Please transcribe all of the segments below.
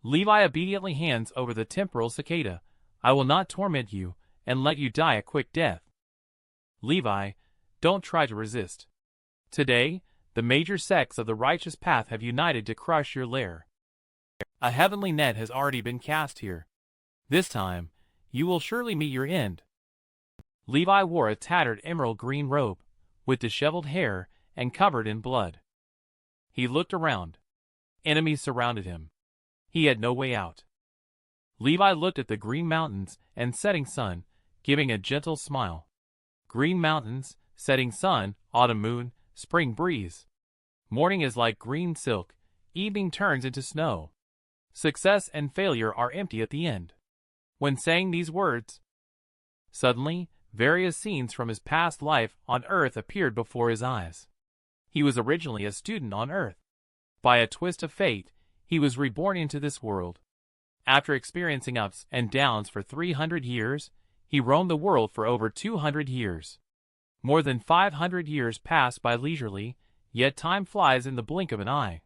Levi obediently hands over the temporal cicada. I will not torment you, and let you die a quick death. Levi, don't try to resist. Today, the major sects of the righteous path have united to crush your lair. A heavenly net has already been cast here. This time, you will surely meet your end. Levi wore a tattered emerald green robe, with disheveled hair and covered in blood. He looked around. Enemies surrounded him. He had no way out. Levi looked at the green mountains and setting sun, giving a gentle smile. Green mountains, setting sun, autumn moon, spring breeze. Morning is like green silk, evening turns into snow. Success and failure are empty at the end. When saying these words, suddenly, various scenes from his past life on Earth appeared before his eyes. He was originally a student on Earth. By a twist of fate, he was reborn into this world. After experiencing ups and downs for 300 years, he roamed the world for over 200 years. More than 500 years passed by leisurely, yet time flies in the blink of an eye.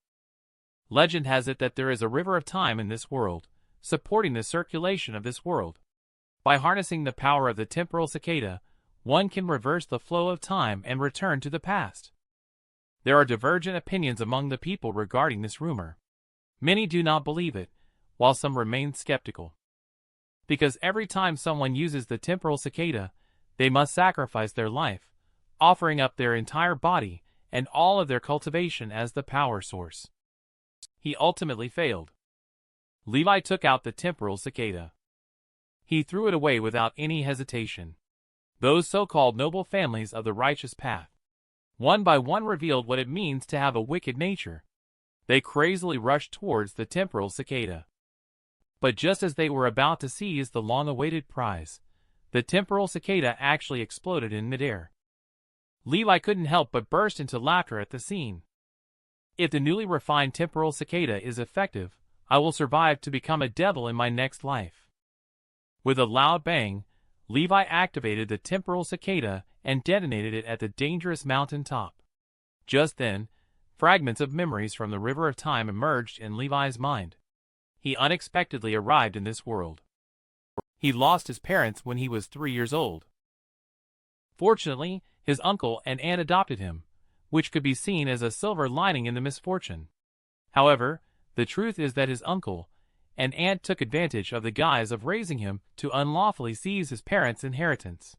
Legend has it that there is a river of time in this world, supporting the circulation of this world. By harnessing the power of the temporal cicada, one can reverse the flow of time and return to the past. There are divergent opinions among the people regarding this rumor. Many do not believe it, while some remain skeptical. Because every time someone uses the temporal cicada, they must sacrifice their life, offering up their entire body and all of their cultivation as the power source. He ultimately failed. Levi took out the temporal cicada. He threw it away without any hesitation. Those so-called noble families of the righteous path, one by one, revealed what it means to have a wicked nature. They crazily rushed towards the temporal cicada. But just as they were about to seize the long-awaited prize, the temporal cicada actually exploded in midair. Levi couldn't help but burst into laughter at the scene. If the newly refined temporal cicada is effective, I will survive to become a devil in my next life. With a loud bang, Levi activated the temporal cicada and detonated it at the dangerous mountain top. Just then, fragments of memories from the river of time emerged in Levi's mind. He unexpectedly arrived in this world. He lost his parents when he was 3 years old. Fortunately, his uncle and aunt adopted him, which could be seen as a silver lining in the misfortune. However, the truth is that his uncle and aunt took advantage of the guise of raising him to unlawfully seize his parents' inheritance.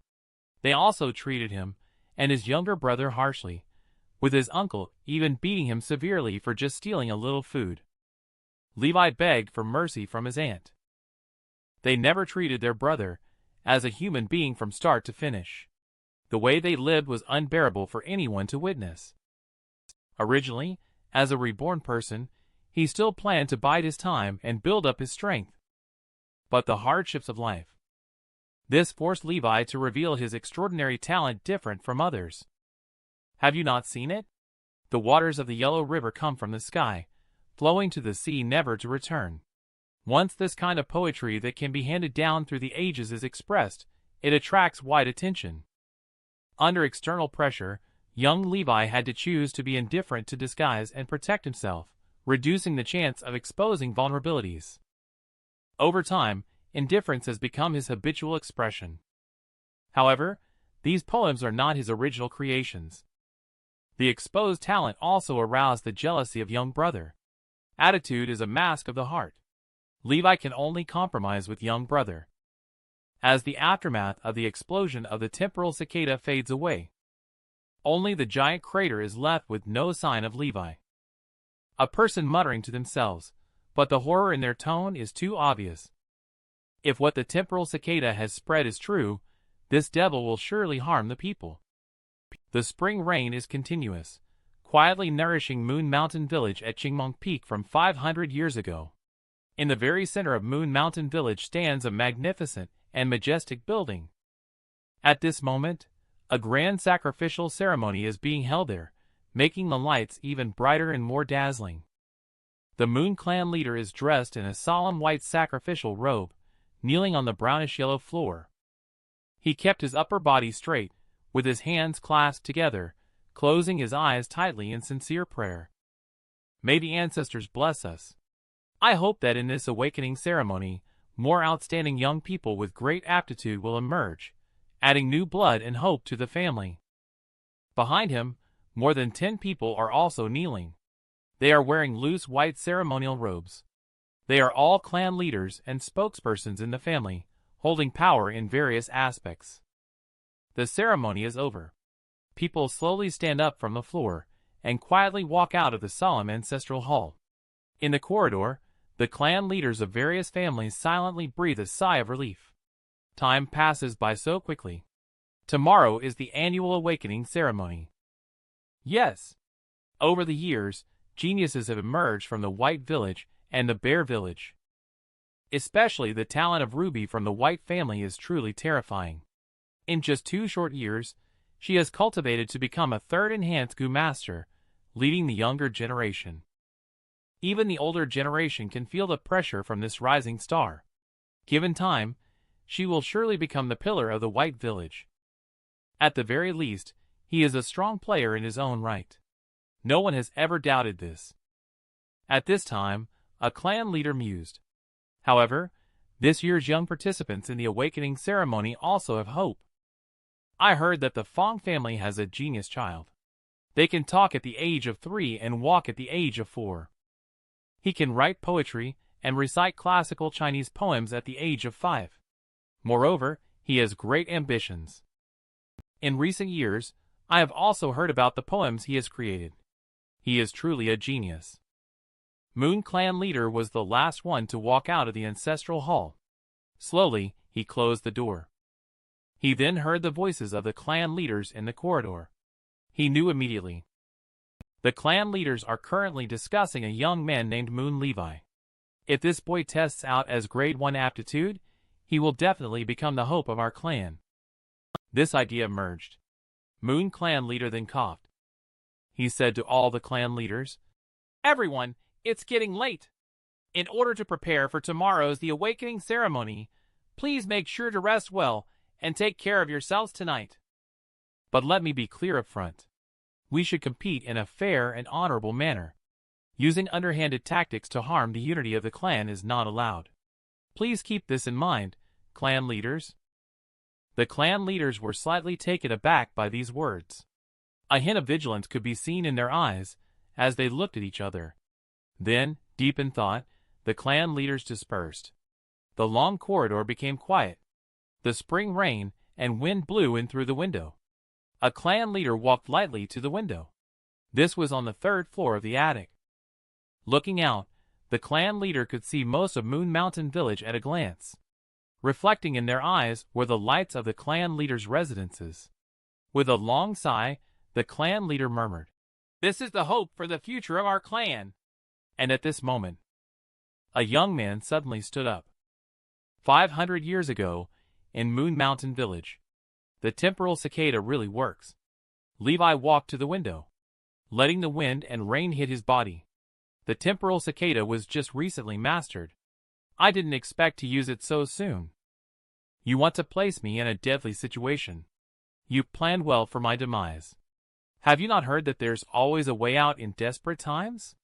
They also treated him and his younger brother harshly, with his uncle even beating him severely for just stealing a little food. Levi begged for mercy from his aunt. They never treated their brother as a human being from start to finish. The way they lived was unbearable for anyone to witness. Originally, as a reborn person, he still planned to bide his time and build up his strength. But the hardships of life. This forced Levi to reveal his extraordinary talent different from others. Have you not seen it? The waters of the Yellow River come from the sky, flowing to the sea never to return. Once this kind of poetry that can be handed down through the ages is expressed, it attracts wide attention. Under external pressure, young Levi had to choose to be indifferent to disguise and protect himself, reducing the chance of exposing vulnerabilities. Over time, indifference has become his habitual expression. However, these poems are not his original creations. The exposed talent also aroused the jealousy of young brother. Attitude is a mask of the heart. Levi can only compromise with young brother. As the aftermath of the explosion of the temporal cicada fades away, only the giant crater is left with no sign of Levi. A person muttering to themselves, but the horror in their tone is too obvious. If what the temporal cicada has spread is true, this devil will surely harm the people. The spring rain is continuous, quietly nourishing Moon Mountain Village at Qingmeng Peak from 500 years ago. In the very center of Moon Mountain Village stands a magnificent and majestic building. At this moment, a grand sacrificial ceremony is being held there, making the lights even brighter and more dazzling. The Moon Clan leader is dressed in a solemn white sacrificial robe, kneeling on the brownish-yellow floor. He kept his upper body straight, with his hands clasped together, closing his eyes tightly in sincere prayer. May the ancestors bless us. I hope that in this awakening ceremony, more outstanding young people with great aptitude will emerge, adding new blood and hope to the family. Behind him, more than 10 people are also kneeling. They are wearing loose white ceremonial robes. They are all clan leaders and spokespersons in the family, holding power in various aspects. The ceremony is over. People slowly stand up from the floor and quietly walk out of the solemn ancestral hall. In the corridor, the clan leaders of various families silently breathe a sigh of relief. Time passes by so quickly. Tomorrow is the annual awakening ceremony. Yes. Over the years, geniuses have emerged from the White Village and the Bear Village. Especially the talent of Ruby from the White family is truly terrifying. In just 2 short years, she has cultivated to become a third enhanced Gu master, leading the younger generation. Even the older generation can feel the pressure from this rising star. Given time, she will surely become the pillar of the White Village. At the very least, he is a strong player in his own right. No one has ever doubted this. At this time, a clan leader mused. However, this year's young participants in the awakening ceremony also have hope. I heard that the Fong family has a genius child. They can talk at the age of 3 and walk at the age of 4. He can write poetry and recite classical Chinese poems at the age of 5. Moreover, he has great ambitions. In recent years, I have also heard about the poems he has created. He is truly a genius. Moon Clan leader was the last one to walk out of the ancestral hall. Slowly, he closed the door. He then heard the voices of the clan leaders in the corridor. He knew immediately. The clan leaders are currently discussing a young man named Moon Levi. If this boy tests out as grade 1 aptitude, he will definitely become the hope of our clan. This idea emerged. Moon Clan leader then coughed. He said to all the clan leaders, "Everyone, it's getting late. In order to prepare for tomorrow's the awakening ceremony, please make sure to rest well and take care of yourselves tonight. But let me be clear up front. We should compete in a fair and honorable manner. Using underhanded tactics to harm the unity of the clan is not allowed. Please keep this in mind, clan leaders." The clan leaders were slightly taken aback by these words. A hint of vigilance could be seen in their eyes as they looked at each other. Then, deep in thought, the clan leaders dispersed. The long corridor became quiet. The spring rain and wind blew in through the window. A clan leader walked lightly to the window. This was on the 3rd floor of the attic. Looking out, the clan leader could see most of Moon Mountain Village at a glance. Reflecting in their eyes were the lights of the clan leaders' residences. With a long sigh, the clan leader murmured, "This is the hope for the future of our clan." And at this moment, a young man suddenly stood up. 500 years ago, in Moon Mountain Village, the temporal cicada really works. Levi walked to the window, letting the wind and rain hit his body. The temporal cicada was just recently mastered. I didn't expect to use it so soon. You want to place me in a deadly situation. You planned well for my demise. Have you not heard that there's always a way out in desperate times?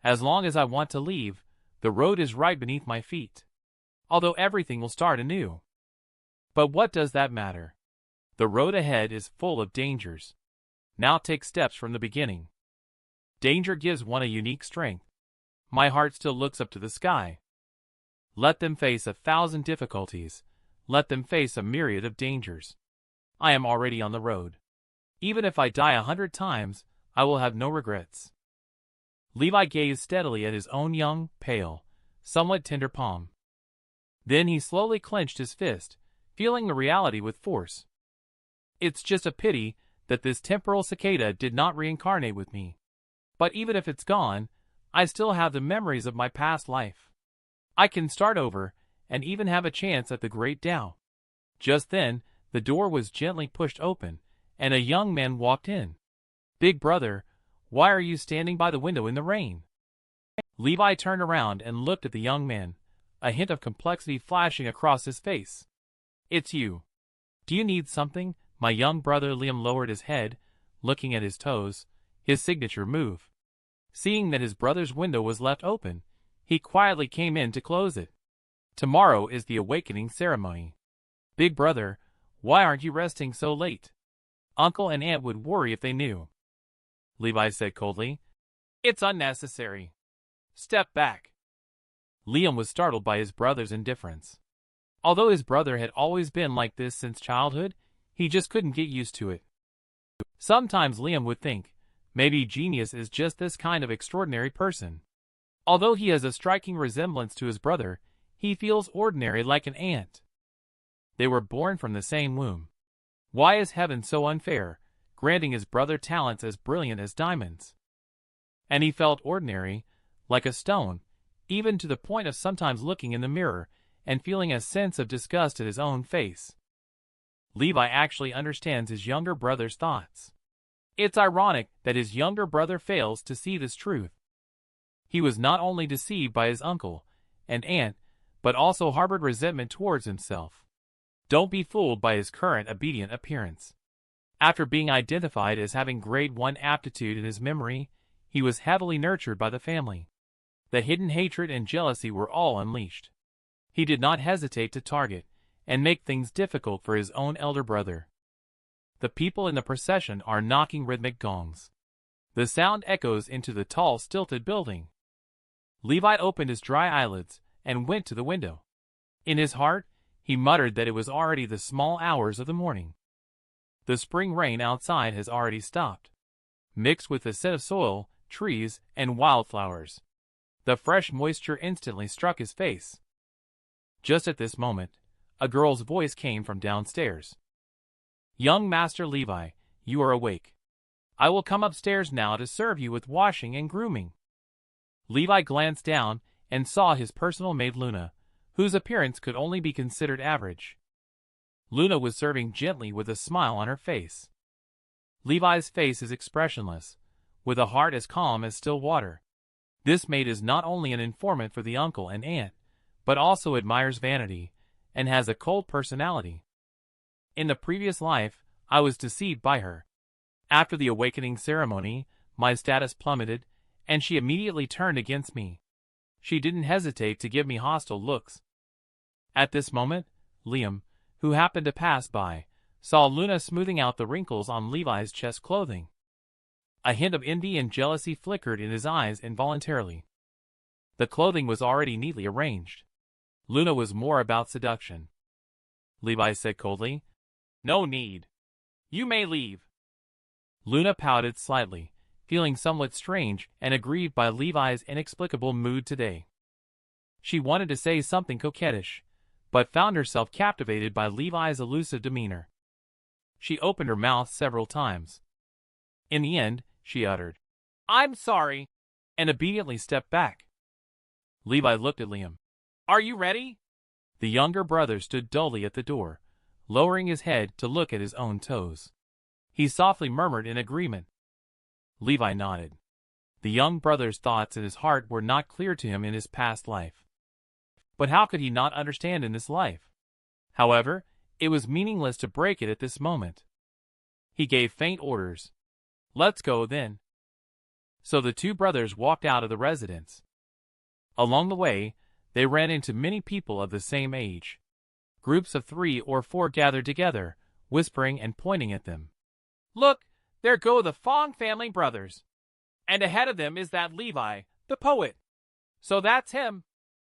As long as I want to leave, the road is right beneath my feet. Although everything will start anew. But what does that matter? The road ahead is full of dangers. Now take steps from the beginning. Danger gives one a unique strength. My heart still looks up to the sky. Let them face 1,000 difficulties. Let them face a myriad of dangers. I am already on the road. Even if I die 100 times, I will have no regrets. Levi gazed steadily at his own young, pale, somewhat tender palm. Then he slowly clenched his fist, feeling the reality with force. It's just a pity that this temporal cicada did not reincarnate with me. But even if it's gone, I still have the memories of my past life. I can start over, and even have a chance at the Great Tao. Just then, the door was gently pushed open, and a young man walked in. "Big brother, why are you standing by the window in the rain?" Levi turned around and looked at the young man, a hint of complexity flashing across his face. "It's you. Do you need something?" My young brother Liam lowered his head, looking at his toes, his signature move. Seeing that his brother's window was left open, he quietly came in to close it. Tomorrow is the awakening ceremony. Big brother, why aren't you resting so late? Uncle and aunt would worry if they knew. Levi said coldly. It's unnecessary. Step back. Liam was startled by his brother's indifference. Although his brother had always been like this since childhood, he just couldn't get used to it. Sometimes Liam would think, maybe genius is just this kind of extraordinary person. Although he has a striking resemblance to his brother, he feels ordinary like an ant. They were born from the same womb. Why is heaven so unfair, granting his brother talents as brilliant as diamonds? And he felt ordinary, like a stone, even to the point of sometimes looking in the mirror and feeling a sense of disgust at his own face. Levi actually understands his younger brother's thoughts. It's ironic that his younger brother fails to see this truth. He was not only deceived by his uncle and aunt, but also harbored resentment towards himself. Don't be fooled by his current obedient appearance. After being identified as having grade 1 aptitude in his memory, he was heavily nurtured by the family. The hidden hatred and jealousy were all unleashed. He did not hesitate to target and make things difficult for his own elder brother. The people in the procession are knocking rhythmic gongs. The sound echoes into the tall, stilted building. Levi opened his dry eyelids and went to the window. In his heart, he muttered that it was already the small hours of the morning. The spring rain outside has already stopped. Mixed with the scent of soil, trees, and wildflowers, the fresh moisture instantly struck his face. Just at this moment, a girl's voice came from downstairs. Young Master Levi, you are awake. I will come upstairs now to serve you with washing and grooming. Levi glanced down and saw his personal maid Luna, whose appearance could only be considered average. Luna was serving gently with a smile on her face. Levi's face is expressionless, with a heart as calm as still water. This maid is not only an informant for the uncle and aunt, but also admires vanity, and has a cold personality. In the previous life, I was deceived by her. After the awakening ceremony, my status plummeted, and she immediately turned against me. She didn't hesitate to give me hostile looks. At this moment, Liam, who happened to pass by, saw Luna smoothing out the wrinkles on Levi's chest clothing. A hint of envy and jealousy flickered in his eyes involuntarily. The clothing was already neatly arranged. Luna was more about seduction. Levi said coldly, No need. You may leave. Luna pouted slightly, feeling somewhat strange and aggrieved by Levi's inexplicable mood today. She wanted to say something coquettish, but found herself captivated by Levi's elusive demeanor. She opened her mouth several times. In the end, she uttered, I'm sorry, and obediently stepped back. Levi looked at Liam. Are you ready? The younger brother stood dully at the door, lowering his head to look at his own toes. He softly murmured in agreement. Levi nodded. The young brother's thoughts in his heart were not clear to him in his past life. But how could he not understand in this life? However, it was meaningless to break it at this moment. He gave faint orders. Let's go then. So the two brothers walked out of the residence. Along the way, they ran into many people of the same age. Groups of 3 or 4 gathered together, whispering and pointing at them. Look, there go the Fong family brothers. And ahead of them is that Levi, the poet. So that's him.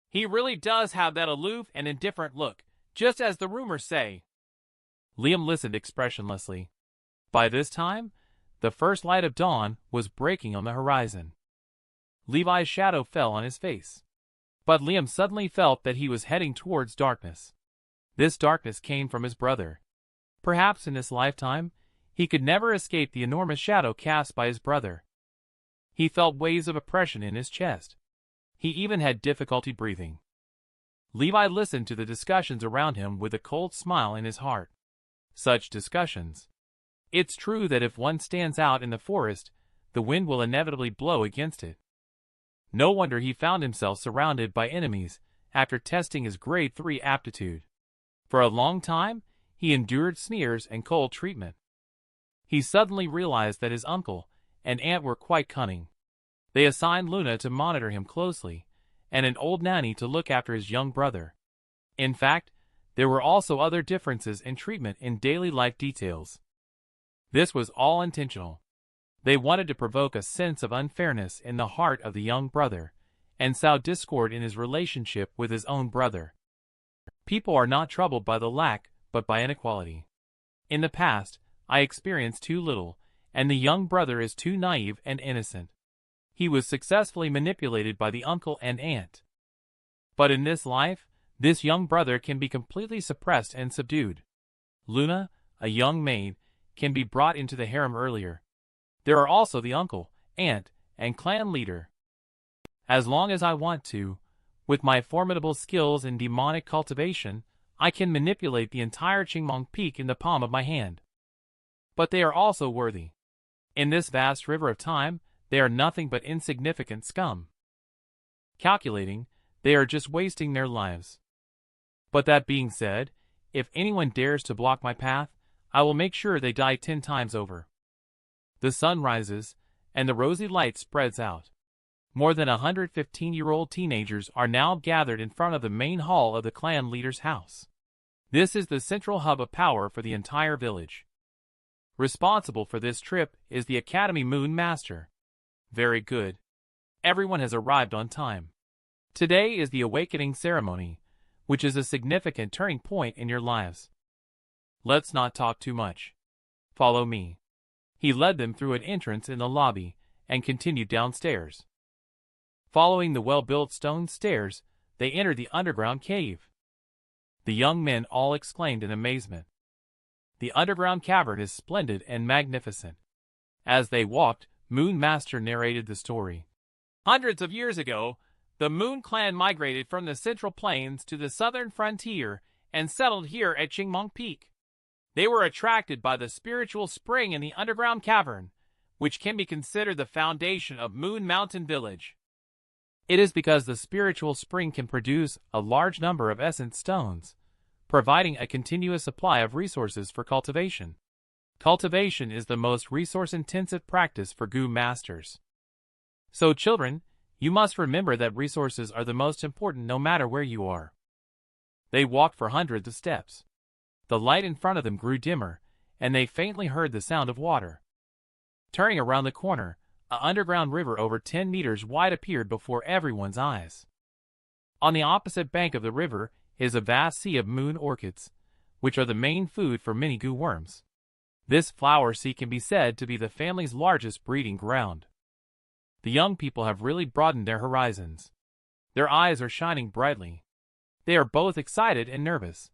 He really does have that aloof and indifferent look, just as the rumors say. Liam listened expressionlessly. By this time, the first light of dawn was breaking on the horizon. Levi's shadow fell on his face. But Liam suddenly felt that he was heading towards darkness. This darkness came from his brother. Perhaps in this lifetime, he could never escape the enormous shadow cast by his brother. He felt waves of oppression in his chest. He even had difficulty breathing. Levi listened to the discussions around him with a cold smile in his heart. Such discussions. It's true that if one stands out in the forest, the wind will inevitably blow against it. No wonder he found himself surrounded by enemies after testing his grade 3 aptitude. For a long time, he endured sneers and cold treatment. He suddenly realized that his uncle and aunt were quite cunning. They assigned Luna to monitor him closely, and an old nanny to look after his young brother. In fact, there were also other differences in treatment in daily life details. This was all intentional. They wanted to provoke a sense of unfairness in the heart of the young brother, and sow discord in his relationship with his own brother. People are not troubled by the lack, but by inequality. In the past, I experienced too little, and the young brother is too naive and innocent. He was successfully manipulated by the uncle and aunt. But in this life, this young brother can be completely suppressed and subdued. Luna, a young maid, can be brought into the harem earlier. There are also the uncle, aunt, and clan leader. As long as I want to, with my formidable skills in demonic cultivation, I can manipulate the entire Qingmong Peak in the palm of my hand. But they are also worthy. In this vast river of time, they are nothing but insignificant scum. Calculating, they are just wasting their lives. But that being said, if anyone dares to block my path, I will make sure they die 10 times over. The sun rises, and the rosy light spreads out. More than 115-year-old teenagers are now gathered in front of the main hall of the clan leader's house. This is the central hub of power for the entire village. Responsible for this trip is the Academy Moon Master. Very good. Everyone has arrived on time. Today is the awakening ceremony, which is a significant turning point in your lives. Let's not talk too much. Follow me. He led them through an entrance in the lobby and continued downstairs. Following the well-built stone stairs, they entered the underground cave. The young men all exclaimed in amazement. The underground cavern is splendid and magnificent. As they walked, Moon Master narrated the story. Hundreds of years ago, the Moon Clan migrated from the Central Plains to the southern frontier and settled here at Qingmong Peak. They were attracted by the spiritual spring in the underground cavern, which can be considered the foundation of Moon Mountain Village. It is because the spiritual spring can produce a large number of essence stones, providing a continuous supply of resources for cultivation. Cultivation is the most resource-intensive practice for Gu masters. So children, you must remember that resources are the most important no matter where you are. They walked for hundreds of steps. The light in front of them grew dimmer, and they faintly heard the sound of water. Turning around the corner, an underground river over 10 meters wide appeared before everyone's eyes. On the opposite bank of the river is a vast sea of moon orchids, which are the main food for many Gu worms. This flower sea can be said to be the family's largest breeding ground. The young people have really broadened their horizons. Their eyes are shining brightly. They are both excited and nervous.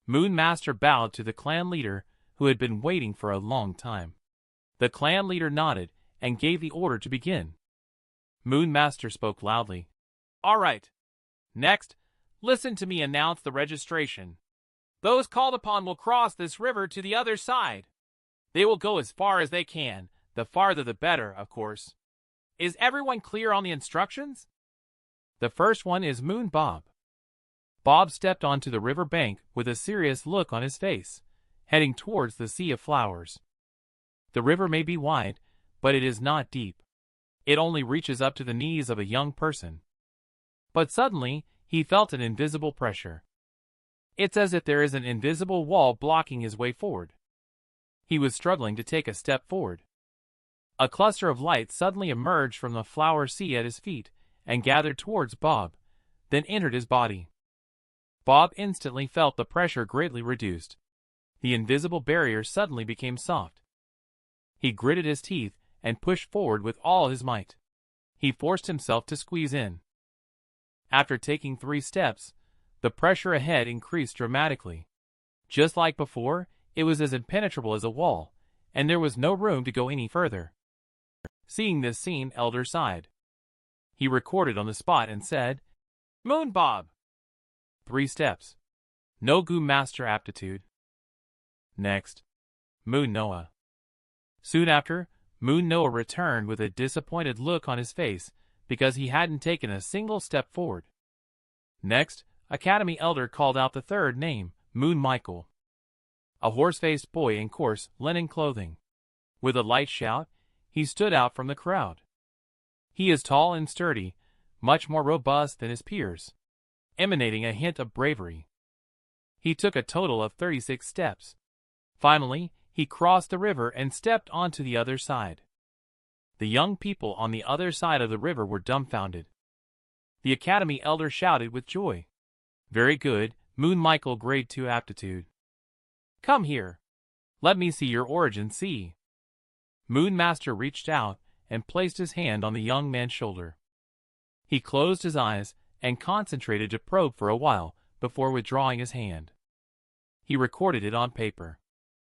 Moon Master bowed to the clan leader, who had been waiting for a long time. The clan leader nodded and gave the order to begin. Moon Master spoke loudly. All right. Next, listen to me announce the registration. Those called upon will cross this river to the other side. They will go as far as they can, the farther the better, of course. Is everyone clear on the instructions? The first one is Moon Bob. Bob stepped onto the river bank with a serious look on his face, heading towards the sea of flowers. The river may be wide, but it is not deep. It only reaches up to the knees of a young person. But suddenly, he felt an invisible pressure. It's as if there is an invisible wall blocking his way forward. He was struggling to take a step forward. A cluster of light suddenly emerged from the flower sea at his feet and gathered towards Bob, then entered his body. Bob instantly felt the pressure greatly reduced. The invisible barrier suddenly became soft. He gritted his teeth and pushed forward with all his might. He forced himself to squeeze in. After taking 3 steps, the pressure ahead increased dramatically. Just like before, it was as impenetrable as a wall, and there was no room to go any further. Seeing this scene, Elder sighed. He recorded on the spot and said, Moon Bob. 3 steps. No Gu Master aptitude. Next. Moon Noah. Soon after, Moon Noah returned with a disappointed look on his face because he hadn't taken a single step forward. Next, Academy Elder called out the third name, Moon Michael. A horse-faced boy in coarse linen clothing. With a light shout, he stood out from the crowd. He is tall and sturdy, much more robust than his peers, emanating a hint of bravery. He took a total of 36 steps. Finally, he crossed the river and stepped onto the other side. The young people on the other side of the river were dumbfounded. The Academy Elder shouted with joy. "Very good, Moon Michael Grade 2 Aptitude. Come here. Let me see your origin see." Moon Master reached out and placed his hand on the young man's shoulder. He closed his eyes and concentrated to probe for a while before withdrawing his hand. He recorded it on paper.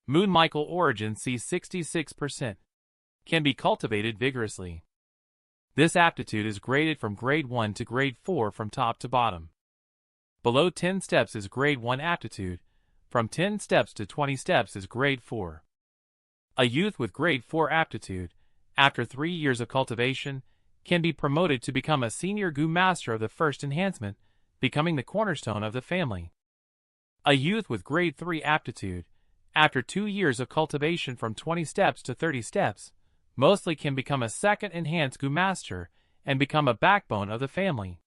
Moon Michael origin C 66%. Can be cultivated vigorously. This aptitude is graded from grade 1 to grade 4 from top to bottom. Below 10 steps is grade 1 aptitude. From 10 steps to 20 steps is grade 4. A youth with grade 4 aptitude, after 3 years of cultivation, can be promoted to become a senior Gu Master of the first enhancement, becoming the cornerstone of the family. A youth with grade 3 aptitude, after 2 years of cultivation from 20 steps to 30 steps, mostly can become a second enhanced Gu Master and become a backbone of the family.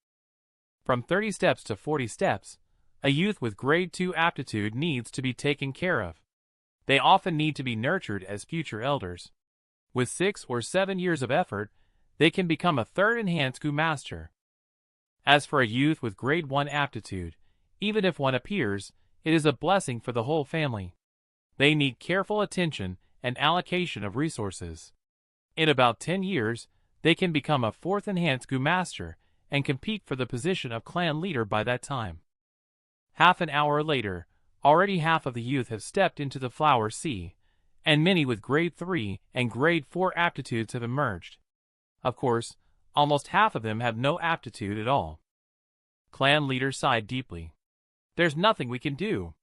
From 30 steps to 40 steps, a youth with grade 2 aptitude needs to be taken care of. They often need to be nurtured as future elders. With 6 or 7 years of effort, they can become a third enhanced Gu Master. As for a youth with grade 1 aptitude, even if one appears, it is a blessing for the whole family. They need careful attention and allocation of resources. In about 10 years, they can become a fourth enhanced Gu Master and compete for the position of clan leader by that time. Half an hour later, already half of the youth have stepped into the flower sea, and many with grade 3 and grade 4 aptitudes have emerged. Of course, almost half of them have no aptitude at all. Clan leader sighed deeply. There's nothing we can do.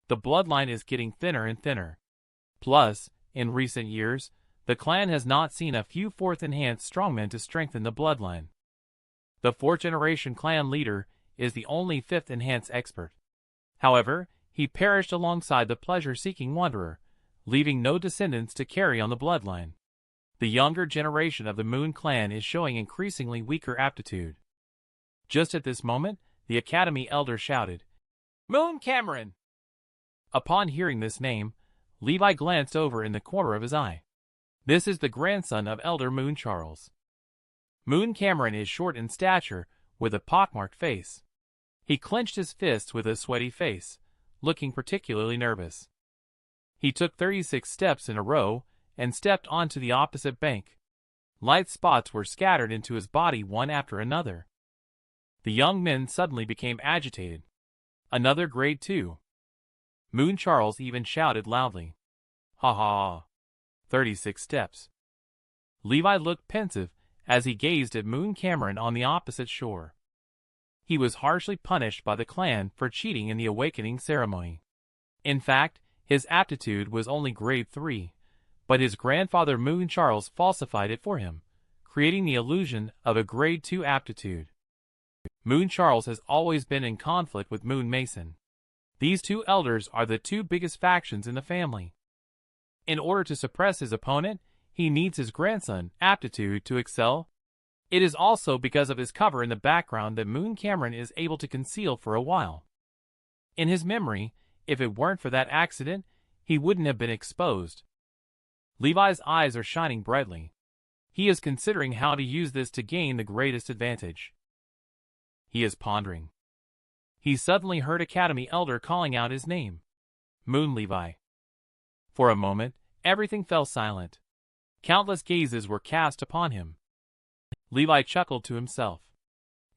The bloodline is getting thinner and thinner. Plus, in recent years, the clan has not seen a few fourth enhanced strongmen to strengthen the bloodline. The 4th generation clan leader is the only 5th enhanced expert. However, he perished alongside the pleasure-seeking wanderer, leaving no descendants to carry on the bloodline. The younger generation of the Moon clan is showing increasingly weaker aptitude. Just at this moment, the Academy Elder shouted, "Moon Cameron!" Upon hearing this name, Levi glanced over in the corner of his eye. This is the grandson of Elder Moon Charles. Moon Cameron is short in stature, with a pockmarked face. He clenched his fists with a sweaty face, looking particularly nervous. He took 36 steps in a row and stepped onto the opposite bank. Light spots were scattered into his body one after another. The young men suddenly became agitated. Another grade 2. Moon Charles even shouted loudly, "Ha ha! 36 steps." Levi looked pensive as he gazed at Moon Cameron on the opposite shore. He was harshly punished by the clan for cheating in the awakening ceremony. In fact, his aptitude was only grade 3, but his grandfather Moon Charles falsified it for him, creating the illusion of a grade 2 aptitude. Moon Charles has always been in conflict with Moon Mason. These two elders are the two biggest factions in the family. In order to suppress his opponent, he needs his grandson, aptitude, to excel. It is also because of his cover in the background that Moon Cameron is able to conceal for a while. In his memory, if it weren't for that accident, he wouldn't have been exposed. Levi's eyes are shining brightly. He is considering how to use this to gain the greatest advantage. He is pondering. He suddenly heard Academy Elder calling out his name. Moon Levi. For a moment, everything fell silent. Countless gazes were cast upon him. Levi chuckled to himself.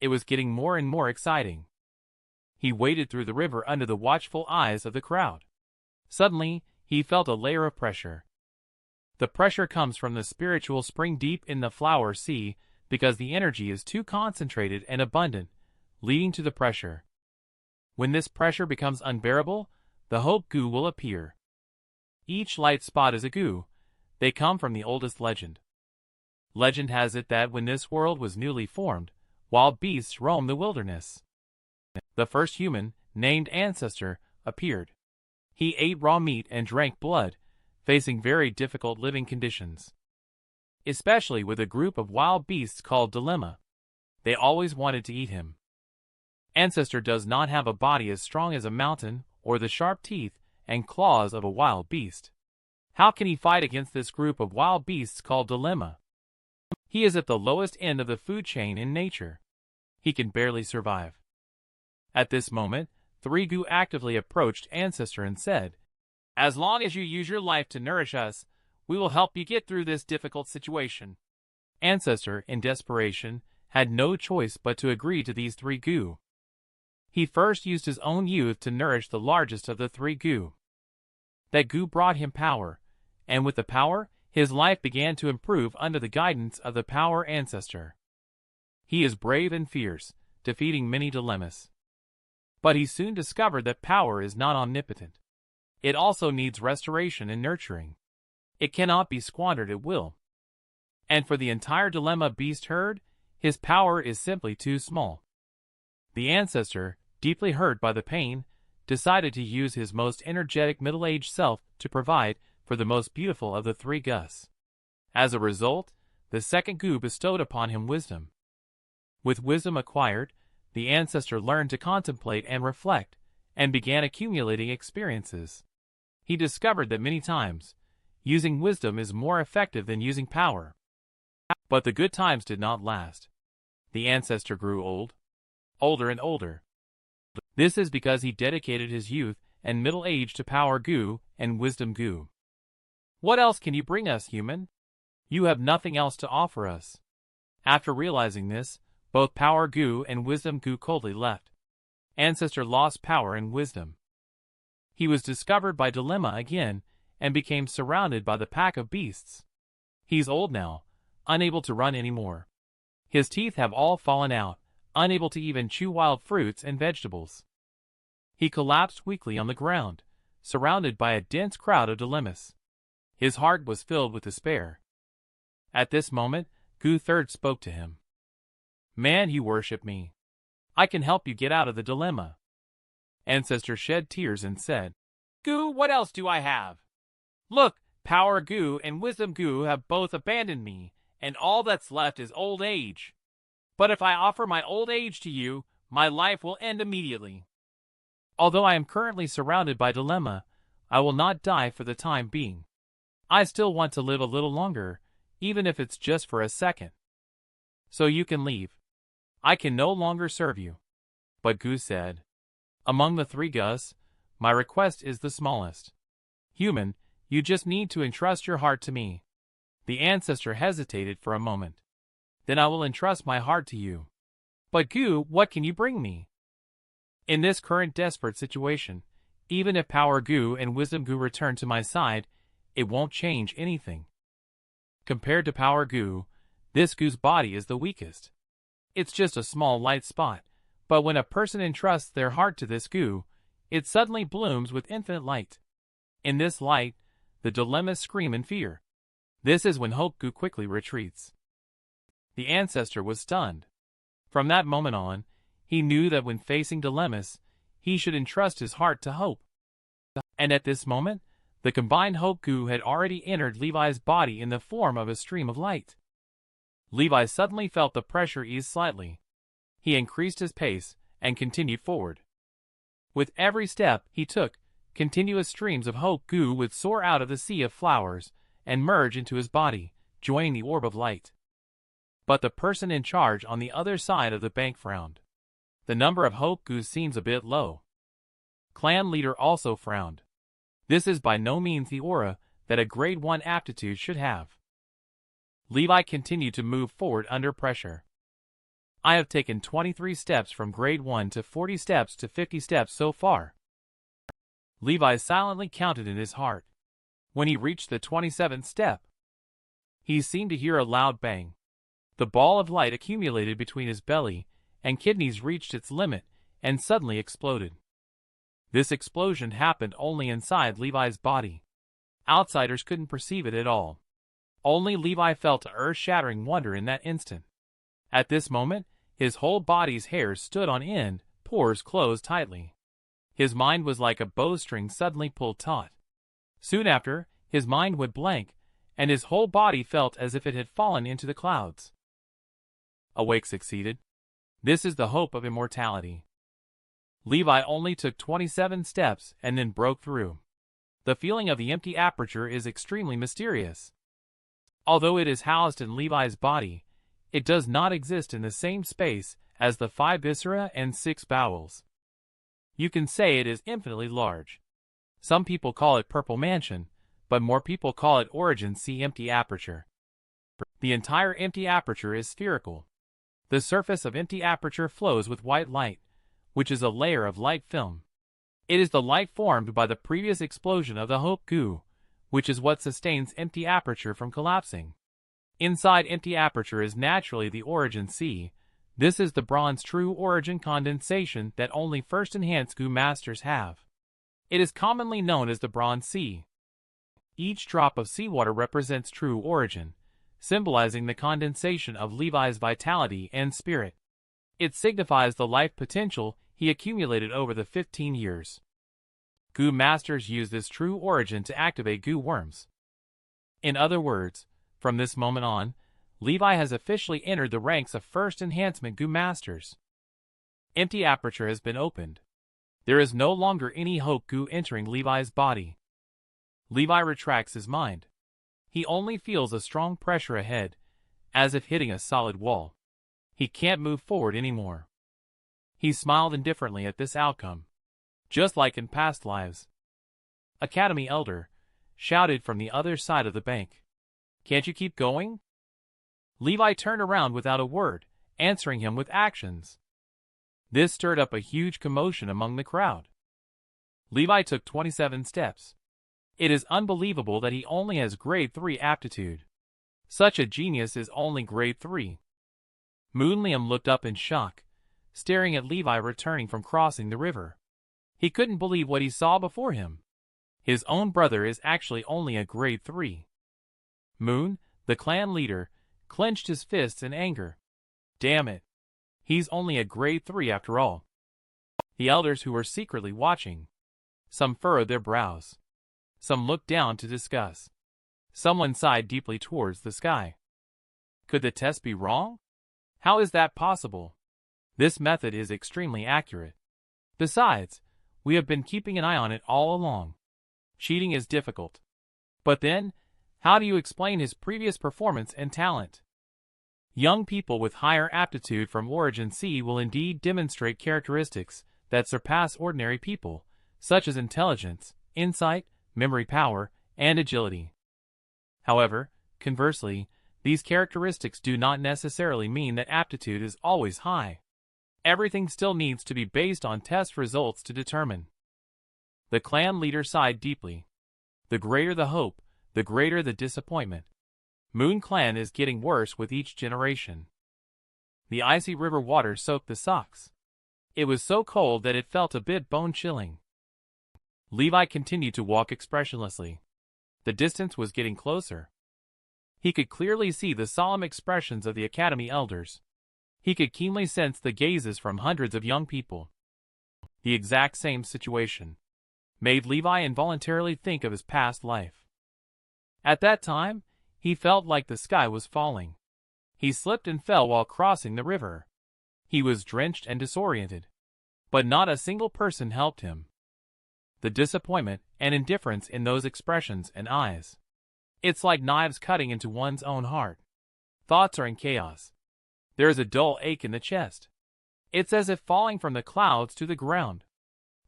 It was getting more and more exciting. He waded through the river under the watchful eyes of the crowd. Suddenly, he felt a layer of pressure. The pressure comes from the spiritual spring deep in the flower sea because the energy is too concentrated and abundant, leading to the pressure. When this pressure becomes unbearable, the Hope Goo will appear. Each light spot is a goo. They come from the oldest legend. Legend has it that when this world was newly formed, wild beasts roamed the wilderness. The first human, named Ancestor, appeared. He ate raw meat and drank blood, facing very difficult living conditions. Especially with a group of wild beasts called Dilemma. They always wanted to eat him. Ancestor does not have a body as strong as a mountain or the sharp teeth and claws of a wild beast. How can he fight against this group of wild beasts called Dilemma? He is at the lowest end of the food chain in nature. He can barely survive. At this moment, 3Gu actively approached Ancestor and said, "As long as you use your life to nourish us, we will help you get through this difficult situation." Ancestor, in desperation, had no choice but to agree to these 3Gu. He first used his own youth to nourish the largest of the 3Gu. That Gu brought him power, and with the power, his life began to improve under the guidance of the Power Ancestor. He is brave and fierce, defeating many dilemmas. But he soon discovered that power is not omnipotent. It also needs restoration and nurturing. It cannot be squandered at will. And for the entire dilemma beast herd, his power is simply too small. The Ancestor, deeply hurt by the pain, decided to use his most energetic middle-aged self to provide for the most beautiful of the 3 Gus. As a result, the second Gu bestowed upon him wisdom. With wisdom acquired, the Ancestor learned to contemplate and reflect, and began accumulating experiences. He discovered that many times, using wisdom is more effective than using power. But the good times did not last. The Ancestor grew old, older and older. This is because he dedicated his youth and middle age to Power Gu and Wisdom Gu. "What else can you bring us, human? You have nothing else to offer us." After realizing this, both Power Gu and Wisdom Gu coldly left. Ancestor lost power and wisdom. He was discovered by Dilemma again and became surrounded by the pack of beasts. He's old now, unable to run anymore. His teeth have all fallen out, unable to even chew wild fruits and vegetables. He collapsed weakly on the ground, surrounded by a dense crowd of dilemmas. His heart was filled with despair. At this moment, Gu Third spoke to him. "Man, you worship me. I can help you get out of the dilemma." Ancestor shed tears and said, "Gu, what else do I have? Look, Power Gu and Wisdom Gu have both abandoned me, and all that's left is old age. But if I offer my old age to you, my life will end immediately. Although I am currently surrounded by dilemma, I will not die for the time being. I still want to live a little longer, even if it's just for a second. So you can leave. I can no longer serve you." But Gu said, "Among the 3 Gus, my request is the smallest. Human, you just need to entrust your heart to me." The Ancestor hesitated for a moment. "Then I will entrust my heart to you. But Gu, what can you bring me?" "In this current desperate situation, even if Power Gu and Wisdom Gu return to my side, it won't change anything. Compared to Power Gu, this Gu's body is the weakest. It's just a small light spot, but when a person entrusts their heart to this Gu, it suddenly blooms with infinite light. In this light, the dilemmas scream in fear. This is when Hope Gu quickly retreats." The Ancestor was stunned. From that moment on, he knew that when facing dilemmas, he should entrust his heart to Hope. And at this moment, the combined Hope Gu had already entered Levi's body in the form of a stream of light. Levi suddenly felt the pressure ease slightly. He increased his pace and continued forward. With every step he took, continuous streams of Hope Gu would soar out of the sea of flowers and merge into his body, joining the orb of light. But the person in charge on the other side of the bank frowned. "The number of Hope Gus seems a bit low." Clan leader also frowned. This is by no means the aura that a grade 1 aptitude should have. Levi continued to move forward under pressure. "I have taken 23 steps from grade 1 to 40 steps to 50 steps so far." Levi silently counted in his heart. When he reached the 27th step, he seemed to hear a loud bang. The ball of light accumulated between his belly and kidneys reached its limit and suddenly exploded. This explosion happened only inside Levi's body. Outsiders couldn't perceive it at all. Only Levi felt earth-shattering wonder in that instant. At this moment, his whole body's hairs stood on end, pores closed tightly. His mind was like a bowstring suddenly pulled taut. Soon after, his mind went blank, and his whole body felt as if it had fallen into the clouds. Awake succeeded. This is the hope of immortality. Levi only took 27 steps and then broke through. The feeling of the empty aperture is extremely mysterious. Although it is housed in Levi's body, it does not exist in the same space as the 5 viscera and 6 bowels. You can say it is infinitely large. Some people call it Purple Mansion, but more people call it Origin C empty aperture. The entire empty aperture is spherical. The surface of empty aperture flows with white light, which is a layer of light film. It is the light formed by the previous explosion of the hope goo, which is what sustains empty aperture from collapsing. Inside empty aperture is naturally the origin C. This is the bronze true origin condensation that only first enhanced goo masters have. It is commonly known as the bronze C. Each drop of seawater represents true origin, symbolizing the condensation of Levi's vitality and spirit. It signifies the life potential he accumulated over the 15 years. Goo masters use this true origin to activate goo worms. In other words, from this moment on, Levi has officially entered the ranks of first enhancement goo masters. Empty aperture has been opened. There is no longer any hope goo entering Levi's body. Levi retracts his mind. He only feels a strong pressure ahead, as if hitting a solid wall. He can't move forward anymore. He smiled indifferently at this outcome, just like in past lives. Academy Elder shouted from the other side of the bank. "Can't you keep going?" Levi turned around without a word, answering him with actions. This stirred up a huge commotion among the crowd. Levi took 27 steps. It is unbelievable that he only has grade 3 aptitude. Such a genius is only grade 3. Moonliam looked up in shock, staring at Levi returning from crossing the river. He couldn't believe what he saw before him. His own brother is actually only a grade 3. Moon, the clan leader, clenched his fists in anger. Damn it. He's only a grade 3 after all. The elders who were secretly watching. Some furrowed their brows. Some looked down to discuss. Someone sighed deeply towards the sky. Could the test be wrong? How is that possible? This method is extremely accurate. Besides, we have been keeping an eye on it all along. Cheating is difficult. But then, how do you explain his previous performance and talent? Young people with higher aptitude from Origin C will indeed demonstrate characteristics that surpass ordinary people, such as intelligence, insight, memory power, and agility. However, conversely, these characteristics do not necessarily mean that aptitude is always high. Everything still needs to be based on test results to determine. The clan leader sighed deeply. The greater the hope, the greater the disappointment. Moon Clan is getting worse with each generation. The icy river water soaked the socks. It was so cold that it felt a bit bone-chilling. Levi continued to walk expressionlessly. The distance was getting closer. He could clearly see the solemn expressions of the academy elders. He could keenly sense the gazes from hundreds of young people. The exact same situation made Levi involuntarily think of his past life. At that time, he felt like the sky was falling. He slipped and fell while crossing the river. He was drenched and disoriented. But not a single person helped him. The disappointment and indifference in those expressions and eyes. It's like knives cutting into one's own heart. Thoughts are in chaos. There is a dull ache in the chest. It's as if falling from the clouds to the ground.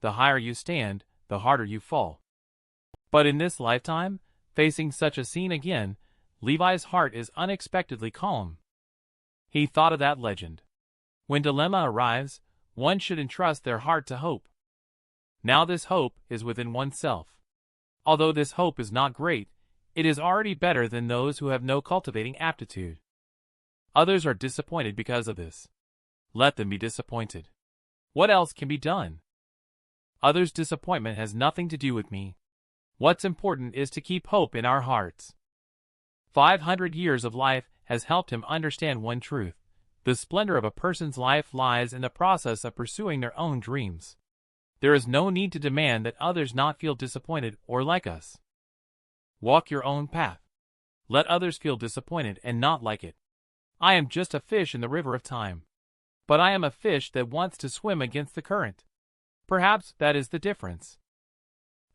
The higher you stand, the harder you fall. But in this lifetime, facing such a scene again, Levi's heart is unexpectedly calm. He thought of that legend. When dilemma arrives, one should entrust their heart to hope. Now this hope is within oneself. Although this hope is not great, it is already better than those who have no cultivating aptitude. Others are disappointed because of this. Let them be disappointed. What else can be done? Others' disappointment has nothing to do with me. What's important is to keep hope in our hearts. 500 years of life has helped him understand one truth. The splendor of a person's life lies in the process of pursuing their own dreams. There is no need to demand that others not feel disappointed or like us. Walk your own path. Let others feel disappointed and not like it. I am just a fish in the river of time. but I am a fish that wants to swim against the current. Perhaps that is the difference."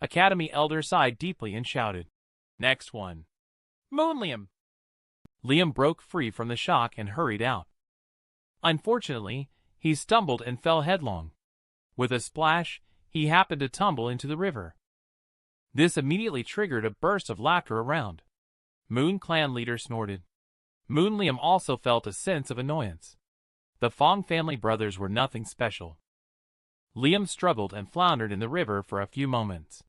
Academy Elder sighed deeply and shouted, "Next one." "Moon Liam broke free from the shock and hurried out. Unfortunately, he stumbled and fell headlong. With a splash, he happened to tumble into the river. This immediately triggered a burst of laughter around. Moon Clan leader snorted. Moon Liam also felt a sense of annoyance. The Fong family brothers were nothing special. Liam struggled and floundered in the river for a few moments.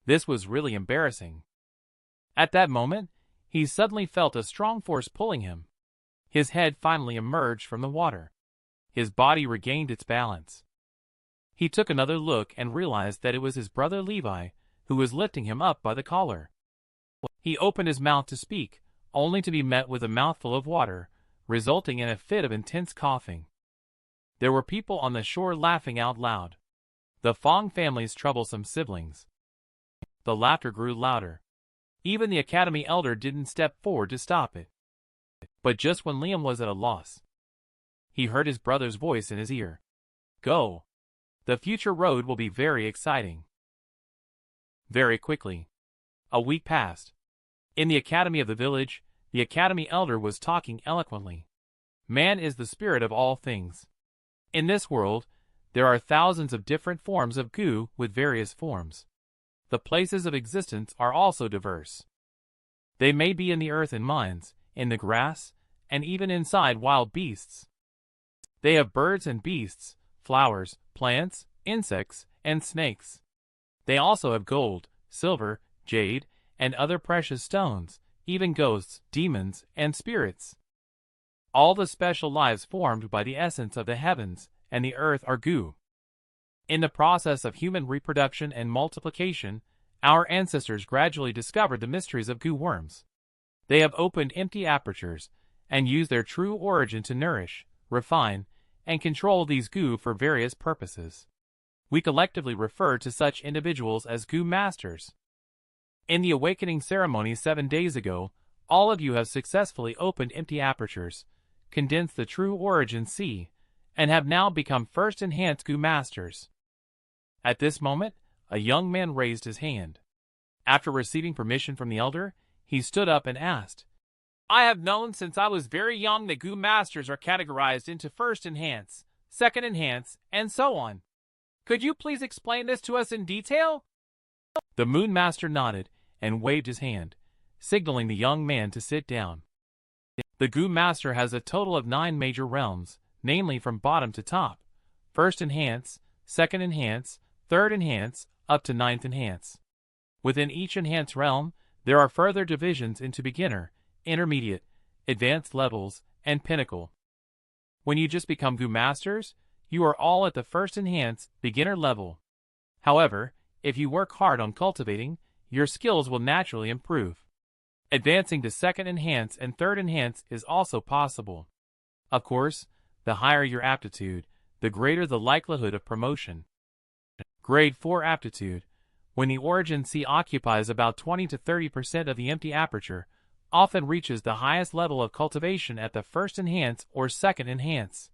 This was really embarrassing. At that moment, he suddenly felt a strong force pulling him. His head finally emerged from the water. His body regained its balance. He took another look and realized that it was his brother Levi, who was lifting him up by the collar. He opened his mouth to speak, only to be met with a mouthful of water, resulting in a fit of intense coughing. There were people on the shore laughing out loud. The Fong family's troublesome siblings. The laughter grew louder. Even the Academy Elder didn't step forward to stop it. But just when Liam was at a loss, he heard his brother's voice in his ear. "Go. The future road will be very exciting." Very quickly, a week passed. In the academy of the village, the Academy Elder was talking eloquently. Man is the spirit of all things. In this world, there are thousands of different forms of goo with various forms. The places of existence are also diverse. They may be in the earth and mines, in the grass, and even inside wild beasts. They have birds and beasts, flowers, plants, insects, and snakes. They also have gold, silver, jade, and other precious stones, even ghosts, demons, and spirits. All the special lives formed by the essence of the heavens and the earth are goo. In the process of human reproduction and multiplication, our ancestors gradually discovered the mysteries of goo worms. They have opened empty apertures and used their true origin to nourish, refine, and control these goo for various purposes. We collectively refer to such individuals as goo masters. In the awakening ceremony 7 days ago, all of you have successfully opened empty apertures, condensed the true origin C, and have now become first enhanced goo masters. At this moment, a young man raised his hand. After receiving permission from the elder, he stood up and asked, "I have known since I was very young that goo masters are categorized into first enhance, second enhance, and so on. Could you please explain this to us in detail?" The Moon Master nodded and waved his hand, signaling the young man to sit down. The Goo Master has a total of 9 major realms, namely from bottom to top: first enhance, second enhance, third enhance, up to 9th enhance. Within each enhance realm, there are further divisions into beginner, intermediate, advanced levels, and pinnacle. When you just become Goo Masters, you are all at the first enhance, beginner level. However, if you work hard on cultivating, your skills will naturally improve. Advancing to second enhance and third enhance is also possible. Of course, the higher your aptitude, the greater the likelihood of promotion. Grade 4 Aptitude. When the origin C occupies about 20 to 30% of the empty aperture, often reaches the highest level of cultivation at the first enhance or second enhance.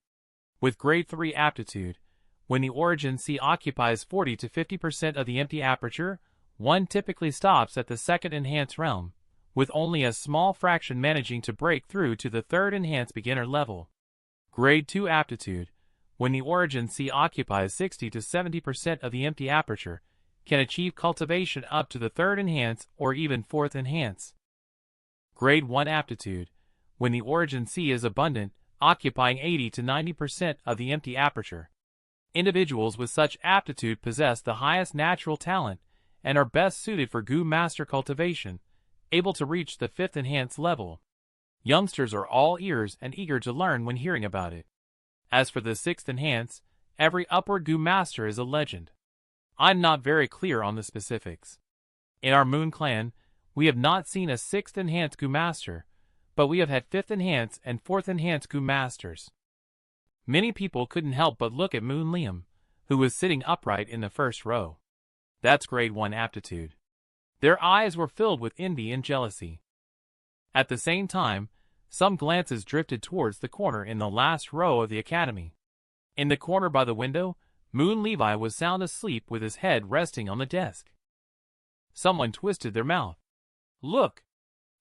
With Grade 3 Aptitude, when the origin C occupies 40 to 50% of the empty aperture, one typically stops at the second enhance realm, with only a small fraction managing to break through to the third enhance beginner level. Grade 2 Aptitude, when the origin C occupies 60 to 70% of the empty aperture, can achieve cultivation up to the third enhance or even fourth enhance. Grade 1 Aptitude, when the origin C is abundant, occupying 80 to 90% of the empty aperture. Individuals with such aptitude possess the highest natural talent and are best suited for Goo Master cultivation, able to reach the 5th enhance level. Youngsters are all ears and eager to learn when hearing about it. As for the 6th enhance, every upward Goo Master is a legend. I'm not very clear on the specifics. In our Moon Clan, we have not seen a 6th enhance Goo Master, but we have had 5th enhance and 4th enhance Goo Masters. Many people couldn't help but look at Moon Liam, who was sitting upright in the first row. That's Grade 1 Aptitude. Their eyes were filled with envy and jealousy. At the same time, some glances drifted towards the corner in the last row of the academy. In the corner by the window, Moon Levi was sound asleep with his head resting on the desk. Someone twisted their mouth. Look!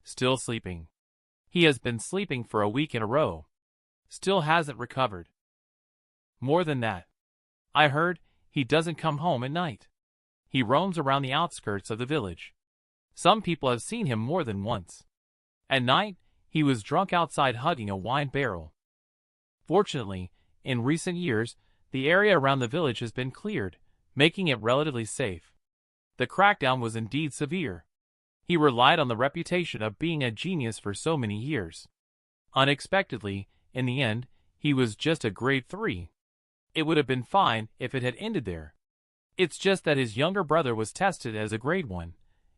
Still sleeping. He has been sleeping for a week in a row. Still hasn't recovered. More than that. I heard he doesn't come home at night. He roams around the outskirts of the village. Some people have seen him more than once. At night, he was drunk outside hugging a wine barrel. Fortunately, in recent years, the area around the village has been cleared, making it relatively safe. The crackdown was indeed severe. He relied on the reputation of being a genius for so many years. Unexpectedly, in the end, he was just a grade 3. It would have been fine if it had ended there. It's just that his younger brother was tested as a grade 1,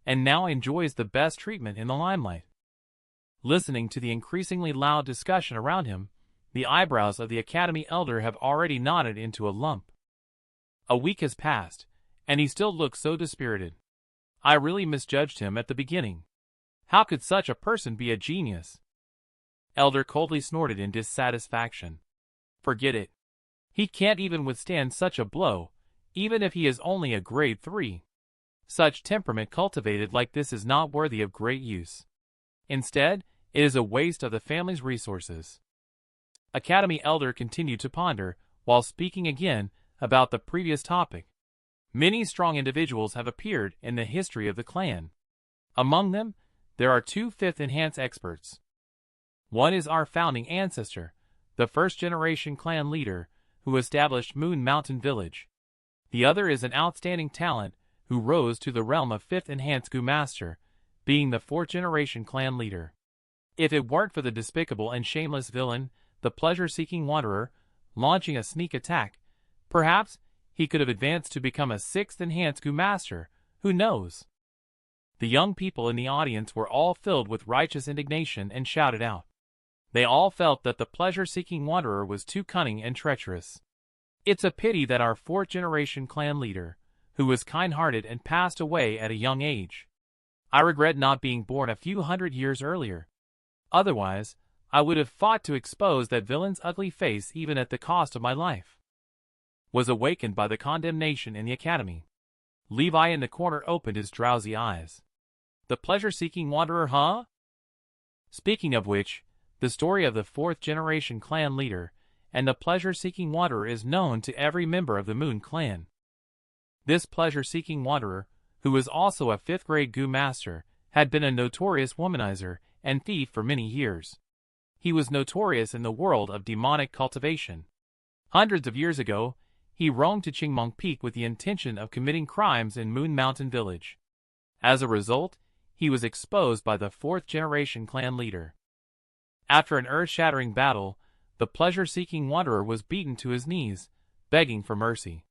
and now enjoys the best treatment in the limelight. Listening to the increasingly loud discussion around him, the eyebrows of the academy elder have already knotted into a lump. A week has passed, and he still looks so dispirited. I really misjudged him at the beginning. How could such a person be a genius? Elder coldly snorted in dissatisfaction. Forget it. He can't even withstand such a blow, even if he is only a grade 3. Such temperament cultivated like this is not worthy of great use. Instead, it is a waste of the family's resources. Academy elder continued to ponder, while speaking again about the previous topic. Many strong individuals have appeared in the history of the clan. Among them, there are 2 5th Enhance experts. One is our founding ancestor, the first-generation clan leader, who established Moon Mountain Village. The other is an outstanding talent who rose to the realm of 5th Enhance Gu Master, being the 4th-generation clan leader. If it weren't for the despicable and shameless villain, the pleasure-seeking wanderer, launching a sneak attack, perhaps he could have advanced to become a 6th Enhance Gu Master, who knows? The young people in the audience were all filled with righteous indignation and shouted out. They all felt that the pleasure-seeking wanderer was too cunning and treacherous. It's a pity that our 4th-generation clan leader, who was kind-hearted and passed away at a young age. I regret not being born a few hundred years earlier. Otherwise, I would have fought to expose that villain's ugly face even at the cost of my life. Was awakened by the condemnation in the academy. Levi in the corner opened his drowsy eyes. The pleasure-seeking wanderer, huh? Speaking of which, the story of the 4th-generation clan leader and the pleasure-seeking wanderer is known to every member of the Moon clan. This pleasure-seeking wanderer, who was also a 5th-grade Gu Master, had been a notorious womanizer and thief for many years. He was notorious in the world of demonic cultivation. Hundreds of years ago, he roamed to Qingmong Peak with the intention of committing crimes in Moon Mountain Village. As a result, he was exposed by the 4th-generation clan leader. After an earth-shattering battle, the pleasure-seeking wanderer was beaten to his knees, begging for mercy.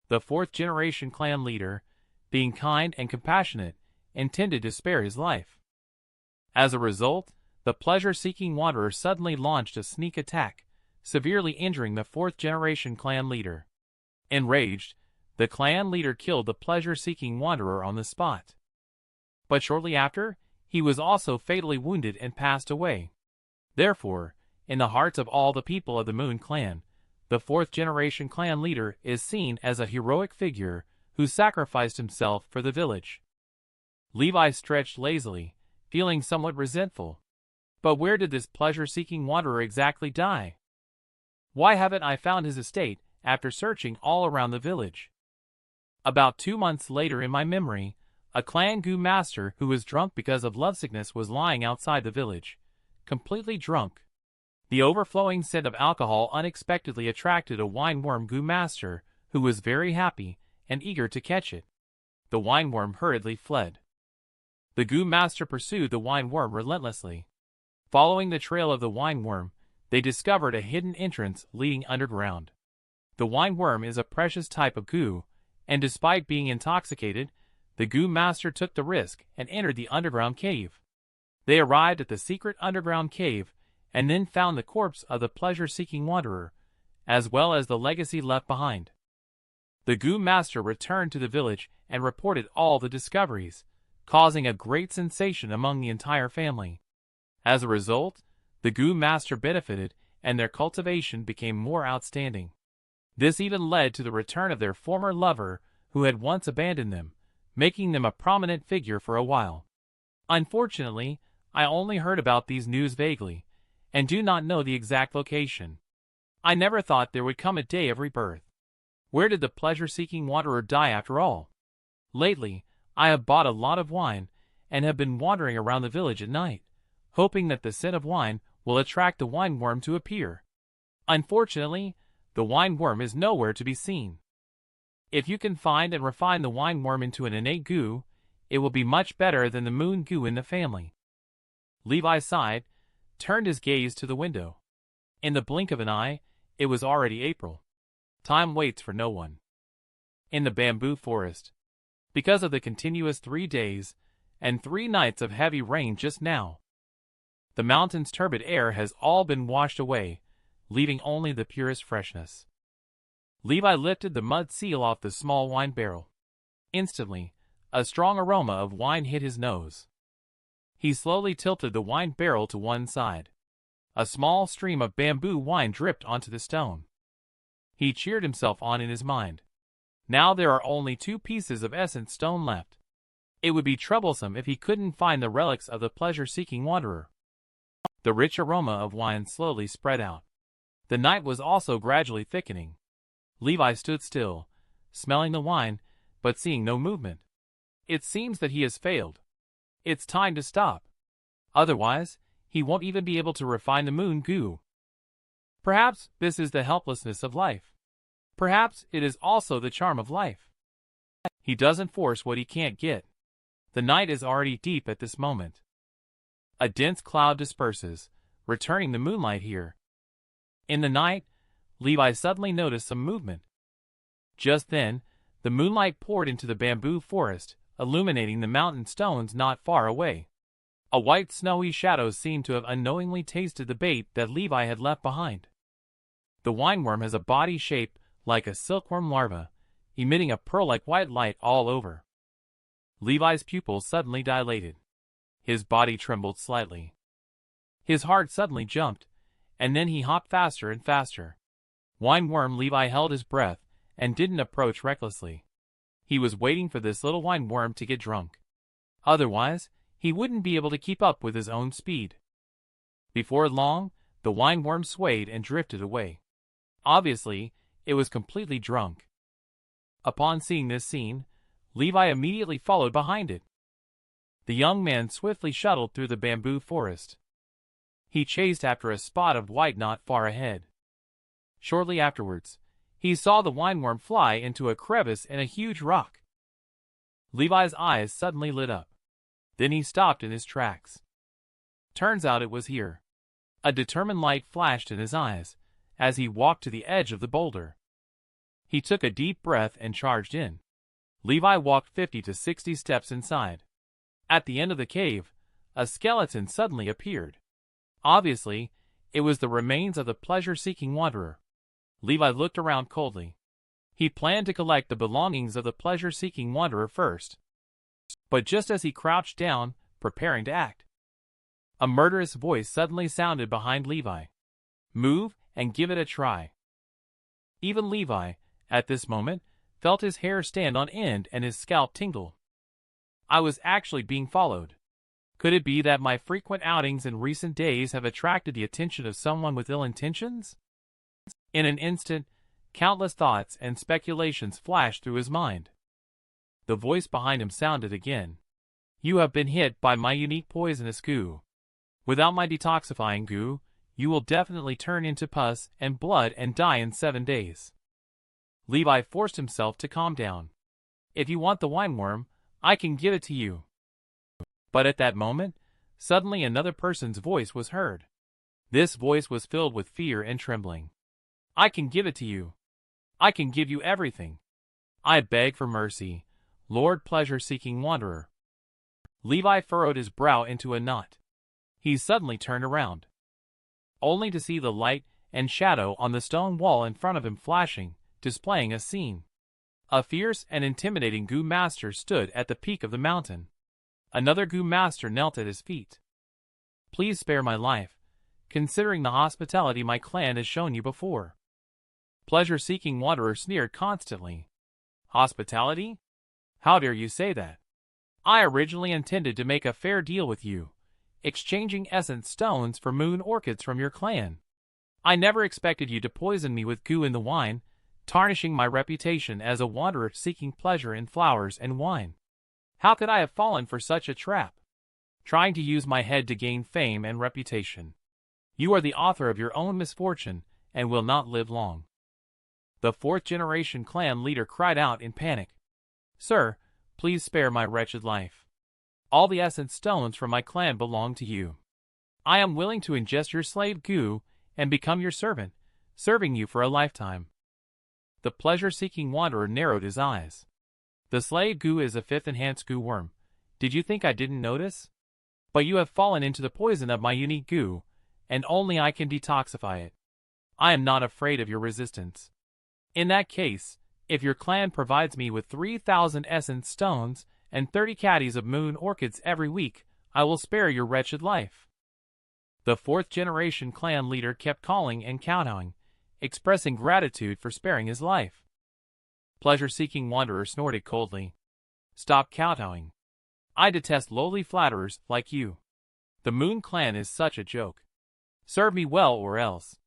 The 4th-generation clan leader, being kind and compassionate, intended to spare his life. As a result, the pleasure-seeking wanderer suddenly launched a sneak attack, severely injuring the 4th-generation clan leader. Enraged, the clan leader killed the pleasure-seeking wanderer on the spot. But shortly after, he was also fatally wounded and passed away. Therefore, in the hearts of all the people of the Moon clan, the 4th-generation clan leader is seen as a heroic figure who sacrificed himself for the village. Levi stretched lazily, feeling somewhat resentful. But where did this pleasure-seeking wanderer exactly die? Why haven't I found his estate after searching all around the village? About 2 months later in my memory, a clan Gu Master who was drunk because of lovesickness was lying outside the village, completely drunk. The overflowing scent of alcohol unexpectedly attracted a wineworm Gu Master who was very happy and eager to catch it. The wineworm hurriedly fled. The Gu Master pursued the wineworm relentlessly. Following the trail of the wineworm, they discovered a hidden entrance leading underground. The wineworm is a precious type of Gu, and despite being intoxicated, the Gu Master took the risk and entered the underground cave. They arrived at the secret underground cave and then found the corpse of the pleasure-seeking wanderer, as well as the legacy left behind. The Gu Master returned to the village and reported all the discoveries, causing a great sensation among the entire family. As a result, the Gu Master benefited and their cultivation became more outstanding. This even led to the return of their former lover who had once abandoned them, making them a prominent figure for a while. Unfortunately, I only heard about these news vaguely, and do not know the exact location. I never thought there would come a day of rebirth. Where did the pleasure-seeking wanderer die after all? Lately, I have bought a lot of wine, and have been wandering around the village at night, hoping that the scent of wine will attract the wine-worm to appear. Unfortunately, the wine-worm is nowhere to be seen. If you can find and refine the wine-worm into an innate goo, it will be much better than the moon goo in the family. Levi sighed, turned his gaze to the window. In the blink of an eye, it was already April. Time waits for no one. In the bamboo forest. Because of the continuous 3 days and 3 nights of heavy rain just now, the mountain's turbid air has all been washed away, leaving only the purest freshness. Levi lifted the mud seal off the small wine barrel. Instantly, a strong aroma of wine hit his nose. He slowly tilted the wine barrel to one side. A small stream of bamboo wine dripped onto the stone. He cheered himself on in his mind. Now there are only 2 pieces of essence stone left. It would be troublesome if he couldn't find the relics of the pleasure-seeking wanderer. The rich aroma of wine slowly spread out. The night was also gradually thickening. Levi stood still, smelling the wine, but seeing no movement. It seems that he has failed. It's time to stop. Otherwise, he won't even be able to refine the moon goo. Perhaps this is the helplessness of life. Perhaps it is also the charm of life. He doesn't force what he can't get. The night is already deep at this moment. A dense cloud disperses, returning the moonlight here. In the night, Levi suddenly noticed some movement. Just then, the moonlight poured into the bamboo forest, illuminating the mountain stones not far away. A white snowy shadow seemed to have unknowingly tasted the bait that Levi had left behind. The wineworm has a body shaped like a silkworm larva, emitting a pearl-like white light all over. Levi's pupils suddenly dilated. His body trembled slightly. His heart suddenly jumped, and then he hopped faster and faster. Wineworm Levi held his breath and didn't approach recklessly. He was waiting for this little wineworm to get drunk. Otherwise, he wouldn't be able to keep up with his own speed. Before long, the wineworm swayed and drifted away. Obviously, it was completely drunk. Upon seeing this scene, Levi immediately followed behind it. The young man swiftly shuttled through the bamboo forest. He chased after a spot of white not far ahead. Shortly afterwards, he saw the wineworm fly into a crevice in a huge rock. Levi's eyes suddenly lit up. Then he stopped in his tracks. Turns out it was here. A determined light flashed in his eyes as he walked to the edge of the boulder. He took a deep breath and charged in. Levi walked 50 to 60 steps inside. At the end of the cave, a skeleton suddenly appeared. Obviously, it was the remains of the pleasure-seeking wanderer. Levi looked around coldly. He planned to collect the belongings of the pleasure-seeking wanderer first. But just as he crouched down, preparing to act, a murderous voice suddenly sounded behind Levi. "Move and give it a try." Even Levi, at this moment, felt his hair stand on end and his scalp tingle. I was actually being followed. Could it be that my frequent outings in recent days have attracted the attention of someone with ill intentions? In an instant, countless thoughts and speculations flashed through his mind. The voice behind him sounded again. "You have been hit by my unique poisonous goo. Without my detoxifying goo, you will definitely turn into pus and blood and die in 7 days." Levi forced himself to calm down. "If you want the wineworm, I can give it to you." But at that moment, suddenly another person's voice was heard. This voice was filled with fear and trembling. "I can give it to you. I can give you everything. I beg for mercy, Lord Pleasure-Seeking Wanderer." Levi furrowed his brow into a knot. He suddenly turned around, only to see the light and shadow on the stone wall in front of him flashing, displaying a scene. A fierce and intimidating Goo Master stood at the peak of the mountain. Another Goo Master knelt at his feet. "Please spare my life, considering the hospitality my clan has shown you before." pleasure-seeking wanderer sneered constantly. Hospitality? How dare you say that? I originally intended to make a fair deal with you, exchanging essence stones for moon orchids from your clan. I never expected you to poison me with goo in the wine, tarnishing my reputation as a wanderer seeking pleasure in flowers and wine. How could I have fallen for such a trap? Trying to use my head to gain fame and reputation. You are the author of your own misfortune, and will not live long. The fourth-generation clan leader cried out in panic. Sir, please spare my wretched life. All the essence stones from my clan belong to you. I am willing to ingest your slave goo and become your servant, serving you for a lifetime. The pleasure-seeking wanderer narrowed his eyes. The slave goo is a fifth enhanced goo worm. Did you think I didn't notice? But you have fallen into the poison of my unique goo, and only I can detoxify it. I am not afraid of your resistance. In that case, if your clan provides me with 3,000 essence stones and 30 caddies of moon orchids every week, I will spare your wretched life. The fourth-generation clan leader kept calling and kowtowing, expressing gratitude for sparing his life. Pleasure-seeking wanderer snorted coldly. Stop kowtowing. I detest lowly flatterers like you. The Moon Clan is such a joke. Serve me well or else.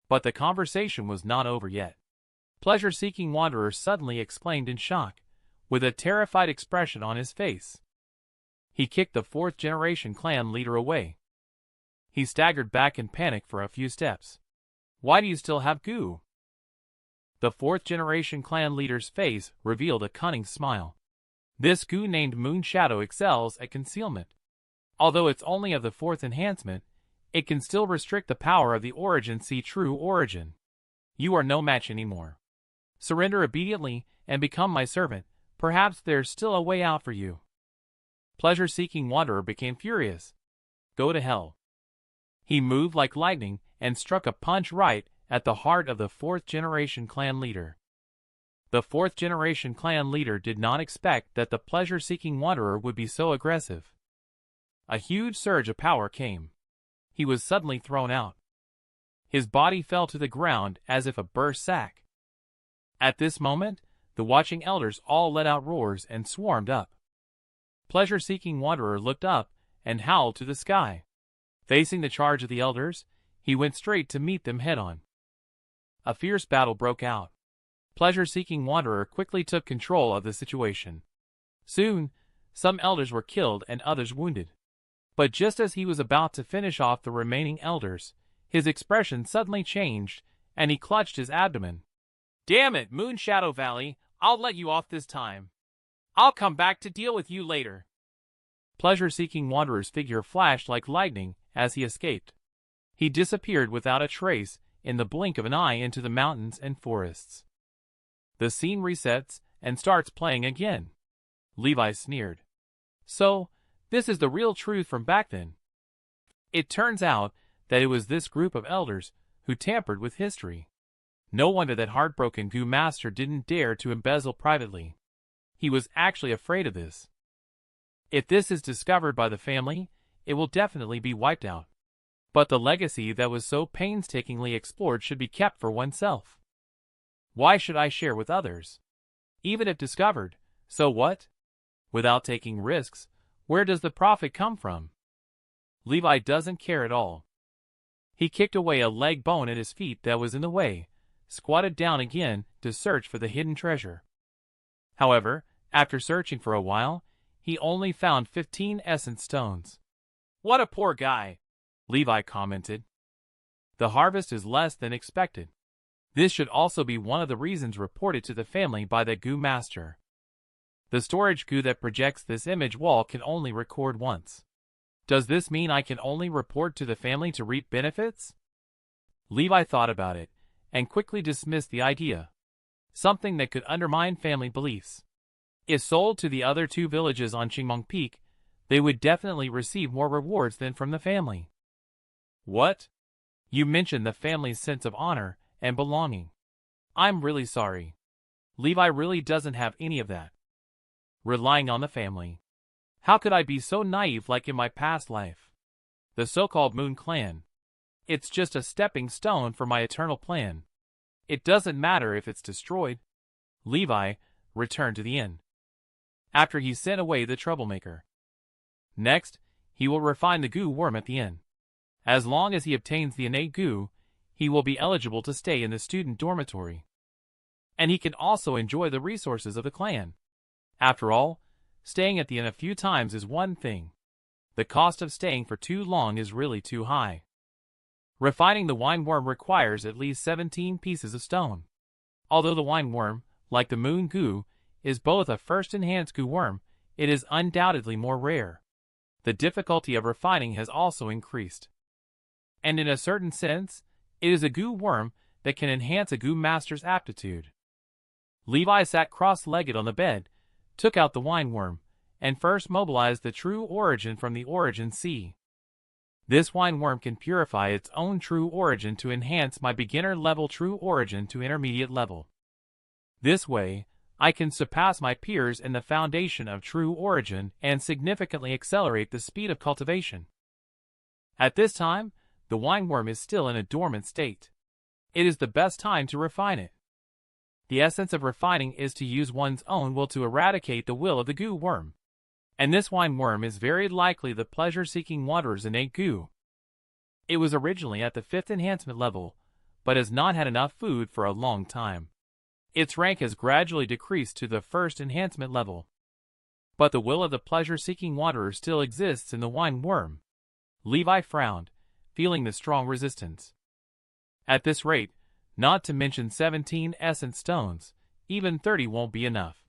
But the conversation was not over yet. Pleasure-seeking wanderer suddenly exclaimed in shock, with a terrified expression on his face. He kicked the fourth-generation clan leader away. He staggered back in panic for a few steps. Why do you still have goo? The fourth-generation clan leader's face revealed a cunning smile. This goo named Moon Shadow excels at concealment. Although it's only of the fourth enhancement, it can still restrict the power of the origin. See true origin. You are no match anymore. Surrender obediently and become my servant. Perhaps there's still a way out for you. Pleasure-seeking wanderer became furious. Go to hell. He moved like lightning and struck a punch right at the heart of the fourth-generation clan leader. The fourth-generation clan leader did not expect that the pleasure-seeking wanderer would be so aggressive. A huge surge of power came. He was suddenly thrown out. His body fell to the ground as if a burst sack. At this moment, the watching elders all let out roars and swarmed up. Pleasure-seeking wanderer looked up and howled to the sky. Facing the charge of the elders, he went straight to meet them head-on. A fierce battle broke out. Pleasure-seeking wanderer quickly took control of the situation. Soon, some elders were killed and others wounded. But just as he was about to finish off the remaining elders, his expression suddenly changed, and he clutched his abdomen. Damn it, Moon Shadow Valley, I'll let you off this time. I'll come back to deal with you later. Pleasure-seeking wanderer's figure flashed like lightning as he escaped. He disappeared without a trace in the blink of an eye into the mountains and forests. The scene resets and starts playing again. Levi sneered. So, this is the real truth from back then. It turns out that it was this group of elders who tampered with history. No wonder that heartbroken Goo Master didn't dare to embezzle privately. He was actually afraid of this. If this is discovered by the family, it will definitely be wiped out. But the legacy that was so painstakingly explored should be kept for oneself. Why should I share with others? Even if discovered, so what? Without taking risks, where does the profit come from? Levi doesn't care at all. He kicked away a leg bone at his feet that was in the way, squatted down again to search for the hidden treasure. However, after searching for a while, he only found 15 essence stones. What a poor guy, Levi commented. The harvest is less than expected. This should also be one of the reasons reported to the family by the Goo Master. The storage goo that projects this image wall can only record once. Does this mean I can only report to the family to reap benefits? Levi thought about it, and quickly dismissed the idea. Something that could undermine family beliefs. If sold to the other two villages on Qingmeng Peak, they would definitely receive more rewards than from the family. What? You mentioned the family's sense of honor and belonging. I'm really sorry. Levi really doesn't have any of that. Relying on the family. How could I be so naive like in my past life? The so-called Moon Clan. It's just a stepping stone for my eternal plan. It doesn't matter if it's destroyed. Levi returned to the inn, after he sent away the troublemaker. Next, he will refine the goo worm at the inn. As long as he obtains the innate goo, he will be eligible to stay in the student dormitory. And he can also enjoy the resources of the clan. After all, staying at the inn a few times is one thing. The cost of staying for too long is really too high. Refining the wine worm requires at least 17 pieces of stone. Although the wine worm, like the moon goo, is both a first enhanced goo worm, it is undoubtedly more rare. The difficulty of refining has also increased. And in a certain sense, it is a goo worm that can enhance a goo master's aptitude. Levi sat cross-legged on the bed, took out the wine worm, and first mobilized the true origin from the origin sea. This wine worm can purify its own true origin to enhance my beginner level true origin to intermediate level. This way, I can surpass my peers in the foundation of true origin and significantly accelerate the speed of cultivation. At this time, the wine worm is still in a dormant state. It is the best time to refine it. The essence of refining is to use one's own will to eradicate the will of the goo worm. And this wine worm is very likely the pleasure-seeking wanderer's innate goo. It was originally at the 5th enhancement level, but has not had enough food for a long time. Its rank has gradually decreased to the 1st enhancement level. But the will of the pleasure-seeking wanderer still exists in the wine worm. Levi frowned, feeling the strong resistance. At this rate, not to mention 17 essence stones, even 30 won't be enough.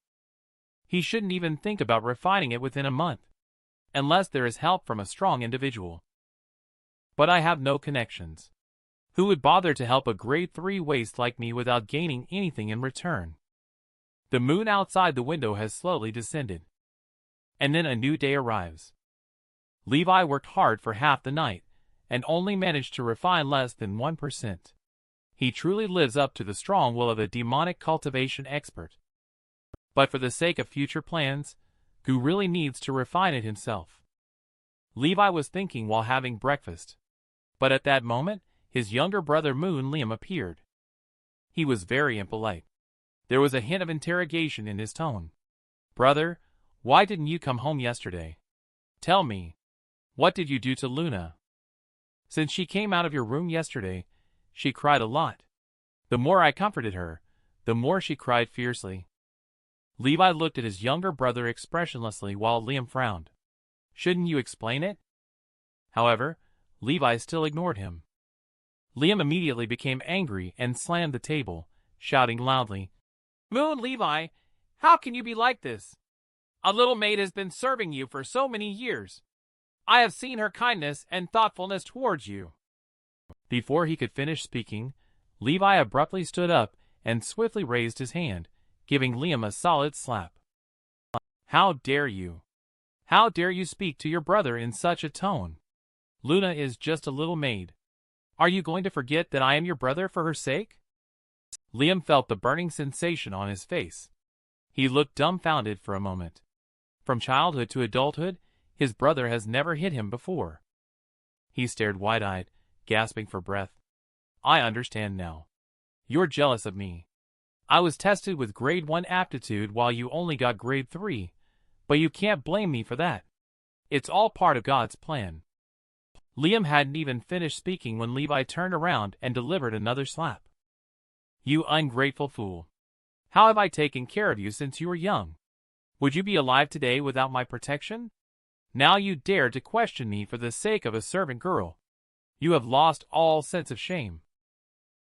He shouldn't even think about refining it within a month, unless there is help from a strong individual. But I have no connections. Who would bother to help a grade 3 waste like me without gaining anything in return? The moon outside the window has slowly descended. And then a new day arrives. Levi worked hard for half the night, and only managed to refine less than 1%. He truly lives up to the strong will of a demonic cultivation expert. But for the sake of future plans, Gu really needs to refine it himself. Levi was thinking while having breakfast. But at that moment, his younger brother Moon Liam appeared. He was very impolite. There was a hint of interrogation in his tone. "Brother, why didn't you come home yesterday? Tell me, what did you do to Luna? Since she came out of your room yesterday, she cried a lot. The more I comforted her, the more she cried fiercely." Levi looked at his younger brother expressionlessly while Liam frowned. "Shouldn't you explain it?" However, Levi still ignored him. Liam immediately became angry and slammed the table, shouting loudly, "Moon Levi, how can you be like this? A little maid has been serving you for so many years. I have seen her kindness and thoughtfulness towards you." Before he could finish speaking, Levi abruptly stood up and swiftly raised his hand, giving Liam a solid slap. "How dare you? How dare you speak to your brother in such a tone? Luna is just a little maid. Are you going to forget that I am your brother for her sake?" Liam felt the burning sensation on his face. He looked dumbfounded for a moment. From childhood to adulthood, his brother has never hit him before. He stared wide-eyed, gasping for breath. "I understand now. You're jealous of me. I was tested with grade 1 aptitude while you only got grade 3, but you can't blame me for that. It's all part of God's plan." Liam hadn't even finished speaking when Levi turned around and delivered another slap. "You ungrateful fool. How have I taken care of you since you were young? Would you be alive today without my protection? Now you dare to question me for the sake of a servant girl. You have lost all sense of shame."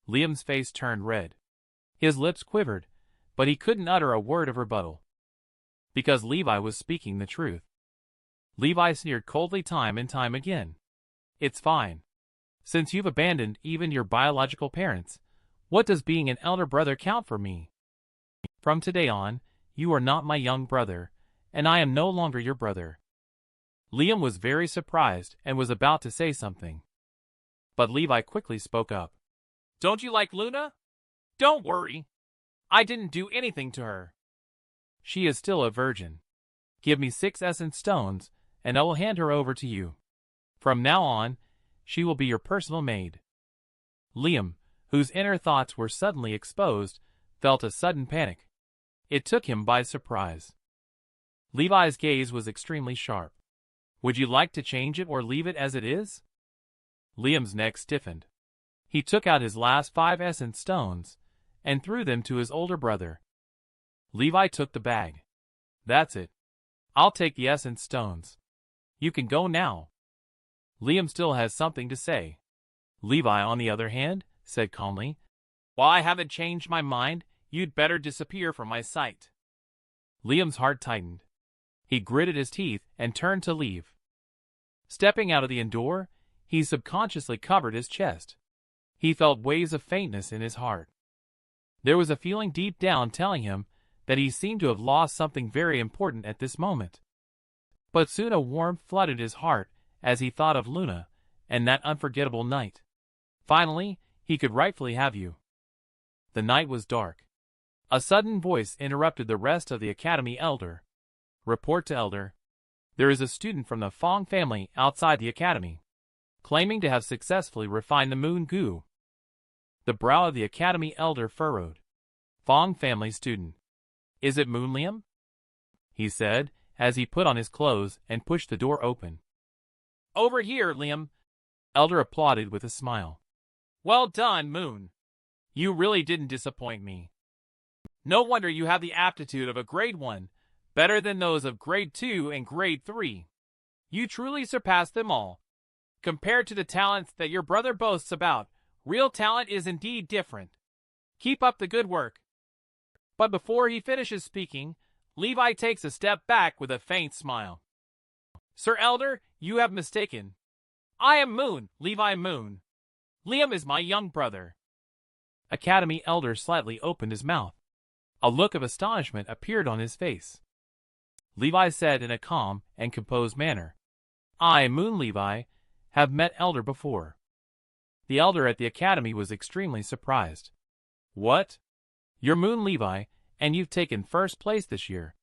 Liam's face turned red. His lips quivered, but he couldn't utter a word of rebuttal. Because Levi was speaking the truth. Levi sneered coldly time and time again. "It's fine. Since you've abandoned even your biological parents, what does being an elder brother count for me? From today on, you are not my young brother, and I am no longer your brother." Liam was very surprised and was about to say something. But Levi quickly spoke up. "Don't you like Luna? Don't worry. I didn't do anything to her. She is still a virgin. Give me 6 essence stones, and I will hand her over to you. From now on, she will be your personal maid." Liam, whose inner thoughts were suddenly exposed, felt a sudden panic. It took him by surprise. Levi's gaze was extremely sharp. Would you like to change it or leave it as it is? Liam's neck stiffened. He took out his last 5 essence stones and threw them to his older brother. Levi took the bag. That's it. I'll take the essence stones. You can go now. Liam still has something to say. Levi, on the other hand, said calmly, While I haven't changed my mind, you'd better disappear from my sight. Liam's heart tightened. He gritted his teeth and turned to leave. Stepping out of the door, he subconsciously covered his chest. He felt waves of faintness in his heart. There was a feeling deep down telling him that he seemed to have lost something very important at this moment. But soon a warmth flooded his heart as he thought of Luna and that unforgettable night. Finally, he could rightfully have you. The night was dark. A sudden voice interrupted the rest of the academy elder. Report to elder. There is a student from the Fong family outside the academy, claiming to have successfully refined the moon goo. The brow of the academy elder furrowed. Fong family student. Is it Moon Liam? He said, as he put on his clothes and pushed the door open. Over here, Liam. Elder applauded with a smile. Well done, Moon. You really didn't disappoint me. No wonder you have the aptitude of a grade 1, better than those of grade 2 and grade 3. You truly surpassed them all. Compared to the talents that your brother boasts about, real talent is indeed different. Keep up the good work. But before he finishes speaking, Levi takes a step back with a faint smile. Sir Elder, you have mistaken. I am Moon, Levi Moon. Liam is my young brother. Academy Elder slightly opened his mouth. A look of astonishment appeared on his face. Levi said in a calm and composed manner, I, Moon Levi, have met Elder before. The Elder at the academy was extremely surprised. What? You're Moon Levi, and you've taken first place this year.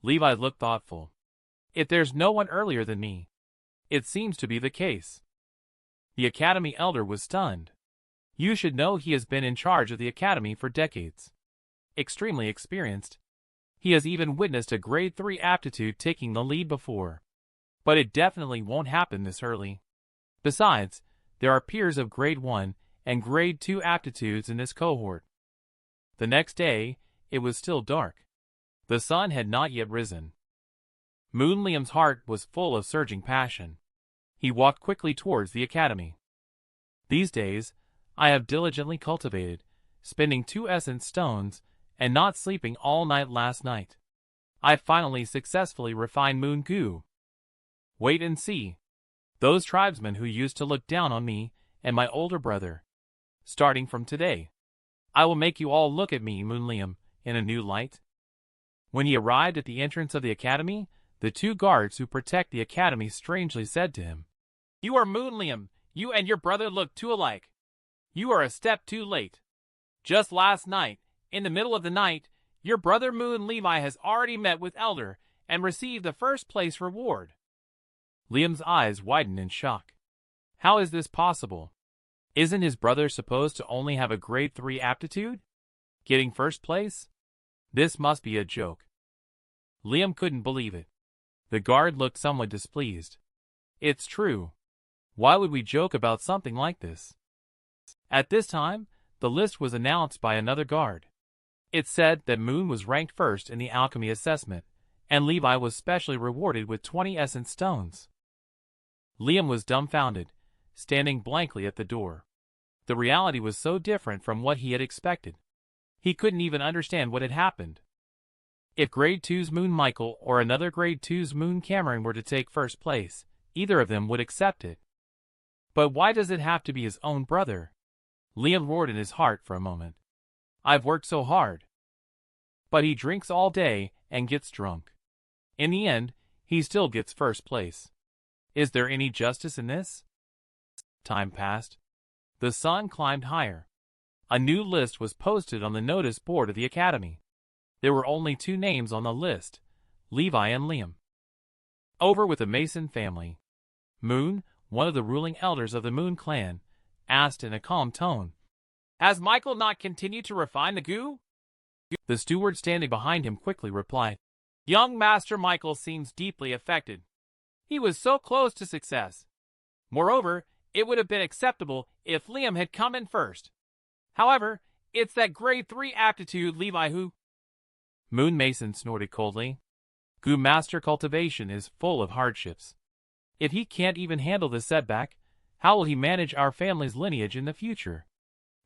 Levi looked thoughtful. If there's no one earlier than me, it seems to be the case. The academy elder was stunned. You should know he has been in charge of the academy for decades. Extremely experienced. He has even witnessed a grade 3 aptitude taking the lead before. But it definitely won't happen this early. Besides, there are peers of grade 1 and grade 2 aptitudes in this cohort. The next day, it was still dark. The sun had not yet risen. Moon Liam's heart was full of surging passion. He walked quickly towards the academy. These days, I have diligently cultivated, spending 2 essence stones and not sleeping all night last night. I finally successfully refined moon goo. Wait and see. Those tribesmen who used to look down on me and my older brother. Starting from today, I will make you all look at me, Moon Liam, in a new light. When he arrived at the entrance of the academy, the 2 guards who protect the academy strangely said to him, You are Moon Liam. You and your brother look too alike. You are a step too late. Just last night, in the middle of the night, your brother Moon Levi has already met with Elder and received the first place reward. Liam's eyes widened in shock. How is this possible? Isn't his brother supposed to only have a grade 3 aptitude? Getting first place? This must be a joke. Liam couldn't believe it. The guard looked somewhat displeased. It's true. Why would we joke about something like this? At this time, the list was announced by another guard. It said that Moon was ranked first in the alchemy assessment, and Levi was specially rewarded with 20 essence stones. Liam was dumbfounded, standing blankly at the door. The reality was so different from what he had expected. He couldn't even understand what had happened. If grade 2's Moon Michael or another grade 2's Moon Cameron were to take first place, either of them would accept it. But why does it have to be his own brother? Liam roared in his heart for a moment. I've worked so hard. But he drinks all day and gets drunk. In the end, he still gets first place. Is there any justice in this? Time passed. The sun climbed higher. A new list was posted on the notice board of the academy. There were only 2 names on the list, Levi and Liam. Over with the Mason family. Moon, one of the ruling elders of the Moon clan, asked in a calm tone, Has Michael not continued to refine the goo? The steward standing behind him quickly replied. Young Master Michael seems deeply affected. He was so close to success. Moreover, it would have been acceptable if Liam had come in first. However, it's that grade 3 aptitude Levi who... Moon Mason snorted coldly. Goo Master Cultivation is full of hardships. If he can't even handle this setback, how will he manage our family's lineage in the future?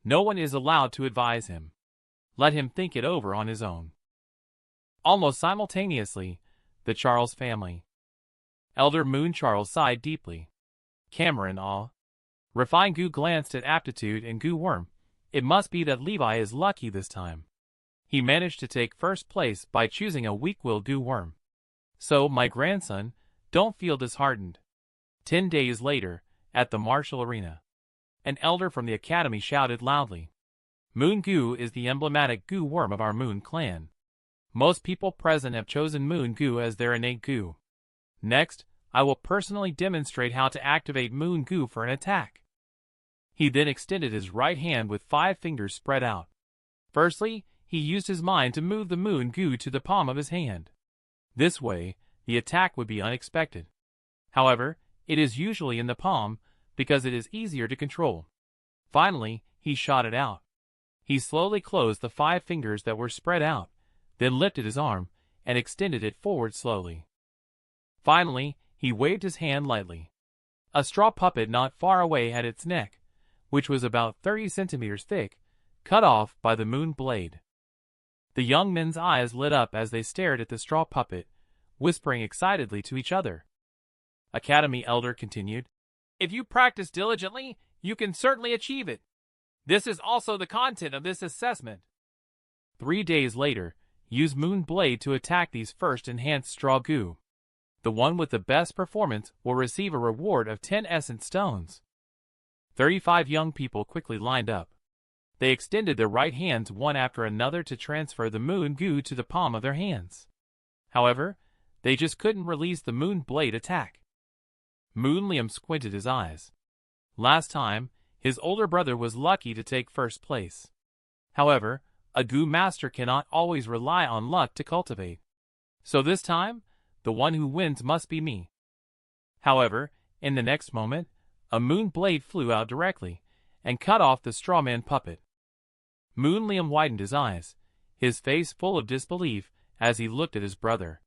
No one is allowed to advise him. Let him think it over on his own. Almost simultaneously, the Charles family. Elder Moon Charles sighed deeply. Cameron all. Refined Goo glanced at Aptitude and Goo Worm. It must be that Levi is lucky this time. He managed to take first place by choosing a weak-willed Goo Worm. So, my grandson, don't feel disheartened. 10 days later, at the martial arena, an elder from the academy shouted loudly. Moon Goo is the emblematic Goo Worm of our Moon clan. Most people present have chosen Moon Goo as their innate Goo. Next, I will personally demonstrate how to activate Moon Goo for an attack. He then extended his right hand with 5 fingers spread out. Firstly, he used his mind to move the Moon Goo to the palm of his hand. This way, the attack would be unexpected. However, it is usually in the palm because it is easier to control. Finally, he shot it out. He slowly closed the 5 fingers that were spread out, then lifted his arm and extended it forward slowly. Finally, he waved his hand lightly. A straw puppet not far away had its neck, which was about 30 centimeters thick, cut off by the moon blade. The young men's eyes lit up as they stared at the straw puppet, whispering excitedly to each other. Academy Elder continued, If you practice diligently, you can certainly achieve it. This is also the content of this assessment. 3 days later, use Moon Blade to attack these first enhanced straw goo. The one with the best performance will receive a reward of 10 essence stones. 35 young people quickly lined up. They extended their right hands one after another to transfer the Moon Goo to the palm of their hands. However, they just couldn't release the Moon Blade attack. Moon Liam squinted his eyes. Last time, his older brother was lucky to take first place. However, a Goo Master cannot always rely on luck to cultivate. So this time, the one who wins must be me. However, in the next moment, a Moon Blade flew out directly and cut off the strawman puppet. Moon Liam widened his eyes, his face full of disbelief as he looked at his brother.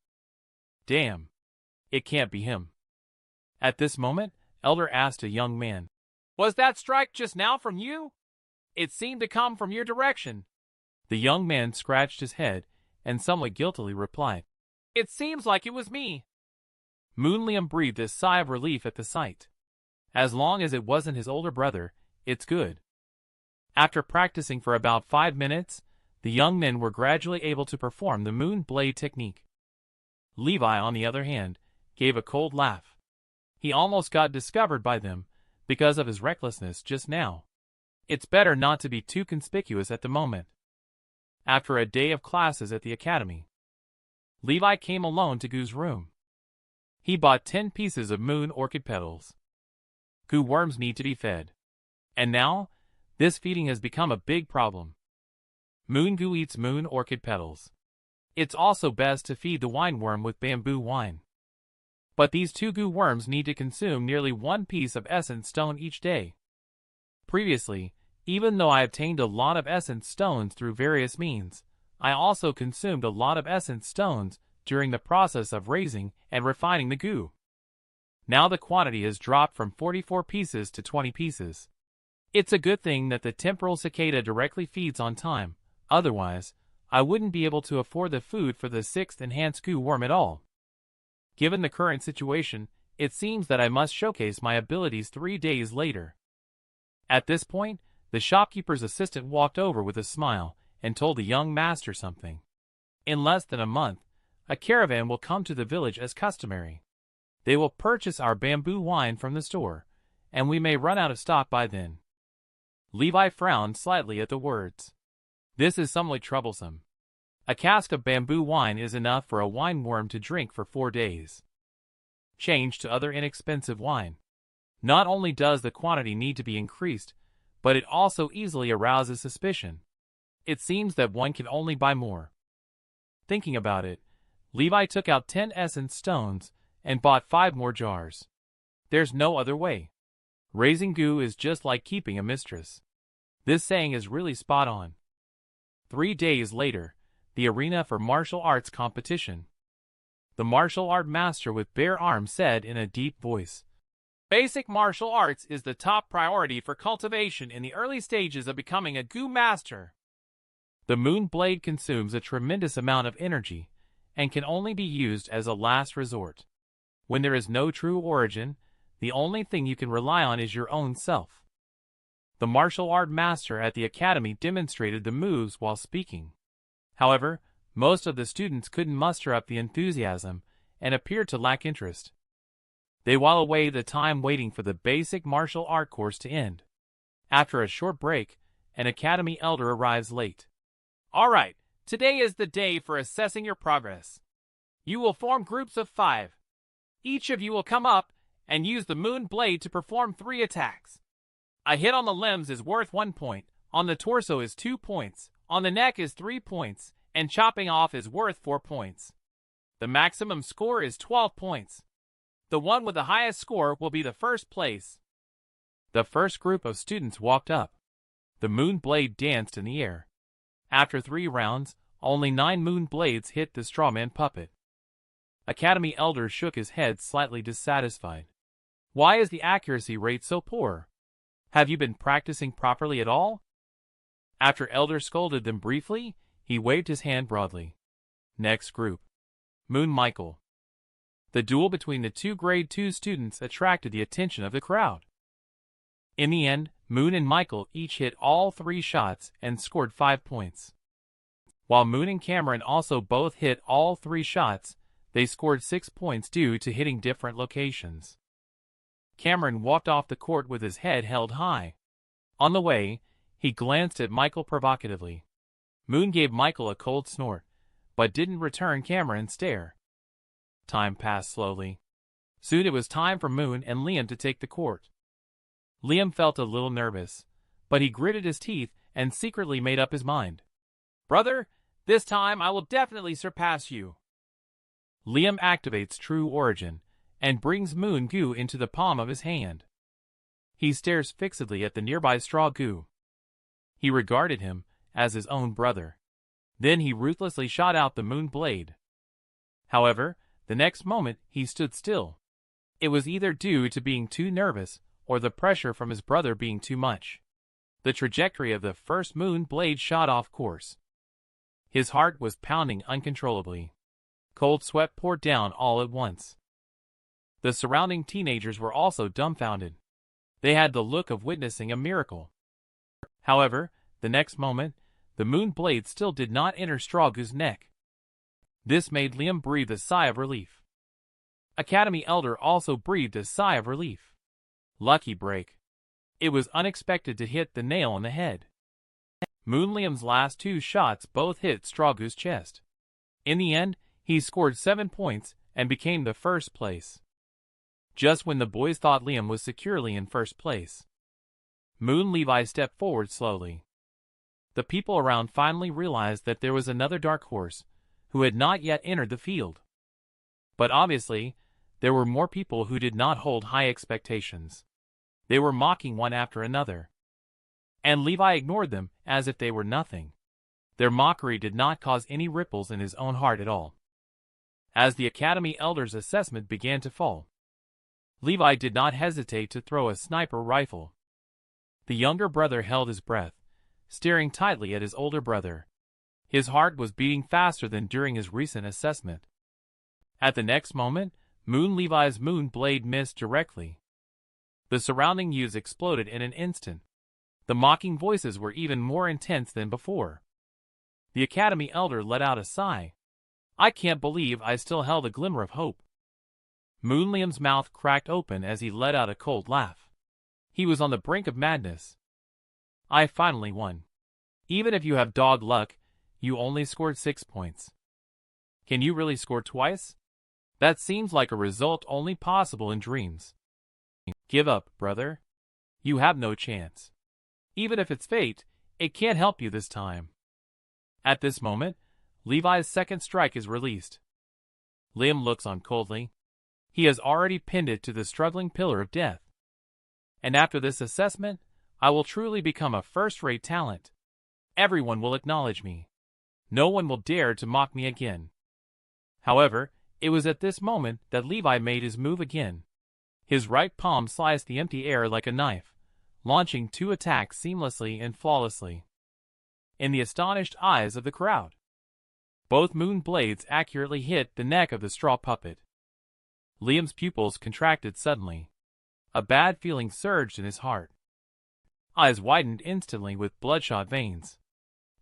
Damn! It can't be him. At this moment, Elder asked a young man, Was that strike just now from you? It seemed to come from your direction. The young man scratched his head and somewhat guiltily replied, It seems like it was me. Moon Liam breathed a sigh of relief at the sight. As long as it wasn't his older brother, it's good. After practicing for about 5 minutes, the young men were gradually able to perform the Moon Blade technique. Levi, on the other hand, gave a cold laugh. He almost got discovered by them because of his recklessness just now. It's better not to be too conspicuous at the moment. After a day of classes at the academy, Levi came alone to Goo's room. He bought 10 pieces of moon orchid petals. Goo worms need to be fed. And now, this feeding has become a big problem. Moon Goo eats moon orchid petals. It's also best to feed the wine worm with bamboo wine. But these 2 Goo worms need to consume nearly 1 piece of essence stone each day. Previously, even though I obtained a lot of essence stones through various means, I also consumed a lot of essence stones during the process of raising and refining the goo. Now the quantity has dropped from 44 pieces to 20 pieces. It's a good thing that the temporal cicada directly feeds on time, otherwise, I wouldn't be able to afford the food for the 6th enhanced goo worm at all. Given the current situation, it seems that I must showcase my abilities 3 days later. At this point, the shopkeeper's assistant walked over with a smile and told the young master something. In less than a month, a caravan will come to the village as customary. They will purchase our bamboo wine from the store, and we may run out of stock by then. Levi frowned slightly at the words. This is somewhat troublesome. A cask of bamboo wine is enough for a wine worm to drink for 4 days. Change to other inexpensive wine. Not only does the quantity need to be increased, but it also easily arouses suspicion. It seems that one can only buy more. Thinking about it, Levi took out 10 essence stones and bought 5 more jars. There's no other way. Raising goo is just like keeping a mistress. This saying is really spot on. 3 days later, the arena for martial arts competition. The martial art master with bare arms said in a deep voice, "Basic martial arts is the top priority for cultivation in the early stages of becoming a goo master. The moon blade consumes a tremendous amount of energy and can only be used as a last resort. When there is no true origin, the only thing you can rely on is your own self." The martial art master at the academy demonstrated the moves while speaking. However, most of the students couldn't muster up the enthusiasm and appeared to lack interest. They while away the time waiting for the basic martial art course to end. After a short break, an academy elder arrives late. "All right, today is the day for assessing your progress. You will form groups of 5. Each of you will come up and use the moon blade to perform 3 attacks. A hit on the limbs is worth 1 point, on the torso is 2 points, on the neck is 3 points, and chopping off is worth 4 points. The maximum score is 12 points. The one with the highest score will be the first place." The first group of students walked up. The moon blade danced in the air. After 3 rounds, only 9 moon blades hit the strawman puppet. Academy elder shook his head slightly dissatisfied. "Why is the accuracy rate so poor? Have you been practicing properly at all?" After elder scolded them briefly, he waved his hand broadly. Next group. Moon Michael. The duel between the 2 grade 2 students attracted the attention of the crowd. In the end, Moon and Michael each hit all 3 shots and scored 5 points. While Moon and Cameron also both hit all 3 shots, they scored 6 points due to hitting different locations. Cameron walked off the court with his head held high. On the way, he glanced at Michael provocatively. Moon gave Michael a cold snort, but didn't return Cameron's stare. Time passed slowly. Soon it was time for Moon and Liam to take the court. Liam felt a little nervous, but he gritted his teeth and secretly made up his mind. "Brother, this time I will definitely surpass you." Liam activates True Origin and brings moon goo into the palm of his hand. He stares fixedly at the nearby straw goo. He regarded him as his own brother. Then he ruthlessly shot out the moon blade. However, the next moment he stood still. It was either due to being too nervous or the pressure from his brother being too much. The trajectory of the first moon blade shot off course. His heart was pounding uncontrollably. Cold sweat poured down all at once. The surrounding teenagers were also dumbfounded. They had the look of witnessing a miracle. However, the next moment, the moon blade still did not enter Strawgoo's neck. This made Liam breathe a sigh of relief. Academy Elder also breathed a sigh of relief. Lucky break. It was unexpected to hit the nail on the head. Moon Liam's last 2 shots both hit Strawgoo's chest. In the end, he scored 7 points and became the first place. Just when the boys thought Liam was securely in first place, Moon Levi stepped forward slowly. The people around finally realized that there was another dark horse who had not yet entered the field. But obviously, there were more people who did not hold high expectations. They were mocking one after another. And Levi ignored them as if they were nothing. Their mockery did not cause any ripples in his own heart at all. As the Academy Elder's assessment began to fall, Levi did not hesitate to throw a sniper rifle. The younger brother held his breath, staring tightly at his older brother. His heart was beating faster than during his recent assessment. At the next moment, Moon Levi's moon blade missed directly. The surrounding youths exploded in an instant. The mocking voices were even more intense than before. The Academy Elder let out a sigh. "I can't believe I still held a glimmer of hope." Moon Liam's mouth cracked open as he let out a cold laugh. He was on the brink of madness. "I finally won. Even if you have dog luck, you only scored 6 points. Can you really score twice? That seems like a result only possible in dreams. Give up, brother. You have no chance." Even if it's fate, it can't help you this time. At this moment, Levi's second strike is released. Liam looks on coldly. He has already pinned it to the struggling pillar of death. And after this assessment, I will truly become a first-rate talent. Everyone will acknowledge me. No one will dare to mock me again. However, it was at this moment that Levi made his move again. His right palm sliced the empty air like a knife, launching 2 attacks seamlessly and flawlessly. In the astonished eyes of the crowd, both moon blades accurately hit the neck of the straw puppet. Liam's pupils contracted suddenly. A bad feeling surged in his heart. Eyes widened instantly with bloodshot veins.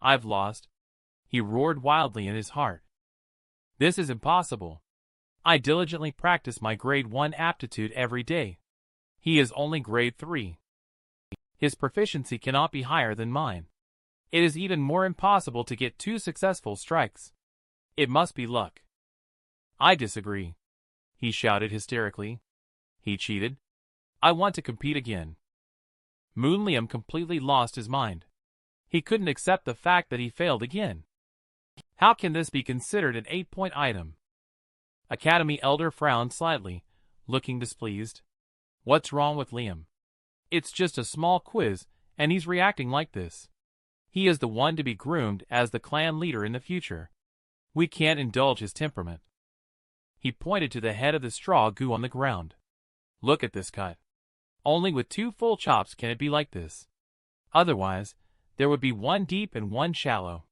I've lost, he roared wildly in his heart. This is impossible. I diligently practice my grade 1 aptitude every day. He is only grade 3. His proficiency cannot be higher than mine. It is even more impossible to get 2 successful strikes. It must be luck. I disagree, he shouted hysterically. He cheated. I want to compete again. Moon Liam completely lost his mind. He couldn't accept the fact that he failed again. How can this be considered an 8-point item? Academy Elder frowned slightly, looking displeased. What's wrong with Liam? It's just a small quiz, and he's reacting like this. He is the one to be groomed as the clan leader in the future. We can't indulge his temperament. He pointed to the head of the straw goo on the ground. Look at this cut. Only with 2 full chops can it be like this. Otherwise, there would be 1 deep and 1 shallow.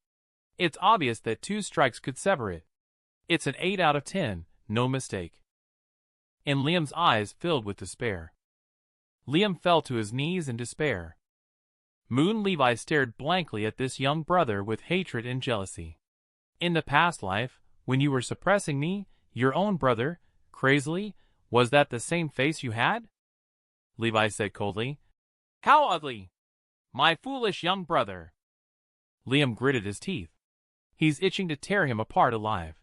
It's obvious that 2 strikes could sever it. It's an 8 out of 10, no mistake. And Liam's eyes filled with despair. Liam fell to his knees in despair. Moon Levi stared blankly at this young brother with hatred and jealousy. In the past life, when you were suppressing me, your own brother, crazily, was that the same face you had? Levi said coldly. How ugly! My foolish young brother. Liam gritted his teeth. He's itching to tear him apart alive.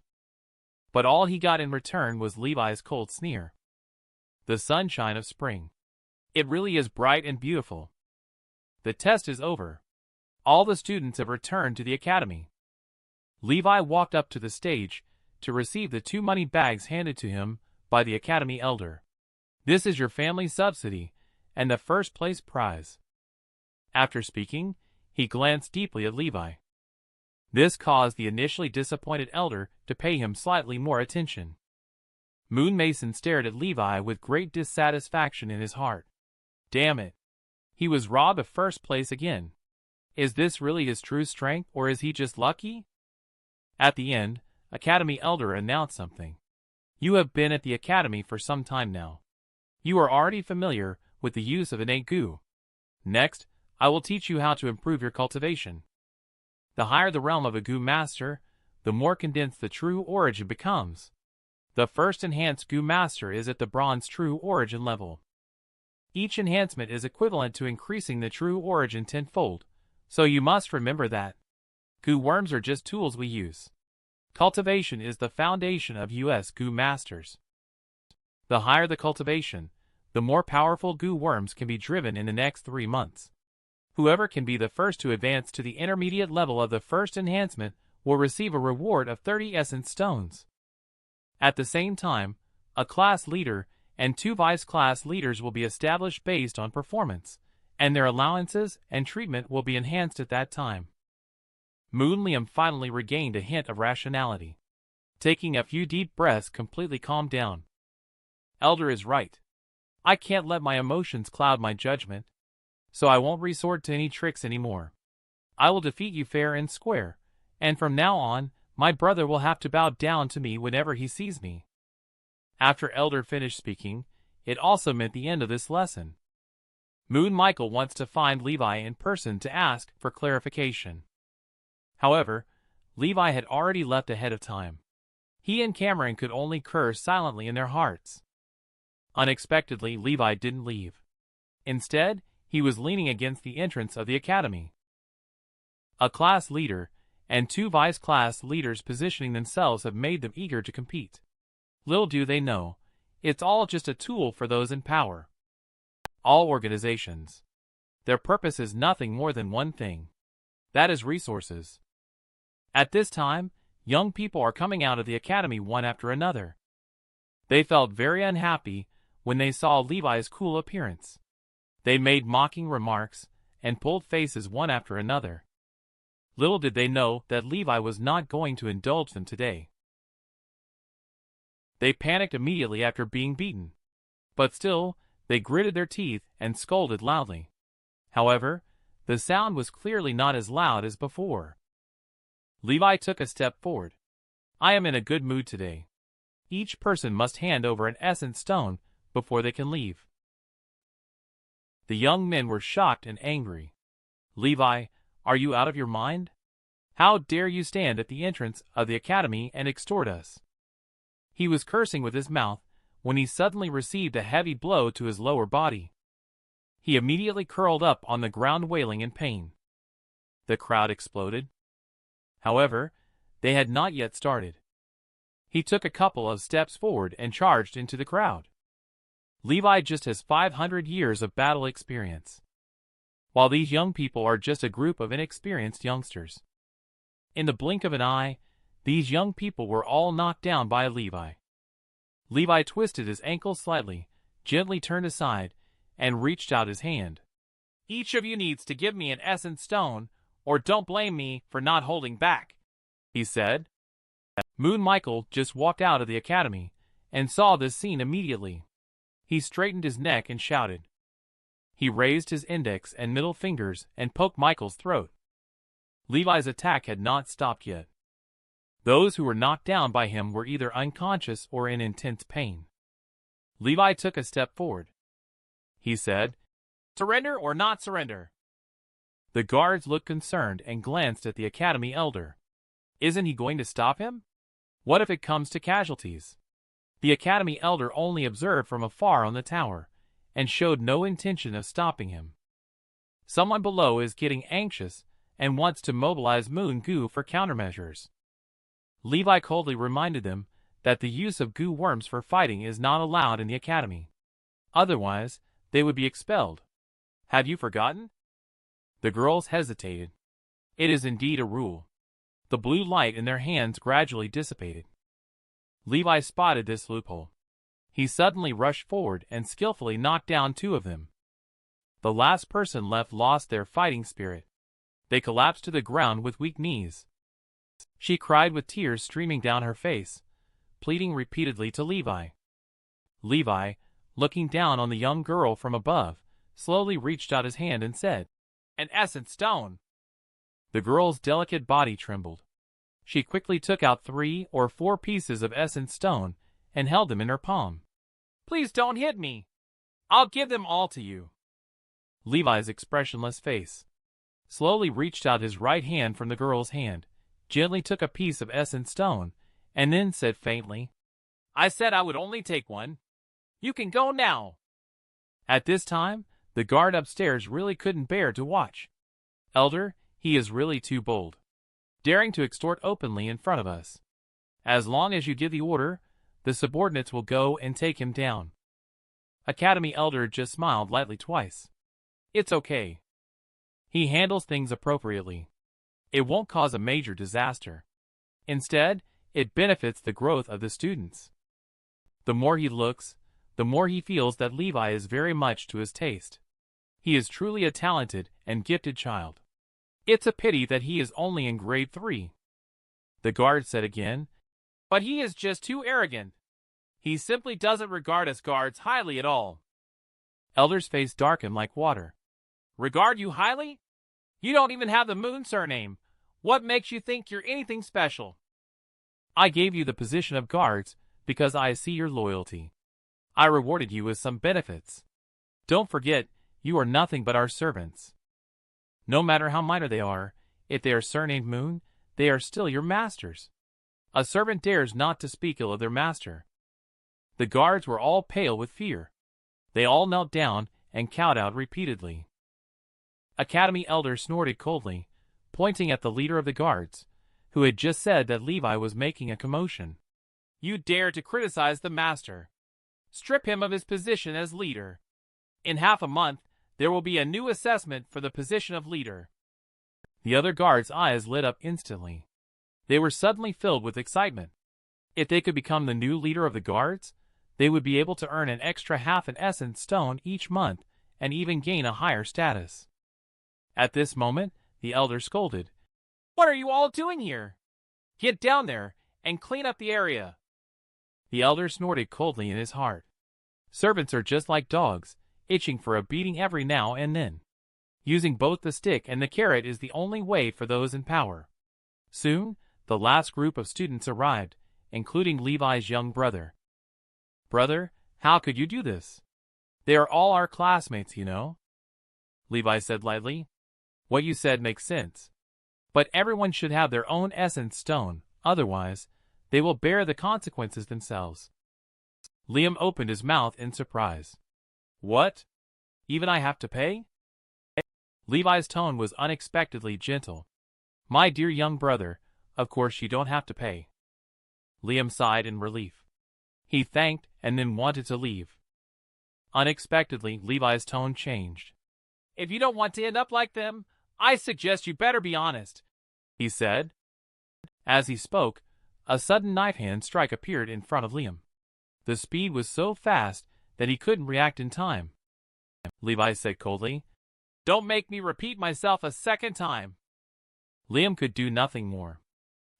But all he got in return was Levi's cold sneer. The sunshine of spring. It really is bright and beautiful. The test is over. All the students have returned to the academy. Levi walked up to the stage to receive the 2 money bags handed to him by the academy elder. This is your family subsidy and the first place prize. After speaking, he glanced deeply at Levi. This caused the initially disappointed elder to pay him slightly more attention. Moon Mason stared at Levi with great dissatisfaction in his heart. Damn it. He was robbed of first place again. Is this really his true strength, or is he just lucky? At the end, Academy Elder announced something. You have been at the Academy for some time now. You are already familiar with the use of innate goo. Next, I will teach you how to improve your cultivation. The higher the realm of a goo master, the more condensed the true origin becomes. The first enhanced goo master is at the bronze true origin level. Each enhancement is equivalent to increasing the true origin tenfold, so you must remember that. Goo worms are just tools we use. Cultivation is the foundation of US goo masters. The higher the cultivation, the more powerful goo worms can be driven in the next 3 months. Whoever can be the first to advance to the intermediate level of the first enhancement will receive a reward of 30 essence stones. At the same time, a class leader and 2 vice class leaders will be established based on performance, and their allowances and treatment will be enhanced at that time. Moon Liam finally regained a hint of rationality. Taking a few deep breaths completely calmed down. Elder is right. I can't let my emotions cloud my judgment, so I won't resort to any tricks anymore. I will defeat you fair and square, and from now on, my brother will have to bow down to me whenever he sees me. After Elder finished speaking, it also meant the end of this lesson. Moon Michael wants to find Levi in person to ask for clarification. However, Levi had already left ahead of time. He and Cameron could only curse silently in their hearts. Unexpectedly, Levi didn't leave. Instead, he was leaning against the entrance of the academy. A class leader and 2 vice class leaders positioning themselves have made them eager to compete. Little do they know, it's all just a tool for those in power. All organizations. their purpose is nothing more than one thing. That is resources. At this time, young people are coming out of the academy one after another. They felt very unhappy when they saw Levi's cool appearance. They made mocking remarks and pulled faces one after another. Little did they know that Levi was not going to indulge them today. They panicked immediately after being beaten. But still, they gritted their teeth and scolded loudly. However, the sound was clearly not as loud as before. Levi took a step forward. I am in a good mood today. Each person must hand over an essence stone before they can leave. The young men were shocked and angry. Levi, are you out of your mind? How dare you stand at the entrance of the academy and extort us? He was cursing with his mouth when he suddenly received a heavy blow to his lower body. He immediately curled up on the ground wailing in pain. The crowd exploded. However, they had not yet started. He took a couple of steps forward and charged into the crowd. Levi just has 500 years of battle experience, while these young people are just a group of inexperienced youngsters. In the blink of an eye, these young people were all knocked down by Levi. Levi twisted his ankle slightly, gently turned aside, and reached out his hand. Each of you needs to give me an essence stone, or don't blame me for not holding back, he said. Moon Michael just walked out of the academy and saw this scene immediately. He straightened his neck and shouted. He raised his index and middle fingers and poked Michael's throat. Levi's attack had not stopped yet. Those who were knocked down by him were either unconscious or in intense pain. Levi took a step forward. He said, Surrender or not surrender? The guards looked concerned and glanced at the academy elder. Isn't he going to stop him? What if it comes to casualties? The academy elder only observed from afar on the tower, and showed no intention of stopping him. Someone below is getting anxious and wants to mobilize Moon Goo for countermeasures. Levi coldly reminded them that the use of goo worms for fighting is not allowed in the academy. Otherwise, they would be expelled. Have you forgotten? The girls hesitated. It is indeed a rule. The blue light in their hands gradually dissipated. Levi spotted this loophole. He suddenly rushed forward and skillfully knocked down two of them. The last person left lost their fighting spirit. They collapsed to the ground with weak knees. She cried with tears streaming down her face, pleading repeatedly to Levi. Levi, looking down on the young girl from above, slowly reached out his hand and said, An essence stone. The girl's delicate body trembled. She quickly took out 3 or 4 pieces of essence stone and held them in her palm. Please don't hit me. I'll give them all to you. Levi's expressionless face slowly reached out his right hand from the girl's hand, gently took a piece of essence stone, and then said faintly, I said I would only take one. You can go now. At this time, the guard upstairs really couldn't bear to watch. Elder, he is really too bold, daring to extort openly in front of us. As long as you give the order, the subordinates will go and take him down. Academy Elder just smiled lightly twice. It's okay. He handles things appropriately. It won't cause a major disaster. Instead, it benefits the growth of the students. The more he looks, the more he feels that Levi is very much to his taste. He is truly a talented and gifted child. It's a pity that he is only in grade 3. The guard said again, But he is just too arrogant. He simply doesn't regard us guards highly at all. Elder's face darkened like water. Regard you highly? You don't even have the Moon surname. What makes you think you're anything special? I gave you the position of guards because I see your loyalty. I rewarded you with some benefits. Don't forget, you are nothing but our servants. No matter how minor they are, if they are surnamed Moon, they are still your masters. A servant dares not to speak ill of their master. The guards were all pale with fear. They all knelt down and kowtowed repeatedly. Academy Elder snorted coldly, pointing at the leader of the guards, who had just said that Levi was making a commotion. You dare to criticize the master. Strip him of his position as leader. In half a month, There will be a new assessment for the position of leader. The other guards' eyes lit up instantly. They were suddenly filled with excitement. If they could become the new leader of the guards, they would be able to earn an extra half an essence stone each month and even gain a higher status. At this moment, the elder scolded. "What are you all doing here? Get down there and clean up the area." The elder snorted coldly in his heart. Servants are just like dogs, itching for a beating every now and then. Using both the stick and the carrot is the only way for those in power. Soon, the last group of students arrived, including Levi's young brother. "Brother, how could you do this? They are all our classmates, you know," Levi said lightly. "What you said makes sense. But everyone should have their own essence stone, otherwise, they will bear the consequences themselves." Liam opened his mouth in surprise. "What? Even I have to pay?" Levi's tone was unexpectedly gentle. "My dear young brother, of course you don't have to pay." Liam sighed in relief. He thanked and then wanted to leave. Unexpectedly, Levi's tone changed. "If you don't want to end up like them, I suggest you better be honest," he said. As he spoke, a sudden knife-hand strike appeared in front of Liam. The speed was so fast that he couldn't react in time. Levi said coldly, "Don't make me repeat myself a second time." Liam could do nothing more.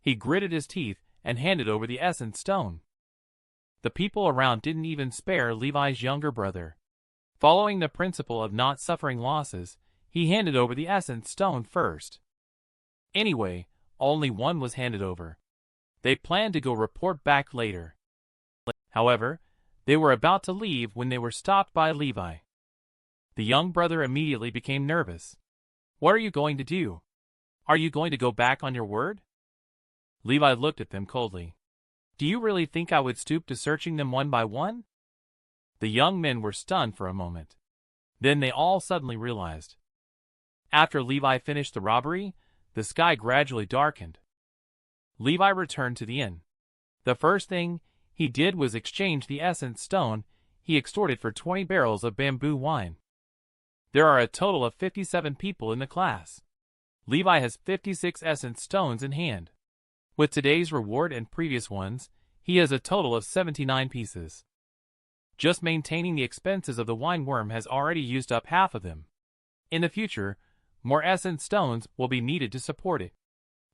He gritted his teeth and handed over the essence stone. The people around didn't even spare Levi's younger brother. Following the principle of not suffering losses, he handed over the essence stone first. Anyway, only one was handed over. They planned to go report back later. However, they were about to leave when they were stopped by Levi. The young brother immediately became nervous. "What are you going to do? Are you going to go back on your word?" Levi looked at them coldly. "Do you really think I would stoop to searching them one by one?" The young men were stunned for a moment. Then they all suddenly realized. After Levi finished the robbery, the sky gradually darkened. Levi returned to the inn. The first thing he did was exchange the essence stone he extorted for 20 barrels of bamboo wine. There are a total of 57 people in the class. Levi has 56 essence stones in hand. With today's reward and previous ones, he has a total of 79 pieces. Just maintaining the expenses of the wine worm has already used up half of them. In the future, more essence stones will be needed to support it.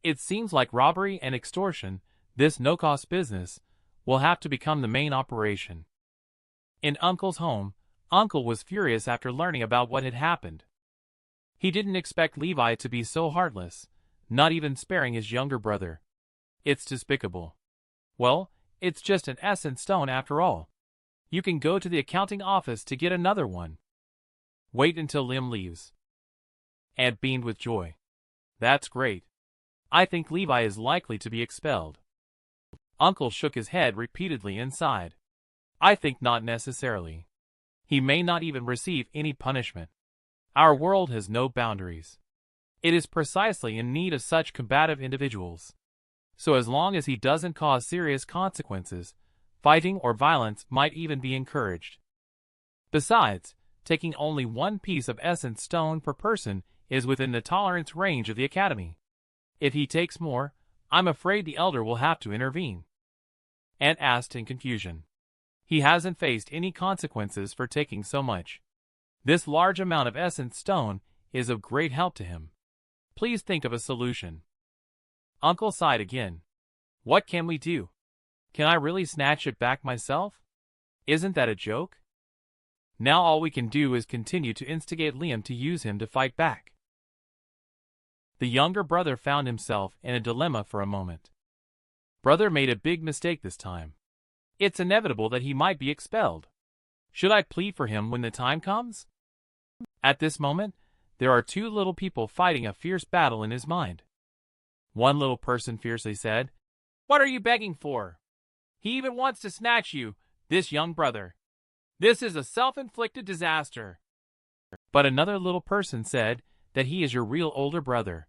It seems like robbery and extortion, this no-cost business, will have to become the main operation. In Uncle's home, Uncle was furious after learning about what had happened. He didn't expect Levi to be so heartless, not even sparing his younger brother. It's despicable. Well, it's just an essence stone after all. You can go to the accounting office to get another one. Wait until Liam leaves. Aunt beamed with joy. That's great. I think Levi is likely to be expelled. Uncle shook his head repeatedly and sighed. I think not necessarily. He may not even receive any punishment. Our world has no boundaries. It is precisely in need of such combative individuals. So as long as he doesn't cause serious consequences, fighting or violence might even be encouraged. Besides, taking only one piece of essence stone per person is within the tolerance range of the academy. If he takes more, I'm afraid the elder will have to intervene. Aunt asked in confusion. He hasn't faced any consequences for taking so much. This large amount of essence stone is of great help to him. Please think of a solution. Uncle sighed again. What can we do? Can I really snatch it back myself? Isn't that a joke? Now all we can do is continue to instigate Liam to use him to fight back. The younger brother found himself in a dilemma for a moment. Brother made a big mistake this time. It's inevitable that he might be expelled. Should I plead for him when the time comes? At this moment, there are two little people fighting a fierce battle in his mind. One little person fiercely said, What are you begging for? He even wants to snatch you, this young brother. This is a self-inflicted disaster. But another little person said that he is your real older brother.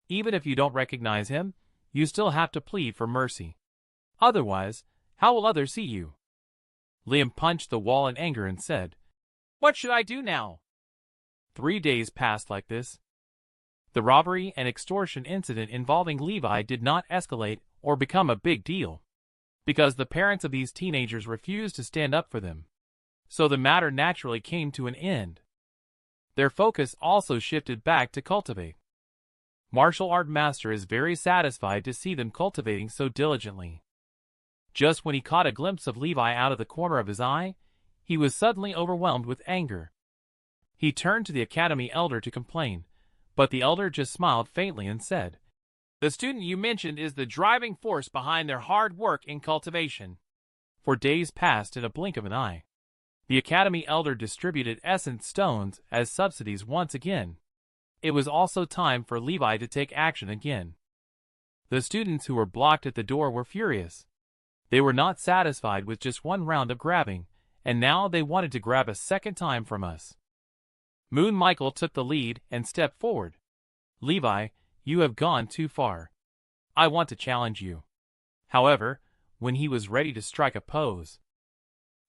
Even if you don't recognize him, you still have to plead for mercy. Otherwise, how will others see you? Liam punched the wall in anger and said, What should I do now? 3 days passed like this. The robbery and extortion incident involving Levi did not escalate or become a big deal, because the parents of these teenagers refused to stand up for them. So the matter naturally came to an end. Their focus also shifted back to Cultivate. Martial art master is very satisfied to see them cultivating so diligently. Just when he caught a glimpse of Levi out of the corner of his eye, he was suddenly overwhelmed with anger. He turned to the academy elder to complain, but the elder just smiled faintly and said, "The student you mentioned is the driving force behind their hard work in cultivation." For days passed in a blink of an eye. The academy elder distributed essence stones as subsidies once again. It was also time for Levi to take action again. The students who were blocked at the door were furious. They were not satisfied with just one round of grabbing, and now they wanted to grab a second time from us. Moon Michael took the lead and stepped forward. "Levi, you have gone too far. I want to challenge you." However, when he was ready to strike a pose,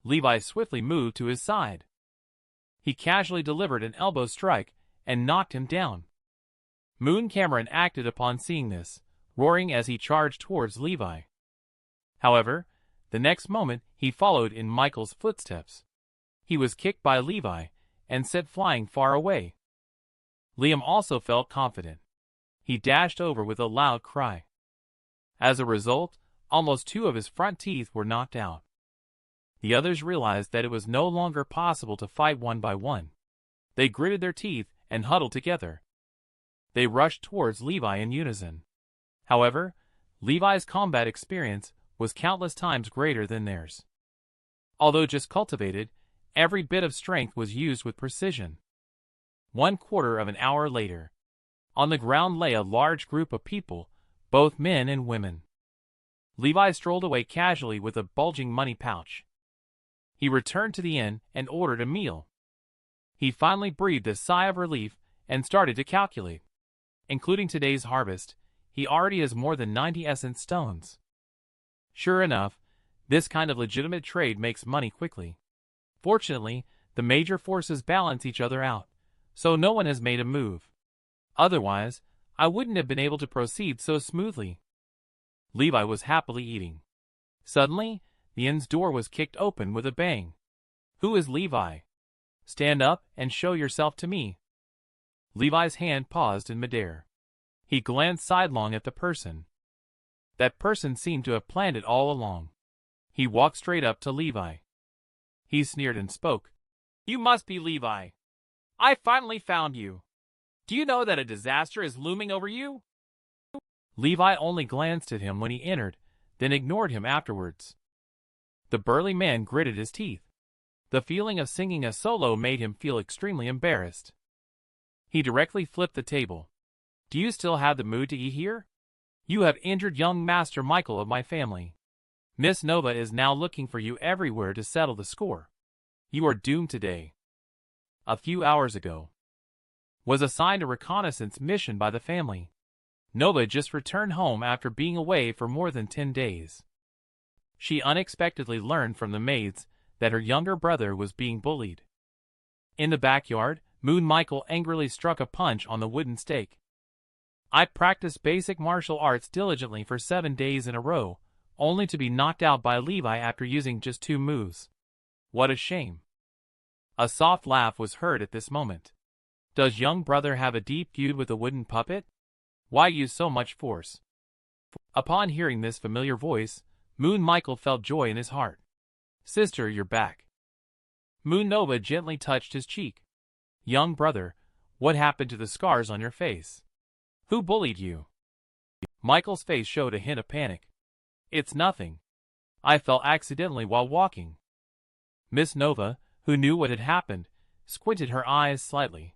Levi swiftly moved to his side. He casually delivered an elbow strike and knocked him down. Moon Cameron acted upon seeing this, roaring as he charged towards Levi. However, the next moment he followed in Michael's footsteps. He was kicked by Levi and sent flying far away. Liam also felt confident. He dashed over with a loud cry. As a result, almost 2 of his front teeth were knocked out. The others realized that it was no longer possible to fight one by one. They gritted their teeth and huddled together. They rushed towards Levi in unison. However, Levi's combat experience was countless times greater than theirs. Although just cultivated, every bit of strength was used with precision. 1/4 of an hour later, on the ground lay a large group of people, both men and women. Levi strolled away casually with a bulging money pouch. He returned to the inn and ordered a meal. He finally breathed a sigh of relief and started to calculate. Including today's harvest, he already has more than 90 essence stones. Sure enough, this kind of legitimate trade makes money quickly. Fortunately, the major forces balance each other out, so no one has made a move. Otherwise, I wouldn't have been able to proceed so smoothly. Levi was happily eating. Suddenly, the inn's door was kicked open with a bang. "Who is Levi? Stand up and show yourself to me." Levi's hand paused in midair. He glanced sidelong at the person. That person seemed to have planned it all along. He walked straight up to Levi. He sneered and spoke. "You must be Levi. I finally found you. Do you know that a disaster is looming over you?" Levi only glanced at him when he entered, then ignored him afterwards. The burly man gritted his teeth. The feeling of singing a solo made him feel extremely embarrassed. He directly flipped the table. "Do you still have the mood to eat here? You have injured young Master Michael of my family. Miss Nova is now looking for you everywhere to settle the score. You are doomed today." A few hours ago, was assigned a reconnaissance mission by the family. Nova just returned home after being away for more than 10 days. She unexpectedly learned from the maids that her younger brother was being bullied. In the backyard, Moon Michael angrily struck a punch on the wooden stake. "I practiced basic martial arts diligently for 7 days in a row, only to be knocked out by Levi after using just 2 moves. What a shame." A soft laugh was heard at this moment. "Does young brother have a deep feud with a wooden puppet? Why use so much force?" Upon hearing this familiar voice, Moon Michael felt joy in his heart. "Sister, you're back." Moon Nova gently touched his cheek. "Young brother, what happened to the scars on your face? Who bullied you?" Michael's face showed a hint of panic. "It's nothing. I fell accidentally while walking." Miss Nova, who knew what had happened, squinted her eyes slightly.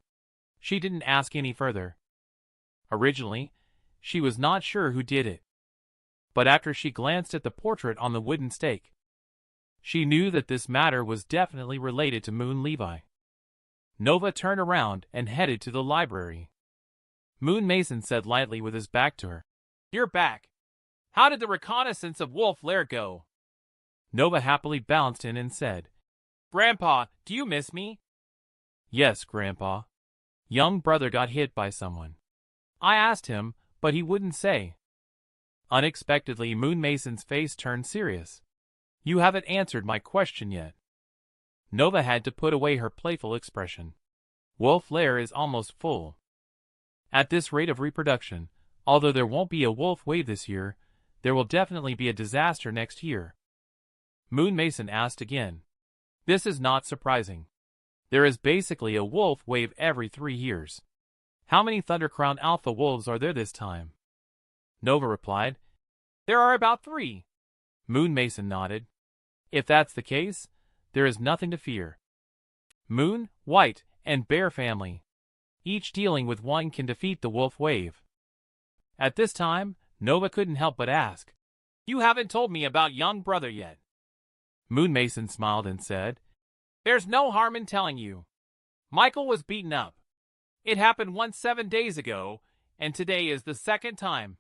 She didn't ask any further. Originally, she was not sure who did it. But after she glanced at the portrait on the wooden stake, she knew that this matter was definitely related to Moon Levi. Nova turned around and headed to the library. Moon Mason said lightly with his back to her, "You're back. How did the reconnaissance of Wolf Lair go?" Nova happily bounced in and said, "Grandpa, do you miss me?" "Yes, Grandpa. Young brother got hit by someone. I asked him, but he wouldn't say. Unexpectedly, Moon Mason's face turned serious. You haven't answered my question yet. Nova had to put away her playful expression. Wolf lair is almost full. At this rate of reproduction, although there won't be a wolf wave this year, there will definitely be a disaster next year. Moon Mason asked again. This is not surprising. There is basically a wolf wave every 3 years. How many Thundercrown Alpha wolves are there this time? Nova replied. There are about 3. Moon Mason nodded. If that's the case, there is nothing to fear. Moon, White, and Bear family. Each dealing with one can defeat the wolf wave. At this time, Nova couldn't help but ask. You haven't told me about young brother yet. Moon Mason smiled and said, There's no harm in telling you. Michael was beaten up. It happened once 7 days ago, and today is the 2nd time.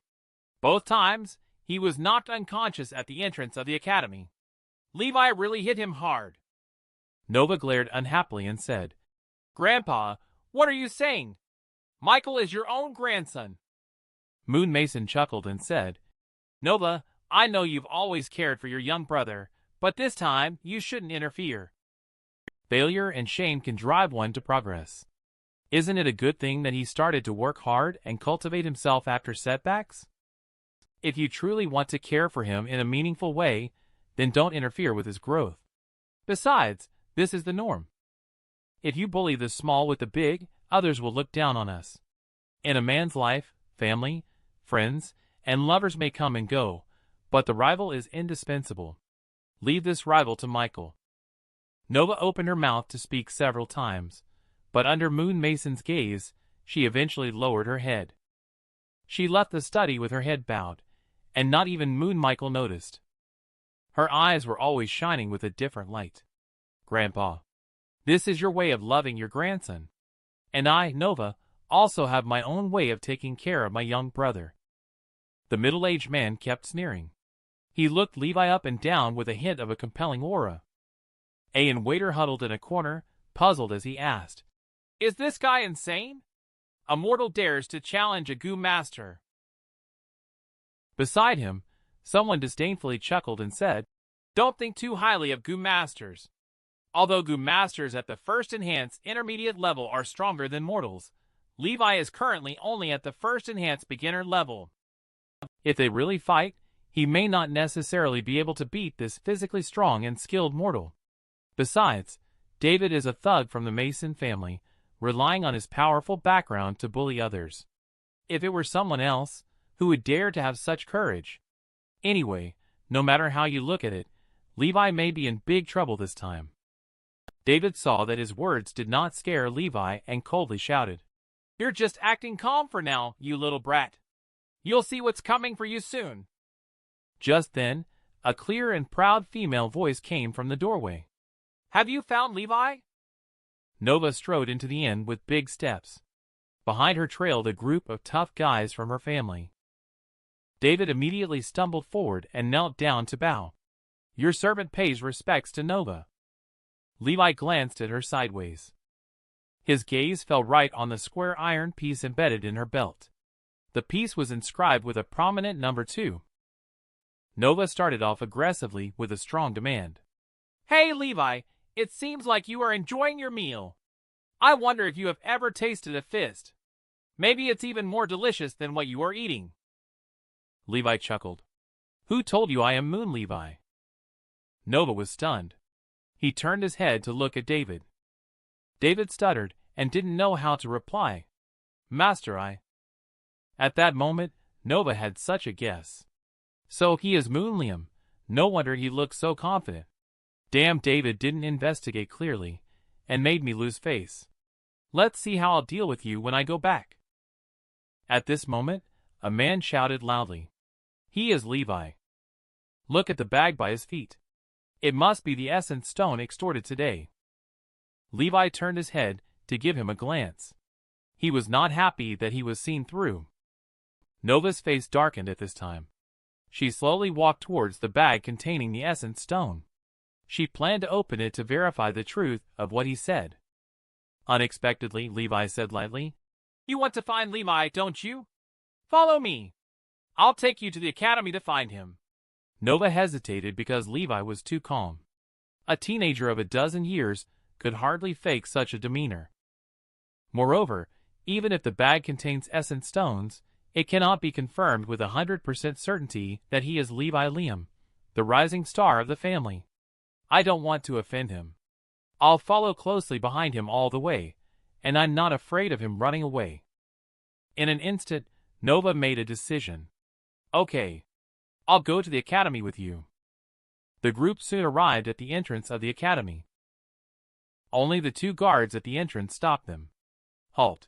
Both times, he was knocked unconscious at the entrance of the academy. Levi really hit him hard. Nova glared unhappily and said, Grandpa, what are you saying? Michael is your own grandson. Moon Mason chuckled and said, Nova, I know you've always cared for your young brother, but this time you shouldn't interfere. Failure and shame can drive one to progress. Isn't it a good thing that he started to work hard and cultivate himself after setbacks? If you truly want to care for him in a meaningful way, then don't interfere with his growth. Besides, this is the norm. If you bully the small with the big, others will look down on us. In a man's life, family, friends, and lovers may come and go, but the rival is indispensable. Leave this rival to Michael. Nova opened her mouth to speak several times, but under Moon Mason's gaze, she eventually lowered her head. She left the study with her head bowed, and not even Moon Michael noticed. Her eyes were always shining with a different light. Grandpa, this is your way of loving your grandson. And I, Nova, also have my own way of taking care of my young brother. The middle-aged man kept sneering. He looked Levi up and down with a hint of a compelling aura. And Waiter huddled in a corner, puzzled as he asked, Is this guy insane? A mortal dares to challenge a goo master. Beside him, someone disdainfully chuckled and said, Don't think too highly of goo masters. Although goo masters at the first enhanced intermediate level are stronger than mortals, Levi is currently only at the first enhanced beginner level. If they really fight, he may not necessarily be able to beat this physically strong and skilled mortal. Besides, David is a thug from the Mason family, relying on his powerful background to bully others. If it were someone else, who would dare to have such courage? Anyway, no matter how you look at it, Levi may be in big trouble this time. David saw that his words did not scare Levi and coldly shouted, You're just acting calm for now, you little brat. You'll see what's coming for you soon. Just then, a clear and proud female voice came from the doorway. Have you found Levi? Nova strode into the inn with big steps. Behind her trailed a group of tough guys from her family. David immediately stumbled forward and knelt down to bow. Your servant pays respects to Nova. Levi glanced at her sideways. His gaze fell right on the square iron piece embedded in her belt. The piece was inscribed with a prominent number 2. Nova started off aggressively with a strong demand. Hey Levi, it seems like you are enjoying your meal. I wonder if you have ever tasted a fist. Maybe it's even more delicious than what you are eating. Levi chuckled. Who told you I am Moon Levi? Nova was stunned. He turned his head to look at David. David stuttered and didn't know how to reply. Master, I. At that moment, Nova had such a guess. So he is Moon Liam. No wonder he looked so confident. Damn, David didn't investigate clearly, and made me lose face. Let's see how I'll deal with you when I go back. At this moment, a man shouted loudly. He is Levi. Look at the bag by his feet. It must be the essence stone extorted today. Levi turned his head to give him a glance. He was not happy that he was seen through. Nova's face darkened at this time. She slowly walked towards the bag containing the essence stone. She planned to open it to verify the truth of what he said. Unexpectedly, Levi said lightly. You want to find Levi, don't you? Follow me. I'll take you to the academy to find him. Nova hesitated because Levi was too calm. A teenager of a dozen years could hardly fake such a demeanor. Moreover, even if the bag contains essence stones, it cannot be confirmed with 100% certainty that he is Levi Liam, the rising star of the family. I don't want to offend him. I'll follow closely behind him all the way, and I'm not afraid of him running away. In an instant, Nova made a decision. Okay. I'll go to the academy with you. The group soon arrived at the entrance of the academy. Only the two guards at the entrance stopped them. Halt.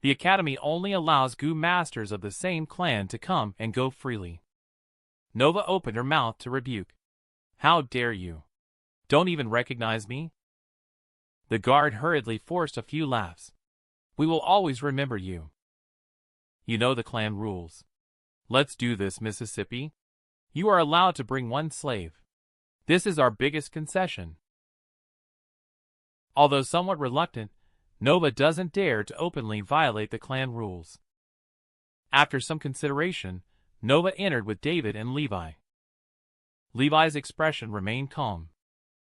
The academy only allows Gu masters of the same clan to come and go freely. Nova opened her mouth to rebuke. How dare you? Don't even recognize me? The guard hurriedly forced a few laughs. We will always remember you. You know the clan rules. Let's do this, Mississippi. You are allowed to bring one slave. This is our biggest concession. Although somewhat reluctant, Nova doesn't dare to openly violate the clan rules. After some consideration, Nova entered with David and Levi. Levi's expression remained calm.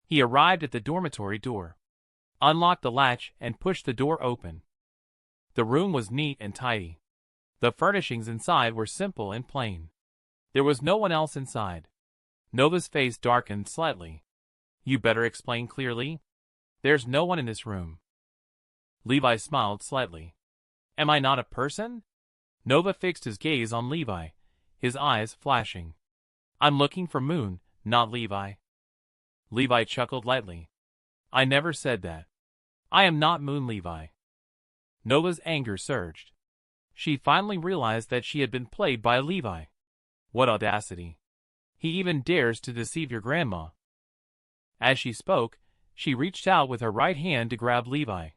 He arrived at the dormitory door, unlocked the latch, and pushed the door open. The room was neat and tidy. The furnishings inside were simple and plain. There was no one else inside. Nova's face darkened slightly. You better explain clearly. There's no one in this room. Levi smiled slightly. Am I not a person? Nova fixed his gaze on Levi, his eyes flashing. I'm looking for Moon, not Levi. Levi chuckled lightly. I never said that. I am not Moon Levi. Nova's anger surged. She finally realized that she had been played by Levi. What audacity. He even dares to deceive your grandma. As she spoke, she reached out with her right hand to grab Levi.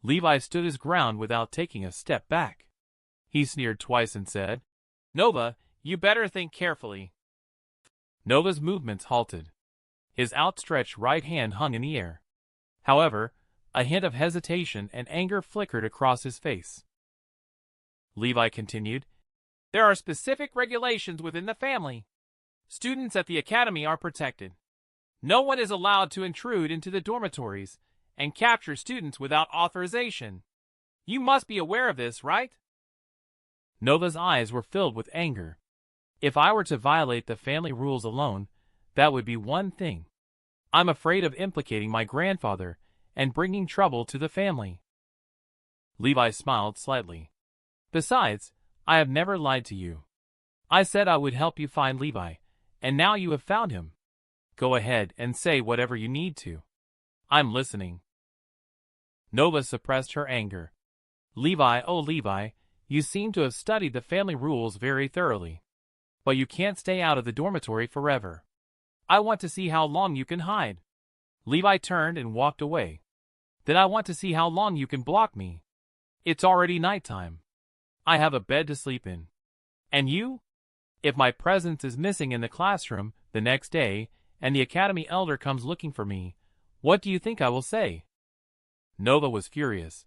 Levi stood his ground without taking a step back. He sneered twice and said, Nova, you better think carefully. Nova's movements halted. His outstretched right hand hung in the air. However, a hint of hesitation and anger flickered across his face. Levi continued, There are specific regulations within the family. Students at the academy are protected. No one is allowed to intrude into the dormitories and capture students without authorization. You must be aware of this, right? Nova's eyes were filled with anger. If I were to violate the family rules alone, that would be one thing. I'm afraid of implicating my grandfather and bringing trouble to the family. Levi smiled slightly. Besides, I have never lied to you. I said I would help you find Levi, and now you have found him. Go ahead and say whatever you need to. I'm listening. Nova suppressed her anger. Levi, oh Levi, you seem to have studied the family rules very thoroughly. But you can't stay out of the dormitory forever. I want to see how long you can hide. Levi turned and walked away. Then I want to see how long you can block me. It's already nighttime. I have a bed to sleep in. And you? If my presence is missing in the classroom the next day and the academy elder comes looking for me, what do you think I will say? Nova was furious.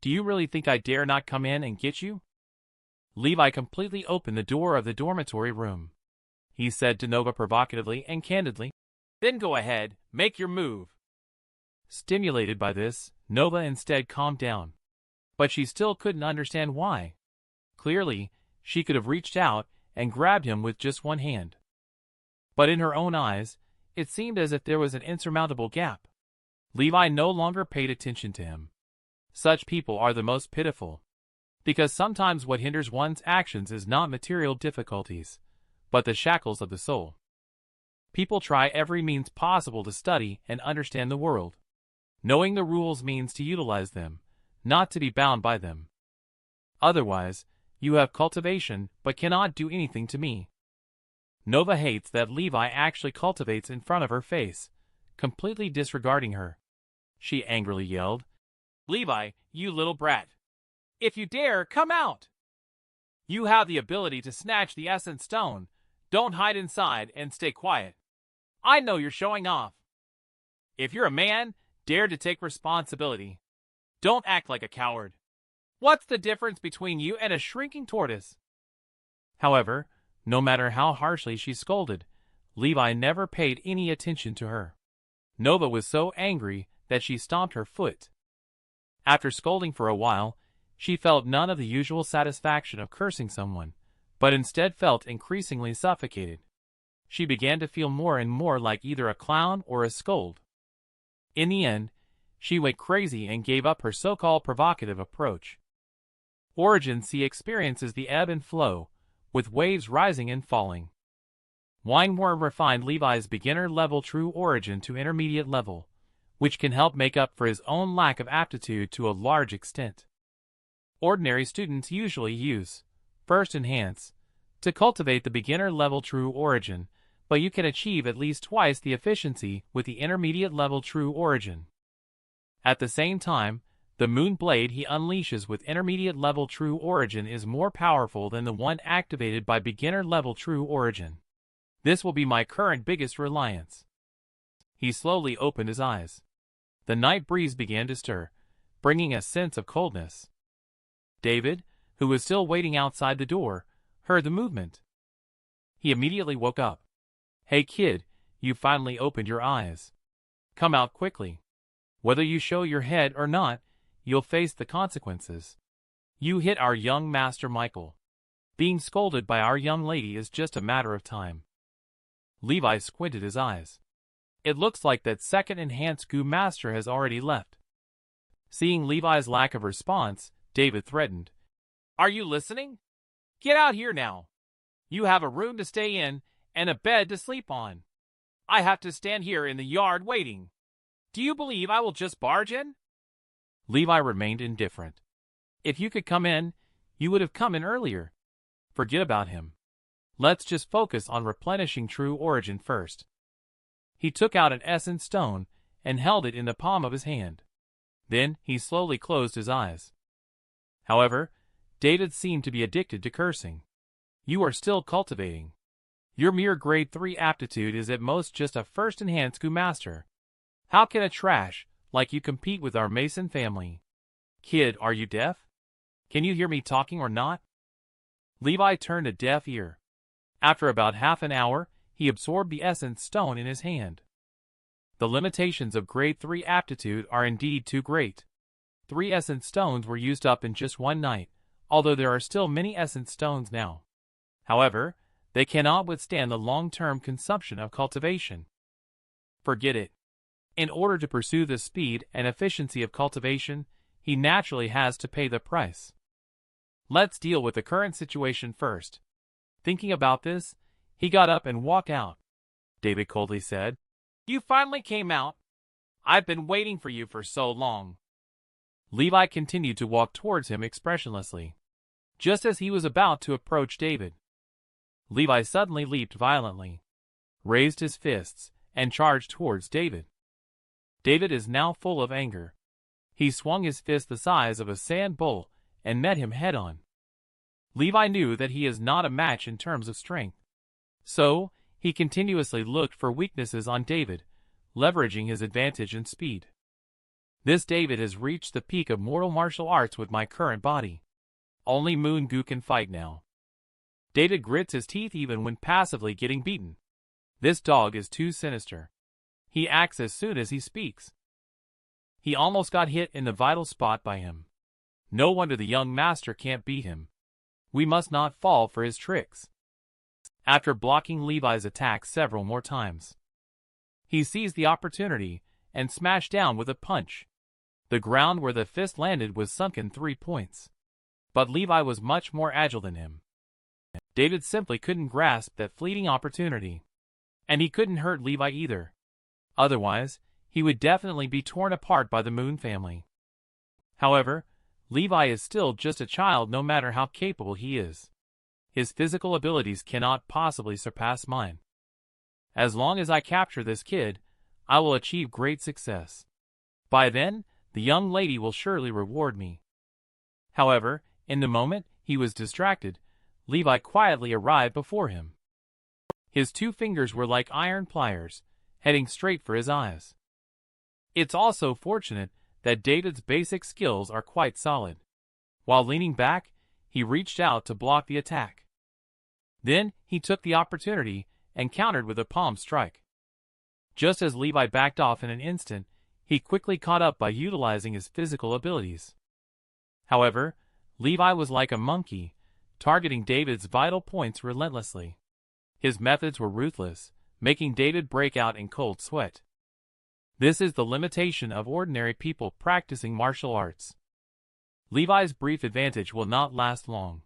Do you really think I dare not come in and get you? Levi completely opened the door of the dormitory room. He said to Nova provocatively and candidly, Then go ahead, make your move. Stimulated by this, Nova instead calmed down. But she still couldn't understand why. Clearly, she could have reached out and grabbed him with just one hand. But in her own eyes, it seemed as if there was an insurmountable gap. Levi no longer paid attention to him. Such people are the most pitiful. Because sometimes what hinders one's actions is not material difficulties, but the shackles of the soul. People try every means possible to study and understand the world. Knowing the rules means to utilize them, not to be bound by them. Otherwise, you have cultivation but cannot do anything to me. Nova hates that Levi actually cultivates in front of her face, completely disregarding her. She angrily yelled, Levi, you little brat. If you dare, come out! You have the ability to snatch the essence stone. Don't hide inside and stay quiet. I know you're showing off. If you're a man, dare to take responsibility. Don't act like a coward. What's the difference between you and a shrinking tortoise? However, no matter how harshly she scolded, Levi never paid any attention to her. Nova was so angry that she stomped her foot. After scolding for a while, she felt none of the usual satisfaction of cursing someone, but instead felt increasingly suffocated. She began to feel more and more like either a clown or a scold. In the end, she went crazy and gave up her so-called provocative approach. Origin C experiences the ebb and flow, with waves rising and falling. Windworm refined Levi's beginner-level true origin to intermediate level, which can help make up for his own lack of aptitude to a large extent. Ordinary students usually use First Enhance to cultivate the beginner-level true origin, but you can achieve at least twice the efficiency with the intermediate-level true origin. At the same time, the Moon Blade he unleashes with intermediate-level true origin is more powerful than the one activated by beginner-level true origin. This will be my current biggest reliance. He slowly opened his eyes. The night breeze began to stir, bringing a sense of coldness. David, who was still waiting outside the door, heard the movement. He immediately woke up. "Hey kid, you finally opened your eyes. Come out quickly. Whether you show your head or not, you'll face the consequences. You hit our young master Michael. Being scolded by our young lady is just a matter of time." Levi squinted his eyes. It looks like that second enhanced goo master has already left. Seeing Levi's lack of response, David threatened, "Are you listening? Get out here now. You have a room to stay in and a bed to sleep on. I have to stand here in the yard waiting. Do you believe I will just barge in?" Levi remained indifferent. "If you could come in, you would have come in earlier. Forget about him. Let's just focus on replenishing true origin first." He took out an essence stone and held it in the palm of his hand. Then he slowly closed his eyes. However, David seemed to be addicted to cursing. "You are still cultivating. Your mere grade 3 aptitude is at most just a first enhanced goo master. How can a trash like you compete with our Mason family? Kid, are you deaf? Can you hear me talking or not?" Levi turned a deaf ear. After about half an hour, he absorbed the essence stone in his hand. The limitations of grade 3 aptitude are indeed too great. 3 essence stones were used up in just one night, although there are still many essence stones now. However, they cannot withstand the long-term consumption of cultivation. Forget it. In order to pursue the speed and efficiency of cultivation, he naturally has to pay the price. Let's deal with the current situation first. Thinking about this, he got up and walked out. David coldly said, "You finally came out. I've been waiting for you for so long." Levi continued to walk towards him expressionlessly. Just as he was about to approach David, Levi suddenly leaped violently, raised his fists, and charged towards David. David is now full of anger. He swung his fist the size of a sand bowl and met him head-on. Levi knew that he is not a match in terms of strength. So, he continuously looked for weaknesses on David, leveraging his advantage in speed. This David has reached the peak of mortal martial arts with my current body. Only Moon Goo can fight now. David grits his teeth even when passively getting beaten. This dog is too sinister. He acts as soon as he speaks. He almost got hit in the vital spot by him. No wonder the young master can't beat him. We must not fall for his tricks. After blocking Levi's attack several more times, he seized the opportunity and smashed down with a punch. The ground where the fist landed was sunken 3 points. But Levi was much more agile than him. David simply couldn't grasp that fleeting opportunity. And he couldn't hurt Levi either. Otherwise, he would definitely be torn apart by the Moon family. However, Levi is still just a child no matter how capable he is. His physical abilities cannot possibly surpass mine. As long as I capture this kid, I will achieve great success. By then, the young lady will surely reward me. However, in the moment he was distracted, Levi quietly arrived before him. His 2 fingers were like iron pliers, heading straight for his eyes. It's also fortunate that David's basic skills are quite solid. While leaning back, he reached out to block the attack. Then, he took the opportunity and countered with a palm strike. Just as Levi backed off in an instant, he quickly caught up by utilizing his physical abilities. However, Levi was like a monkey, targeting David's vital points relentlessly. His methods were ruthless, making David break out in cold sweat. This is the limitation of ordinary people practicing martial arts. Levi's brief advantage will not last long.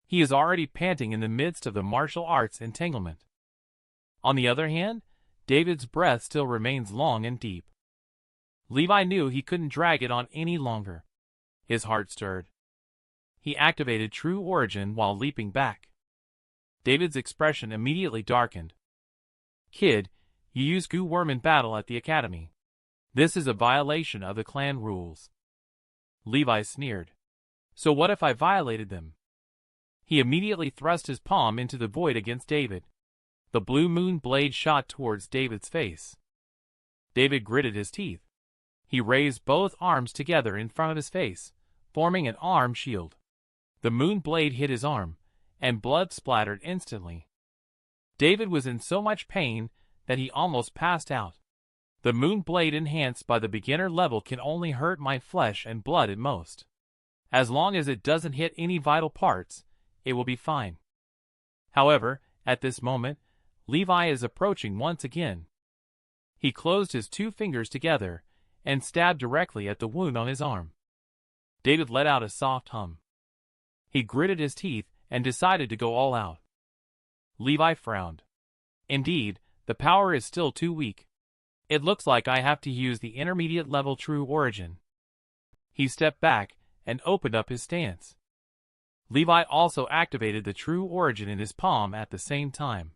He is already panting in the midst of the martial arts entanglement. On the other hand, David's breath still remains long and deep. Levi knew he couldn't drag it on any longer. His heart stirred. He activated True Origin while leaping back. David's expression immediately darkened. "Kid, you used goo worm in battle at the academy. This is a violation of the clan rules." Levi sneered. "So what if I violated them?" He immediately thrust his palm into the void against David. The blue moon blade shot towards David's face. David gritted his teeth. He raised both arms together in front of his face, forming an arm shield. The moon blade hit his arm, and blood splattered instantly. David was in so much pain that he almost passed out. "The moon blade enhanced by the beginner level can only hurt my flesh and blood at most. As long as it doesn't hit any vital parts, it will be fine." However, at this moment, Levi is approaching once again. He closed his two fingers together and stabbed directly at the wound on his arm. David let out a soft hum. He gritted his teeth and decided to go all out. Levi frowned. "Indeed, the power is still too weak. It looks like I have to use the intermediate level True Origin." He stepped back and opened up his stance. Levi also activated the True Origin in his palm at the same time.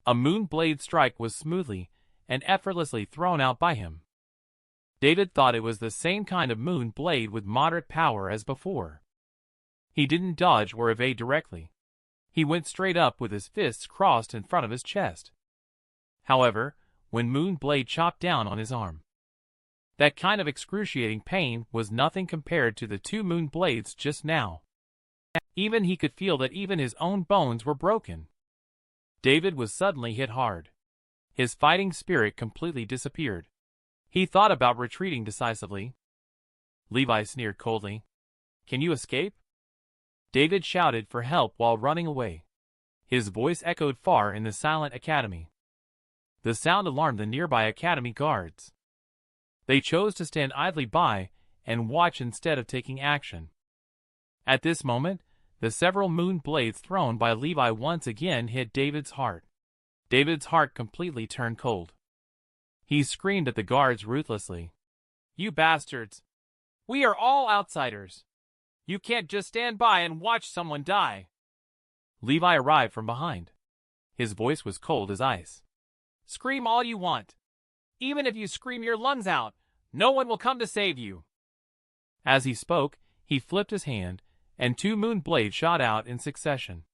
A moon blade strike was smoothly and effortlessly thrown out by him. David thought it was the same kind of moon blade with moderate power as before. He didn't dodge or evade directly. He went straight up with his fists crossed in front of his chest. However, when moon blade chopped down on his arm, that kind of excruciating pain was nothing compared to the two moon blades just now. Even he could feel that even his own bones were broken. David was suddenly hit hard. His fighting spirit completely disappeared. He thought about retreating decisively. Levi sneered coldly. "Can you escape?" David shouted for help while running away. His voice echoed far in the silent academy. The sound alarmed the nearby academy guards. They chose to stand idly by and watch instead of taking action. At this moment, the several moon blades thrown by Levi once again hit David's heart. David's heart completely turned cold. He screamed at the guards ruthlessly. "You bastards! We are all outsiders. You can't just stand by and watch someone die." Levi arrived from behind. His voice was cold as ice. "Scream all you want. Even if you scream your lungs out, no one will come to save you." As he spoke, he flipped his hand, and two moon blades shot out in succession.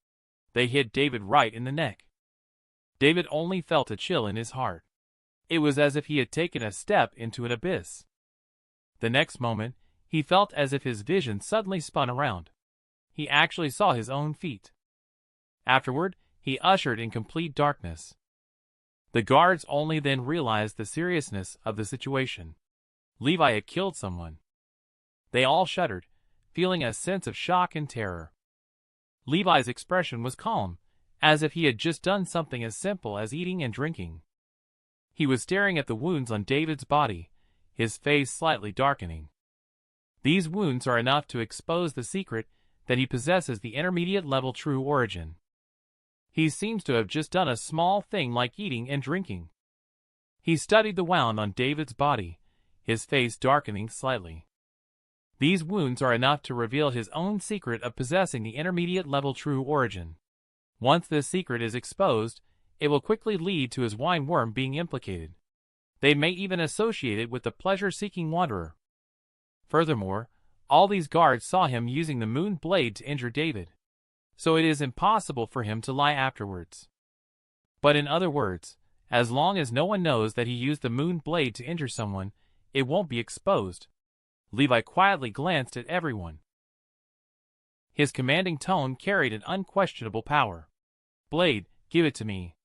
They hit David right in the neck. David only felt a chill in his heart. It was as if he had taken a step into an abyss. The next moment, he felt as if his vision suddenly spun around. He actually saw his own feet. Afterward, he ushered in complete darkness. The guards only then realized the seriousness of the situation. Levi had killed someone. They all shuddered, feeling a sense of shock and terror. Levi's expression was calm, as if he had just done something as simple as eating and drinking. He was staring at the wounds on David's body, his face slightly darkening. These wounds are enough to expose the secret that he possesses the intermediate level True Origin. He seems to have just done a small thing like eating and drinking. He studied the wound on David's body, his face darkening slightly. These wounds are enough to reveal his own secret of possessing the intermediate level True Origin. Once this secret is exposed, it will quickly lead to his wine worm being implicated. They may even associate it with the pleasure-seeking wanderer. Furthermore, all these guards saw him using the moon blade to injure David, so it is impossible for him to lie afterwards. But in other words, as long as no one knows that he used the moon blade to injure someone, it won't be exposed. Levi quietly glanced at everyone. His commanding tone carried an unquestionable power. "Blade, give it to me."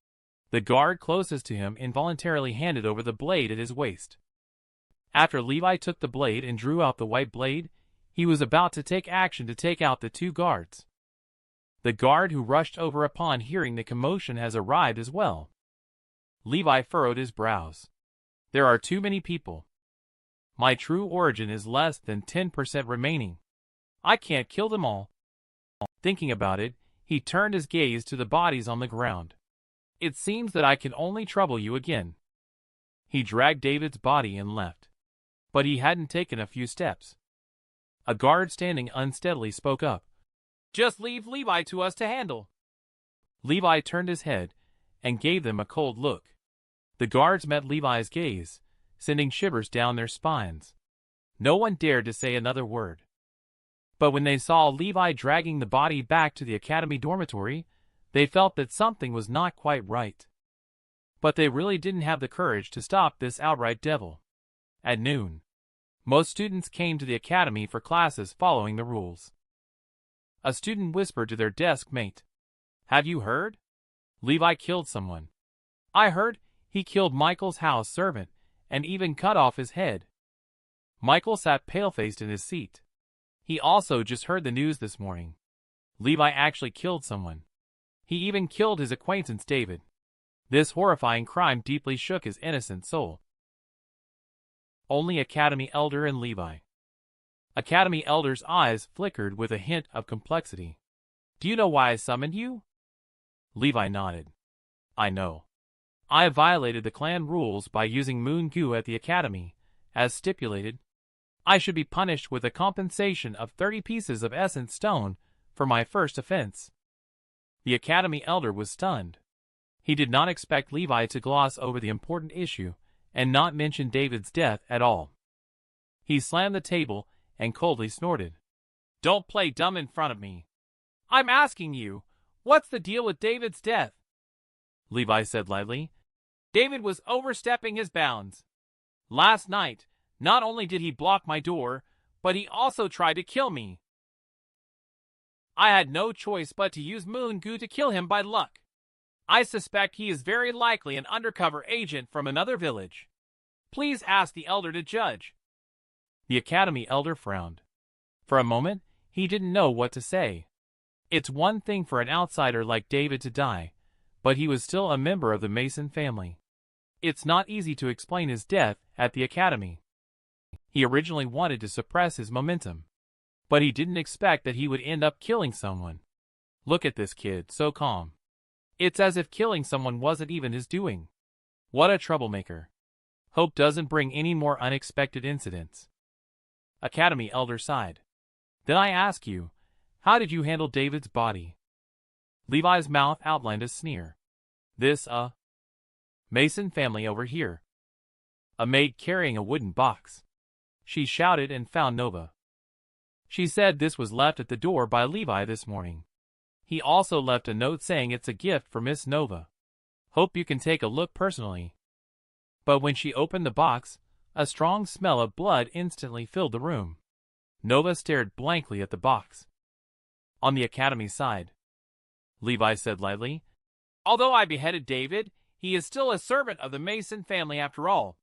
The guard closest to him involuntarily handed over the blade at his waist. After Levi took the blade and drew out the white blade, he was about to take action to take out the two guards. The guard who rushed over upon hearing the commotion has arrived as well. Levi furrowed his brows. There are too many people. My true origin is less than 10% remaining. I can't kill them all. Thinking about it, he turned his gaze to the bodies on the ground. It seems that I can only trouble you again. He dragged David's body and left. But he hadn't taken a few steps. A guard standing unsteadily spoke up. Just leave Levi to us to handle. Levi turned his head and gave them a cold look. The guards met Levi's gaze, sending shivers down their spines. No one dared to say another word. But when they saw Levi dragging the body back to the academy dormitory, they felt that something was not quite right. But they really didn't have the courage to stop this outright devil. At noon, most students came to the academy for classes following the rules. A student whispered to their desk mate, "Have you heard? Levi killed someone. I heard he killed Michael's house servant and even cut off his head." Michael sat pale-faced in his seat. He also just heard the news this morning. Levi actually killed someone. He even killed his acquaintance David. This horrifying crime deeply shook his innocent soul. Only Academy Elder and Levi. Academy Elder's eyes flickered with a hint of complexity. "Do you know why I summoned you?" Levi nodded. "I know. I violated the clan rules by using moon goo at the academy, as stipulated. I should be punished with a compensation of 30 pieces of essence stone for my first offense." The Academy Elder was stunned. He did not expect Levi to gloss over the important issue and not mention David's death at all. He slammed the table and coldly snorted. "Don't play dumb in front of me. I'm asking you, what's the deal with David's death?" Levi said lightly. "David was overstepping his bounds. Last night, not only did he block my door, but he also tried to kill me. I had no choice but to use moon goo to kill him by luck. I suspect he is very likely an undercover agent from another village. Please ask the Elder to judge." The Academy Elder frowned. For a moment, he didn't know what to say. It's one thing for an outsider like David to die, but he was still a member of the Mason family. It's not easy to explain his death at the academy. He originally wanted to suppress his momentum, but he didn't expect that he would end up killing someone. Look at this kid, so calm. It's as if killing someone wasn't even his doing. What a troublemaker. Hope doesn't bring any more unexpected incidents. Academy Elder sighed. "Then I ask you, how did you handle David's body?" Levi's mouth outlined a sneer. "This, Mason family over here." A maid carrying a wooden box. She shouted and found Nova. She said this was left at the door by Levi this morning. He also left a note saying it's a gift for Miss Nova. Hope you can take a look personally. But when she opened the box, a strong smell of blood instantly filled the room. Nova stared blankly at the box. "On the academy side," Levi said lightly, "although I beheaded David, he is still a servant of the Mason family after all.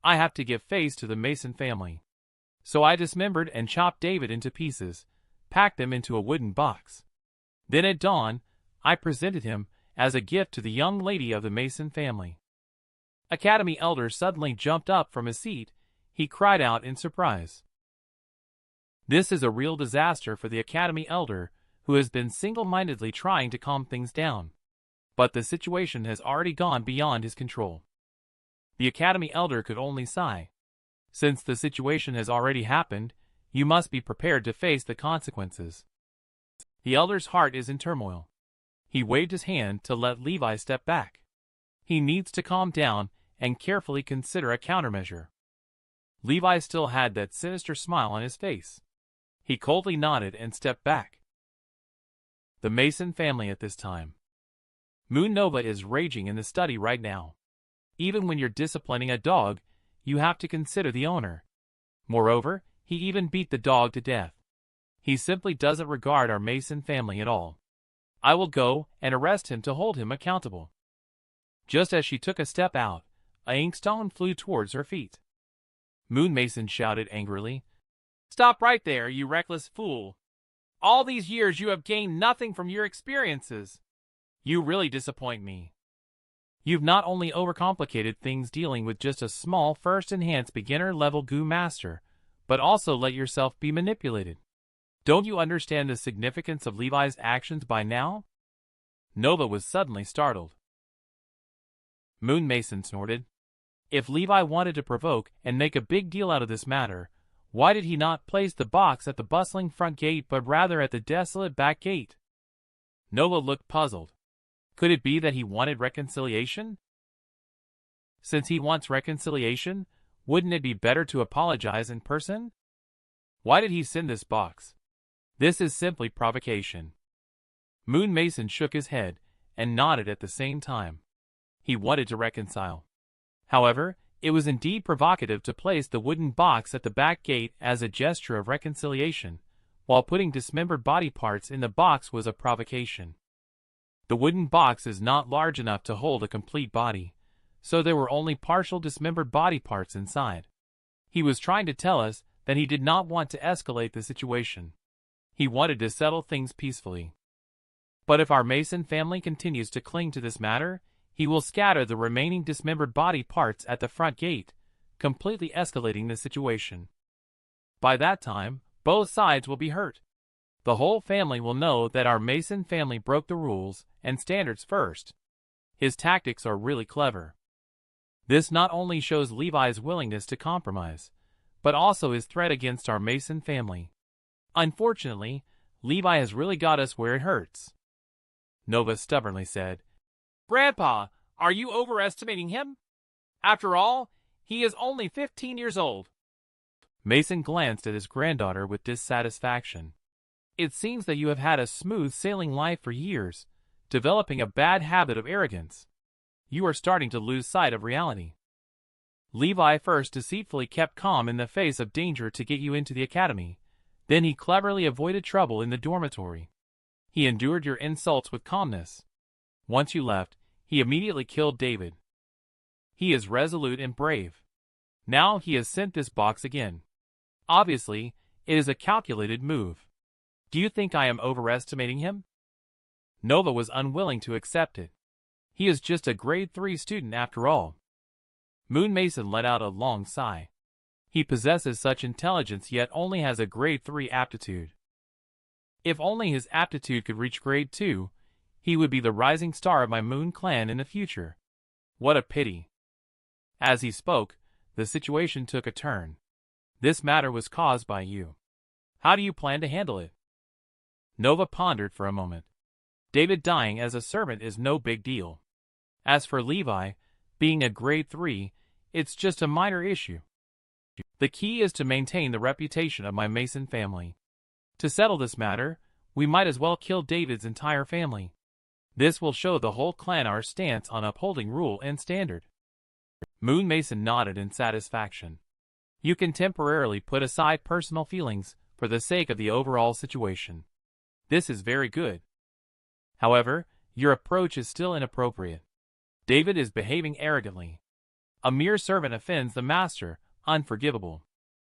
I have to give face to the Mason family. So I dismembered and chopped David into pieces, packed them into a wooden box. Then at dawn, I presented him as a gift to the young lady of the Mason family." Academy Elder suddenly jumped up from his seat. He cried out in surprise. This is a real disaster for the Academy Elder, who has been single-mindedly trying to calm things down. But the situation has already gone beyond his control. The Academy Elder could only sigh. Since the situation has already happened, you must be prepared to face the consequences. The Elder's heart is in turmoil. He waved his hand to let Levi step back. He needs to calm down and carefully consider a countermeasure. Levi still had that sinister smile on his face. He coldly nodded and stepped back. The Mason family at this time. Moon Nova is raging in the study right now. Even when you're disciplining a dog, you have to consider the owner. Moreover, he even beat the dog to death. He simply doesn't regard our Mason family at all. I will go and arrest him to hold him accountable. Just as she took a step out, a inkstone flew towards her feet. Moon Mason shouted angrily, "Stop right there, you reckless fool! All these years you have gained nothing from your experiences. You really disappoint me. You've not only overcomplicated things dealing with just a small first-enhanced beginner-level goo master, but also let yourself be manipulated. Don't you understand the significance of Levi's actions by now?" Nova was suddenly startled. Moon Mason snorted. If Levi wanted to provoke and make a big deal out of this matter, why did he not place the box at the bustling front gate but rather at the desolate back gate? Nova looked puzzled. Could it be that he wanted reconciliation? Since he wants reconciliation, wouldn't it be better to apologize in person? Why did he send this box? This is simply provocation. Moon Mason shook his head and nodded at the same time. He wanted to reconcile. However, it was indeed provocative to place the wooden box at the back gate as a gesture of reconciliation, while putting dismembered body parts in the box was a provocation. The wooden box is not large enough to hold a complete body, so there were only partial dismembered body parts inside. He was trying to tell us that he did not want to escalate the situation. He wanted to settle things peacefully. But if our Mason family continues to cling to this matter, he will scatter the remaining dismembered body parts at the front gate, completely escalating the situation. By that time, both sides will be hurt. The whole family will know that our Mason family broke the rules and standards first. His tactics are really clever. This not only shows Levi's willingness to compromise, but also his threat against our Mason family. Unfortunately, Levi has really got us where it hurts. Nova stubbornly said, "Grandpa, are you overestimating him? After all, he is only 15 years old." Mason glanced at his granddaughter with dissatisfaction. "It seems that you have had a smooth sailing life for years, developing a bad habit of arrogance. You are starting to lose sight of reality. Levi first deceitfully kept calm in the face of danger to get you into the academy. Then he cleverly avoided trouble in the dormitory. He endured your insults with calmness. Once you left, he immediately killed David. He is resolute and brave. Now he has sent this box again. Obviously, it is a calculated move. Do you think I am overestimating him?" Nova was unwilling to accept it. He is just a grade 3 student after all. Moon Mason let out a long sigh. He possesses such intelligence yet only has a grade 3 aptitude. If only his aptitude could reach grade 2, he would be the rising star of my Moon clan in the future. What a pity. As he spoke, the situation took a turn. This matter was caused by you. How do you plan to handle it? Nova pondered for a moment. David dying as a servant is no big deal. As for Levi, being a grade 3, it's just a minor issue. The key is to maintain the reputation of my Mason family. To settle this matter, we might as well kill David's entire family. This will show the whole clan our stance on upholding rule and standard. Moon Mason nodded in satisfaction. You can temporarily put aside personal feelings for the sake of the overall situation. This is very good. However, your approach is still inappropriate. David is behaving arrogantly. A mere servant offends the master, unforgivable.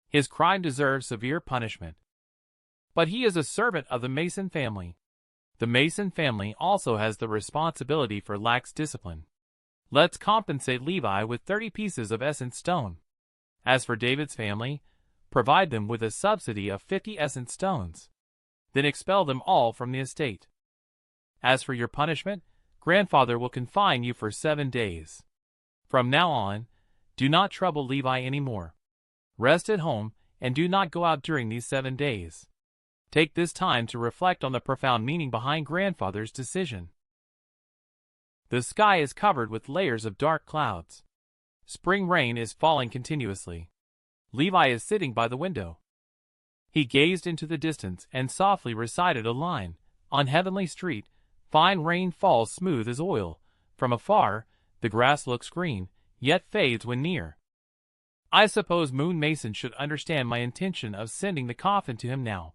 His crime deserves severe punishment. But he is a servant of the Mason family. The Mason family also has the responsibility for lax discipline. Let's compensate Levi with 30 pieces of essence stone. As for David's family, provide them with a subsidy of 50 essence stones. Then expel them all from the estate. As for your punishment, grandfather will confine you for 7 days. From now on, do not trouble Levi anymore. Rest at home and do not go out during these 7 days. Take this time to reflect on the profound meaning behind grandfather's decision. The sky is covered with layers of dark clouds. Spring rain is falling continuously. Levi is sitting by the window. He gazed into the distance and softly recited a line. On heavenly street, fine rain falls smooth as oil. From afar, the grass looks green, yet fades when near. I suppose Moon Mason should understand my intention of sending the coffin to him now.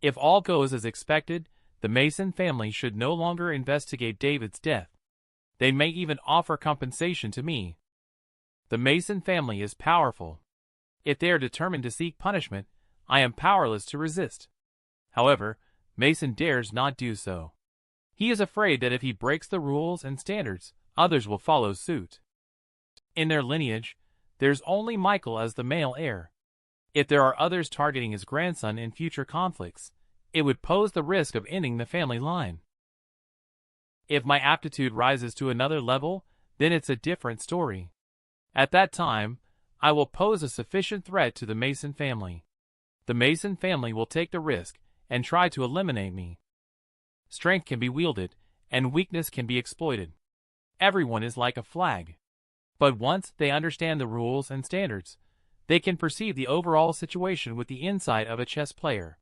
If all goes as expected, the Mason family should no longer investigate David's death. They may even offer compensation to me. The Mason family is powerful. If they are determined to seek punishment, I am powerless to resist. However, Mason dares not do so. He is afraid that if he breaks the rules and standards, others will follow suit. In their lineage, there's only Michael as the male heir. If there are others targeting his grandson in future conflicts, it would pose the risk of ending the family line. If my aptitude rises to another level, then it's a different story. At that time, I will pose a sufficient threat to the Mason family. The Mason family will take the risk and try to eliminate me. Strength can be wielded, and weakness can be exploited. Everyone is like a flag. But once they understand the rules and standards, they can perceive the overall situation with the insight of a chess player.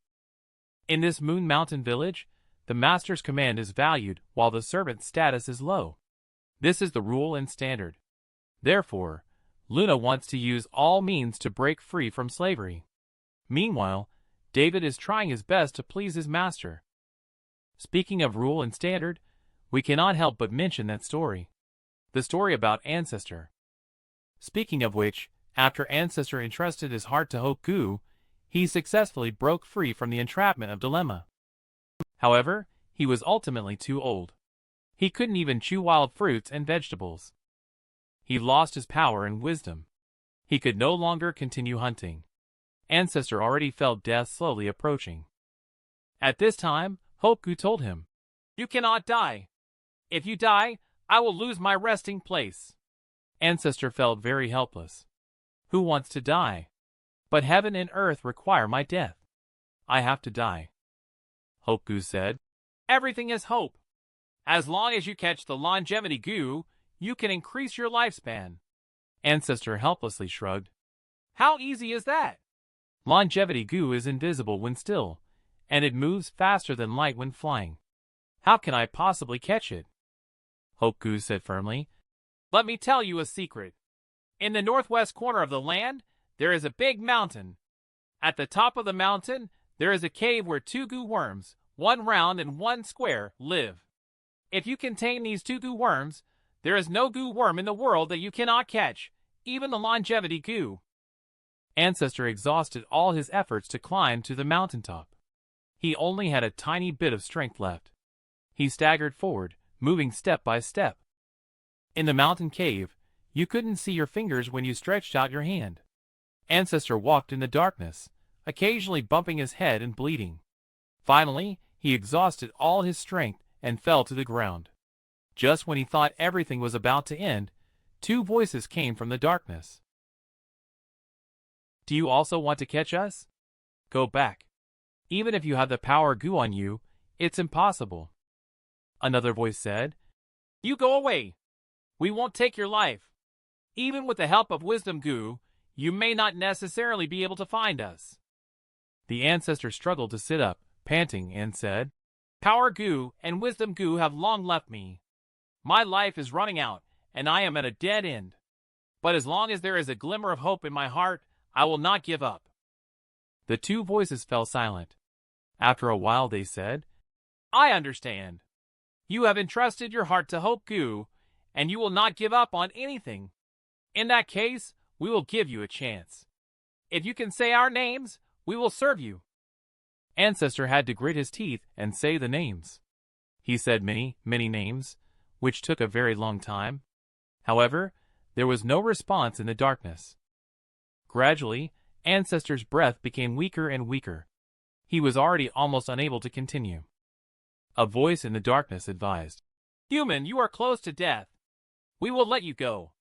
In this Moon Mountain village, the master's command is valued while the servant's status is low. This is the rule and standard. Therefore, Luna wants to use all means to break free from slavery. Meanwhile, David is trying his best to please his master. Speaking of rule and standard, we cannot help but mention that story. The story about Ancestor. Speaking of which, after Ancestor entrusted his heart to Hoku, he successfully broke free from the entrapment of Dilemma. However, he was ultimately too old. He couldn't even chew wild fruits and vegetables. He lost his power and wisdom. He could no longer continue hunting. Ancestor already felt death slowly approaching. At this time, Hoku told him, "You cannot die. If you die, I will lose my resting place." Ancestor felt very helpless. Who wants to die? But heaven and earth require my death. I have to die. Hoku said, "Everything is hope. As long as you catch the longevity goo, you can increase your lifespan." Ancestor helplessly shrugged. "How easy is that?" Longevity goo is invisible when still, and it moves faster than light when flying. How can I possibly catch it? Hoku said firmly. "Let me tell you a secret. In the northwest corner of the land, there is a big mountain. At the top of the mountain, there is a cave where two goo worms, one round and one square, live. If you contain these two goo worms, there is no goo worm in the world that you cannot catch, even the longevity goo." Ancestor exhausted all his efforts to climb to the mountaintop. He only had a tiny bit of strength left. He staggered forward, moving step by step. In the mountain cave, you couldn't see your fingers when you stretched out your hand. Ancestor walked in the darkness, occasionally bumping his head and bleeding. Finally, he exhausted all his strength and fell to the ground. Just when he thought everything was about to end, two voices came from the darkness. "Do you also want to catch us? Go back. Even if you have the power goo on you, it's impossible." Another voice said, "You go away. We won't take your life. Even with the help of wisdom goo, you may not necessarily be able to find us." The ancestor struggled to sit up, panting, and said, "Power goo and wisdom goo have long left me. My life is running out, and I am at a dead end. But as long as there is a glimmer of hope in my heart, I will not give up." The two voices fell silent. After a while they said, "I understand. You have entrusted your heart to Hope Goo, and you will not give up on anything. In that case, we will give you a chance. If you can say our names, we will serve you." Ancestor had to grit his teeth and say the names. He said many, many names, which took a very long time. However, there was no response in the darkness. Gradually, Ancestor's breath became weaker and weaker. He was already almost unable to continue. A voice in the darkness advised, "Human, you are close to death. We will let you go.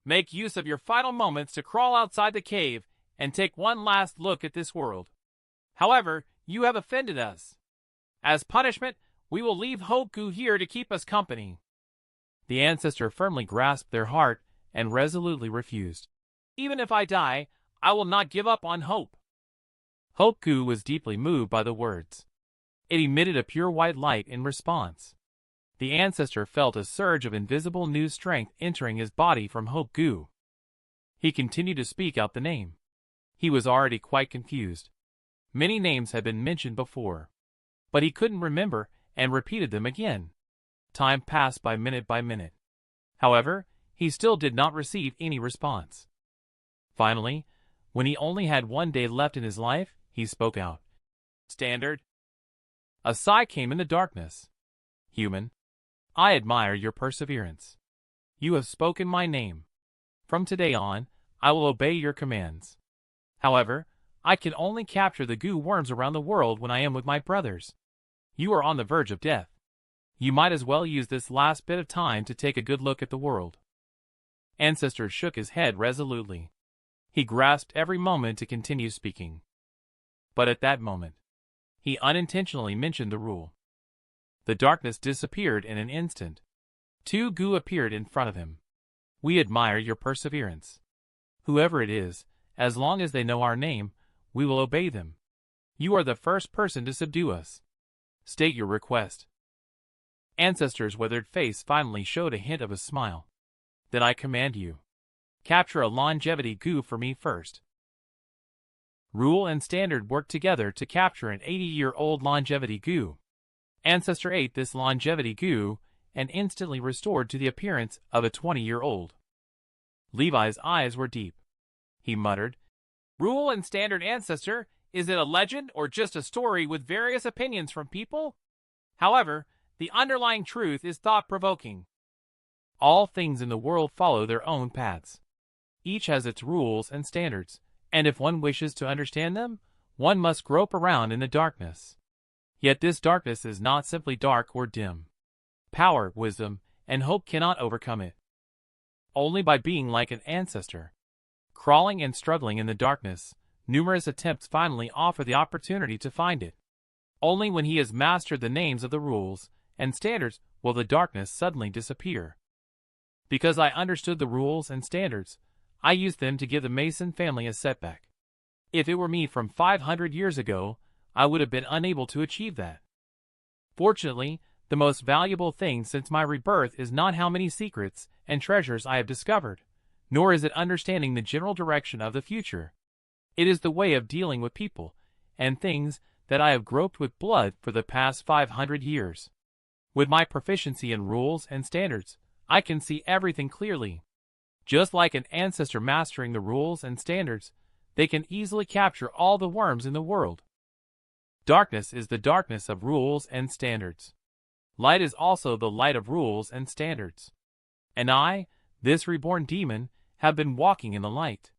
Make use of your final moments to crawl outside the cave and take one last look at this world. However, you have offended us. As punishment, we will leave Hoku here to keep us company." The ancestor firmly grasped their heart and resolutely refused. "Even if I die, I will not give up on hope." Hoku was deeply moved by the words. It emitted a pure white light in response. The ancestor felt a surge of invisible new strength entering his body from Hoku. He continued to speak out the name. He was already quite confused. Many names had been mentioned before, but he couldn't remember and repeated them again. Time passed by minute. However, he still did not receive any response. Finally, when he only had 1 day left in his life, he spoke out. Standard. A sigh came in the darkness. Human, I admire your perseverance. You have spoken my name. From today on, I will obey your commands. However, I can only capture the goo worms around the world when I am with my brothers. You are on the verge of death. You might as well use this last bit of time to take a good look at the world. Ancestor shook his head resolutely. He grasped every moment to continue speaking. But at that moment, he unintentionally mentioned the rule. The darkness disappeared in an instant. 2 goo appeared in front of him. We admire your perseverance. Whoever it is, as long as they know our name, we will obey them. You are the first person to subdue us. State your request. Ancestor's withered face finally showed a hint of a smile. Then I command you. Capture a longevity goo for me first. Rule and Standard worked together to capture an 80-year-old longevity goo. Ancestor ate this longevity goo and instantly restored to the appearance of a 20-year-old. Levi's eyes were deep. He muttered, Rule and Standard Ancestor, is it a legend or just a story with various opinions from people? However, the underlying truth is thought-provoking. All things in the world follow their own paths. Each has its rules and standards, and if one wishes to understand them, one must grope around in the darkness. Yet this darkness is not simply dark or dim. Power, wisdom, and hope cannot overcome it. Only by being like an ancestor. Crawling and struggling in the darkness, numerous attempts finally offer the opportunity to find it. Only when he has mastered the names of the rules and standards will the darkness suddenly disappear. Because I understood the rules and standards, I used them to give the Mason family a setback. If it were me from 500 years ago, I would have been unable to achieve that. Fortunately, the most valuable thing since my rebirth is not how many secrets and treasures I have discovered, nor is it understanding the general direction of the future. It is the way of dealing with people and things that I have groped with blood for the past 500 years. With my proficiency in rules and standards, I can see everything clearly. Just like an ancestor mastering the rules and standards, they can easily capture all the worms in the world. Darkness is the darkness of rules and standards. Light is also the light of rules and standards. And I, this reborn demon, have been walking in the light.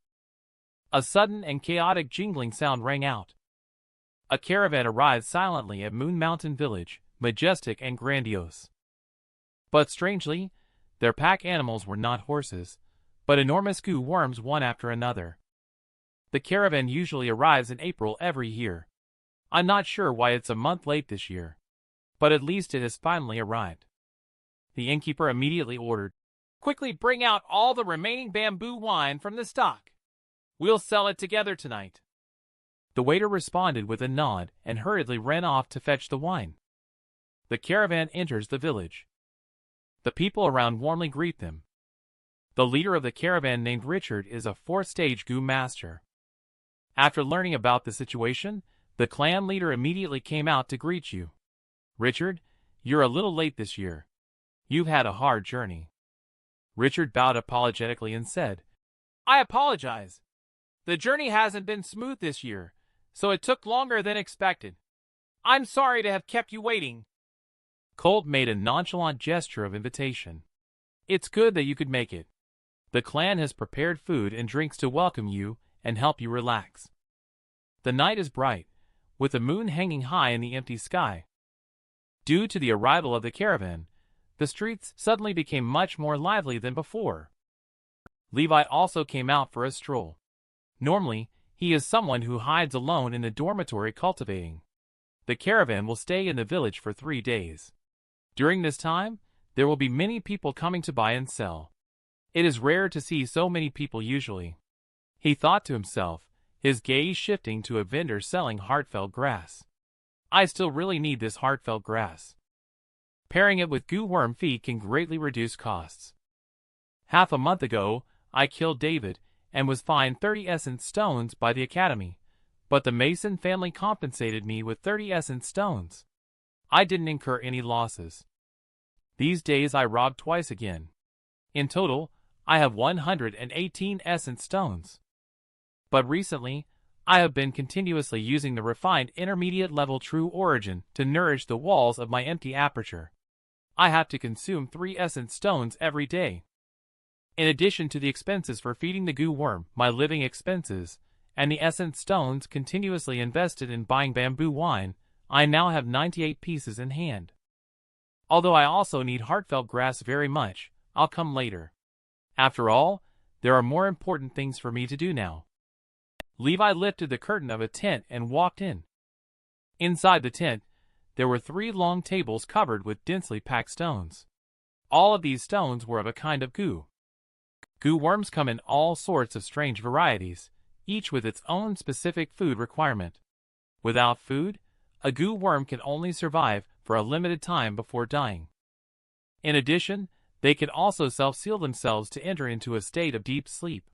A sudden and chaotic jingling sound rang out. A caravan arrived silently at Moon Mountain Village, majestic and grandiose. But strangely, their pack animals were not horses, but enormous goo worms one after another. The caravan usually arrives in April every year. I'm not sure why it's a month late this year, but at least it has finally arrived. The innkeeper immediately ordered, Quickly bring out all the remaining bamboo wine from the stock. We'll sell it together tonight. The waiter responded with a nod and hurriedly ran off to fetch the wine. The caravan enters the village. The people around warmly greet them. The leader of the caravan named Richard is a 4th-stage goo master. After learning about the situation, the clan leader immediately came out to greet you. Richard, you're a little late this year. You've had a hard journey. Richard bowed apologetically and said, I apologize. The journey hasn't been smooth this year, so it took longer than expected. I'm sorry to have kept you waiting. Colt made a nonchalant gesture of invitation. It's good that you could make it. The clan has prepared food and drinks to welcome you and help you relax. The night is bright, with the moon hanging high in the empty sky. Due to the arrival of the caravan, the streets suddenly became much more lively than before. Levi also came out for a stroll. Normally, he is someone who hides alone in the dormitory cultivating. The caravan will stay in the village for 3 days. During this time, there will be many people coming to buy and sell. It is rare to see so many people usually. He thought to himself, his gaze shifting to a vendor selling heartfelt grass. I still really need this heartfelt grass. Pairing it with goo worm feed can greatly reduce costs. Half a month ago, I killed David, and was fined 30 essence stones by the academy, but the Mason family compensated me with 30 essence stones. I didn't incur any losses. These days I robbed twice again. In total, I have 118 essence stones. But recently, I have been continuously using the refined intermediate level True Origin to nourish the walls of my empty aperture. I have to consume 3 essence stones every day. In addition to the expenses for feeding the goo worm, my living expenses, and the essence stones continuously invested in buying bamboo wine, I now have 98 pieces in hand. Although I also need heartfelt grass very much, I'll come later. After all, there are more important things for me to do now. Levi lifted the curtain of a tent and walked in. Inside the tent, there were 3 long tables covered with densely packed stones. All of these stones were of a kind of goo. Goo worms come in all sorts of strange varieties, each with its own specific food requirement. Without food, a goo worm can only survive for a limited time before dying. In addition, they can also self-seal themselves to enter into a state of deep sleep.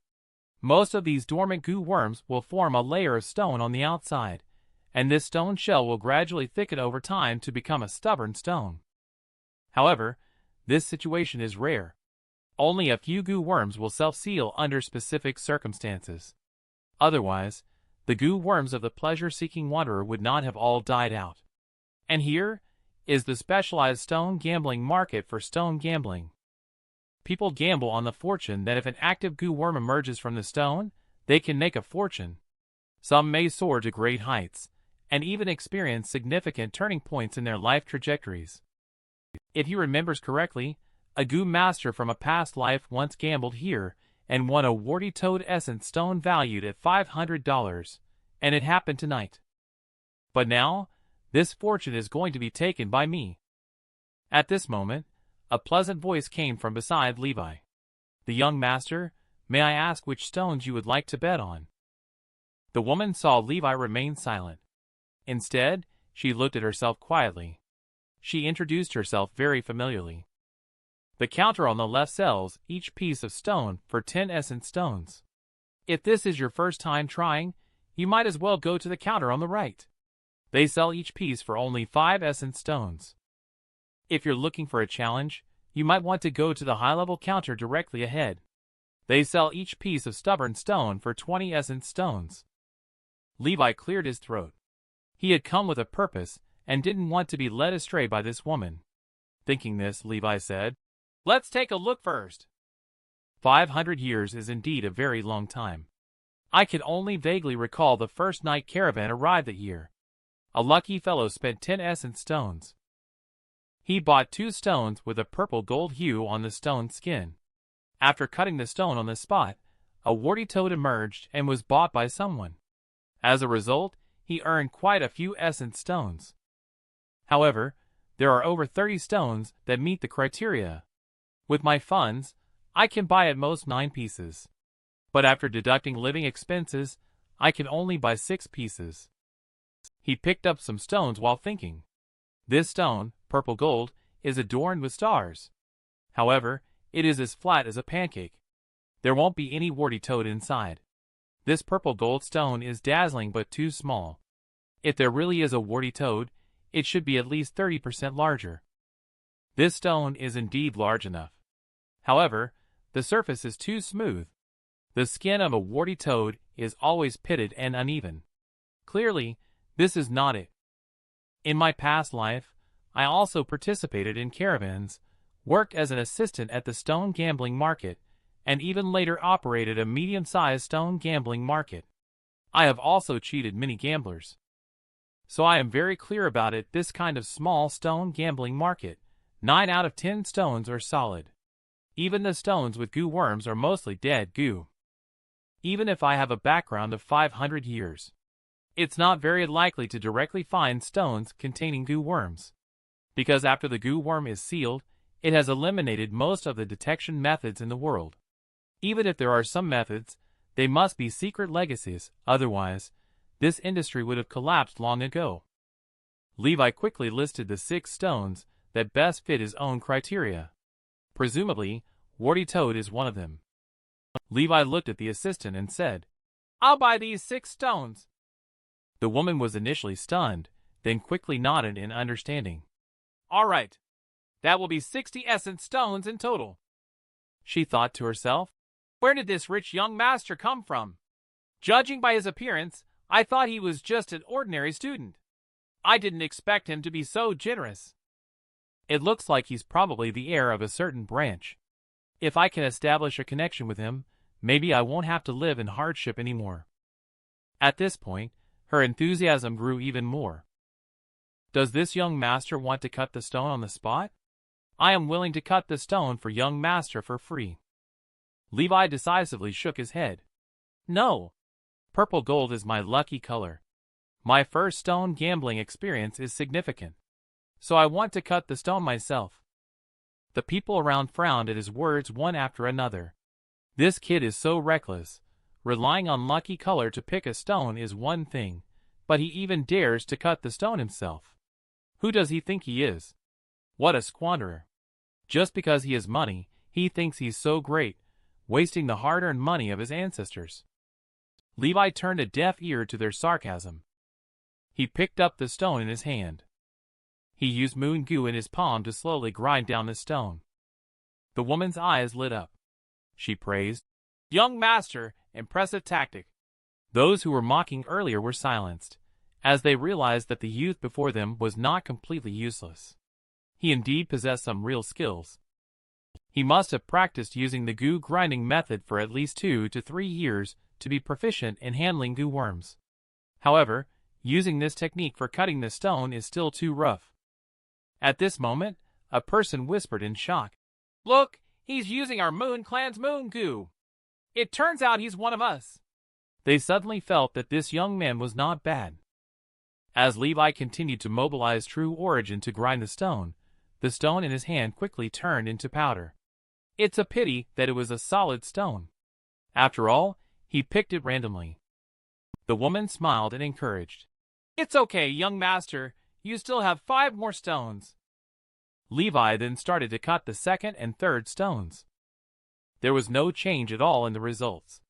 Most of these dormant goo worms will form a layer of stone on the outside, and this stone shell will gradually thicken over time to become a stubborn stone. However, this situation is rare. Only a few goo worms will self-seal under specific circumstances. Otherwise, the goo worms of the pleasure-seeking wanderer would not have all died out. And here is the specialized stone gambling market for stone gambling. People gamble on the fortune that if an active goo worm emerges from the stone, they can make a fortune. Some may soar to great heights, and even experience significant turning points in their life trajectories. If he remembers correctly, a goo master from a past life once gambled here and won a warty toad essence stone valued at $500, and it happened tonight. But now, this fortune is going to be taken by me. At this moment, a pleasant voice came from beside Levi. The young master, may I ask which stones you would like to bet on? The woman saw Levi remain silent. Instead, she looked at herself quietly. She introduced herself very familiarly. The counter on the left sells each piece of stone for 10 essence stones. If this is your first time trying, you might as well go to the counter on the right. They sell each piece for only 5 essence stones. If you're looking for a challenge, you might want to go to the high-level counter directly ahead. They sell each piece of stubborn stone for 20 essence stones. Levi cleared his throat. He had come with a purpose and didn't want to be led astray by this woman. Thinking this, Levi said, "Let's take a look first." 500 years is indeed a very long time. I can only vaguely recall the first night caravan arrived that year. A lucky fellow spent 10 essence stones. He bought 2 stones with a purple gold hue on the stone skin. After cutting the stone on the spot, a warty toad emerged and was bought by someone. As a result, he earned quite a few essence stones. However, there are over 30 stones that meet the criteria. With my funds, I can buy at most 9 pieces. But after deducting living expenses, I can only buy 6 pieces. He picked up some stones while thinking. This stone, purple gold, is adorned with stars. However, it is as flat as a pancake. There won't be any warty toad inside. This purple gold stone is dazzling but too small. If there really is a warty toad, it should be at least 30% larger. This stone is indeed large enough. However, the surface is too smooth. The skin of a warty toad is always pitted and uneven. Clearly, this is not it. In my past life, I also participated in caravans, worked as an assistant at the stone gambling market, and even later operated a medium-sized stone gambling market. I have also cheated many gamblers. So I am very clear about it. This kind of small stone gambling market, 9 out of 10 stones are solid. Even the stones with goo worms are mostly dead goo. Even if I have a background of 500 years, it's not very likely to directly find stones containing goo worms. Because after the goo worm is sealed, it has eliminated most of the detection methods in the world. Even if there are some methods, they must be secret legacies, otherwise, this industry would have collapsed long ago. Levi quickly listed the 6 stones that best fit his own criteria. Presumably, warty toad is one of them. Levi looked at the assistant and said, "I'll buy these 6 stones." The woman was initially stunned, then quickly nodded in understanding. "All right. That will be 60 essence stones in total." She thought to herself, "Where did this rich young master come from? Judging by his appearance, I thought he was just an ordinary student. I didn't expect him to be so generous. It looks like he's probably the heir of a certain branch. If I can establish a connection with him, maybe I won't have to live in hardship anymore." At this point, her enthusiasm grew even more. "Does this young master want to cut the stone on the spot? I am willing to cut the stone for young master for free." Levi decisively shook his head. "No. Purple gold is my lucky color. My first stone gambling experience is significant, so I want to cut the stone myself." The people around frowned at his words one after another. This kid is so reckless. Relying on lucky color to pick a stone is one thing, but he even dares to cut the stone himself. Who does he think he is? What a squanderer. Just because he has money, he thinks he's so great, wasting the hard-earned money of his ancestors. Levi turned a deaf ear to their sarcasm. He picked up the stone in his hand. He used moon goo in his palm to slowly grind down the stone. The woman's eyes lit up. She praised, "Young master, impressive tactic." Those who were mocking earlier were silenced, as they realized that the youth before them was not completely useless. He indeed possessed some real skills. He must have practiced using the goo grinding method for at least 2 to 3 years to be proficient in handling goo worms. However, using this technique for cutting the stone is still too rough. At this moment, a person whispered in shock, "Look, he's using our Moon Clan's moon goo. It turns out he's one of us." They suddenly felt that this young man was not bad. As Levi continued to mobilize True Origin to grind the stone in his hand quickly turned into powder. It's a pity that it was a solid stone. After all, he picked it randomly. The woman smiled and encouraged, "It's okay, young master. You still have 5 more stones." Levi then started to cut the second and third stones. There was no change at all in the results.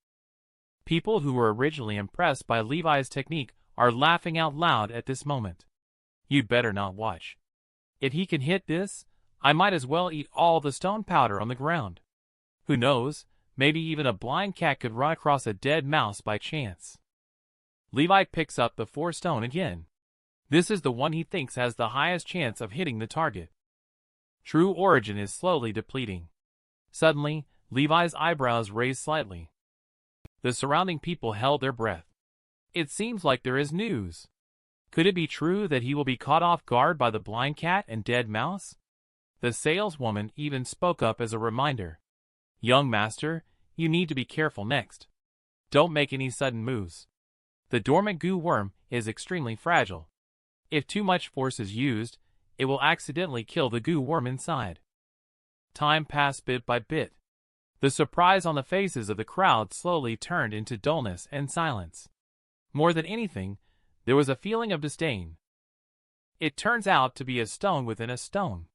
People who were originally impressed by Levi's technique are laughing out loud at this moment. You'd better not watch. If he can hit this, I might as well eat all the stone powder on the ground. Who knows, maybe even a blind cat could run across a dead mouse by chance. Levi picks up the 4th stone again. This is the one he thinks has the highest chance of hitting the target. True Origin is slowly depleting. Suddenly, Levi's eyebrows raised slightly. The surrounding people held their breath. It seems like there is news. Could it be true that he will be caught off guard by the blind cat and dead mouse? The saleswoman even spoke up as a reminder. "Young master, you need to be careful next. Don't make any sudden moves. The dormant goo worm is extremely fragile. If too much force is used, it will accidentally kill the goo worm inside." Time passed bit by bit. The surprise on the faces of the crowd slowly turned into dullness and silence. More than anything, there was a feeling of disdain. It turns out to be a stone within a stone.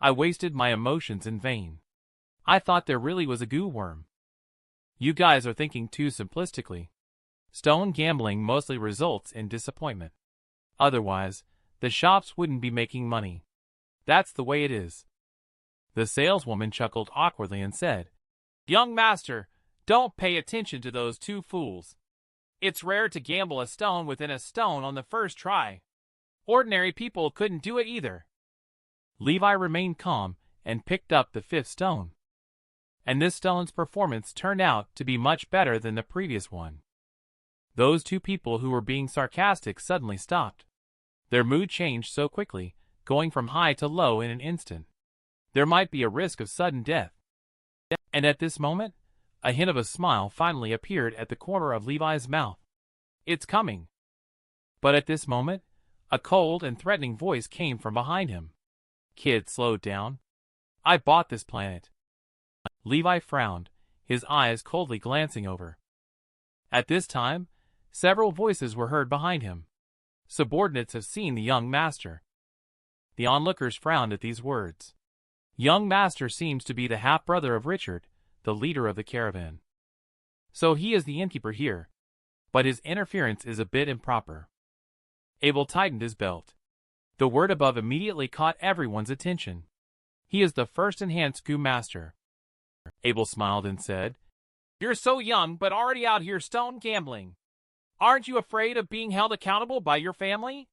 I wasted my emotions in vain. I thought there really was a goo worm. You guys are thinking too simplistically. Stone gambling mostly results in disappointment. Otherwise, the shops wouldn't be making money. That's the way it is. The saleswoman chuckled awkwardly and said, "Young master, don't pay attention to those 2 fools. It's rare to gamble a stone within a stone on the first try. Ordinary people couldn't do it either." Levi remained calm and picked up the 5th stone. And this stone's performance turned out to be much better than the previous one. Those 2 people who were being sarcastic suddenly stopped. Their mood changed so quickly, going from high to low in an instant. There might be a risk of sudden death. And at this moment, a hint of a smile finally appeared at the corner of Levi's mouth. "It's coming." But at this moment, a cold and threatening voice came from behind him. "Kid, slow down. I bought this planet." Levi frowned, his eyes coldly glancing over. At this time, several voices were heard behind him. Subordinates have seen the young master. The onlookers frowned at these words. Young master seems to be the half-brother of Richard, the leader of the caravan. So he is the innkeeper here. But his interference is a bit improper. Abel tightened his belt. The word above immediately caught everyone's attention. He is the first enhanced goo master. Abel smiled and said, "You're so young but already out here stone gambling. Aren't you afraid of being held accountable by your family?"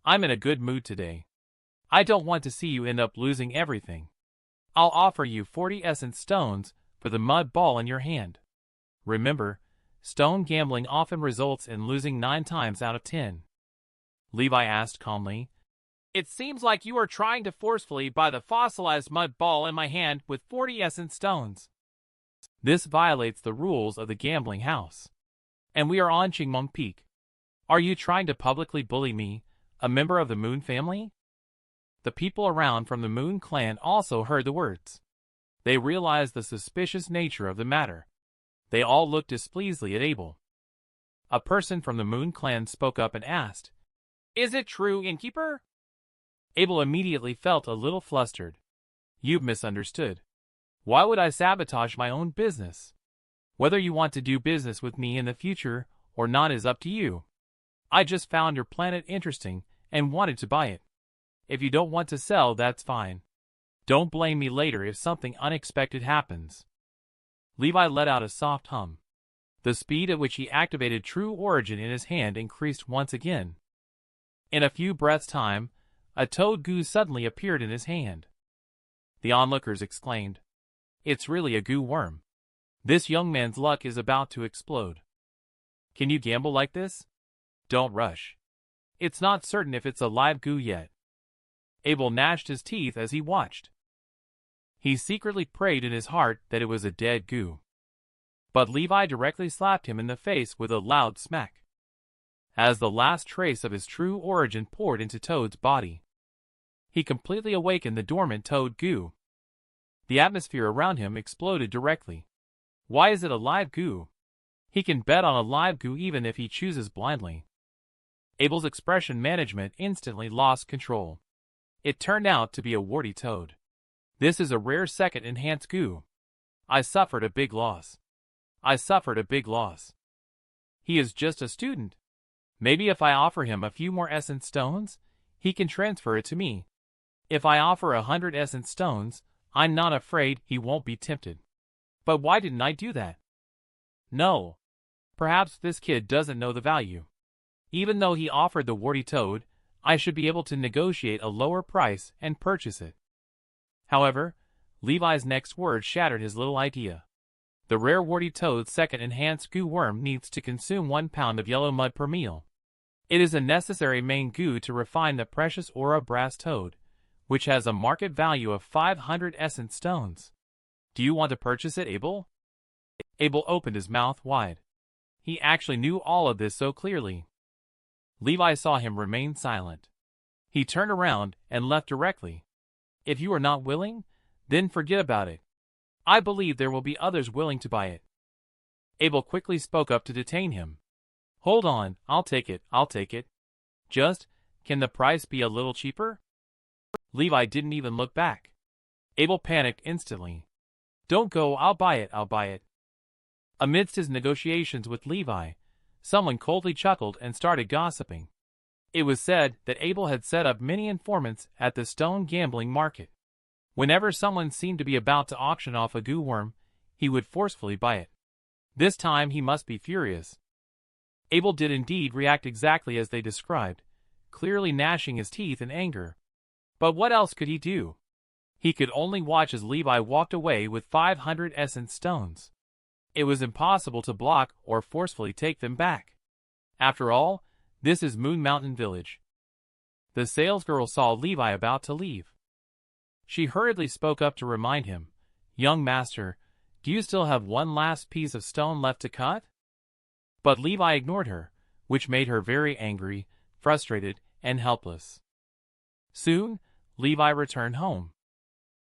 "I'm in a good mood today. I don't want to see you end up losing everything. I'll offer you 40 essence stones for the mud ball in your hand. Remember, stone gambling often results in losing 9 times out of 10. Levi asked calmly. "It seems like you are trying to forcefully buy the fossilized mud ball in my hand with 40 essence stones. This violates the rules of the gambling house. And we are on Qingmeng Peak. Are you trying to publicly bully me, a member of the Moon family?" The people around from the Moon clan also heard the words. They realized the suspicious nature of the matter. They all looked displeasedly at Abel. A person from the Moon clan spoke up and asked, "Is it true, innkeeper?" Abel immediately felt a little flustered. "You've misunderstood. Why would I sabotage my own business? Whether you want to do business with me in the future or not is up to you. I just found your planet interesting and wanted to buy it. If you don't want to sell, that's fine. Don't blame me later if something unexpected happens." Levi let out a soft hum. The speed at which he activated True Origin in his hand increased once again. In a few breaths' time, a toad goo suddenly appeared in his hand. The onlookers exclaimed, "It's really a goo worm. This young man's luck is about to explode. Can you gamble like this? Don't rush. It's not certain if it's a live goo yet." Abel gnashed his teeth as he watched. He secretly prayed in his heart that it was a dead goo. But Levi directly slapped him in the face with a loud smack. As the last trace of his true origin poured into Toad's body, he completely awakened the dormant toad goo. The atmosphere around him exploded directly. Why is it a live goo? He can bet on a live goo even if he chooses blindly. Abel's expression management instantly lost control. It turned out to be a warty toad. This is a rare second enhanced goo. I suffered a big loss. I suffered a big loss. He is just a student. Maybe if I offer him a few more essence stones, he can transfer it to me. If I offer 100 essence stones, I'm not afraid he won't be tempted. But why didn't I do that? No. Perhaps this kid doesn't know the value. Even though he offered the warty toad, I should be able to negotiate a lower price and purchase it. However, Levi's next word shattered his little idea. The rare warty toad's second enhanced goo worm needs to consume 1 pound of yellow mud per meal. It is a necessary main goo to refine the precious aura brass toad, which has a market value of 500 essence stones. Do you want to purchase it, Abel? Abel opened his mouth wide. He actually knew all of this so clearly. Levi saw him remain silent. He turned around and left directly. If you are not willing, then forget about it. I believe there will be others willing to buy it. Abel quickly spoke up to detain him. Hold on, I'll take it. Just, can the price be a little cheaper? Levi didn't even look back. Abel panicked instantly. Don't go, I'll buy it. Amidst his negotiations with Levi, someone coldly chuckled and started gossiping. It was said that Abel had set up many informants at the stone gambling market. Whenever someone seemed to be about to auction off a goo worm, he would forcefully buy it. This time he must be furious. Abel did indeed react exactly as they described, clearly gnashing his teeth in anger. But what else could he do? He could only watch as Levi walked away with 500 essence stones. It was impossible to block or forcefully take them back. After all, this is Moon Mountain Village. The salesgirl saw Levi about to leave. She hurriedly spoke up to remind him, "Young master, do you still have one last piece of stone left to cut?" But Levi ignored her, which made her very angry, frustrated, and helpless. Soon, Levi returned home.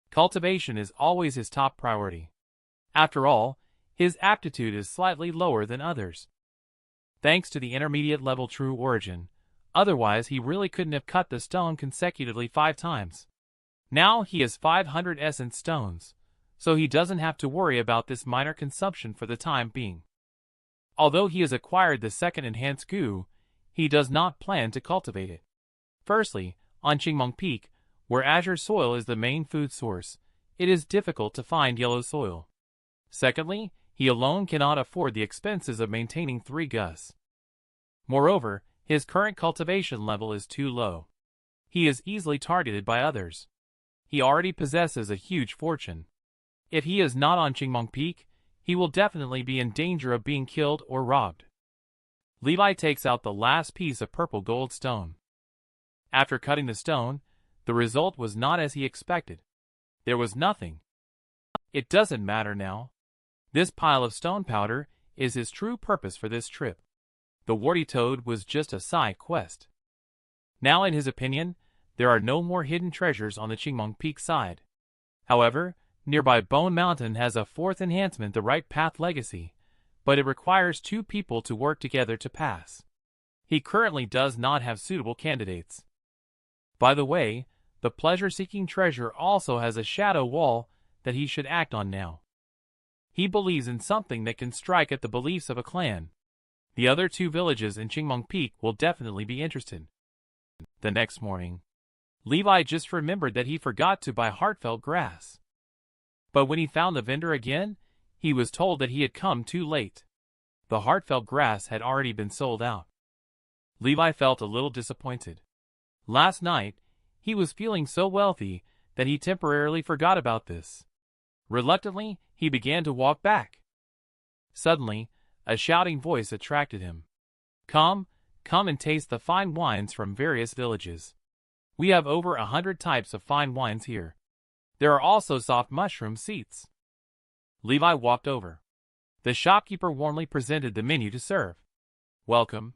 Cultivation is always his top priority. After all, his aptitude is slightly lower than others. Thanks to the intermediate level True Origin, otherwise he really couldn't have cut the stone consecutively 5 times. Now he has 500 essence stones, so he doesn't have to worry about this minor consumption for the time being. Although he has acquired the second enhanced goo, he does not plan to cultivate it. Firstly, on Qingmeng Peak, where azure soil is the main food source, it is difficult to find yellow soil. Secondly, he alone cannot afford the expenses of maintaining 3 gus. Moreover, his current cultivation level is too low. He is easily targeted by others. He already possesses a huge fortune. If he is not on Qingmeng Peak, he will definitely be in danger of being killed or robbed. Levi takes out the last piece of purple gold stone. After cutting the stone, the result was not as he expected. There was nothing. It doesn't matter now. This pile of stone powder is his true purpose for this trip. The warty toad was just a side quest. Now, in his opinion, there are no more hidden treasures on the Qingmeng Peak side. However, nearby Bone Mountain has a 4th enhancement, the Right Path Legacy, but it requires 2 people to work together to pass. He currently does not have suitable candidates. By the way, the pleasure-seeking treasure also has a shadow wall that he should act on now. He believes in something that can strike at the beliefs of a clan. The other 2 villages in Qingmeng Peak will definitely be interested. The next morning, Levi just remembered that he forgot to buy heartfelt grass. But when he found the vendor again, he was told that he had come too late. The heartfelt grass had already been sold out. Levi felt a little disappointed. Last night, he was feeling so wealthy that he temporarily forgot about this. Reluctantly, he began to walk back. Suddenly, a shouting voice attracted him. Come and taste the fine wines from various villages. We have over 100 types of fine wines here. There are also soft mushroom seats. Levi walked over. The shopkeeper warmly presented the menu to serve. Welcome,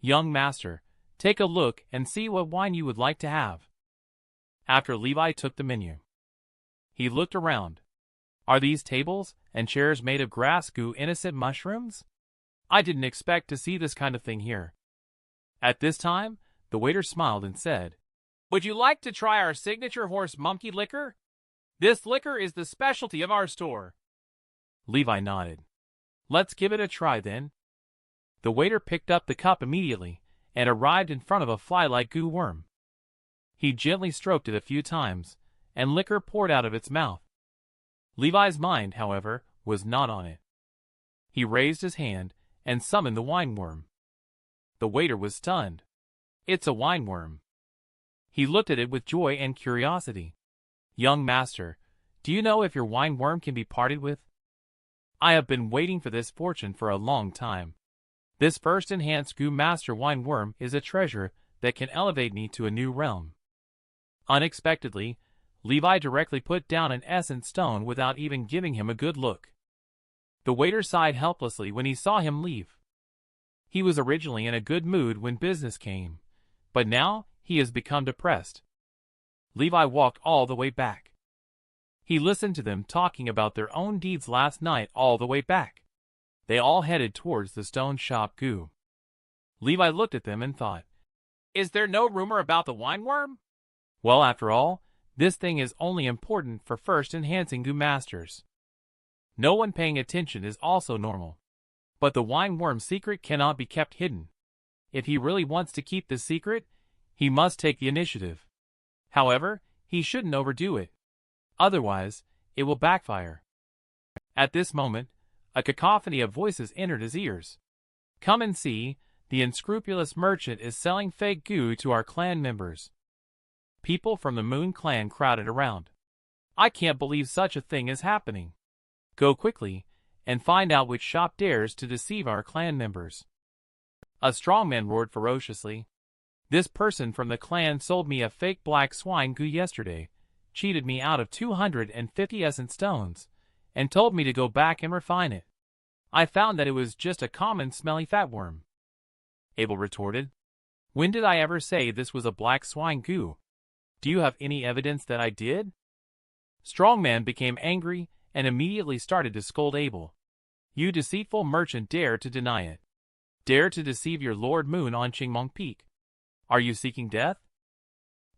young master. Take a look and see what wine you would like to have. After Levi took the menu, he looked around. Are these tables and chairs made of grass goo innocent mushrooms? I didn't expect to see this kind of thing here. At this time, the waiter smiled and said, Would you like to try our signature horse monkey liquor? This liquor is the specialty of our store. Levi nodded. Let's give it a try then. The waiter picked up the cup immediately and arrived in front of a fly-like goo worm. He gently stroked it a few times, and liquor poured out of its mouth. Levi's mind, however, was not on it. He raised his hand and summoned the wine worm. The waiter was stunned. It's a wine worm. He looked at it with joy and curiosity. Young master, do you know if your wine worm can be parted with? I have been waiting for this fortune for a long time. This first enhanced goo master wine worm is a treasure that can elevate me to a new realm. Unexpectedly, Levi directly put down an essence stone without even giving him a good look. The waiter sighed helplessly when he saw him leave. He was originally in a good mood when business came, but now he has become depressed. Levi walked all the way back. He listened to them talking about their own deeds last night all the way back. They all headed towards the stone shop goo. Levi looked at them and thought, Is there no rumor about the wine worm? Well, after all, this thing is only important for first enhancing goo masters. No one paying attention is also normal. But the wine worm's secret cannot be kept hidden. If he really wants to keep this secret, he must take the initiative. However, he shouldn't overdo it. Otherwise, it will backfire. At this moment, a cacophony of voices entered his ears. Come and see, the unscrupulous merchant is selling fake goo to our clan members. People from the Moon clan crowded around. I can't believe such a thing is happening. Go quickly and find out which shop dares to deceive our clan members. A strongman roared ferociously. This person from the clan sold me a fake black swine goo yesterday, cheated me out of 250 essence stones, and told me to go back and refine it. I found that it was just a common smelly fatworm. Abel retorted. When did I ever say this was a black swine goo? Do you have any evidence that I did? Strongman became angry and immediately started to scold Abel. You deceitful merchant, dare to deny it. Dare to deceive your Lord Moon on Qingmeng Peak. Are you seeking death?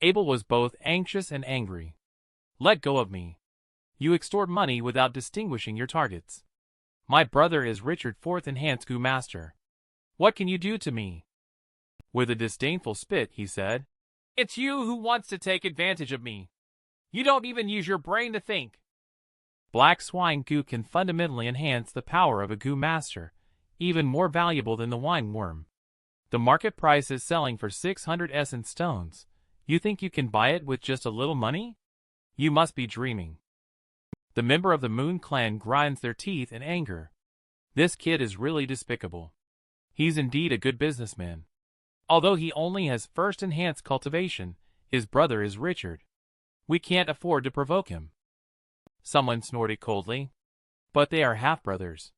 Abel was both anxious and angry. Let go of me. You extort money without distinguishing your targets. My brother is Richard, 4th Enhanced Goo Master. What can you do to me? With a disdainful spit, he said, It's you who wants to take advantage of me. You don't even use your brain to think. Black swine goo can fundamentally enhance the power of a goo master, even more valuable than the wine worm. The market price is selling for 600 essence stones. You think you can buy it with just a little money? You must be dreaming. The member of the Moon Clan grinds their teeth in anger. This kid is really despicable. He's indeed a good businessman. Although he only has first enhanced cultivation, his brother is Richard. We can't afford to provoke him. Someone snorted coldly. But they are half-brothers.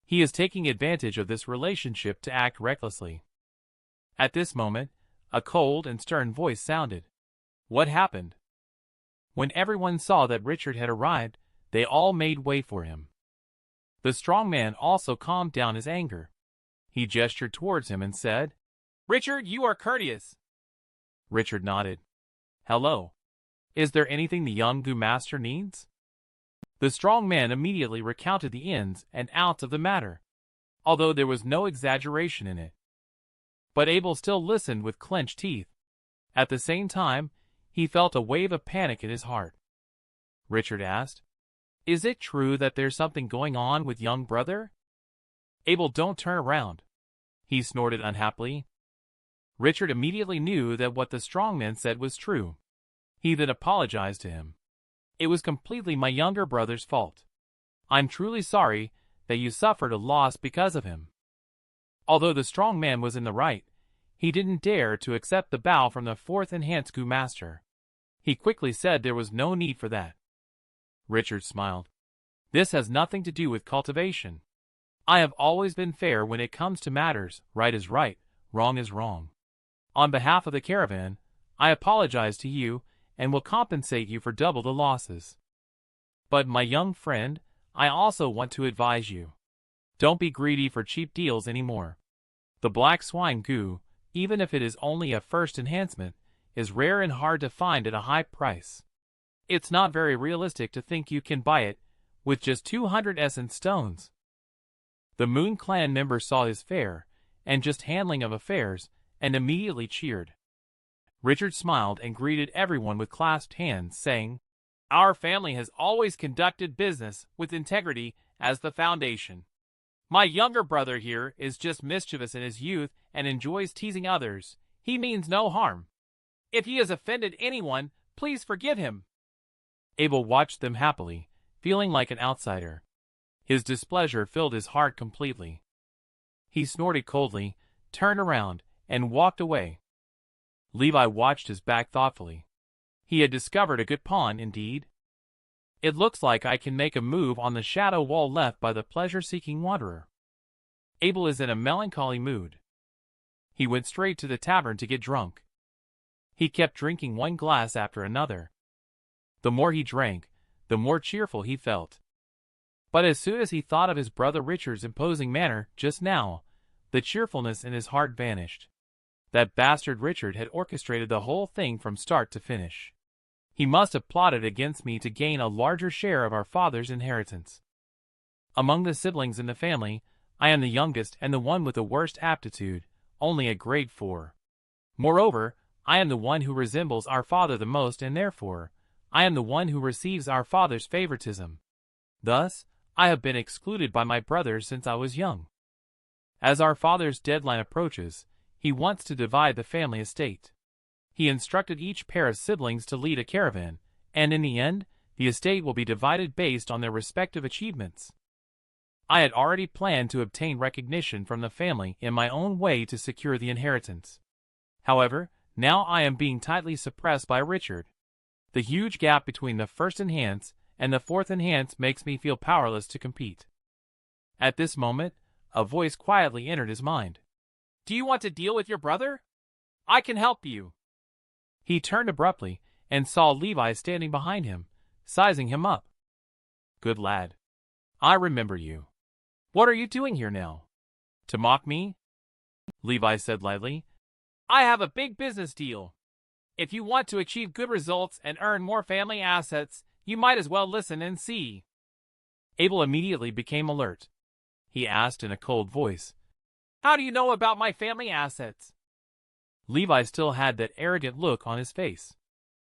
He is taking advantage of this relationship to act recklessly. At this moment, a cold and stern voice sounded. What happened? When everyone saw that Richard had arrived, they all made way for him. The strong man also calmed down his anger. He gestured towards him and said, Richard, you are courteous. Richard nodded. Hello. Is there anything the young Goo Master needs? The strong man immediately recounted the ins and outs of the matter, although there was no exaggeration in it. But Abel still listened with clenched teeth. At the same time, he felt a wave of panic in his heart. Richard asked, Is it true that there's something going on with young brother? Abel, don't turn around. He snorted unhappily. Richard immediately knew that what the strong man said was true. He then apologized to him. It was completely my younger brother's fault. I'm truly sorry that you suffered a loss because of him. Although the strong man was in the right, he didn't dare to accept the bow from the 4th Enhanced Goo Master. He quickly said there was no need for that. Richard smiled. This has nothing to do with cultivation. I have always been fair when it comes to matters. Right is right, wrong is wrong. On behalf of the caravan, I apologize to you and will compensate you for double the losses. But my young friend, I also want to advise you. Don't be greedy for cheap deals anymore. The black swine goo, even if it is only a first enhancement, is rare and hard to find at a high price. It's not very realistic to think you can buy it with just 200 essence stones. The Moon Clan member saw his fair and just handling of affairs and immediately cheered. Richard smiled and greeted everyone with clasped hands, saying, Our family has always conducted business with integrity as the foundation. My younger brother here is just mischievous in his youth and enjoys teasing others. He means no harm. If he has offended anyone, please forgive him. Abel watched them happily, feeling like an outsider. His displeasure filled his heart completely. He snorted coldly, turned around, and walked away. Levi watched his back thoughtfully. He had discovered a good pawn indeed. It looks like I can make a move on the shadow wall left by the pleasure-seeking wanderer. Abel is in a melancholy mood. He went straight to the tavern to get drunk. He kept drinking one glass after another. The more he drank, the more cheerful he felt. But as soon as he thought of his brother Richard's imposing manner just now, the cheerfulness in his heart vanished. That bastard Richard had orchestrated the whole thing from start to finish. He must have plotted against me to gain a larger share of our father's inheritance. Among the siblings in the family, I am the youngest and the one with the worst aptitude, only a grade 4. Moreover, I am the one who resembles our father the most and therefore, I am the one who receives our father's favoritism. Thus, I have been excluded by my brothers since I was young. As our father's deadline approaches, he wants to divide the family estate. He instructed each pair of siblings to lead a caravan, and in the end, the estate will be divided based on their respective achievements. I had already planned to obtain recognition from the family in my own way to secure the inheritance. However, now I am being tightly suppressed by Richard. The huge gap between the first enhance and the 4th enhance makes me feel powerless to compete. At this moment, a voice quietly entered his mind. Do you want to deal with your brother? I can help you. He turned abruptly and saw Levi standing behind him, sizing him up. Good lad. I remember you. What are you doing here now? To mock me? Levi said lightly. I have a big business deal. If you want to achieve good results and earn more family assets, You might as well listen and see. Abel immediately became alert. He asked in a cold voice, "How do you know about my family assets?" Levi still had that arrogant look on his face.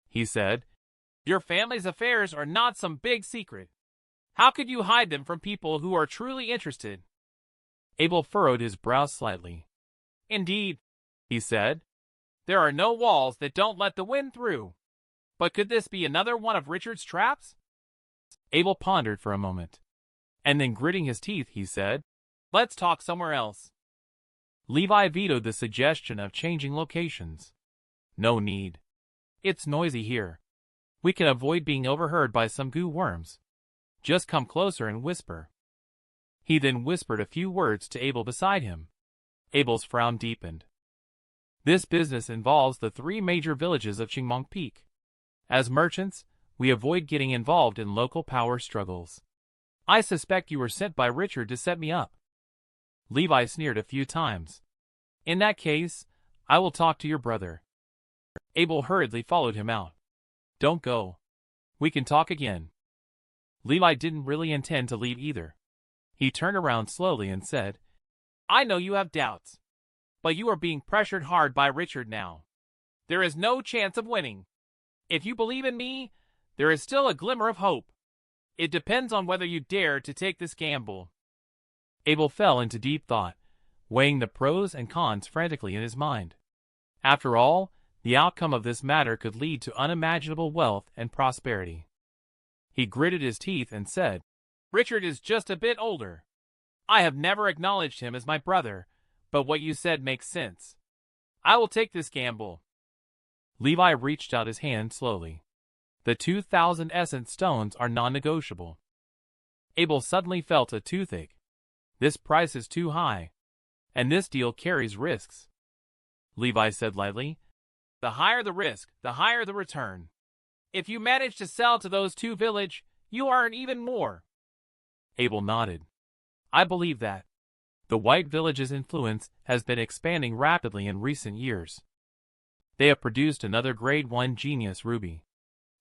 He said, "Your family's affairs are not some big secret. How could you hide them from people who are truly interested?" Abel furrowed his brow slightly. "Indeed," he said, "there are no walls that don't let the wind through. But could this be another one of Richard's traps?" Abel pondered for a moment, and then gritting his teeth, he said, "Let's talk somewhere else." Levi vetoed the suggestion of changing locations. "No need. It's noisy here. We can avoid being overheard by some goo worms. Just come closer and whisper." He then whispered a few words to Abel beside him. Abel's frown deepened. "This business involves the 3 major villages of Qingmong Peak. As merchants, we avoid getting involved in local power struggles. I suspect you were sent by Richard to set me up." Levi sneered a few times. "In that case, I will talk to your brother." Abel hurriedly followed him out. "Don't go. We can talk again." Levi didn't really intend to leave either. He turned around slowly and said, "I know you have doubts, but you are being pressured hard by Richard now. There is no chance of winning. If you believe in me, there is still a glimmer of hope. It depends on whether you dare to take this gamble." Abel fell into deep thought, weighing the pros and cons frantically in his mind. After all, the outcome of this matter could lead to unimaginable wealth and prosperity. He gritted his teeth and said, "Richard is just a bit older. I have never acknowledged him as my brother, but what you said makes sense. I will take this gamble." Levi reached out his hand slowly. "The 2,000 essence stones are non-negotiable." Abel suddenly felt a toothache. This price is too high, and this deal carries risks. Levi said lightly, "The higher the risk, the higher the return. If you manage to sell to those 2 villages, you earn even more." Abel nodded. "I believe that. The White Village's influence has been expanding rapidly in recent years. They have produced another Grade 1 genius ruby.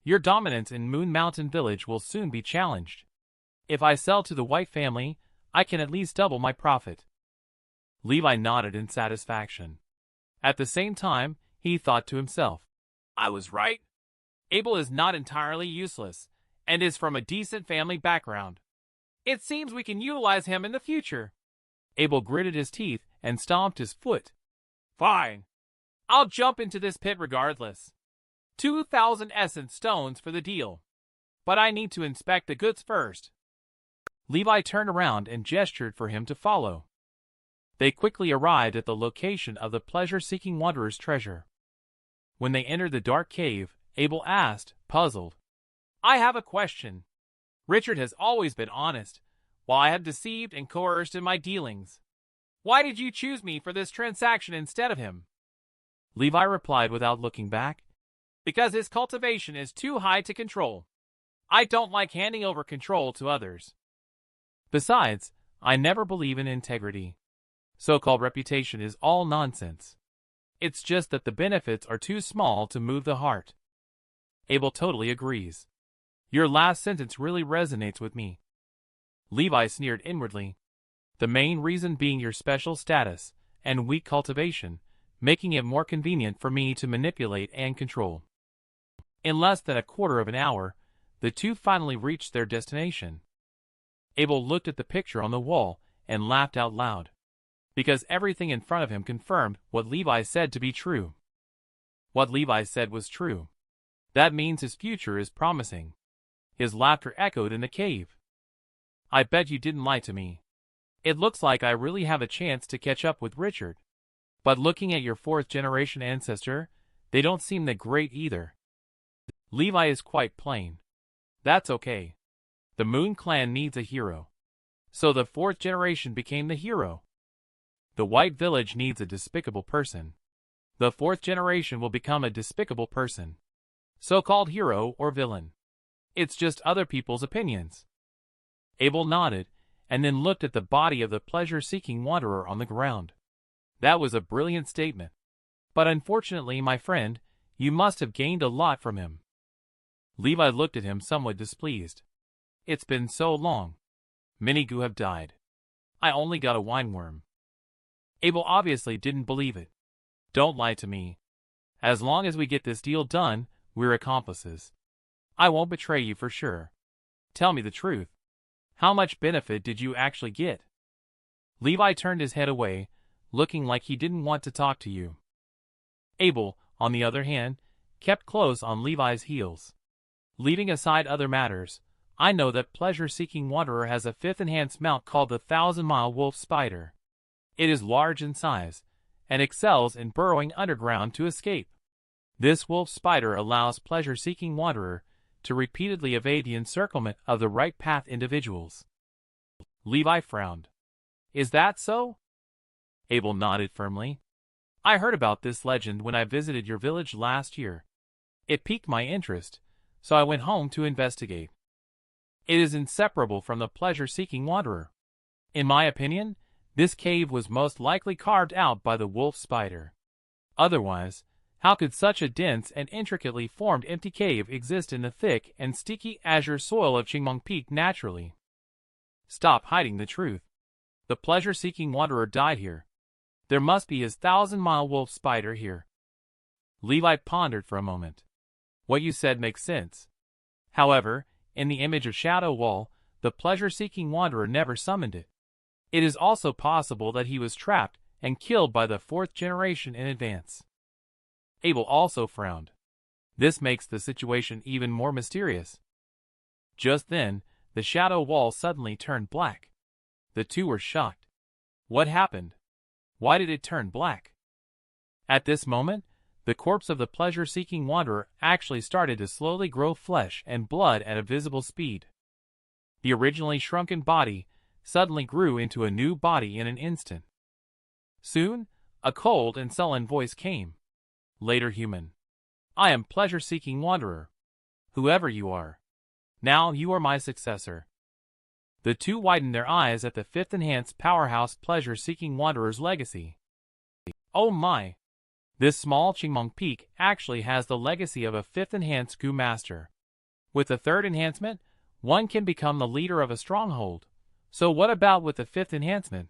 Your dominance in Moon Mountain Village will soon be challenged. If I sell to the White family, I can at least double my profit." Levi nodded in satisfaction. At the same time, he thought to himself, "I was right. Abel is not entirely useless, and is from a decent family background. It seems we can utilize him in the future." Abel gritted his teeth and stomped his foot. "Fine. I'll jump into this pit regardless. 2,000 essence stones for the deal. But I need to inspect the goods first." Levi turned around and gestured for him to follow. They quickly arrived at the location of the pleasure-seeking wanderer's treasure. When they entered the dark cave, Abel asked, puzzled, "I have a question. Richard has always been honest, while I have deceived and coerced in my dealings. Why did you choose me for this transaction instead of him?" Levi replied without looking back, "Because his cultivation is too high to control. I don't like handing over control to others. Besides, I never believe in integrity. So-called reputation is all nonsense. It's just that the benefits are too small to move the heart." Abel totally agrees. "Your last sentence really resonates with me." Levi sneered inwardly. "The main reason being your special status and weak cultivation, making it more convenient for me to manipulate and control." In less than a quarter of an hour, the two finally reached their destination. Abel looked at the picture on the wall and laughed out loud, because everything in front of him confirmed what Levi said to be true. What Levi said was true. That means his future is promising. His laughter echoed in the cave. "I bet you didn't lie to me. It looks like I really have a chance to catch up with Richard. But looking at your 4th-generation ancestor, they don't seem that great either." Levi is quite plain. That's okay. The Moon Clan needs a hero. So the 4th generation became the hero. The White Village needs a despicable person. The 4th generation will become a despicable person. So-called hero or villain. It's just other people's opinions. Abel nodded, and then looked at the body of the pleasure-seeking wanderer on the ground. That was a brilliant statement. But unfortunately, my friend, you must have gained a lot from him. Levi looked at him somewhat displeased. It's been so long. Many gu have died. I only got a wineworm. Abel obviously didn't believe it. Don't lie to me. As long as we get this deal done, we're accomplices. I won't betray you for sure. Tell me the truth. How much benefit did you actually get? Levi turned his head away, looking like he didn't want to talk to you. Abel, on the other hand, kept close on Levi's heels. Leaving aside other matters, I know that pleasure-seeking wanderer has a fifth enhanced mount called the 1,000-mile wolf spider. It is large in size, and excels in burrowing underground to escape. This wolf spider allows pleasure-seeking wanderer to repeatedly evade the encirclement of the right path individuals. Levi frowned. Is that so? Abel nodded firmly. I heard about this legend when I visited your village last year. It piqued my interest, so I went home to investigate. It is inseparable from the pleasure-seeking wanderer. In my opinion, this cave was most likely carved out by the wolf spider. Otherwise, how could such a dense and intricately formed empty cave exist in the thick and sticky azure soil of Qingmeng Peak naturally? Stop hiding the truth. The pleasure-seeking wanderer died here. There must be his 1,000-mile wolf spider here. Levi pondered for a moment. What you said makes sense. However, in the image of Shadow Wall, the pleasure-seeking wanderer never summoned it. It is also possible that he was trapped and killed by the fourth generation in advance. Abel also frowned. This makes the situation even more mysterious. Just then, the shadow wall suddenly turned black. The two were shocked. What happened? Why did it turn black? At this moment, the corpse of the pleasure-seeking wanderer actually started to slowly grow flesh and blood at a visible speed. The originally shrunken body suddenly grew into a new body in an instant. Soon, a cold and sullen voice came. Later human. I am pleasure-seeking wanderer. Whoever you are. Now you are my successor. The two widened their eyes at the fifth enhanced powerhouse pleasure-seeking wanderer's legacy. Oh my! This small Qingmeng Peak actually has the legacy of a fifth enhanced Gu master. With the third enhancement, one can become the leader of a stronghold. So what about with the fifth enhancement?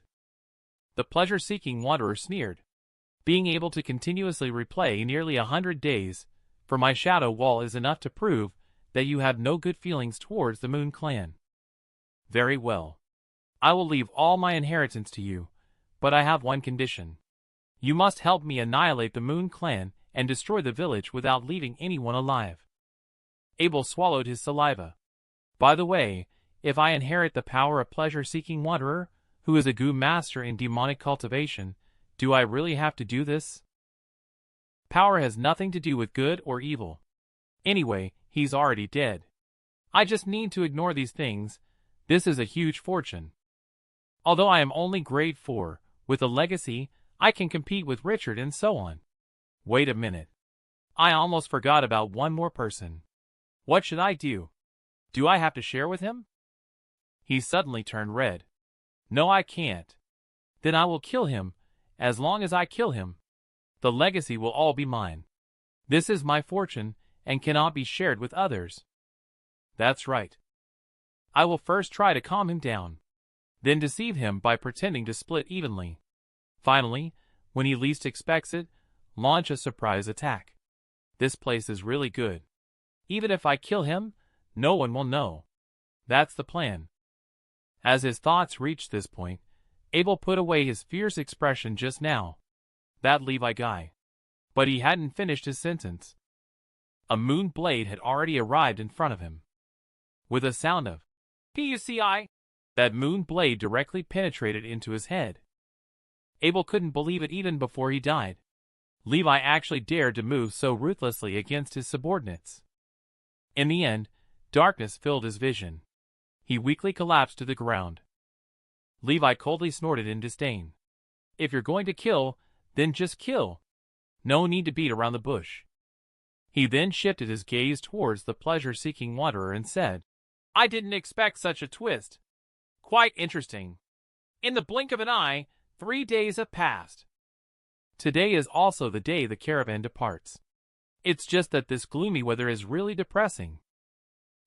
The pleasure-seeking wanderer sneered. Being able to continuously replay nearly 100 days for my shadow wall is enough to prove that you have no good feelings towards the Moon Clan. Very well. I will leave all my inheritance to you, but I have one condition. You must help me annihilate the Moon Clan and destroy the village without leaving anyone alive. Abel swallowed his saliva. By the way, if I inherit the power of pleasure-seeking wanderer, who is a Gu master in demonic cultivation, do I really have to do this? Power has nothing to do with good or evil. Anyway, he's already dead. I just need to ignore these things. This is a huge fortune. Although I am only grade 4, with a legacy, I can compete with Richard and so on. Wait a minute. I almost forgot about one more person. What should I do? Do I have to share with him? He suddenly turned red. No, I can't. Then I will kill him. As long as I kill him, the legacy will all be mine. This is my fortune and cannot be shared with others. That's right. I will first try to calm him down, then deceive him by pretending to split evenly. Finally, when he least expects it, launch a surprise attack. This place is really good. Even if I kill him, no one will know. That's the plan. As his thoughts reached this point, Abel put away his fierce expression just now. That Levi guy. But he hadn't finished his sentence. A moon blade had already arrived in front of him. With a sound of "P-U-C-I," that moon blade directly penetrated into his head. Abel couldn't believe it even before he died. Levi actually dared to move so ruthlessly against his subordinates. In the end, darkness filled his vision. He weakly collapsed to the ground. Levi coldly snorted in disdain. If you're going to kill, then just kill. No need to beat around the bush. He then shifted his gaze towards the pleasure-seeking wanderer and said, I didn't expect such a twist. Quite interesting. In the blink of an eye, 3 days have passed. Today is also the day the caravan departs. It's just that this gloomy weather is really depressing.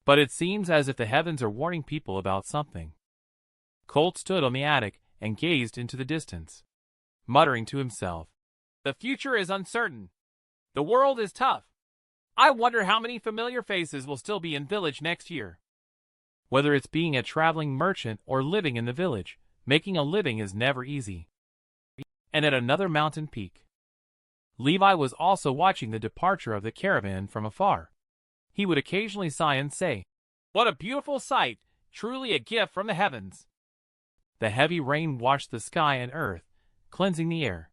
But it seems as if the heavens are warning people about something. Colt stood on the attic and gazed into the distance, muttering to himself, "The future is uncertain. The world is tough. I wonder how many familiar faces will still be in village next year." Whether it's being a traveling merchant or living in the village, making a living is never easy. And at another mountain peak, Levi was also watching the departure of the caravan from afar. He would occasionally sigh and say, "What a beautiful sight, truly a gift from the heavens." The heavy rain washed the sky and earth, cleansing the air.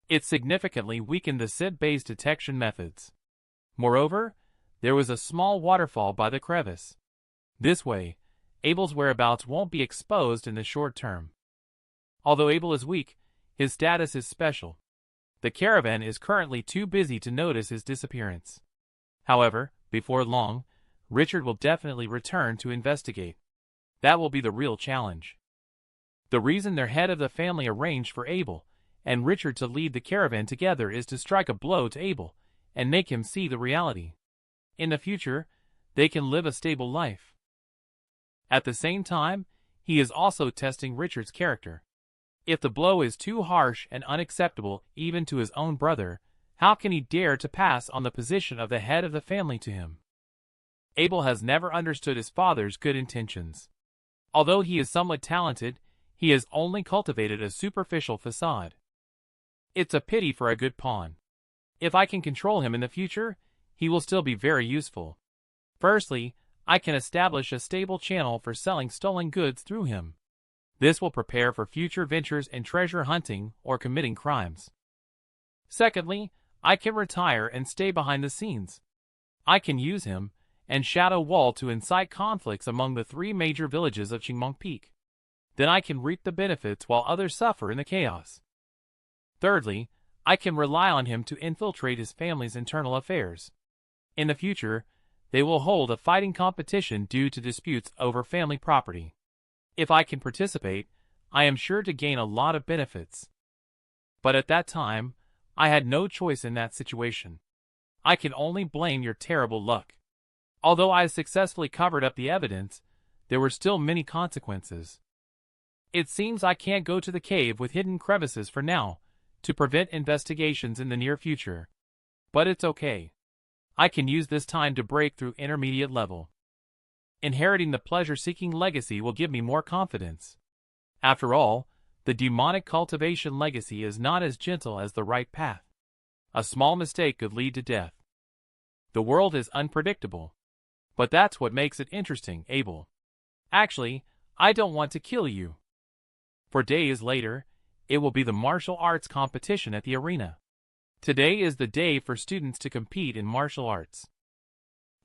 It significantly weakened the scent-based detection methods. Moreover, there was a small waterfall by the crevice. This way, Abel's whereabouts won't be exposed in the short term. Although Abel is weak, his status is special. The caravan is currently too busy to notice his disappearance. However, before long, Richard will definitely return to investigate. That will be the real challenge. The reason their head of the family arranged for Abel and Richard to lead the caravan together is to strike a blow to Abel and make him see the reality. In the future, they can live a stable life. At the same time, he is also testing Richard's character. If the blow is too harsh and unacceptable even to his own brother, how can he dare to pass on the position of the head of the family to him? Abel has never understood his father's good intentions. Although he is somewhat talented, he has only cultivated a superficial facade. It's a pity for a good pawn. If I can control him in the future, he will still be very useful. Firstly, I can establish a stable channel for selling stolen goods through him. This will prepare for future ventures in treasure hunting or committing crimes. Secondly, I can retire and stay behind the scenes. I can use him and Shadow Wall to incite conflicts among the 3 major villages of Qingmong Peak. Then I can reap the benefits while others suffer in the chaos. Thirdly, I can rely on him to infiltrate his family's internal affairs. In the future, they will hold a fighting competition due to disputes over family property. If I can participate, I am sure to gain a lot of benefits. But at that time, I had no choice in that situation. I can only blame your terrible luck. Although I successfully covered up the evidence, there were still many consequences. It seems I can't go to the cave with hidden crevices for now, to prevent investigations in the near future. But it's okay. I can use this time to break through intermediate level. Inheriting the pleasure-seeking legacy will give me more confidence. After all, the demonic cultivation legacy is not as gentle as the right path. A small mistake could lead to death. The world is unpredictable. But that's what makes it interesting, Abel. Actually, I don't want to kill you. For days later, it will be the martial arts competition at the arena. Today is the day for students to compete in martial arts.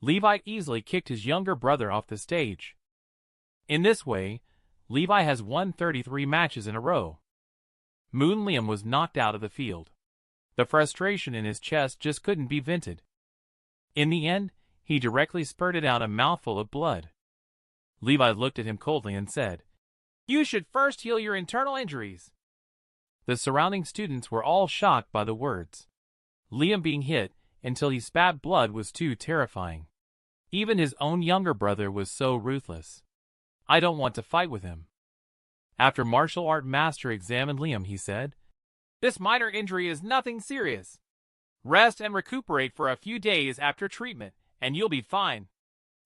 Levi easily kicked his younger brother off the stage. In this way, Levi has won 33 matches in a row. Moon Liam was knocked out of the field. The frustration in his chest just couldn't be vented. In the end, he directly spurted out a mouthful of blood. Levi looked at him coldly and said, "You should first heal your internal injuries." The surrounding students were all shocked by the words. Liam being hit until he spat blood was too terrifying. Even his own younger brother was so ruthless. I don't want to fight with him. After martial art master examined Liam, he said, "This minor injury is nothing serious. Rest and recuperate for a few days after treatment, and you'll be fine.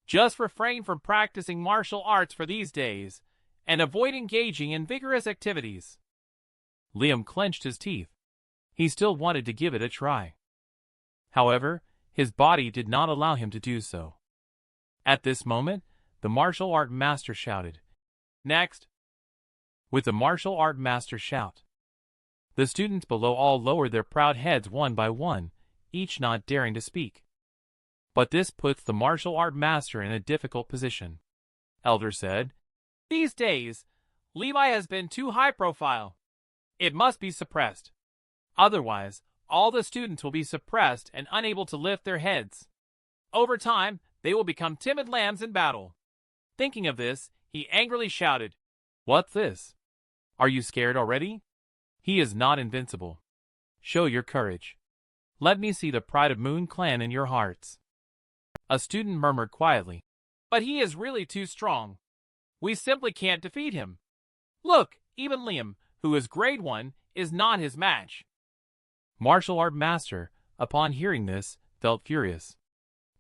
Just refrain from practicing martial arts for these days, and avoid engaging in vigorous activities." Liam clenched his teeth. He still wanted to give it a try. However, his body did not allow him to do so. At this moment, the martial art master shouted, "Next!" With the martial art master's shout, the students below all lowered their proud heads one by one, each not daring to speak. But this puts the martial art master in a difficult position. Elder said, "These days, Levi has been too high profile. It must be suppressed. Otherwise, all the students will be suppressed and unable to lift their heads. Over time, they will become timid lambs in battle." Thinking of this, he angrily shouted, "What's this? Are you scared already? He is not invincible. Show your courage. Let me see the pride of Moon Clan in your hearts." A student murmured quietly, But he is really too strong. We simply can't defeat him. Look, even Liam, who is grade 1, is not his match. Martial art master, upon hearing this, felt furious.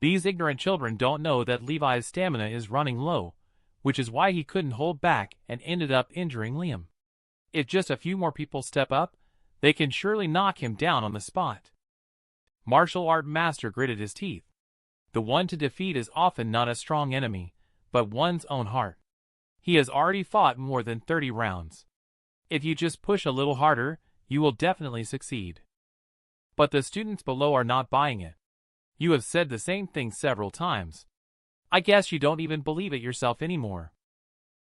These ignorant children don't know that Levi's stamina is running low, which is why he couldn't hold back and ended up injuring Liam. If just a few more people step up, they can surely knock him down on the spot. Martial art master gritted his teeth. The one to defeat is often not a strong enemy, but one's own heart. He has already fought more than 30 rounds. If you just push a little harder, you will definitely succeed. But the students below are not buying it. You have said the same thing several times. I guess you don't even believe it yourself anymore.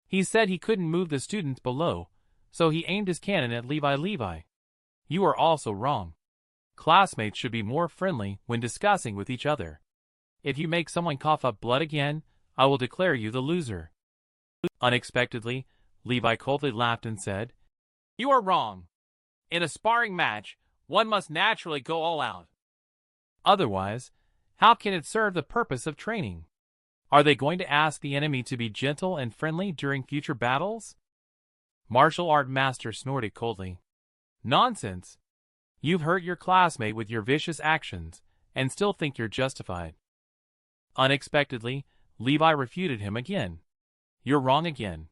He said he couldn't move the students below, so he aimed his cannon at Levi. You are also wrong. Classmates should be more friendly when discussing with each other. If you make someone cough up blood again, I will declare you the loser. Unexpectedly, Levi coldly laughed and said, You are wrong. In a sparring match, one must naturally go all out. Otherwise, how can it serve the purpose of training? Are they going to ask the enemy to be gentle and friendly during future battles? Martial art master snorted coldly. Nonsense. You've hurt your classmate with your vicious actions, and still think you're justified. Unexpectedly, Levi refuted him again. You're wrong again.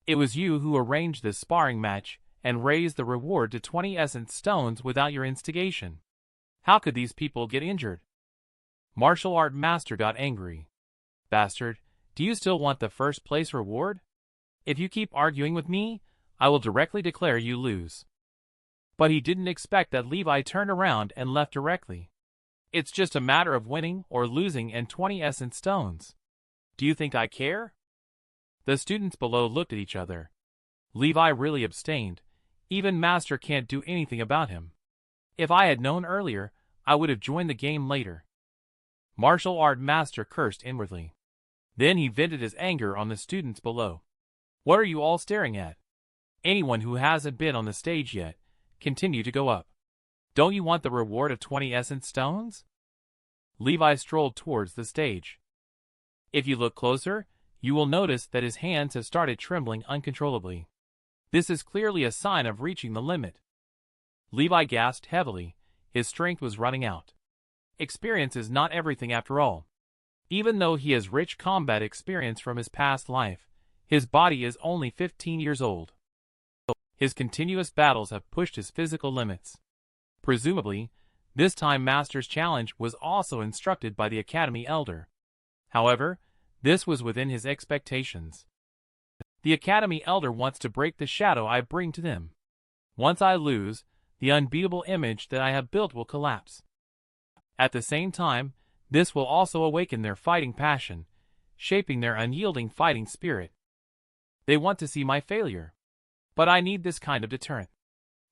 It was you who arranged this sparring match and raised the reward to 20 essence stones without your instigation. How could these people get injured? Martial art master got angry. Bastard, do you still want the first place reward? If you keep arguing with me, I will directly declare you lose. But he didn't expect that Levi turned around and left directly. It's just a matter of winning or losing and 20 essence stones. Do you think I care? The students below looked at each other. Levi really abstained. Even Master can't do anything about him. If I had known earlier, I would have joined the game later. Martial art master cursed inwardly. Then he vented his anger on the students below. What are you all staring at? Anyone who hasn't been on the stage yet, continue to go up. Don't you want the reward of 20 essence stones? Levi strolled towards the stage. If you look closer, you will notice that his hands have started trembling uncontrollably. This is clearly a sign of reaching the limit. Levi gasped heavily. His strength was running out. Experience is not everything after all. Even though he has rich combat experience from his past life, his body is only 15 years old. His continuous battles have pushed his physical limits. Presumably, this time Master's challenge was also instructed by the Academy Elder. However, this was within his expectations. The Academy Elder wants to break the shadow I bring to them. Once I lose, the unbeatable image that I have built will collapse. At the same time, this will also awaken their fighting passion, shaping their unyielding fighting spirit. They want to see my failure. But I need this kind of deterrent.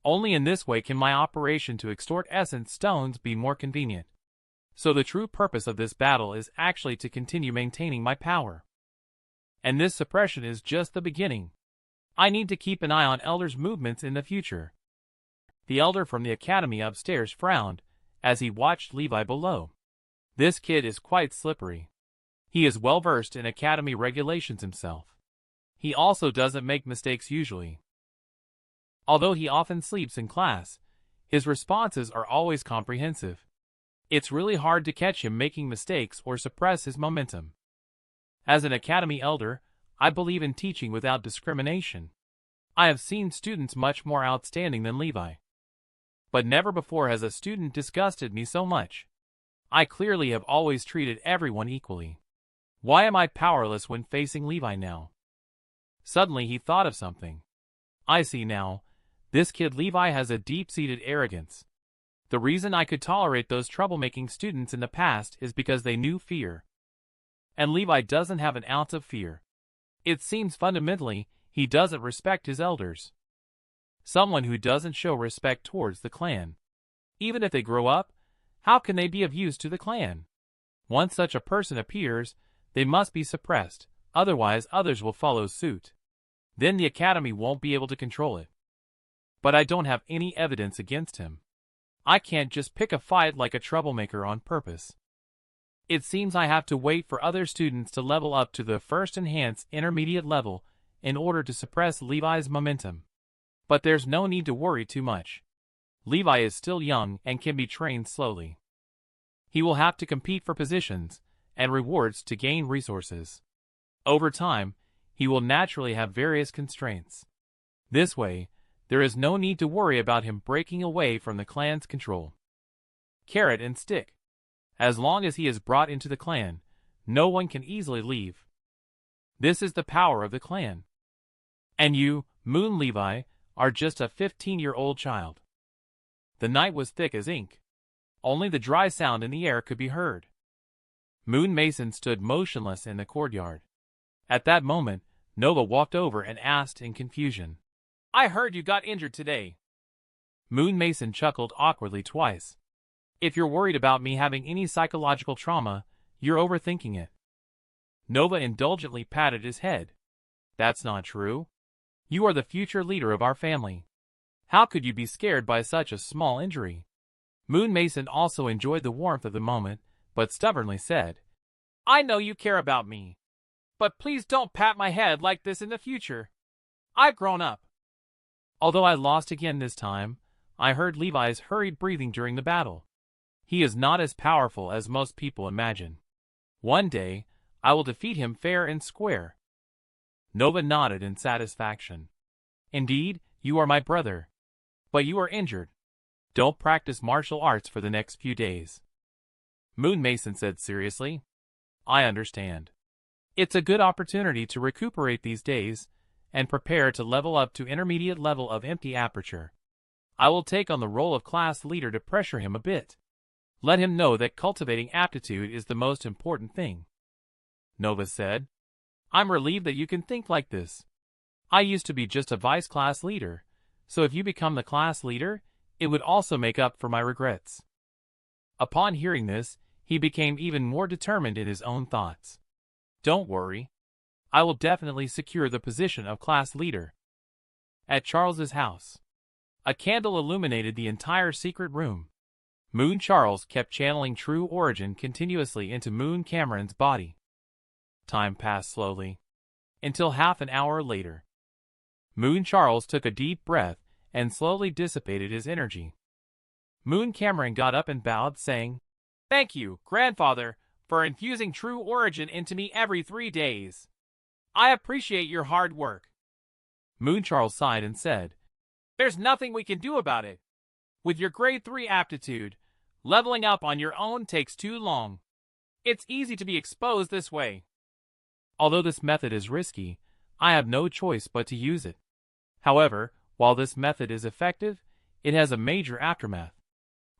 Only in this way can my operation to extort essence stones be more convenient. So the true purpose of this battle is actually to continue maintaining my power. And this suppression is just the beginning. I need to keep an eye on Elder's movements in the future. The Elder from the Academy upstairs frowned as he watched Levi below. This kid is quite slippery. He is well versed in Academy regulations himself. He also doesn't make mistakes usually. Although he often sleeps in class, his responses are always comprehensive. It's really hard to catch him making mistakes or suppress his momentum. As an Academy Elder, I believe in teaching without discrimination. I have seen students much more outstanding than Levi. But never before has a student disgusted me so much. I clearly have always treated everyone equally. Why am I powerless when facing Levi now? Suddenly he thought of something. I see now. This kid Levi has a deep-seated arrogance. The reason I could tolerate those troublemaking students in the past is because they knew fear. And Levi doesn't have an ounce of fear. It seems fundamentally he doesn't respect his elders. Someone who doesn't show respect towards the clan. Even if they grow up, how can they be of use to the clan? Once such a person appears, they must be suppressed, otherwise others will follow suit. Then the Academy won't be able to control it. But I don't have any evidence against him. I can't just pick a fight like a troublemaker on purpose. It seems I have to wait for other students to level up to the first enhanced intermediate level in order to suppress Levi's momentum. But there's no need to worry too much. Levi is still young and can be trained slowly. He will have to compete for positions and rewards to gain resources. Over time, he will naturally have various constraints. This way, there is no need to worry about him breaking away from the clan's control. Carrot and stick. As long as he is brought into the clan, no one can easily leave. This is the power of the clan. And you, Moon Levi, are just a 15-year-old child. The night was thick as ink. Only the dry sound in the air could be heard. Moon Mason stood motionless in the courtyard. At that moment, Nova walked over and asked in confusion, "I heard you got injured today." Moon Mason chuckled awkwardly twice. "If you're worried about me having any psychological trauma, you're overthinking it." Nova indulgently patted his head. "That's not true. You are the future leader of our family. How could you be scared by such a small injury?" Moon Mason also enjoyed the warmth of the moment, but stubbornly said, "I know you care about me. But please don't pat my head like this in the future. I've grown up." Although I lost again this time, I heard Levi's hurried breathing during the battle. He is not as powerful as most people imagine. One day, I will defeat him fair and square. Nova nodded in satisfaction. "Indeed, you are my brother. But you are injured. Don't practice martial arts for the next few days." Moon Mason said seriously, "I understand. It's a good opportunity to recuperate these days and prepare to level up to intermediate level of empty aperture. I will take on the role of class leader to pressure him a bit. Let him know that cultivating aptitude is the most important thing." Nova said, "I'm relieved that you can think like this. I used to be just a vice class leader, so if you become the class leader, it would also make up for my regrets." Upon hearing this, he became even more determined in his own thoughts. "Don't worry. I will definitely secure the position of class leader." At Charles's house, a candle illuminated the entire secret room. Moon Charles kept channeling True Origin continuously into Moon Cameron's body. Time passed slowly, until half an hour later. Moon Charles took a deep breath and slowly dissipated his energy. Moon Cameron got up and bowed, saying, "Thank you, grandfather, for infusing True Origin into me every 3 days. I appreciate your hard work." Moon Charles sighed and said, "There's nothing we can do about it. With your grade 3 aptitude, leveling up on your own takes too long. It's easy to be exposed this way." Although this method is risky, I have no choice but to use it. However, while this method is effective, it has a major aftermath.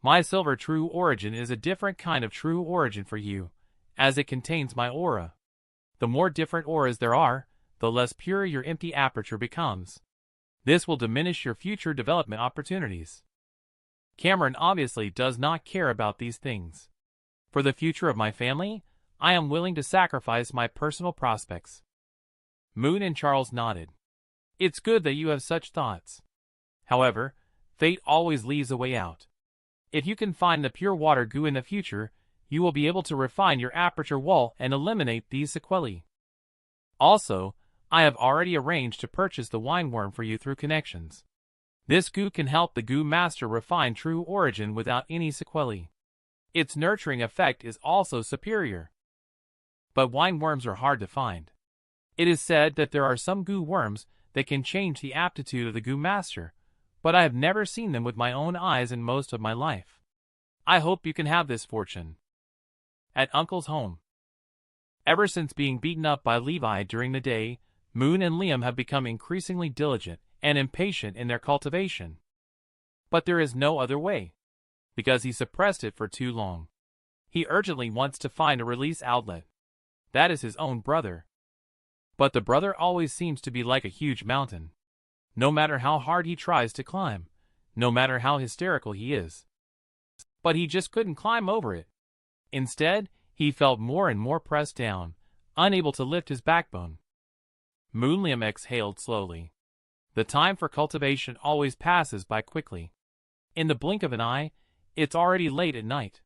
My Silver True Origin is a different kind of True Origin for you, as it contains my aura. The more different auras there are, the less pure your empty aperture becomes. This will diminish your future development opportunities. Cameron obviously does not care about these things. For the future of my family, I am willing to sacrifice my personal prospects. Moon and Charles nodded. It's good that you have such thoughts. However, fate always leaves a way out. If you can find the pure water goo in the future, you will be able to refine your aperture wall and eliminate these sequelae. Also, I have already arranged to purchase the wine worm for you through connections. This goo can help the goo master refine True Origin without any sequelae. Its nurturing effect is also superior. But wine worms are hard to find. It is said that there are some goo worms that can change the aptitude of the goo master, but I have never seen them with my own eyes in most of my life. I hope you can have this fortune. At Uncle's home. Ever since being beaten up by Levi during the day, Moon and Liam have become increasingly diligent and impatient in their cultivation. But there is no other way, because he suppressed it for too long. He urgently wants to find a release outlet. That is his own brother. But the brother always seems to be like a huge mountain. No matter how hard he tries to climb, no matter how hysterical he is. But he just couldn't climb over it. Instead, he felt more and more pressed down, unable to lift his backbone. Moon Liam exhaled slowly. The time for cultivation always passes by quickly. In the blink of an eye, it's already late at night.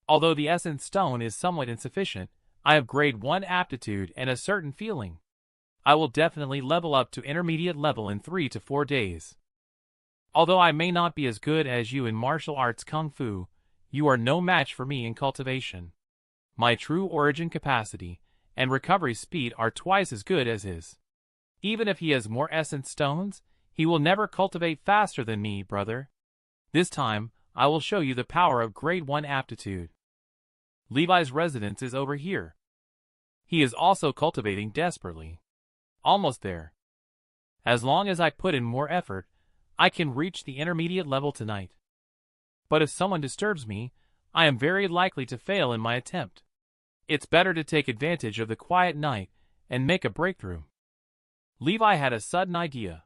Although the essence stone is somewhat insufficient, I have grade 1 aptitude and a certain feeling. I will definitely level up to intermediate level in 3 to 4 days. Although I may not be as good as you in martial arts kung fu, you are no match for me in cultivation. My true origin capacity and recovery speed are twice as good as his. Even if he has more essence stones, he will never cultivate faster than me, brother. This time, I will show you the power of grade 1 aptitude. Levi's residence is over here. He is also cultivating desperately. Almost there. As long as I put in more effort, I can reach the intermediate level tonight. But if someone disturbs me, I am very likely to fail in my attempt. It's better to take advantage of the quiet night and make a breakthrough. Levi had a sudden idea.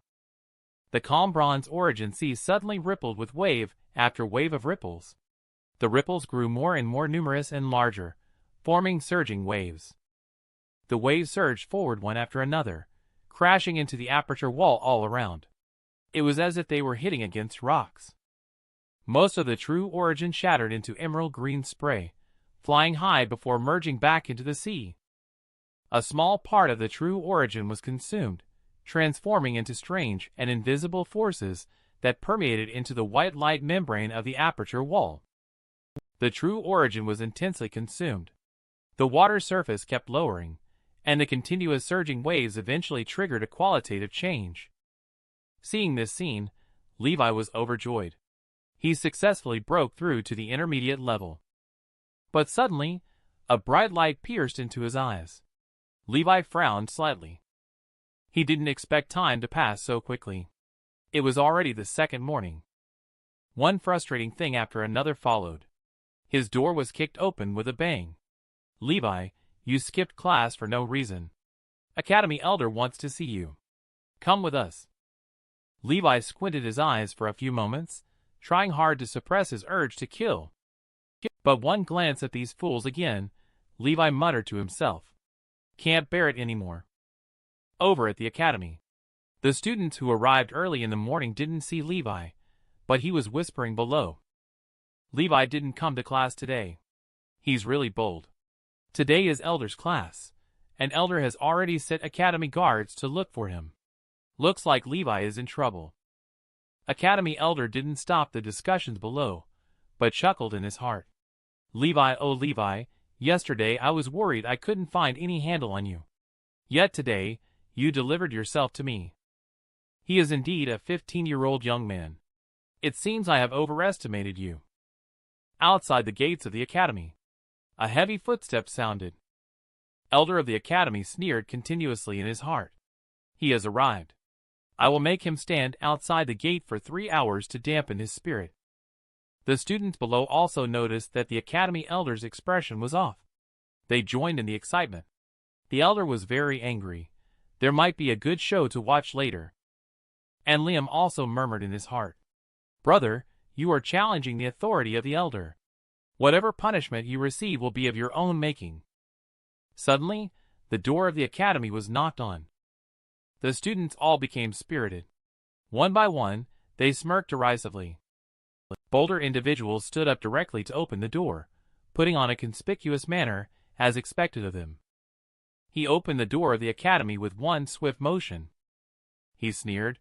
The calm bronze origin sea suddenly rippled with wave after wave of ripples. The ripples grew more and more numerous and larger, forming surging waves. The waves surged forward one after another, crashing into the aperture wall all around. It was as if they were hitting against rocks. Most of the true origin shattered into emerald green spray, flying high before merging back into the sea. A small part of the true origin was consumed, transforming into strange and invisible forces that permeated into the white light membrane of the aperture wall. The true origin was intensely consumed. The water surface kept lowering, and the continuous surging waves eventually triggered a qualitative change. Seeing this scene, Levi was overjoyed. He successfully broke through to the intermediate level. But suddenly, a bright light pierced into his eyes. Levi frowned slightly. He didn't expect time to pass so quickly. It was already the second morning. One frustrating thing after another followed. His door was kicked open with a bang. Levi, you skipped class for no reason. Academy Elder wants to see you. Come with us. Levi squinted his eyes for a few moments, trying hard to suppress his urge to kill. But one glance at these fools again, Levi muttered to himself. Can't bear it anymore. Over at the academy. The students who arrived early in the morning didn't see Levi, but he was whispering below. Levi didn't come to class today. He's really bold. Today is Elder's class, and Elder has already set academy guards to look for him. Looks like Levi is in trouble. Academy Elder didn't stop the discussions below, but chuckled in his heart. Levi, oh Levi, yesterday I was worried I couldn't find any handle on you. Yet today, you delivered yourself to me. He is indeed a 15-year-old young man. It seems I have overestimated you. Outside the gates of the academy, a heavy footstep sounded. Elder of the academy sneered continuously in his heart. He has arrived. I will make him stand outside the gate for 3 hours to dampen his spirit. The students below also noticed that the academy elder's expression was off. They joined in the excitement. The elder was very angry. There might be a good show to watch later. And Liam also murmured in his heart. Brother, you are challenging the authority of the elder. Whatever punishment you receive will be of your own making. Suddenly, the door of the academy was knocked on. The students all became spirited. One by one, they smirked derisively. Bolder individuals stood up directly to open the door, putting on a conspicuous manner, as expected of them. He opened the door of the academy with one swift motion. He sneered,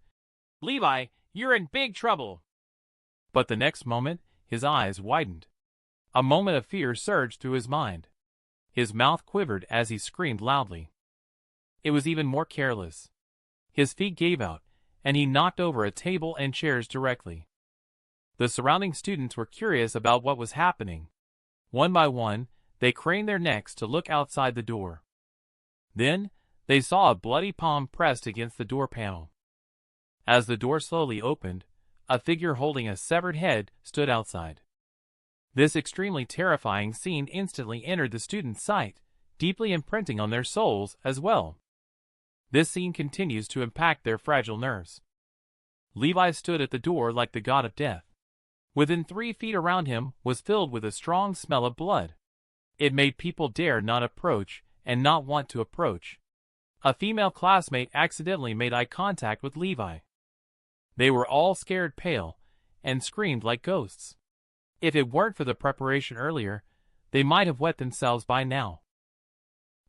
Levi, you're in big trouble. But the next moment, his eyes widened. A moment of fear surged through his mind. His mouth quivered as he screamed loudly. It was even more careless. His feet gave out, and he knocked over a table and chairs directly. The surrounding students were curious about what was happening. One by one, they craned their necks to look outside the door. Then, they saw a bloody palm pressed against the door panel. As the door slowly opened, a figure holding a severed head stood outside. This extremely terrifying scene instantly entered the students' sight, deeply imprinting on their souls as well. This scene continues to impact their fragile nerves. Levi stood at the door like the god of death. Within 3 feet around him was filled with a strong smell of blood. It made people dare not approach and not want to approach. A female classmate accidentally made eye contact with Levi. They were all scared pale and screamed like ghosts. If it weren't for the preparation earlier, They might have wet themselves by now.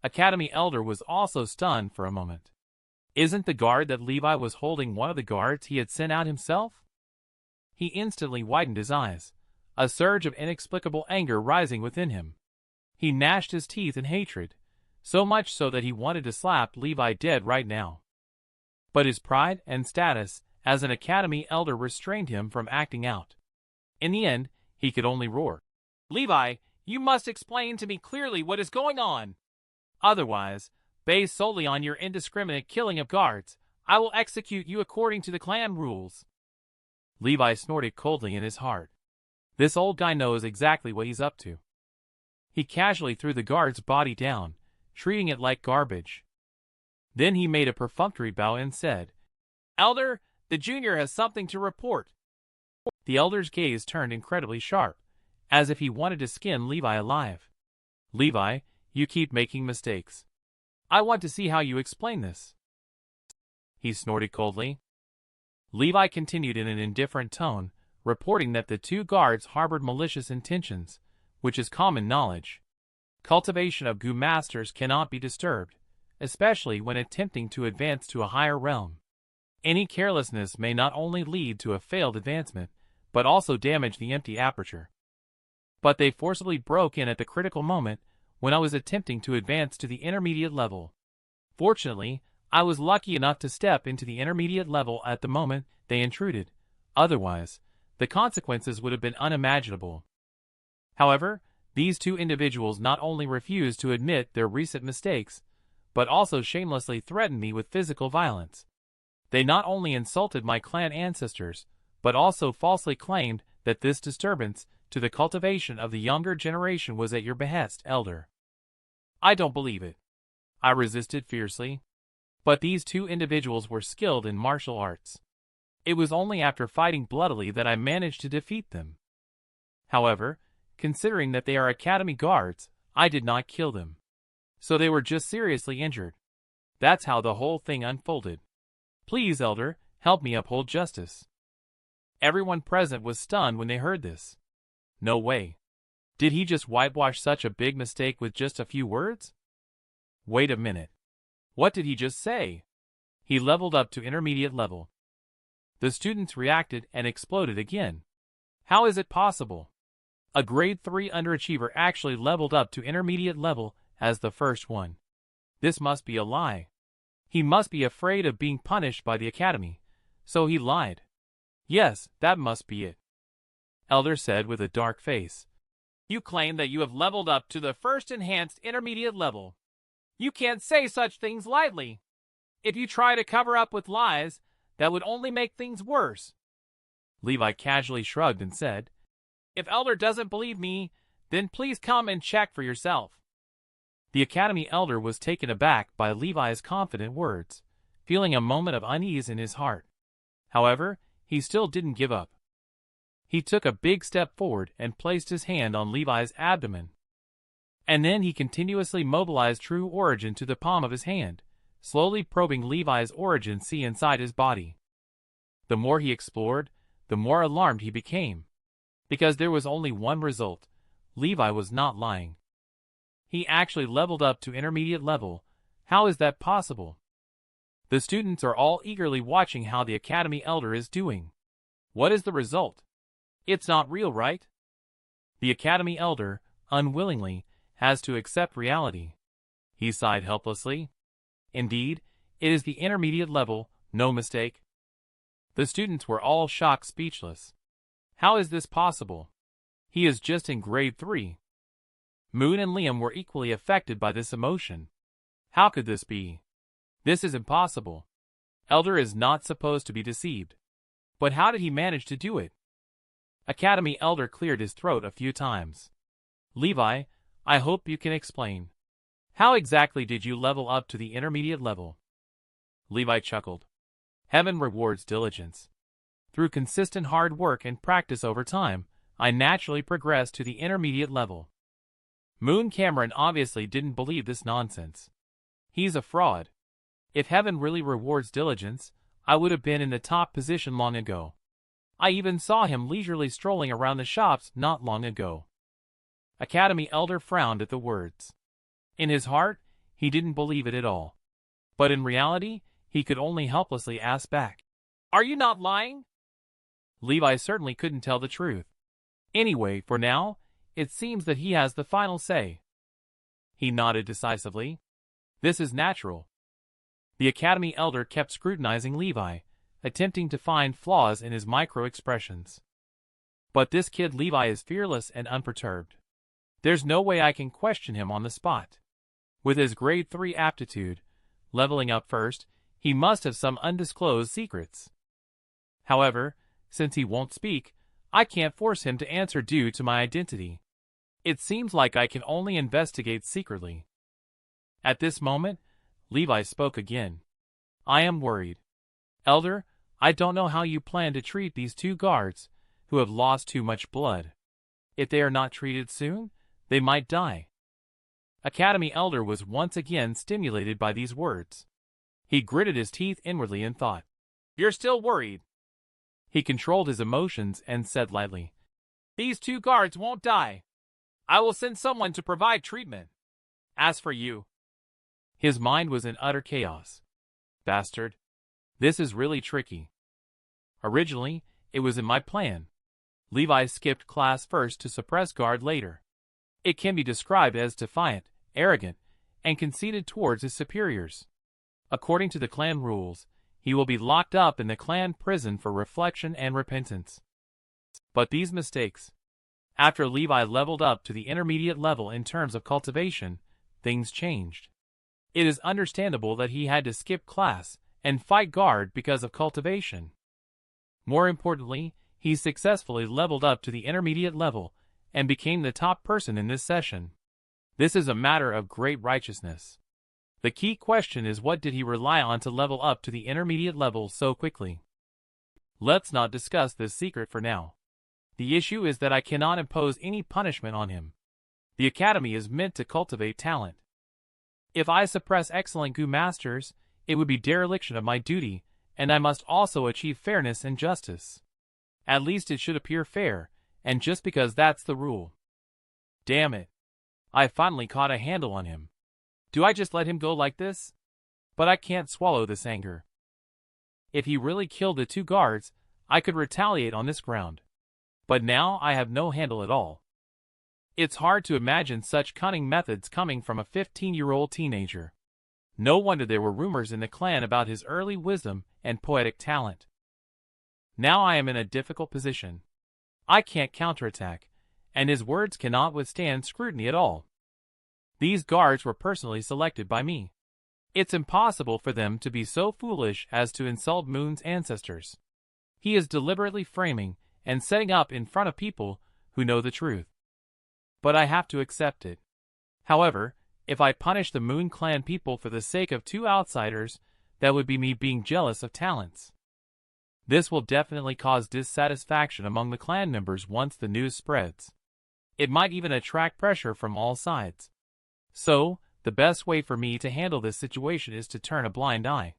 Academy Elder was also stunned for a moment. Isn't the guard that Levi was holding one of the guards he had sent out himself? He instantly widened his eyes, a surge of inexplicable anger rising within him. He gnashed his teeth in hatred, so much so that he wanted to slap Levi dead right now. But his pride and status as an Academy Elder restrained him from acting out. In the end, he could only roar, "Levi, you must explain to me clearly what is going on. Otherwise, based solely on your indiscriminate killing of guards, I will execute you according to the clan rules." Levi snorted coldly in his heart. This old guy knows exactly what he's up to. He casually threw the guard's body down, treating it like garbage. Then he made a perfunctory bow and said, "Elder, the junior has something to report." The elder's gaze turned incredibly sharp, as if he wanted to skin Levi alive. "Levi, you keep making mistakes. I want to see how you explain this." He snorted coldly. Levi continued in an indifferent tone, reporting that the two guards harbored malicious intentions, which is common knowledge. Cultivation of Gu masters cannot be disturbed, especially when attempting to advance to a higher realm. Any carelessness may not only lead to a failed advancement, but also damage the empty aperture. But they forcibly broke in at the critical moment when I was attempting to advance to the intermediate level. Fortunately, I was lucky enough to step into the intermediate level at the moment they intruded. Otherwise, the consequences would have been unimaginable. However, these two individuals not only refused to admit their recent mistakes, but also shamelessly threatened me with physical violence. They not only insulted my clan ancestors, but also falsely claimed that this disturbance to the cultivation of the younger generation was at your behest, Elder. I don't believe it. I resisted fiercely. But these two individuals were skilled in martial arts. It was only after fighting bloodily that I managed to defeat them. However, considering that they are Academy guards, I did not kill them. So they were just seriously injured. That's how the whole thing unfolded. Please, Elder, help me uphold justice. Everyone present was stunned when they heard this. No way. Did he just whitewash such a big mistake with just a few words? Wait a minute. What did he just say? He leveled up to intermediate level. The students reacted and exploded again. How is it possible? A grade 3 underachiever actually leveled up to intermediate level as the first one. This must be a lie. He must be afraid of being punished by the Academy, so he lied. Yes, that must be it. Elder said with a dark face. You claim that you have leveled up to the first enhanced intermediate level. You can't say such things lightly. If you try to cover up with lies, that would only make things worse. Levi casually shrugged and said, If Elder doesn't believe me, then please come and check for yourself. The Academy Elder was taken aback by Levi's confident words, feeling a moment of unease in his heart. However, he still didn't give up. He took a big step forward and placed his hand on Levi's abdomen. And then he continuously mobilized True Origin to the palm of his hand, slowly probing Levi's origin sea inside his body. The more he explored, the more alarmed he became. Because there was only one result. Levi was not lying. He actually leveled up to intermediate level. How is that possible? The students are all eagerly watching how the Academy Elder is doing. What is the result? It's not real, right? The Academy Elder, unwillingly, has to accept reality. He sighed helplessly. Indeed, it is the intermediate level, no mistake. The students were all shocked speechless. How is this possible? He is just in grade 3. Moon and Liam were equally affected by this emotion. How could this be? This is impossible. Elder is not supposed to be deceived. But how did he manage to do it? Academy Elder cleared his throat a few times. Levi, I hope you can explain. How exactly did you level up to the intermediate level? Levi chuckled. Heaven rewards diligence. Through consistent hard work and practice over time, I naturally progressed to the intermediate level. Moon Cameron obviously didn't believe this nonsense. He's a fraud. If heaven really rewards diligence, I would have been in the top position long ago. I even saw him leisurely strolling around the shops not long ago. Academy Elder frowned at the words. In his heart, he didn't believe it at all. But in reality, he could only helplessly ask back, "Are you not lying?" Levi certainly couldn't tell the truth. Anyway, for now, it seems that he has the final say. He nodded decisively. This is natural. The Academy Elder kept scrutinizing Levi, attempting to find flaws in his micro-expressions. But this kid Levi is fearless and unperturbed. There's no way I can question him on the spot. With his grade 3 aptitude, leveling up first, he must have some undisclosed secrets. However, since he won't speak, I can't force him to answer due to my identity. It seems like I can only investigate secretly. At this moment, Levi spoke again. I am worried. Elder, I don't know how you plan to treat these 2 guards who have lost too much blood. If they are not treated soon, they might die. Academy Elder was once again stimulated by these words. He gritted his teeth inwardly and thought, "You're still worried." He controlled his emotions and said lightly, "These 2 guards won't die. I will send someone to provide treatment. As for you..." His mind was in utter chaos. Bastard. This is really tricky. Originally, it was in my plan. Levi skipped class first to suppress guard later. It can be described as defiant, arrogant, and conceited towards his superiors. According to the clan rules, he will be locked up in the clan prison for reflection and repentance. But these mistakes. After Levi leveled up to the intermediate level in terms of cultivation, things changed. It is understandable that he had to skip class and fight guard because of cultivation. More importantly, he successfully leveled up to the intermediate level and became the top person in this session. This is a matter of great righteousness. The key question is, what did he rely on to level up to the intermediate level so quickly? Let's not discuss this secret for now. The issue is that I cannot impose any punishment on him. The academy is meant to cultivate talent. If I suppress excellent Gu masters, it would be dereliction of my duty, and I must also achieve fairness and justice. At least it should appear fair, and just because that's the rule. Damn it. I finally caught a handle on him. Do I just let him go like this? But I can't swallow this anger. If he really killed the 2 guards, I could retaliate on this ground. But now I have no handle at all. It's hard to imagine such cunning methods coming from a 15-year-old teenager. No wonder there were rumors in the clan about his early wisdom and poetic talent. Now I am in a difficult position. I can't counterattack, and his words cannot withstand scrutiny at all. These guards were personally selected by me. It's impossible for them to be so foolish as to insult Moon's ancestors. He is deliberately framing and setting up in front of people who know the truth. But I have to accept it. However, if I punish the Moon Clan people for the sake of 2 outsiders, that would be me being jealous of talents. This will definitely cause dissatisfaction among the clan members once the news spreads. It might even attract pressure from all sides. So, the best way for me to handle this situation is to turn a blind eye.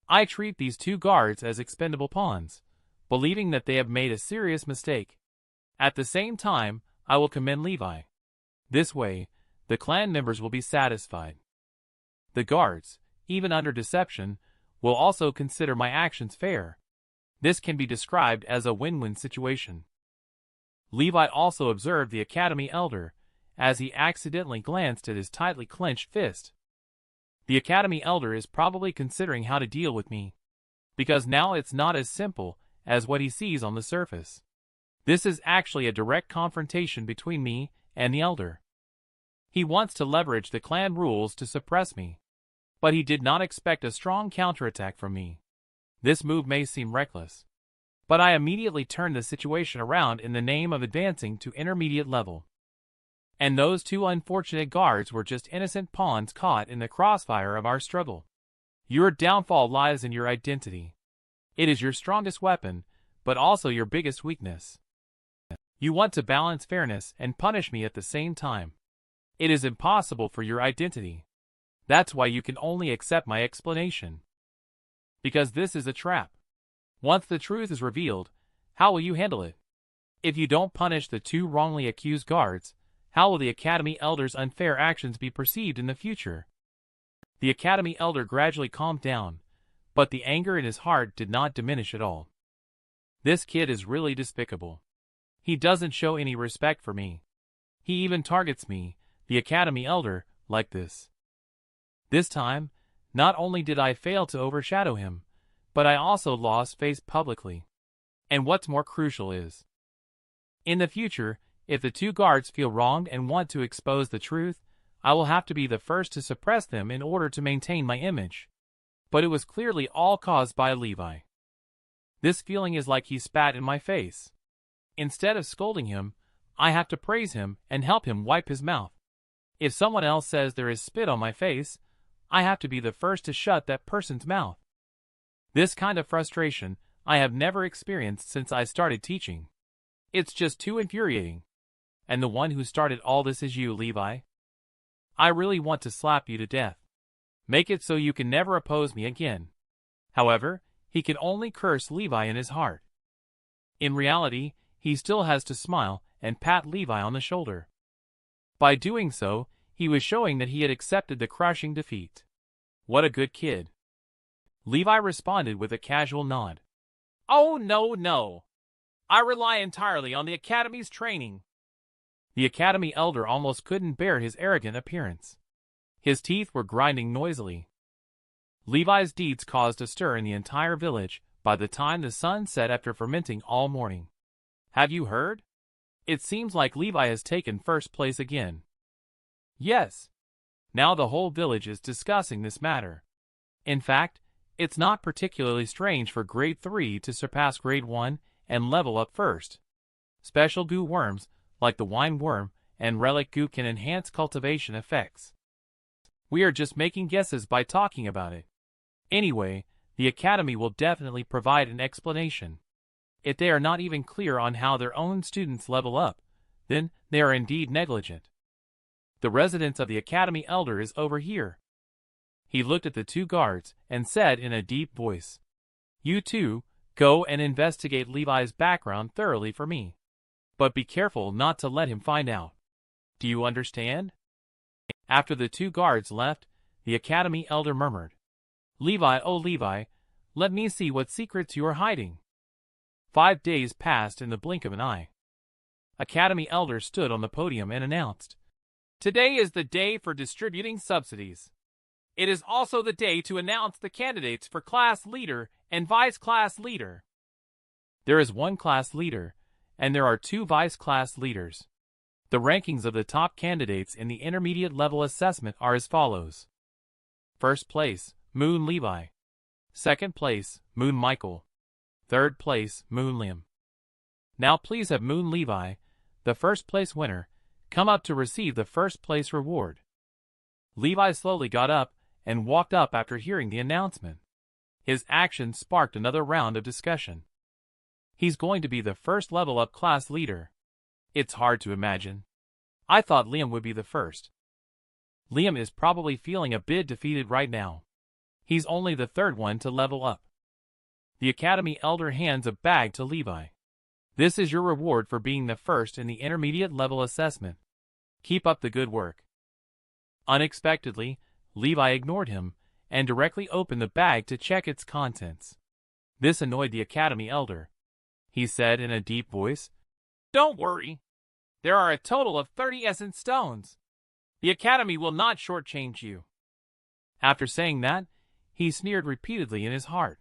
I treat these 2 guards as expendable pawns, believing that they have made a serious mistake. At the same time, I will commend Levi. This way, the clan members will be satisfied. The guards, even under deception, will also consider my actions fair. This can be described as a win-win situation. Levi also observed the academy elder, as he accidentally glanced at his tightly clenched fist. The academy elder is probably considering how to deal with me, because now it's not as simple as what he sees on the surface. This is actually a direct confrontation between me and the elder. He wants to leverage the clan rules to suppress me, but he did not expect a strong counterattack from me. This move may seem reckless, but I immediately turned the situation around in the name of advancing to intermediate level. And those 2 unfortunate guards were just innocent pawns caught in the crossfire of our struggle. Your downfall lies in your identity. It is your strongest weapon, but also your biggest weakness. You want to balance fairness and punish me at the same time. It is impossible for your identity. That's why you can only accept my explanation. Because this is a trap. Once the truth is revealed, how will you handle it? If you don't punish the 2 wrongly accused guards, How will the Academy Elder's unfair actions be perceived in the future? The Academy Elder gradually calmed down, but the anger in his heart did not diminish at all. This kid is really despicable. He doesn't show any respect for me. He even targets me, the Academy Elder, like this. This time, not only did I fail to overshadow him, but I also lost face publicly. And what's more crucial is, in the future, if the two guards feel wronged and want to expose the truth, I will have to be the first to suppress them in order to maintain my image. But it was clearly all caused by Levi. This feeling is like he spat in my face. Instead of scolding him, I have to praise him and help him wipe his mouth. If someone else says there is spit on my face, I have to be the first to shut that person's mouth. This kind of frustration I have never experienced since I started teaching. It's just too infuriating. And the one who started all this is you, Levi. I really want to slap you to death. Make it so you can never oppose me again. However, he can only curse Levi in his heart. In reality, he still has to smile and pat Levi on the shoulder. By doing so, he was showing that he had accepted the crushing defeat. What a good kid. Levi responded with a casual nod. Oh no. I rely entirely on the Academy's training. The Academy Elder almost couldn't bear his arrogant appearance. His teeth were grinding noisily. Levi's deeds caused a stir in the entire village by the time the sun set after fermenting all morning. Have you heard? It seems like Levi has taken first place again. Yes. Now the whole village is discussing this matter. In fact, it's not particularly strange for Grade 3 to surpass Grade 1 and level up first. Special goo worms, like the wine worm and relic goo, can enhance cultivation effects. We are just making guesses by talking about it. Anyway, the Academy will definitely provide an explanation. If they are not even clear on how their own students level up, then they are indeed negligent. The residence of the Academy Elder is over here. He looked at the two guards and said in a deep voice, You two, go and investigate Levi's background thoroughly for me. But be careful not to let him find out. Do you understand? After the two guards left, the Academy Elder murmured, Levi, oh Levi, let me see what secrets you are hiding. 5 days passed in the blink of an eye. Academy Elder stood on the podium and announced, Today is the day for distributing subsidies. It is also the day to announce the candidates for class leader and vice class leader. There is one class leader, and there are 2 vice class leaders. The rankings of the top candidates in the intermediate level assessment are as follows. First place, Moon Levi. Second place, Moon Michael. Third place, Moon Liam. Now please have Moon Levi, the first place winner, come up to receive the first place reward. Levi slowly got up and walked up after hearing the announcement. His action sparked another round of discussion. He's going to be the first level up class leader. It's hard to imagine. I thought Liam would be the first. Liam is probably feeling a bit defeated right now. He's only the third one to level up. The Academy Elder hands a bag to Levi. This is your reward for being the first in the intermediate level assessment. Keep up the good work. Unexpectedly, Levi ignored him and directly opened the bag to check its contents. This annoyed the Academy Elder. He said in a deep voice, Don't worry. There are a total of 30 essence stones. The Academy will not shortchange you. After saying that, he sneered repeatedly in his heart.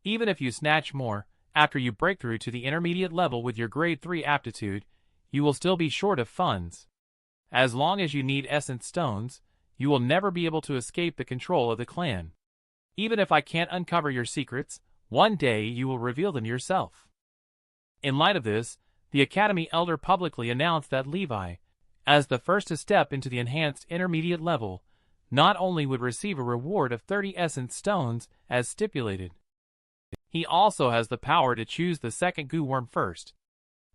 Even if you snatch more, after you break through to the intermediate level with your grade 3 aptitude, you will still be short of funds. As long as you need essence stones, you will never be able to escape the control of the clan. Even if I can't uncover your secrets, one day you will reveal them yourself. In light of this, the Academy Elder publicly announced that Levi, as the first to step into the enhanced intermediate level, not only would receive a reward of 30 essence stones as stipulated, he also has the power to choose the second goo worm first.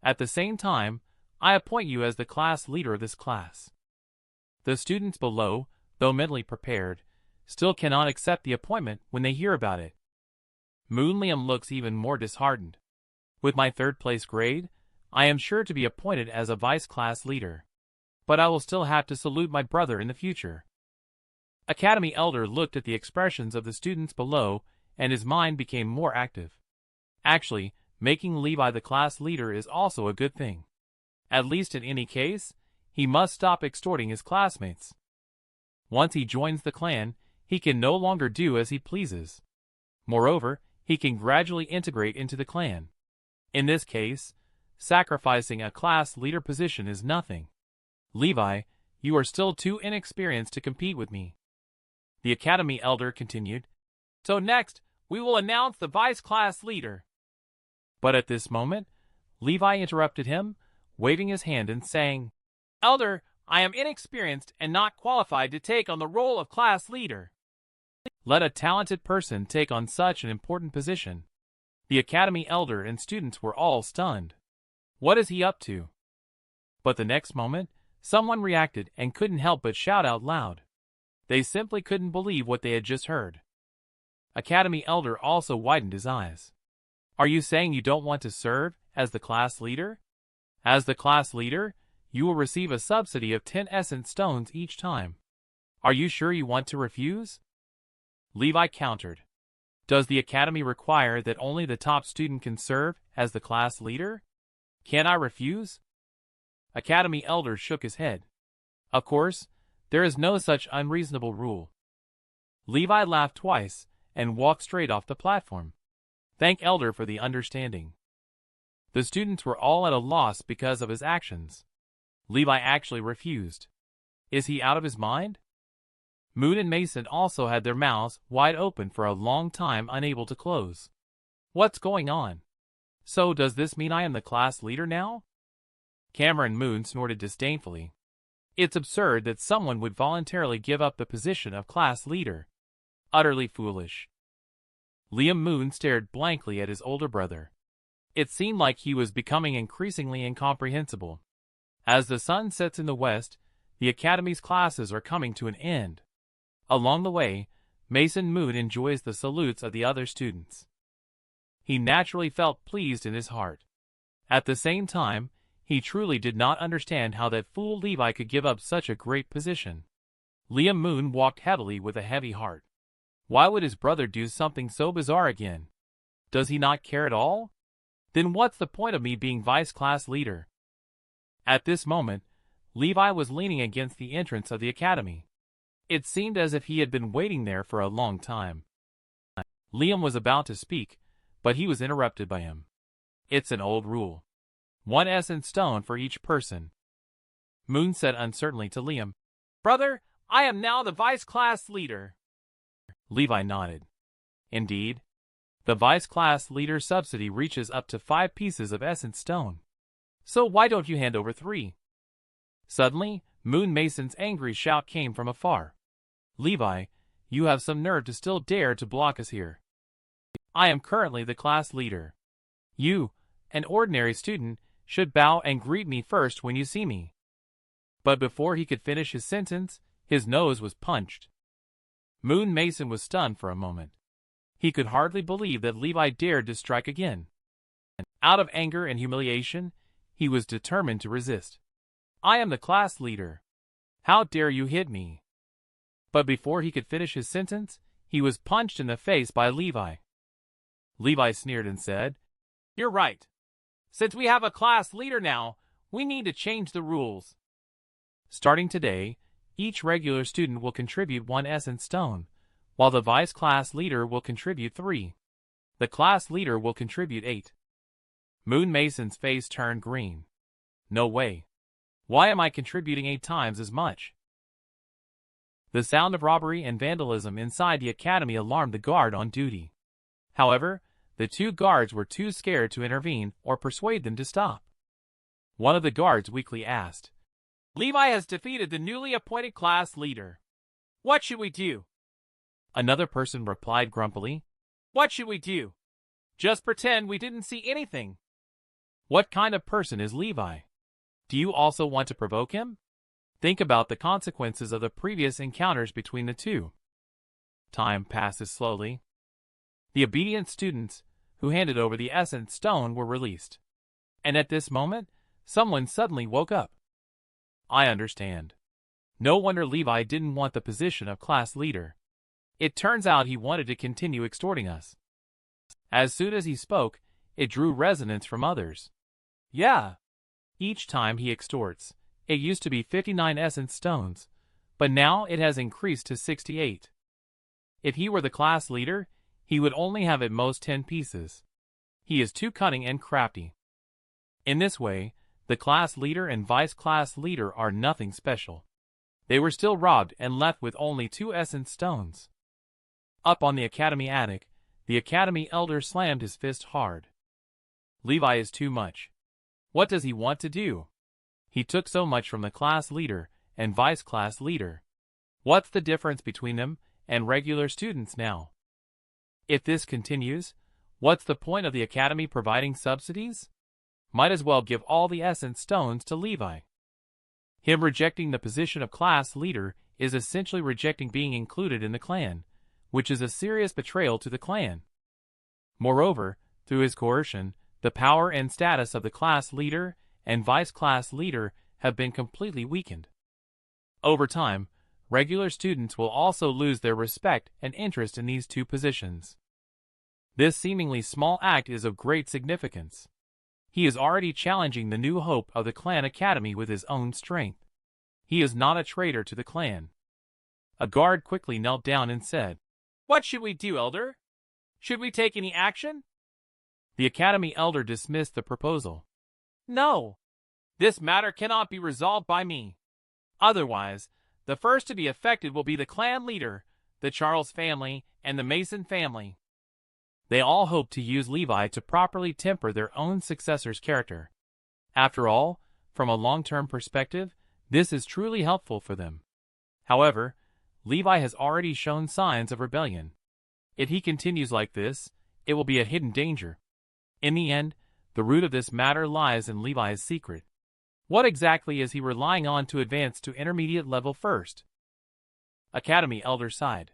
At the same time, I appoint you as the class leader of this class. The students below, though mentally prepared, still cannot accept the appointment when they hear about it. Moon Liam looks even more disheartened. With my third place grade, I am sure to be appointed as a vice class leader. but I will still have to salute my brother in the future. Academy Elder looked at the expressions of the students below, and his mind became more active. Actually, making Levi the class leader is also a good thing. At least in any case, he must stop extorting his classmates. Once he joins the clan, he can no longer do as he pleases. Moreover, he can gradually integrate into the clan. In this case, sacrificing a class leader position is nothing. Levi, you are still too inexperienced to compete with me. The Academy Elder continued. So next, we will announce the vice class leader. But at this moment, Levi interrupted him, waving his hand and saying, Elder, I am inexperienced and not qualified to take on the role of class leader. Let a talented person take on such an important position. The Academy Elder and students were all stunned. What is he up to? But the next moment, someone reacted and couldn't help but shout out loud. They simply couldn't believe what they had just heard. Academy Elder also widened his eyes. Are you saying you don't want to serve as the class leader? As the class leader, you will receive a subsidy of 10 essence stones each time. Are you sure you want to refuse? Levi countered. Does the academy require that only the top student can serve as the class leader? Can I refuse? Academy Elder shook his head. Of course, there is no such unreasonable rule. Levi laughed twice and walked straight off the platform. Thank Elder for the understanding. The students were all at a loss because of his actions. Levi actually refused. Is he out of his mind? Moon and Mason also had their mouths wide open for a long time, unable to close. What's going on? So does this mean I am the class leader now? Cameron Moon snorted disdainfully. It's absurd that someone would voluntarily give up the position of class leader. Utterly foolish. Liam Moon stared blankly at his older brother. It seemed like he was becoming increasingly incomprehensible. As the sun sets in the west, the academy's classes are coming to an end. Along the way, Mason Moon enjoys the salutes of the other students. He naturally felt pleased in his heart. At the same time, he truly did not understand how that fool Levi could give up such a great position. Liam Moon walked heavily with a heavy heart. Why would his brother do something so bizarre again? Does he not care at all? Then what's the point of me being vice class leader? At this moment, Levi was leaning against the entrance of the academy. It seemed as if he had been waiting there for a long time. Liam was about to speak, but he was interrupted by him. It's an old rule. 1 essence stone for each person. Moon said uncertainly to Liam, Brother, I am now the vice class leader. Levi nodded. Indeed. The vice class leader subsidy reaches up to 5 pieces of essence stone. So why don't you hand over 3? Suddenly, Moon Mason's angry shout came from afar. Levi, you have some nerve to still dare to block us here. I am currently the class leader. You, an ordinary student, should bow and greet me first when you see me. But before he could finish his sentence, his nose was punched. Moon Mason was stunned for a moment. He could hardly believe that Levi dared to strike again. Out of anger and humiliation, he was determined to resist. I am the class leader. How dare you hit me? But before he could finish his sentence, he was punched in the face by Levi. Levi sneered and said, You're right. Since we have a class leader now, we need to change the rules. Starting today, each regular student will contribute 1 essence stone, while the vice class leader will contribute 3. The class leader will contribute 8. Moon Mason's face turned green. No way. Why am I contributing 8 times as much? The sound of robbery and vandalism inside the academy alarmed the guard on duty. However, the 2 guards were too scared to intervene or persuade them to stop. One of the guards weakly asked, Levi has defeated the newly appointed class leader. What should we do? Another person replied grumpily, What should we do? Just pretend we didn't see anything. What kind of person is Levi? Do you also want to provoke him? Think about the consequences of the previous encounters between the 2. Time passes slowly. The obedient students, who handed over the essence stone, were released. And at this moment, someone suddenly woke up. I understand. No wonder Levi didn't want the position of class leader. It turns out he wanted to continue extorting us. As soon as he spoke, it drew resonance from others. Yeah. Each time he extorts, it used to be 59 essence stones, but now it has increased to 68. If he were the class leader, he would only have at most 10 pieces. He is too cunning and crafty. In this way, the class leader and vice class leader are nothing special. They were still robbed and left with only 2 essence stones. Up on the academy attic, the academy elder slammed his fist hard. Levi is too much. What does he want to do? He took so much from the class leader and vice class leader. What's the difference between them and regular students now? If this continues, what's the point of the academy providing subsidies? Might as well give all the essence stones to Levi. Him rejecting the position of class leader is essentially rejecting being included in the clan, which is a serious betrayal to the clan. Moreover, through his coercion, the power and status of the class leader and vice class leader have been completely weakened. Over time, regular students will also lose their respect and interest in these two positions. This seemingly small act is of great significance. He is already challenging the new hope of the clan academy with his own strength. He is not a traitor to the clan. A guard quickly knelt down and said, "What should we do, Elder? Should we take any action?" The academy elder dismissed the proposal. "No. This matter cannot be resolved by me. Otherwise, the first to be affected will be the clan leader, the Charles family, and the Mason family." They all hope to use Levi to properly temper their own successor's character. After all, from a long-term perspective, this is truly helpful for them. However, Levi has already shown signs of rebellion. If he continues like this, it will be a hidden danger. In the end, the root of this matter lies in Levi's secret. What exactly is he relying on to advance to intermediate level first? Academy elder sighed.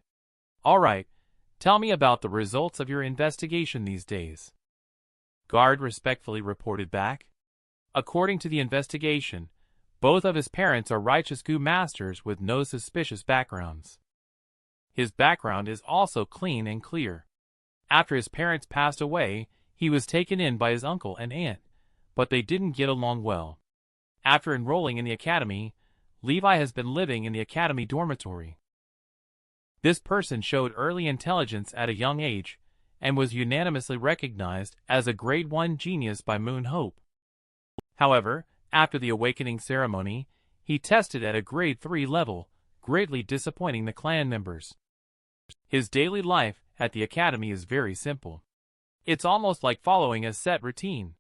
"All right. Tell me about the results of your investigation these days." Guard respectfully reported back. According to the investigation, both of his parents are righteous Gu masters with no suspicious backgrounds. His background is also clean and clear. After his parents passed away, he was taken in by his uncle and aunt, but they didn't get along well. After enrolling in the academy, Levi has been living in the academy dormitory. This person showed early intelligence at a young age and was unanimously recognized as a grade 1 genius by Moon Hope. However, after the awakening ceremony, he tested at a grade 3 level, greatly disappointing the clan members. His daily life at the academy is very simple. It's almost like following a set routine.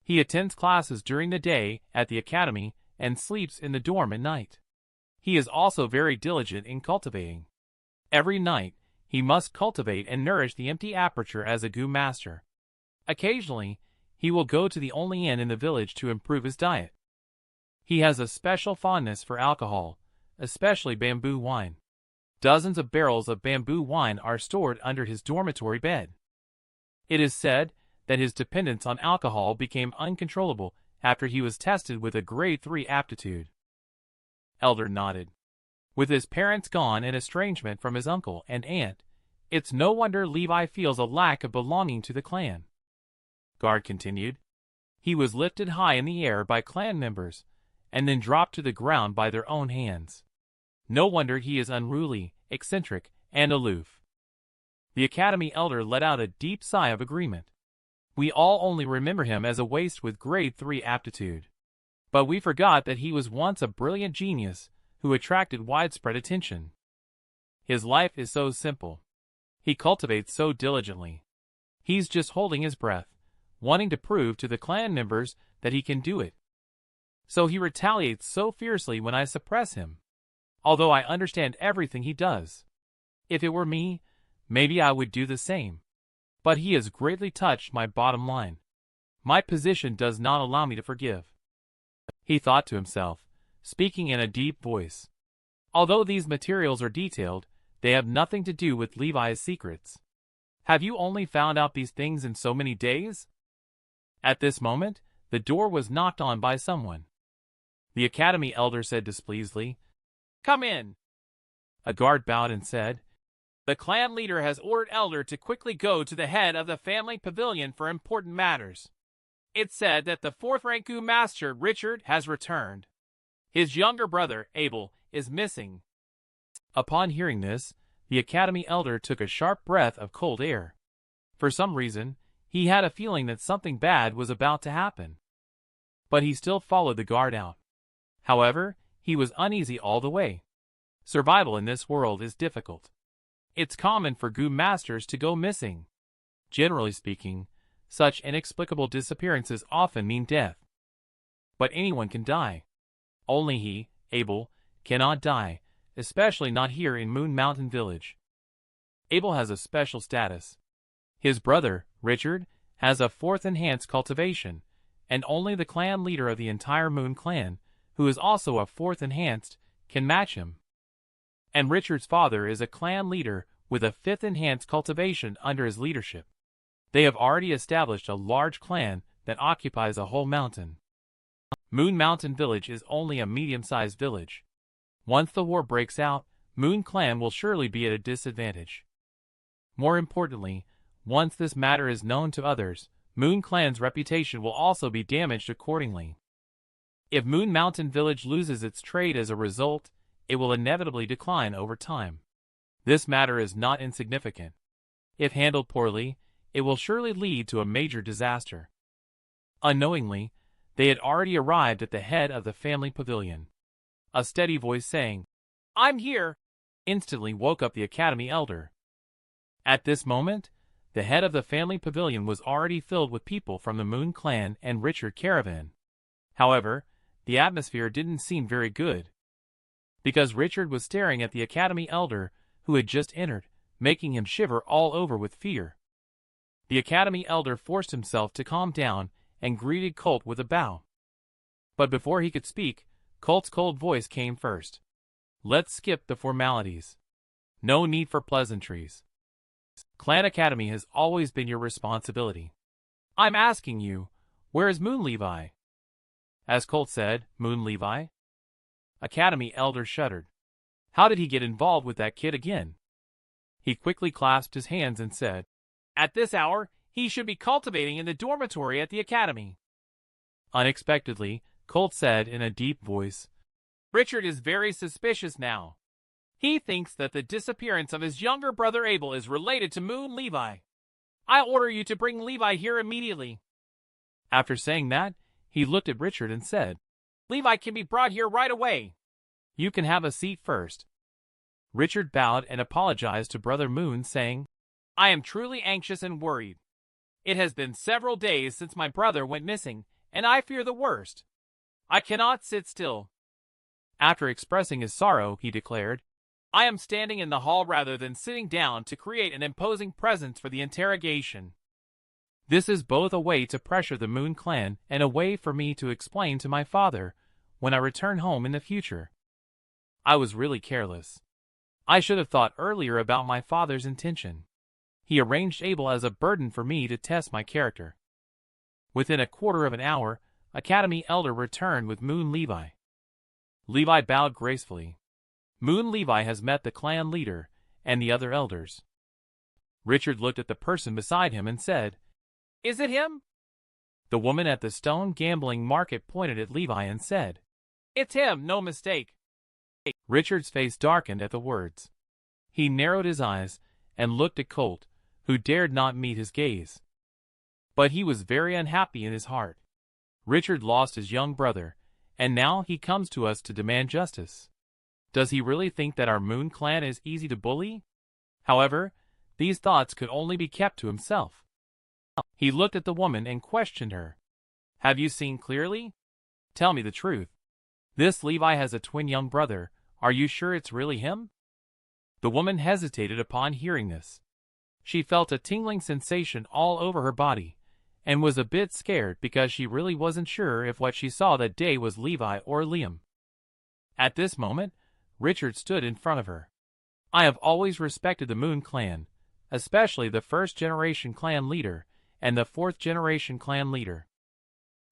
He attends classes during the day at the academy and sleeps in the dorm at night. He is also very diligent in cultivating. Every night, he must cultivate and nourish the empty aperture as a Gu master. Occasionally, he will go to the only inn in the village to improve his diet. He has a special fondness for alcohol, especially bamboo wine. Dozens of barrels of bamboo wine are stored under his dormitory bed. It is said that his dependence on alcohol became uncontrollable after he was tested with a grade 3 aptitude. Elder nodded. With his parents gone and estrangement from his uncle and aunt, it's no wonder Levi feels a lack of belonging to the clan. Guard continued. He was lifted high in the air by clan members, and then dropped to the ground by their own hands. No wonder he is unruly, eccentric, and aloof. The academy elder let out a deep sigh of agreement. We all only remember him as a waste with grade 3 aptitude. But we forgot that he was once a brilliant genius who attracted widespread attention. His life is so simple. He cultivates so diligently. He's just holding his breath, wanting to prove to the clan members that he can do it. So he retaliates so fiercely when I suppress him. Although I understand everything he does. If it were me, maybe I would do the same. But he has greatly touched my bottom line. My position does not allow me to forgive. He thought to himself, speaking in a deep voice. Although these materials are detailed, they have nothing to do with Levi's secrets. Have you only found out these things in so many days? At this moment, the door was knocked on by someone. The Academy Elder said displeasedly. "Come in." A guard bowed and said, "The clan leader has ordered Elder to quickly go to the head of the family pavilion for important matters. It's said that the 4th rank master, Richard, has returned. His younger brother, Abel, is missing." Upon hearing this, the Academy Elder took a sharp breath of cold air. For some reason, he had a feeling that something bad was about to happen. But he still followed the guard out. However, he was uneasy all the way. Survival in this world is difficult. It's common for masters to go missing. Generally speaking, such inexplicable disappearances often mean death. But anyone can die. Only he, Abel, cannot die, especially not here in Moon Mountain Village. Abel has a special status. His brother, Richard, has a 4th enhanced cultivation, and only the clan leader of the entire Moon clan, who is also a 4th enhanced, can match him. And Richard's father is a clan leader with a 5th enhanced cultivation under his leadership. They have already established a large clan that occupies a whole mountain. Moon Mountain Village is only a medium-sized village. Once the war breaks out, Moon Clan will surely be at a disadvantage. More importantly, once this matter is known to others, Moon Clan's reputation will also be damaged accordingly. If Moon Mountain Village loses its trade as a result, it will inevitably decline over time. This matter is not insignificant. If handled poorly, it will surely lead to a major disaster. Unknowingly, they had already arrived at the head of the family pavilion. A steady voice saying, "I'm here," instantly woke up the Academy Elder. At this moment, the head of the family pavilion was already filled with people from the Moon Clan and Richard caravan. However, the atmosphere didn't seem very good, because Richard was staring at the Academy Elder, who had just entered, making him shiver all over with fear. The Academy Elder forced himself to calm down and greeted Colt with a bow. But before he could speak, Colt's cold voice came first. "Let's skip the formalities. No need for pleasantries. Clan Academy has always been your responsibility. I'm asking you, where is Moon Levi?" As Colt said, "Moon Levi?" Academy Elder shuddered. How did he get involved with that kid again? He quickly clasped his hands and said, "At this hour, he should be cultivating in the dormitory at the academy." Unexpectedly, Colt said in a deep voice, "Richard is very suspicious now. He thinks that the disappearance of his younger brother Abel is related to Moon Levi. I order you to bring Levi here immediately." After saying that, he looked at Richard and said, "Levi can be brought here right away. You can have a seat first." Richard bowed and apologized to Brother Moon, saying, "I am truly anxious and worried. It has been several days since my brother went missing, and I fear the worst. I cannot sit still." After expressing his sorrow, he declared, "I am standing in the hall rather than sitting down to create an imposing presence for the interrogation. This is both a way to pressure the Moon Clan and a way for me to explain to my father when I return home in the future. I was really careless. I should have thought earlier about my father's intention. He arranged Abel as a burden for me to test my character." Within a quarter of an hour, Academy Elder returned with Moon Levi. Levi bowed gracefully. Moon Levi has met the clan leader and the other elders. Richard looked at the person beside him and said, "Is it him?" The woman at the stone gambling market pointed at Levi and said, "It's him, no mistake." Richard's face darkened at the words. He narrowed his eyes and looked at Colt, who dared not meet his gaze. But he was very unhappy in his heart. Richard lost his young brother, and now he comes to us to demand justice. Does he really think that our Moon Clan is easy to bully? However, these thoughts could only be kept to himself. He looked at the woman and questioned her. "Have you seen clearly? Tell me the truth. This Levi has a twin young brother. Are you sure it's really him?" The woman hesitated upon hearing this. She felt a tingling sensation all over her body, and was a bit scared because she really wasn't sure if what she saw that day was Levi or Liam. At this moment, Richard stood in front of her. "I have always respected the Moon Clan, especially the first-generation clan leader and the fourth-generation clan leader.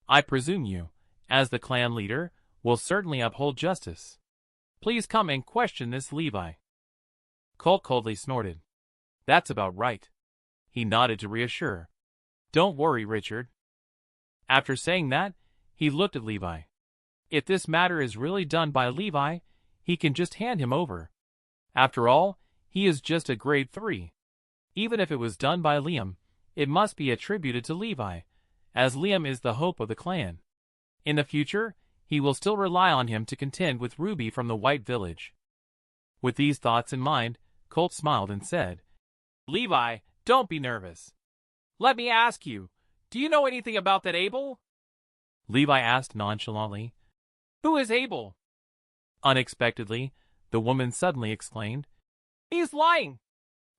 I presume you, as the clan leader, will certainly uphold justice. Please come and question this Levi. Colt coldly snorted. That's about right. He nodded to reassure. Don't worry, Richard. After saying that, he looked at Levi. If this matter is really done by Levi, he can just hand him over. After all, he is just a grade 3. Even if it was done by Liam, it must be attributed to Levi, as Liam is the hope of the clan. In the future, he will still rely on him to contend with Ruby from the White Village. With these thoughts in mind, Colt smiled and said, Levi, don't be nervous. Let me ask you, do you know anything about that Abel? Levi asked nonchalantly. Who is Abel? Unexpectedly, the woman suddenly exclaimed, He's lying!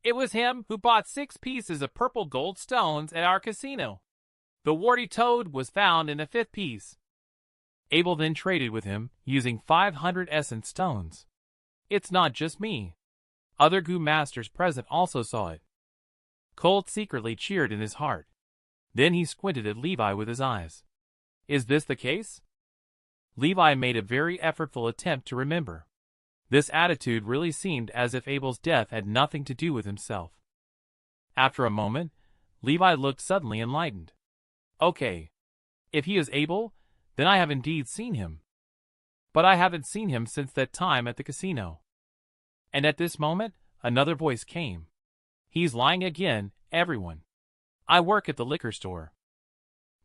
It was him who bought 6 pieces of purple gold stones at our casino. The warty toad was found in the 5th piece. Abel then traded with him, using 500 essence stones. It's not just me. Other Goo Masters present also saw it. Colt secretly cheered in his heart. Then he squinted at Levi with his eyes. Is this the case? Levi made a very effortful attempt to remember. This attitude really seemed as if Abel's death had nothing to do with himself. After a moment, Levi looked suddenly enlightened. Okay. If he is Abel, then I have indeed seen him. But I haven't seen him since that time at the casino. And at this moment, another voice came. He's lying again, everyone. I work at the liquor store.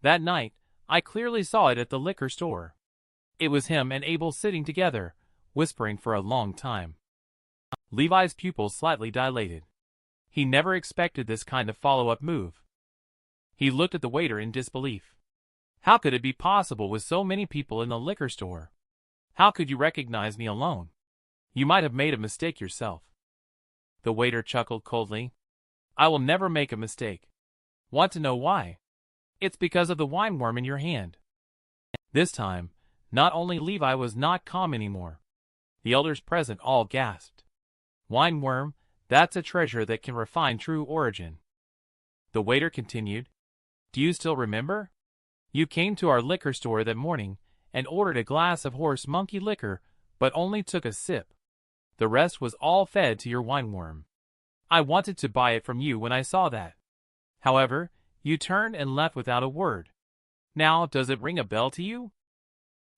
That night, I clearly saw it at the liquor store. It was him and Abel sitting together, whispering for a long time. Levi's pupils slightly dilated. He never expected this kind of follow-up move. He looked at the waiter in disbelief. How could it be possible with so many people in the liquor store? How could you recognize me alone? You might have made a mistake yourself. The waiter chuckled coldly. I will never make a mistake. Want to know why? It's because of the wineworm in your hand. This time, not only Levi was not calm anymore. The elders present all gasped. Wineworm, that's a treasure that can refine true origin. The waiter continued. Do you still remember? You came to our liquor store that morning and ordered a glass of horse monkey liquor, but only took a sip. The rest was all fed to your wineworm. I wanted to buy it from you when I saw that. However, you turned and left without a word. Now, does it ring a bell to you?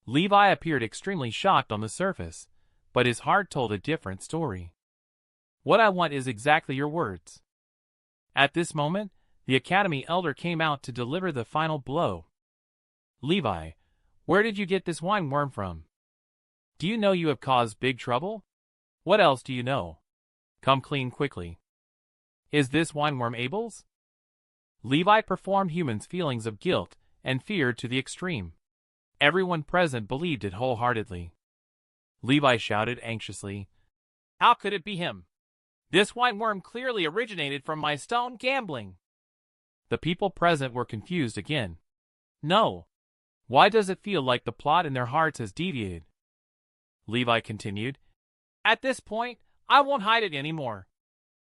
Levi appeared extremely shocked on the surface, but his heart told a different story. What I want is exactly your words. At this moment, the Academy Elder came out to deliver the final blow. Levi, where did you get this wineworm from? Do you know you have caused big trouble? What else do you know? Come clean quickly. Is this wineworm Abel's? Levi performed humans' feelings of guilt and fear to the extreme. Everyone present believed it wholeheartedly. Levi shouted anxiously, How could it be him? This wineworm clearly originated from my stone gambling. The people present were confused again. No. Why does it feel like the plot in their hearts has deviated? Levi continued, At this point, I won't hide it anymore.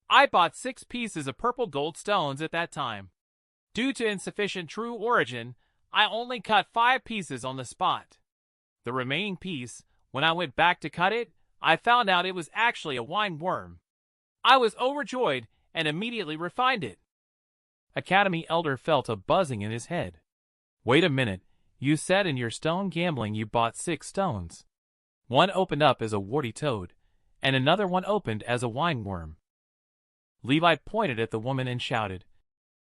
I bought 6 pieces of purple gold stones at that time. Due to insufficient true origin, I only cut 5 pieces on the spot. The remaining piece, when I went back to cut it, I found out it was actually a wineworm. I was overjoyed and immediately refined it. Academy Elder felt a buzzing in his head. Wait a minute, you said in your stone gambling you bought 6 stones. One opened up as a warty toad, and another one opened as a wineworm. Levi pointed at the woman and shouted,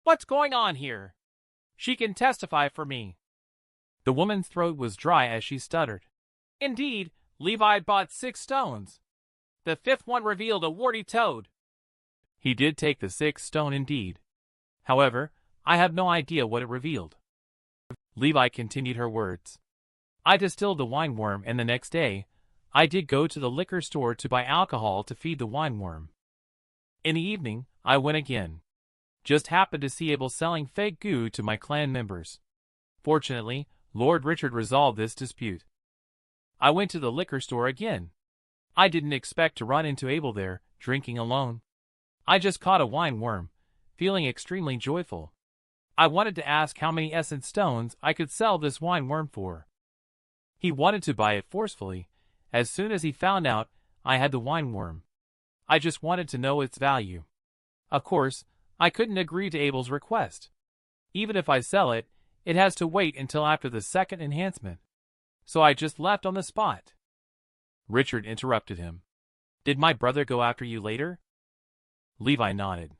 What's going on here? She can testify for me. The woman's throat was dry as she stuttered. Indeed, Levi bought 6 stones. The 5th one revealed a warty toad. He did take the 6th stone indeed. However, I have no idea what it revealed. Levi continued her words. I distilled the wineworm and the next day, I did go to the liquor store to buy alcohol to feed the wineworm. In the evening, I went again. Just happened to see Abel selling fake goo to my clan members. Fortunately, Lord Richard resolved this dispute. I went to the liquor store again. I didn't expect to run into Abel there, drinking alone. I just caught a wineworm, feeling extremely joyful. I wanted to ask how many essence stones I could sell this wineworm for. He wanted to buy it forcefully, as soon as he found out I had the windworm. I just wanted to know its value. Of course, I couldn't agree to Abel's request. Even if I sell it, it has to wait until after the second enhancement. So I just left on the spot. Richard interrupted him. Did my brother go after you later? Levi nodded.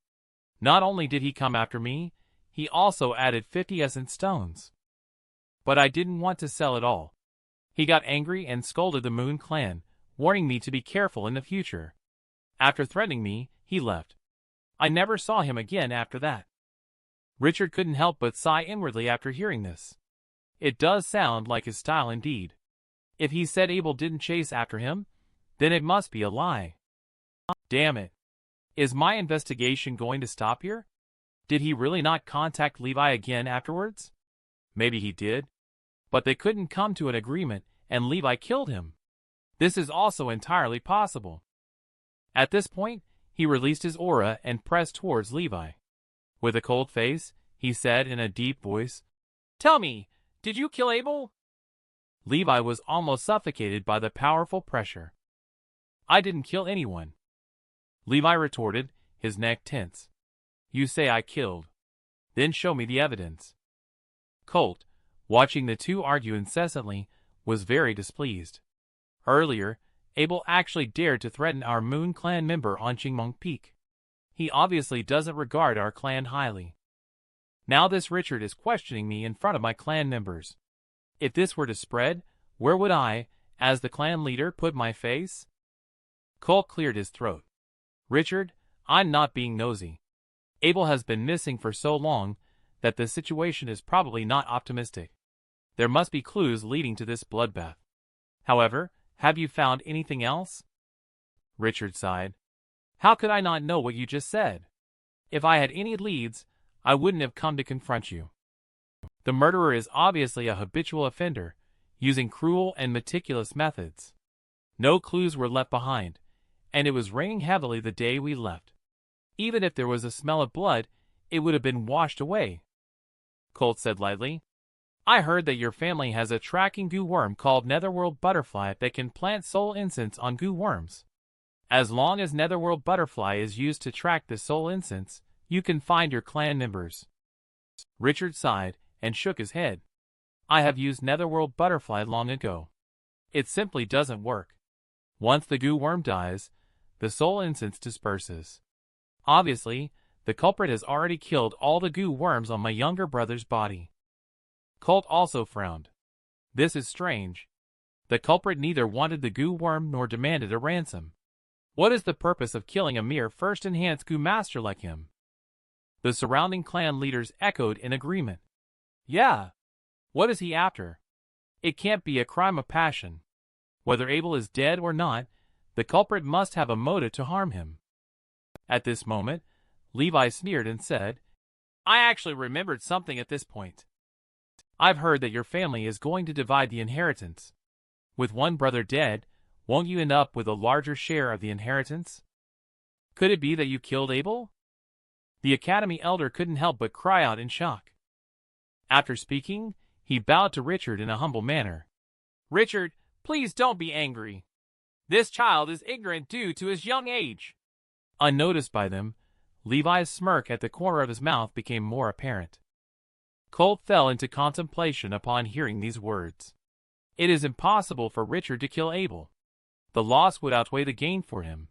Not only did he come after me, he also added 50 essence stones. But I didn't want to sell it all. He got angry and scolded the Moon Clan, warning me to be careful in the future. After threatening me, he left. I never saw him again after that. Richard couldn't help but sigh inwardly after hearing this. It does sound like his style indeed. If he said Abel didn't chase after him, then it must be a lie. Damn it. Is my investigation going to stop here? Did he really not contact Levi again afterwards? Maybe he did. But they couldn't come to an agreement, and Levi killed him. This is also entirely possible. At this point, he released his aura and pressed towards Levi. With a cold face, he said in a deep voice, "Tell me, did you kill Abel?" Levi was almost suffocated by the powerful pressure. "I didn't kill anyone," Levi retorted, his neck tense. "You say I killed. Then show me the evidence." Colt, watching the two argue incessantly, was very displeased. Earlier, Abel actually dared to threaten our Moon Clan member on Qingmeng Peak. He obviously doesn't regard our clan highly. Now this Richard is questioning me in front of my clan members. If this were to spread, where would I, as the clan leader, put my face? Colt cleared his throat. Richard, I'm not being nosy. Abel has been missing for so long that the situation is probably not optimistic. There must be clues leading to this bloodbath. However, have you found anything else? Richard sighed. How could I not know what you just said? If I had any leads, I wouldn't have come to confront you. The murderer is obviously a habitual offender, using cruel and meticulous methods. No clues were left behind, and it was raining heavily the day we left. Even if there was a smell of blood, it would have been washed away. Colt said lightly, I heard that your family has a tracking goo worm called Netherworld Butterfly that can plant soul incense on goo worms. As long as Netherworld Butterfly is used to track the soul incense, you can find your clan members. Richard sighed and shook his head. I have used Netherworld Butterfly long ago. It simply doesn't work. Once the goo worm dies, the soul incense disperses. Obviously, the culprit has already killed all the goo worms on my younger brother's body. Colt also frowned. This is strange. The culprit neither wanted the goo worm nor demanded a ransom. What is the purpose of killing a mere first-enhanced goo master like him? The surrounding clan leaders echoed in agreement. Yeah. What is he after? It can't be a crime of passion. Whether Abel is dead or not, the culprit must have a motive to harm him. At this moment, Levi sneered and said, I actually remembered something at this point. I've heard that your family is going to divide the inheritance. With one brother dead, won't you end up with a larger share of the inheritance? Could it be that you killed Abel? The Academy elder couldn't help but cry out in shock. After speaking, he bowed to Richard in a humble manner. Richard, please don't be angry. This child is ignorant due to his young age. Unnoticed by them, Levi's smirk at the corner of his mouth became more apparent. Colt fell into contemplation upon hearing these words. It is impossible for Richard to kill Abel. The loss would outweigh the gain for him.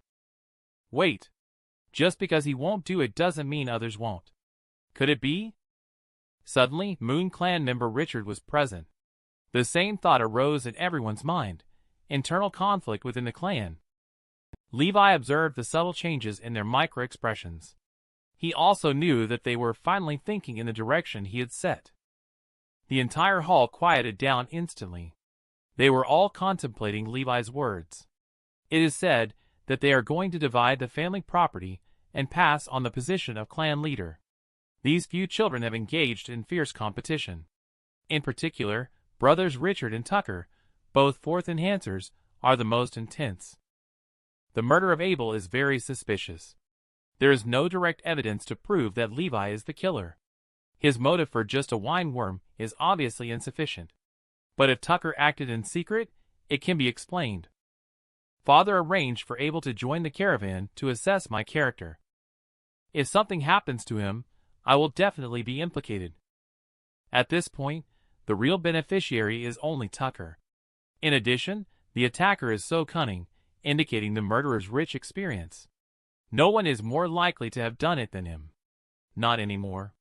Wait. Just because he won't do it doesn't mean others won't. Could it be? Suddenly, Moon Clan member Richard was present. The same thought arose in everyone's mind. Internal conflict within the clan. Levi observed the subtle changes in their micro-expressions. He also knew that they were finally thinking in the direction he had set. The entire hall quieted down instantly. They were all contemplating Levi's words. It is said that they are going to divide the family property and pass on the position of clan leader. These few children have engaged in fierce competition. In particular, brothers Richard and Tucker, both fourth enhancers, are the most intense. The murder of Abel is very suspicious. There is no direct evidence to prove that Levi is the killer. His motive for just a wine worm is obviously insufficient. But if Tucker acted in secret, it can be explained. Father arranged for Abel to join the caravan to assess my character. If something happens to him, I will definitely be implicated. At this point, the real beneficiary is only Tucker. In addition, the attacker is so cunning, indicating the murderer's rich experience. No one is more likely to have done it than him. Not anymore.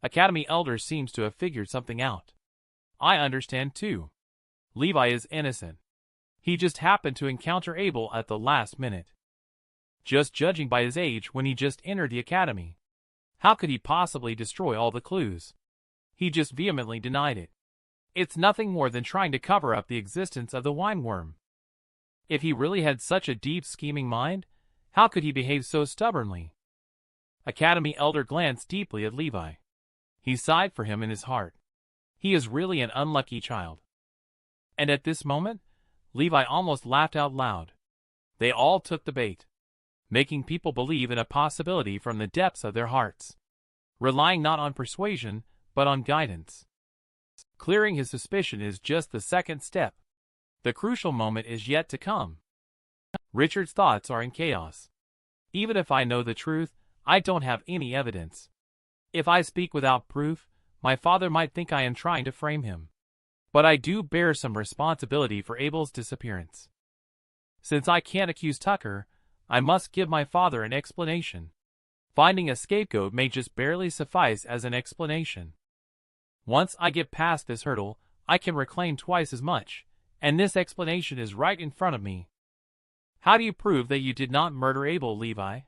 Academy Elder seems to have figured something out. I understand too. Levi is innocent. He just happened to encounter Abel at the last minute. Just judging by his age when he just entered the academy. How could he possibly destroy all the clues? He just vehemently denied it. It's nothing more than trying to cover up the existence of the wineworm. If he really had such a deep scheming mind, how could he behave so stubbornly? Academy Elder glanced deeply at Levi. He sighed for him in his heart. He is really an unlucky child. And at this moment, Levi almost laughed out loud. They all took the bait, making people believe in a possibility from the depths of their hearts, relying not on persuasion, but on guidance. Clearing his suspicion is just the second step. The crucial moment is yet to come. Richard's thoughts are in chaos. Even if I know the truth, I don't have any evidence. If I speak without proof, my father might think I am trying to frame him. But I do bear some responsibility for Abel's disappearance. Since I can't accuse Tucker, I must give my father an explanation. Finding a scapegoat may just barely suffice as an explanation. Once I get past this hurdle, I can reclaim twice as much, and this explanation is right in front of me. How do you prove that you did not murder Abel, Levi?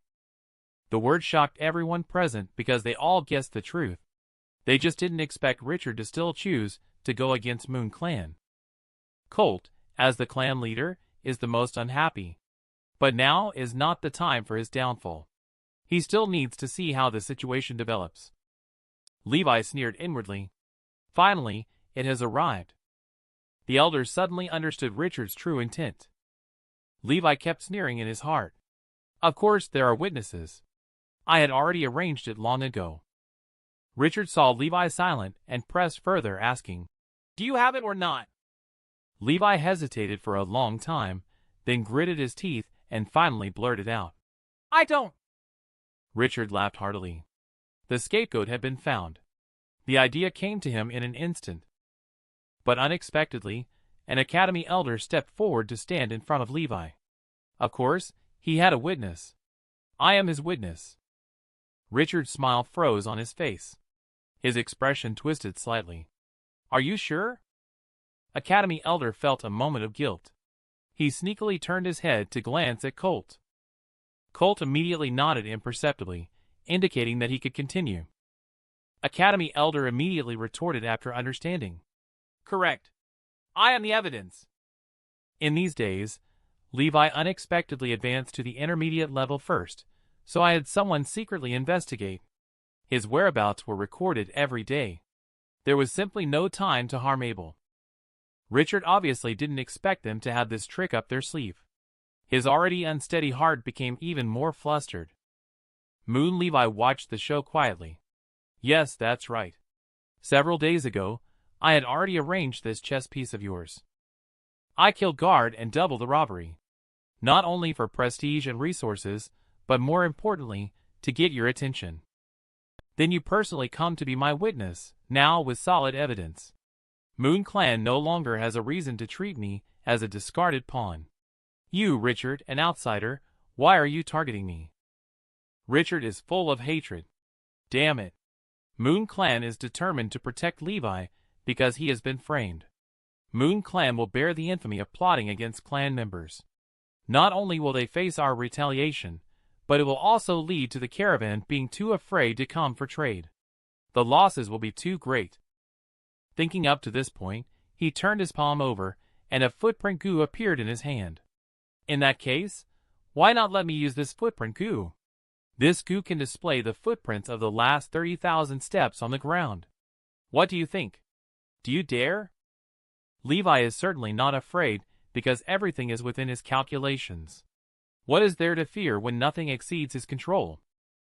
The word shocked everyone present because they all guessed the truth. They just didn't expect Richard to still choose to go against Moon Clan. Colt, as the clan leader, is the most unhappy. But now is not the time for his downfall. He still needs to see how the situation develops. Levi sneered inwardly. Finally, it has arrived. The elders suddenly understood Richard's true intent. Levi kept sneering in his heart. Of course, there are witnesses. I had already arranged it long ago. Richard saw Levi silent and pressed further, asking, "Do you have it or not?" Levi hesitated for a long time, then gritted his teeth and finally blurted out, "I don't." Richard laughed heartily. The scapegoat had been found. The idea came to him in an instant. But unexpectedly, an academy elder stepped forward to stand in front of Levi. Of course, he had a witness. I am his witness. Richard's smile froze on his face. His expression twisted slightly. Are you sure? Academy Elder felt a moment of guilt. He sneakily turned his head to glance at Colt. Colt immediately nodded imperceptibly, indicating that he could continue. Academy Elder immediately retorted after understanding. Correct. I am the evidence. In these days, Levi unexpectedly advanced to the intermediate level first, so I had someone secretly investigate. His whereabouts were recorded every day. There was simply no time to harm Abel. Richard obviously didn't expect them to have this trick up their sleeve. His already unsteady heart became even more flustered. Moon Levi watched the show quietly. Yes, that's right. Several days ago, I had already arranged this chess piece of yours. I killed guard and doubled the robbery. Not only for prestige and resources, but more importantly, to get your attention. Then you personally come to be my witness, now with solid evidence. Moon Clan no longer has a reason to treat me as a discarded pawn. You, Richard, an outsider, why are you targeting me? Richard is full of hatred. Damn it. Moon Clan is determined to protect Levi because he has been framed. Moon Clan will bear the infamy of plotting against clan members. Not only will they face our retaliation, but it will also lead to the caravan being too afraid to come for trade. The losses will be too great. Thinking up to this point, he turned his palm over, and a footprint goo appeared in his hand. In that case, why not let me use this footprint goo? This goo can display the footprints of the last 30,000 steps on the ground. What do you think? Do you dare? Levi is certainly not afraid because everything is within his calculations. What is there to fear when nothing exceeds his control?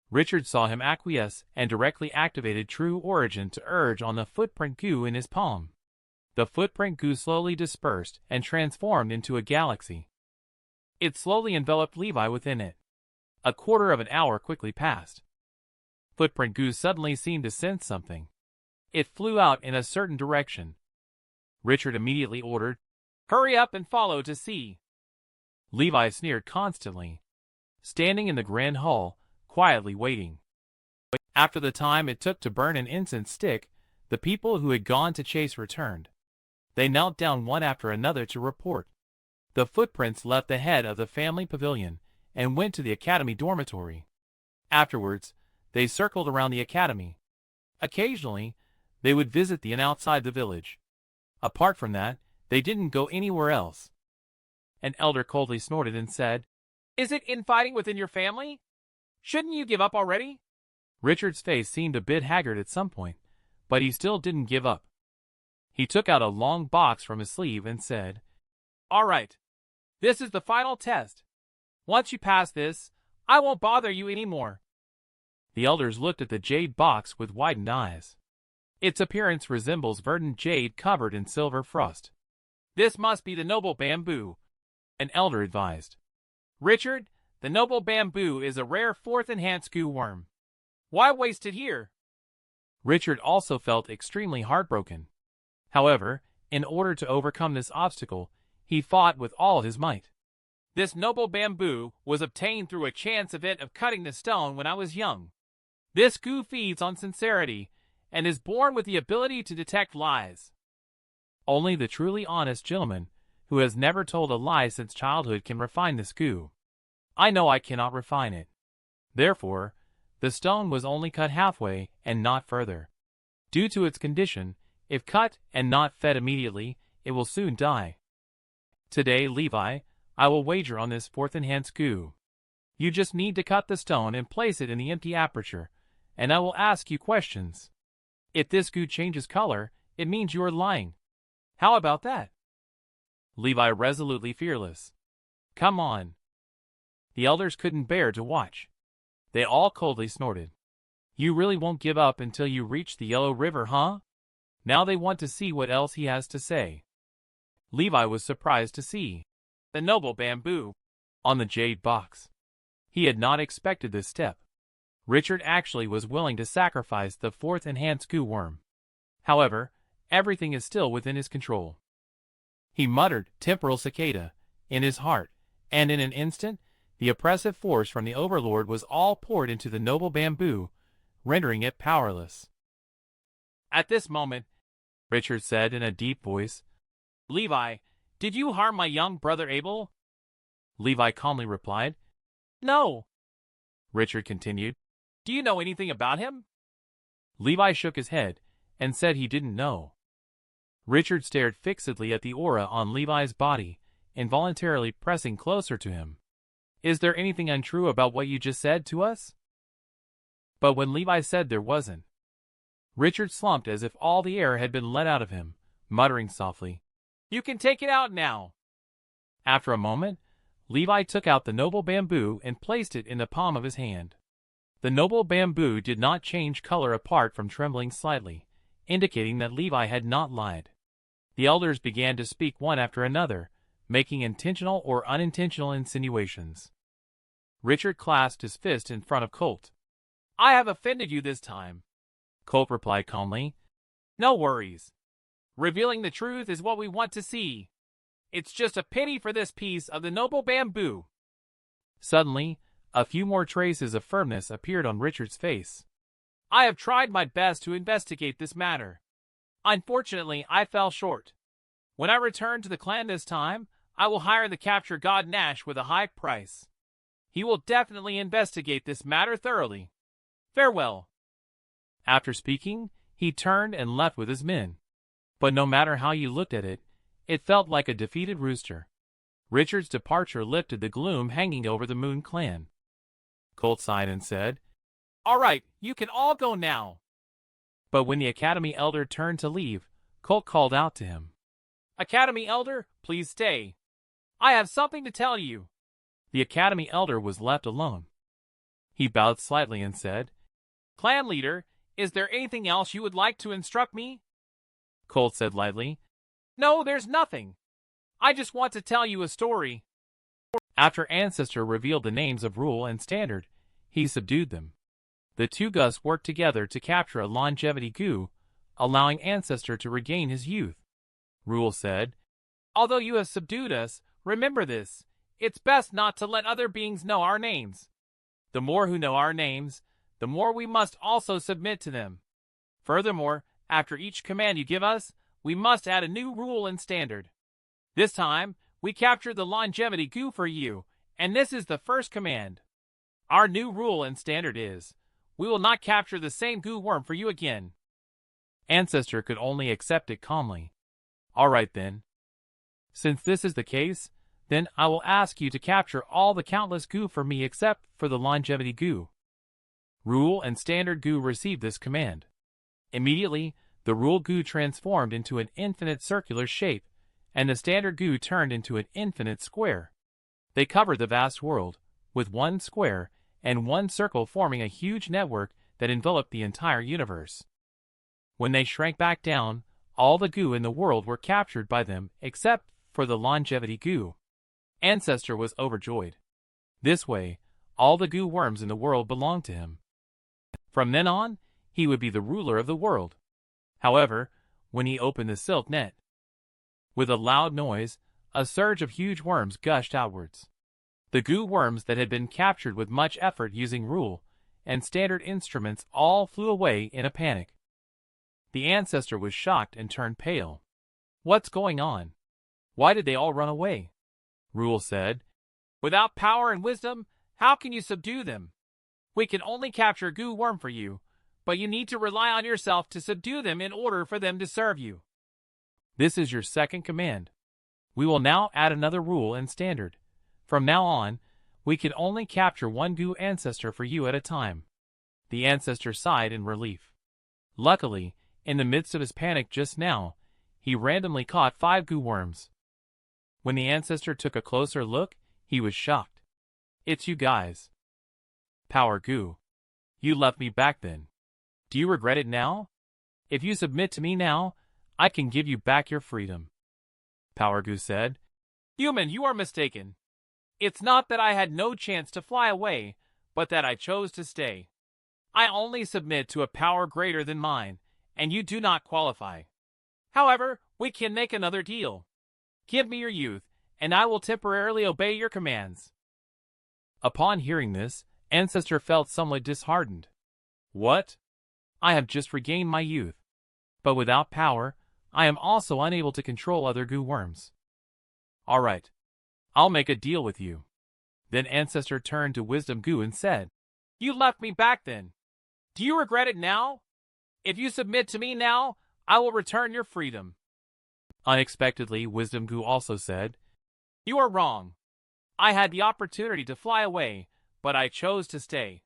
Richard saw him acquiesce and directly activated True Origin to urge on the footprint goo in his palm. The footprint goo slowly dispersed and transformed into a galaxy. It slowly enveloped Levi within it. A quarter of an hour quickly passed. Footprint goo suddenly seemed to sense something. It flew out in a certain direction. Richard immediately ordered, "Hurry up and follow to see." Levi sneered constantly, standing in the grand hall, quietly waiting. After the time it took to burn an incense stick, the people who had gone to chase returned. They knelt down one after another to report. The footprints left the head of the family pavilion and went to the academy dormitory. Afterwards, they circled around the academy. Occasionally, they would visit the inn outside the village. Apart from that, they didn't go anywhere else. An elder coldly snorted and said, "Is it infighting within your family? Shouldn't you give up already?" Richard's face seemed a bit haggard at some point, but he still didn't give up. He took out a long box from his sleeve and said, "All right, this is the final test. Once you pass this, I won't bother you anymore." The elders looked at the jade box with widened eyes. Its appearance resembles verdant jade covered in silver frost. "This must be the noble bamboo," an elder advised. "Richard, the noble bamboo is a rare fourth enhanced goo worm. Why waste it here?" Richard also felt extremely heartbroken. However, in order to overcome this obstacle, he fought with all his might. "This noble bamboo was obtained through a chance event of cutting the stone when I was young. This goo feeds on sincerity and is born with the ability to detect lies. Only the truly honest gentleman, who has never told a lie since childhood, can refine this goo. I know I cannot refine it. Therefore, the stone was only cut halfway and not further. Due to its condition, if cut and not fed immediately, it will soon die. Today, Levi, I will wager on this fourth enhanced goo. You just need to cut the stone and place it in the empty aperture, and I will ask you questions. If this goo changes color, it means you are lying. How about that?" Levi resolutely fearless. "Come on." The elders couldn't bear to watch. They all coldly snorted. "You really won't give up until you reach the Yellow River, huh?" Now they want to see what else he has to say. Levi was surprised to see the noble bamboo on the jade box. He had not expected this step. Richard actually was willing to sacrifice the fourth enhanced goo worm. However, everything is still within his control. He muttered "temporal cicada" in his heart, and in an instant, the oppressive force from the overlord was all poured into the noble bamboo, rendering it powerless. At this moment, Richard said in a deep voice, "Levi, did you harm my young brother Abel?" Levi calmly replied, "No." Richard continued, "Do you know anything about him?" Levi shook his head and said he didn't know. Richard stared fixedly at the aura on Levi's body, involuntarily pressing closer to him. "Is there anything untrue about what you just said to us?" But when Levi said there wasn't, Richard slumped as if all the air had been let out of him, muttering softly, "You can take it out now." After a moment, Levi took out the noble bamboo and placed it in the palm of his hand. The noble bamboo did not change color apart from trembling slightly, indicating that Levi had not lied. The elders began to speak one after another, making intentional or unintentional insinuations. Richard clasped his fist in front of Colt. "I have offended you this time," Colt replied calmly. "No worries. Revealing the truth is what we want to see. It's just a pity for this piece of the noble bamboo." Suddenly, a few more traces of firmness appeared on Richard's face. "I have tried my best to investigate this matter. Unfortunately, I fell short. When I return to the clan this time, I will hire the capture god Nash with a high price. He will definitely investigate this matter thoroughly. Farewell." After speaking, he turned and left with his men. But no matter how you looked at it, it felt like a defeated rooster. Richard's departure lifted the gloom hanging over the Moon clan. Colt sighed and said, "All right, you can all go now." But when the Academy Elder turned to leave, Colt called out to him, "Academy Elder, please stay. I have something to tell you." The Academy Elder was left alone. He bowed slightly and said, "Clan leader, is there anything else you would like to instruct me?" Colt said lightly, No, there's nothing. I just want to tell you a story. After Ancestor revealed the names of Rule and Standard, he subdued them. The two Gus worked together to capture a longevity goo, allowing Ancestor to regain his youth. Rule said, "Although you have subdued us, remember this. It's best not to let other beings know our names. The more who know our names, the more we must also submit to them. Furthermore, after each command you give us, we must add a new rule and standard. This time, we captured the longevity goo for you, and this is the first command. Our new rule and standard is, we will not capture the same goo worm for you again." Ancestor could only accept it calmly. "All right then. Since this is the case, then I will ask you to capture all the countless goo for me except for the longevity goo." Rule and Standard goo received this command. Immediately, the Rule goo transformed into an infinite circular shape, and the Standard goo turned into an infinite square. They covered the vast world, with one square and one circle forming a huge network that enveloped the entire universe. When they shrank back down, all the goo in the world were captured by them except for the longevity goo. Ancestor was overjoyed. This way, all the goo worms in the world belonged to him. From then on, he would be the ruler of the world. However, when he opened the silk net, with a loud noise, a surge of huge worms gushed outwards. The goo worms that had been captured with much effort using Rule and Standard instruments all flew away in a panic. The Ancestor was shocked and turned pale. "What's going on? Why did they all run away?" Rule said, "Without power and wisdom, how can you subdue them? We can only capture goo worm for you, but you need to rely on yourself to subdue them in order for them to serve you. This is your second command. We will now add another rule and standard. From now on, we can only capture one goo ancestor for you at a time." The Ancestor sighed in relief. Luckily, in the midst of his panic just now, he randomly caught 5 goo worms. When the Ancestor took a closer look, he was shocked. "It's you guys. Power goo. You left me back then. Do you regret it now? If you submit to me now, I can give you back your freedom." Power goo said, "Human, you are mistaken. It's not that I had no chance to fly away, but that I chose to stay. I only submit to a power greater than mine, and you do not qualify. However, we can make another deal. Give me your youth, and I will temporarily obey your commands." Upon hearing this, Ancestor felt somewhat disheartened. "What? I have just regained my youth. But without power, I am also unable to control other goo worms. All right. I'll make a deal with you." Then Ancestor turned to Wisdom Goo and said, "You left me back then. Do you regret it now? If you submit to me now, I will return your freedom." Unexpectedly, Wisdom Goo also said, "You are wrong. I had the opportunity to fly away, but I chose to stay.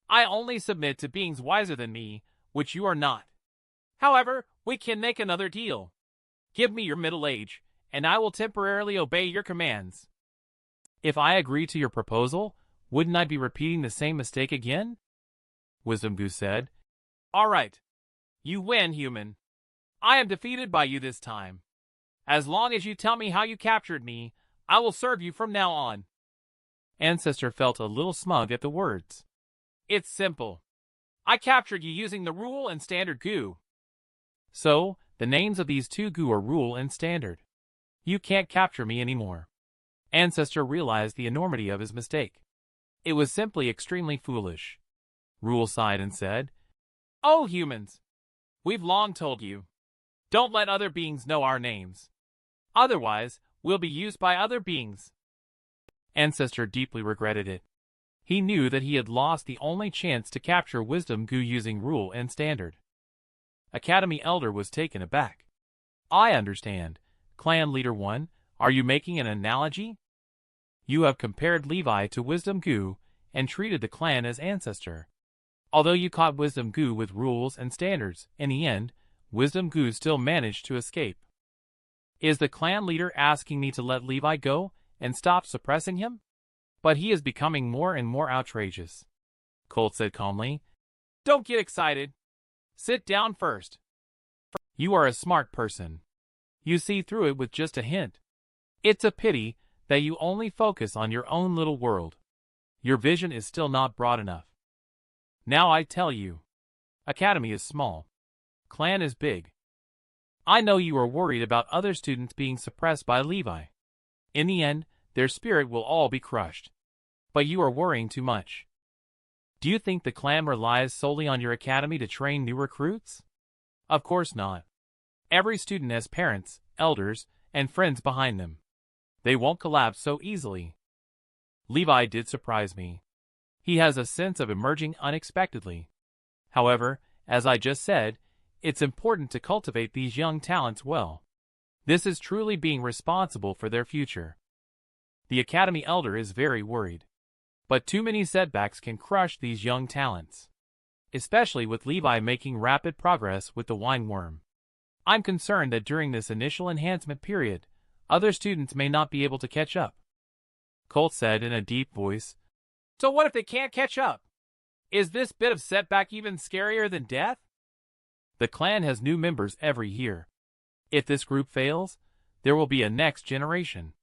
I only submit to beings wiser than me, which you are not. However, we can make another deal. Give me your middle age, and I will temporarily obey your commands." "If I agree to your proposal, wouldn't I be repeating the same mistake again?" Wisdom Goo said. "All right. You win, human. I am defeated by you this time. As long as you tell me how you captured me, I will serve you from now on." Ancestor felt a little smug at the words. "It's simple. I captured you using the Rule and Standard goo. So, the names of these 2 goo are Rule and Standard. You can't capture me anymore." Ancestor realized the enormity of his mistake. It was simply extremely foolish. Rule sighed and said, "Oh, humans! We've long told you. Don't let other beings know our names. Otherwise, we'll be used by other beings." Ancestor deeply regretted it. He knew that he had lost the only chance to capture Wisdom Goo using Rule and Standard. Academy Elder was taken aback. "I understand. Clan Leader 1, are you making an analogy? You have compared Levi to Wisdom Goo and treated the clan as ancestor. Although you caught Wisdom Goo with rules and standards, in the end, Wisdom Goo still managed to escape. Is the clan leader asking me to let Levi go and stop suppressing him? But he is becoming more and more outrageous." Colt said calmly, "Don't get excited. Sit down first. You are a smart person. You see through it with just a hint. It's a pity that you only focus on your own little world. Your vision is still not broad enough. Now I tell you. Academy is small. Clan is big. I know you are worried about other students being suppressed by Levi. In the end, their spirit will all be crushed. But you are worrying too much. Do you think the clan relies solely on your academy to train new recruits? Of course not. Every student has parents, elders, and friends behind them. They won't collapse so easily. Levi did surprise me. He has a sense of emerging unexpectedly. However, as I just said, it's important to cultivate these young talents well. This is truly being responsible for their future. The academy elder is very worried. But too many setbacks can crush these young talents. Especially with Levi making rapid progress with the windworm. I'm concerned that during this initial enhancement period, other students may not be able to catch up. Colt said in a deep voice. So what if they can't catch up? Is this bit of setback even scarier than death? The clan has new members every year. If this group fails, there will be a next generation.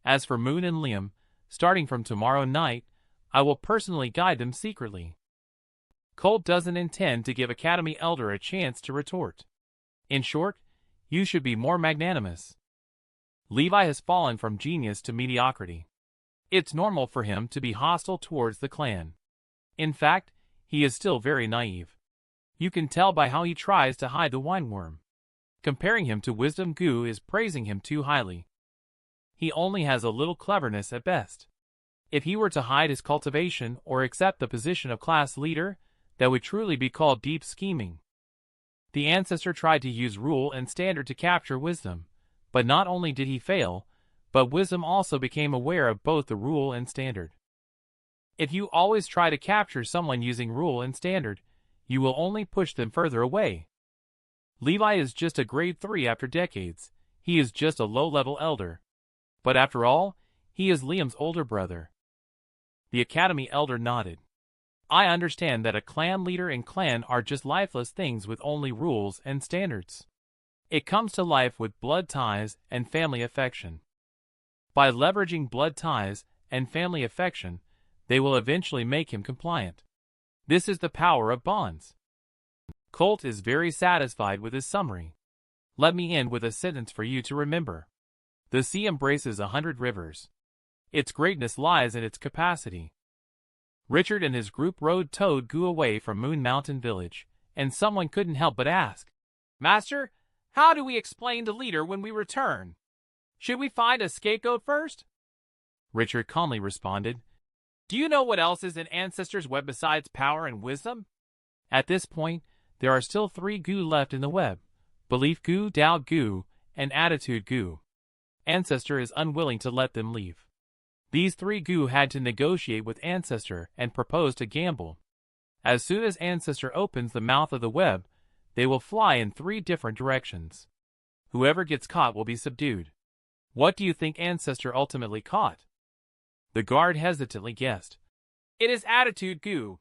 As for Moon and Liam, starting from tomorrow night, I will personally guide them secretly. Colt doesn't intend to give Academy Elder a chance to retort. In short, you should be more magnanimous. Levi has fallen from genius to mediocrity. It's normal for him to be hostile towards the clan. In fact, he is still very naive. You can tell by how he tries to hide the windworm. Comparing him to Wisdom Goo is praising him too highly. He only has a little cleverness at best. If he were to hide his cultivation or accept the position of class leader, that would truly be called deep scheming. The ancestor tried to use rule and standard to capture Wisdom, but not only did he fail, but Wisdom also became aware of both the rule and standard. If you always try to capture someone using rule and standard, you will only push them further away. Levi is just a grade 3 after decades. He is just a low-level elder. But after all, he is Liam's older brother. The academy elder nodded. I understand that a clan leader and clan are just lifeless things with only rules and standards. It comes to life with blood ties and family affection. By leveraging blood ties and family affection, they will eventually make him compliant. This is the power of bonds. Colt is very satisfied with his summary. Let me end with a sentence for you to remember. The sea embraces 100 rivers. Its greatness lies in its capacity. Richard and his group rode Toad Goo away from Moon Mountain Village, and someone couldn't help but ask, Master, how do we explain the leader when we return? Should we find a scapegoat first? Richard calmly responded, Do you know what else is in Ancestor's web besides power and wisdom? At this point, there are still 3 Goo left in the web, Belief Goo, Doubt Goo, and Attitude Goo. Ancestor is unwilling to let them leave. These 3 Goo had to negotiate with Ancestor and propose to gamble. As soon as Ancestor opens the mouth of the web, they will fly in 3 different directions. Whoever gets caught will be subdued. What do you think Ancestor ultimately caught? The guard hesitantly guessed. It is Attitude Goo.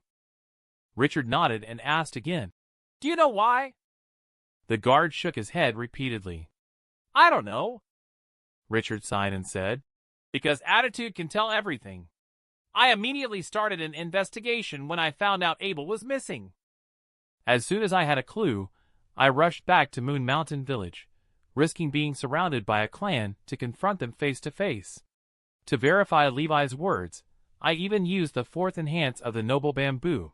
Richard nodded and asked again. Do you know why? The guard shook his head repeatedly. I don't know. Richard sighed and said, Because Attitude can tell everything. I immediately started an investigation when I found out Abel was missing. As soon as I had a clue, I rushed back to Moon Mountain Village, risking being surrounded by a clan to confront them face to face. To verify Levi's words, I even used the 4th enhance of the Noble Bamboo.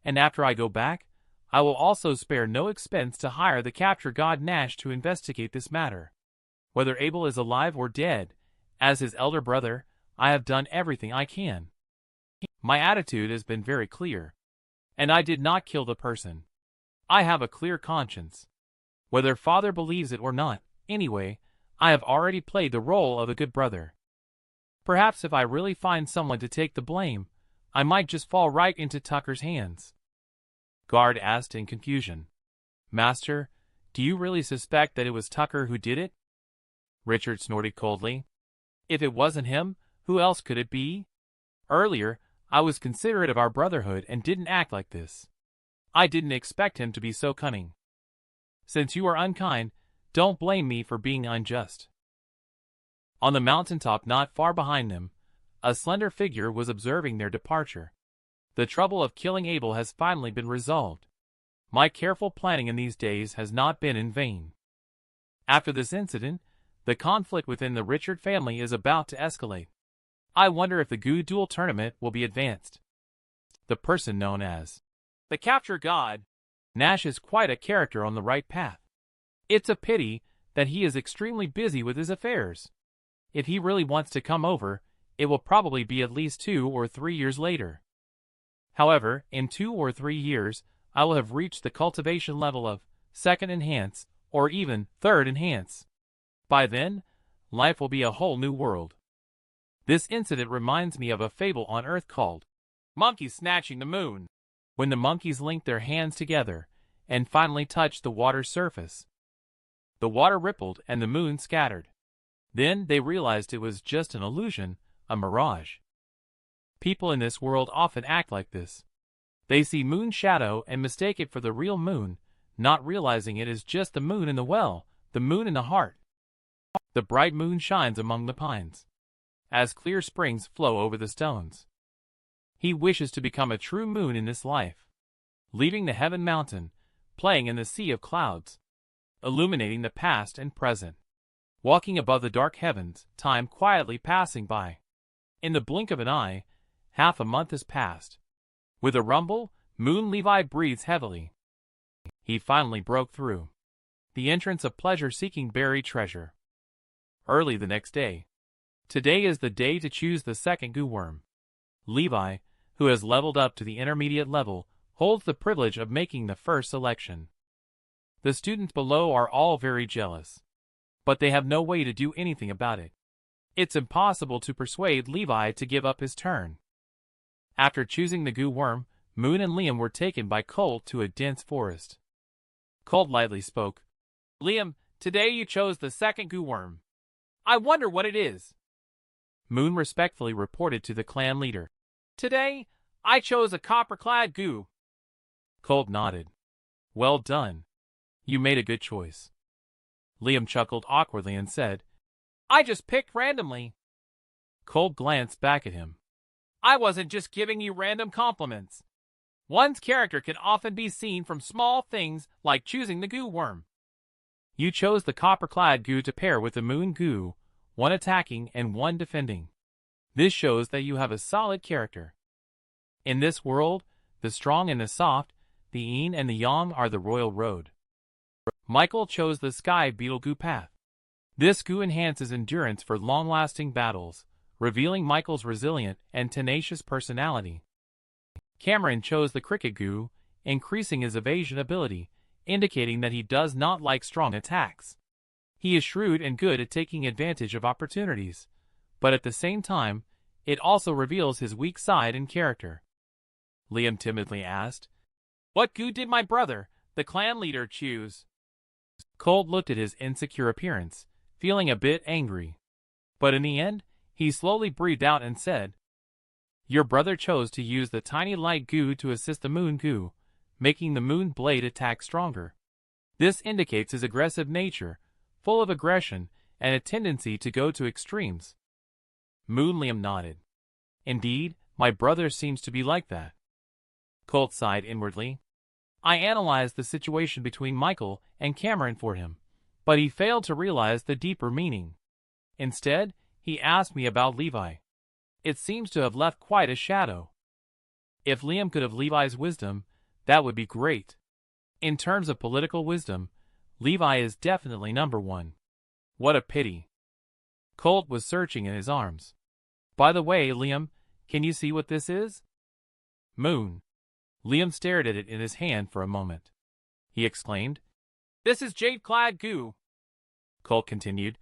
And after I go back, I will also spare no expense to hire the capture god Nash to investigate this matter. Whether Abel is alive or dead, as his elder brother, I have done everything I can. My attitude has been very clear. And I did not kill the person. I have a clear conscience. Whether father believes it or not, anyway, I have already played the role of a good brother. Perhaps if I really find someone to take the blame, I might just fall right into Tucker's hands. Guard asked in confusion. Master, do you really suspect that it was Tucker who did it? Richard snorted coldly. If it wasn't him, who else could it be? Earlier, I was considerate of our brotherhood and didn't act like this. I didn't expect him to be so cunning. Since you are unkind, Don't blame me for being unjust. On the mountaintop not far behind them, a slender figure was observing their departure. The trouble of killing Abel has finally been resolved. My careful planning in these days has not been in vain. After this incident, the conflict within the Richard family is about to escalate. I wonder if the Goo Duel tournament will be advanced. The person known as the Capture God, Nash, is quite a character on the right path. It's a pity that he is extremely busy with his affairs. If he really wants to come over, it will probably be at least 2 or 3 years later. However, in 2 or 3 years, I will have reached the cultivation level of 2nd Enhance, or even 3rd Enhance. By then, life will be a whole new world. This incident reminds me of a fable on Earth called Monkeys Snatching the Moon. When the monkeys linked their hands together and finally touched the water's surface, the water rippled and the moon scattered. Then they realized it was just an illusion, a mirage. People in this world often act like this. They see moon shadow and mistake it for the real moon, not realizing it is just the moon in the well, the moon in the heart. The bright moon shines among the pines, as clear springs flow over the stones. He wishes to become a true moon in this life, leaving the heaven mountain, playing in the sea of clouds, illuminating the past and present, walking above the dark heavens, time quietly passing by. In the blink of an eye, half a month has passed. With a rumble, Moon Levi breathes heavily. He finally broke through the entrance of pleasure-seeking buried treasure. Early the next day. Today is the day to choose the second goo worm. Levi, who has leveled up to the intermediate level, holds the privilege of making the first selection. The students below are all very jealous, but they have no way to do anything about it. It's impossible to persuade Levi to give up his turn. After choosing the goo worm, Moon and Liam were taken by Colt to a dense forest. Colt lightly spoke. Liam, today you chose the second goo worm. I wonder what it is. Moon respectfully reported to the clan leader. Today, I chose a copper-clad goo. Colt nodded. Well done. You made a good choice. Liam chuckled awkwardly and said, I just picked randomly. Colt glanced back at him. I wasn't just giving you random compliments. One's character can often be seen from small things like choosing the goo worm. You chose the copper-clad goo to pair with the moon goo, one attacking and one defending. This shows that you have a solid character. In this world, the strong and the soft, the yin and the yang are the royal road. Michael chose the sky beetle goo path. This goo enhances endurance for long-lasting battles, revealing Michael's resilient and tenacious personality. Cameron chose the cricket goo, increasing his evasion ability, indicating that he does not like strong attacks. He is shrewd and good at taking advantage of opportunities, but at the same time, it also reveals his weak side and character. Liam timidly asked, What goo did my brother, the clan leader, choose? Colt looked at his insecure appearance, feeling a bit angry. But in the end, he slowly breathed out and said, Your brother chose to use the tiny light goo to assist the moon goo, making the moon blade attack stronger. This indicates his aggressive nature, full of aggression and a tendency to go to extremes. Moon Liam nodded. Indeed, my brother seems to be like that. Colt sighed inwardly. I analyzed the situation between Michael and Cameron for him, but he failed to realize the deeper meaning. Instead, he asked me about Levi. It seems to have left quite a shadow. If Liam could have Levi's wisdom, that would be great. In terms of political wisdom, Levi is definitely number one. What a pity. Colt was searching in his arms. By the way, Liam, can you see what this is? Moon. Liam stared at it in his hand for a moment. He exclaimed, This is jade-clad goo. Colt continued,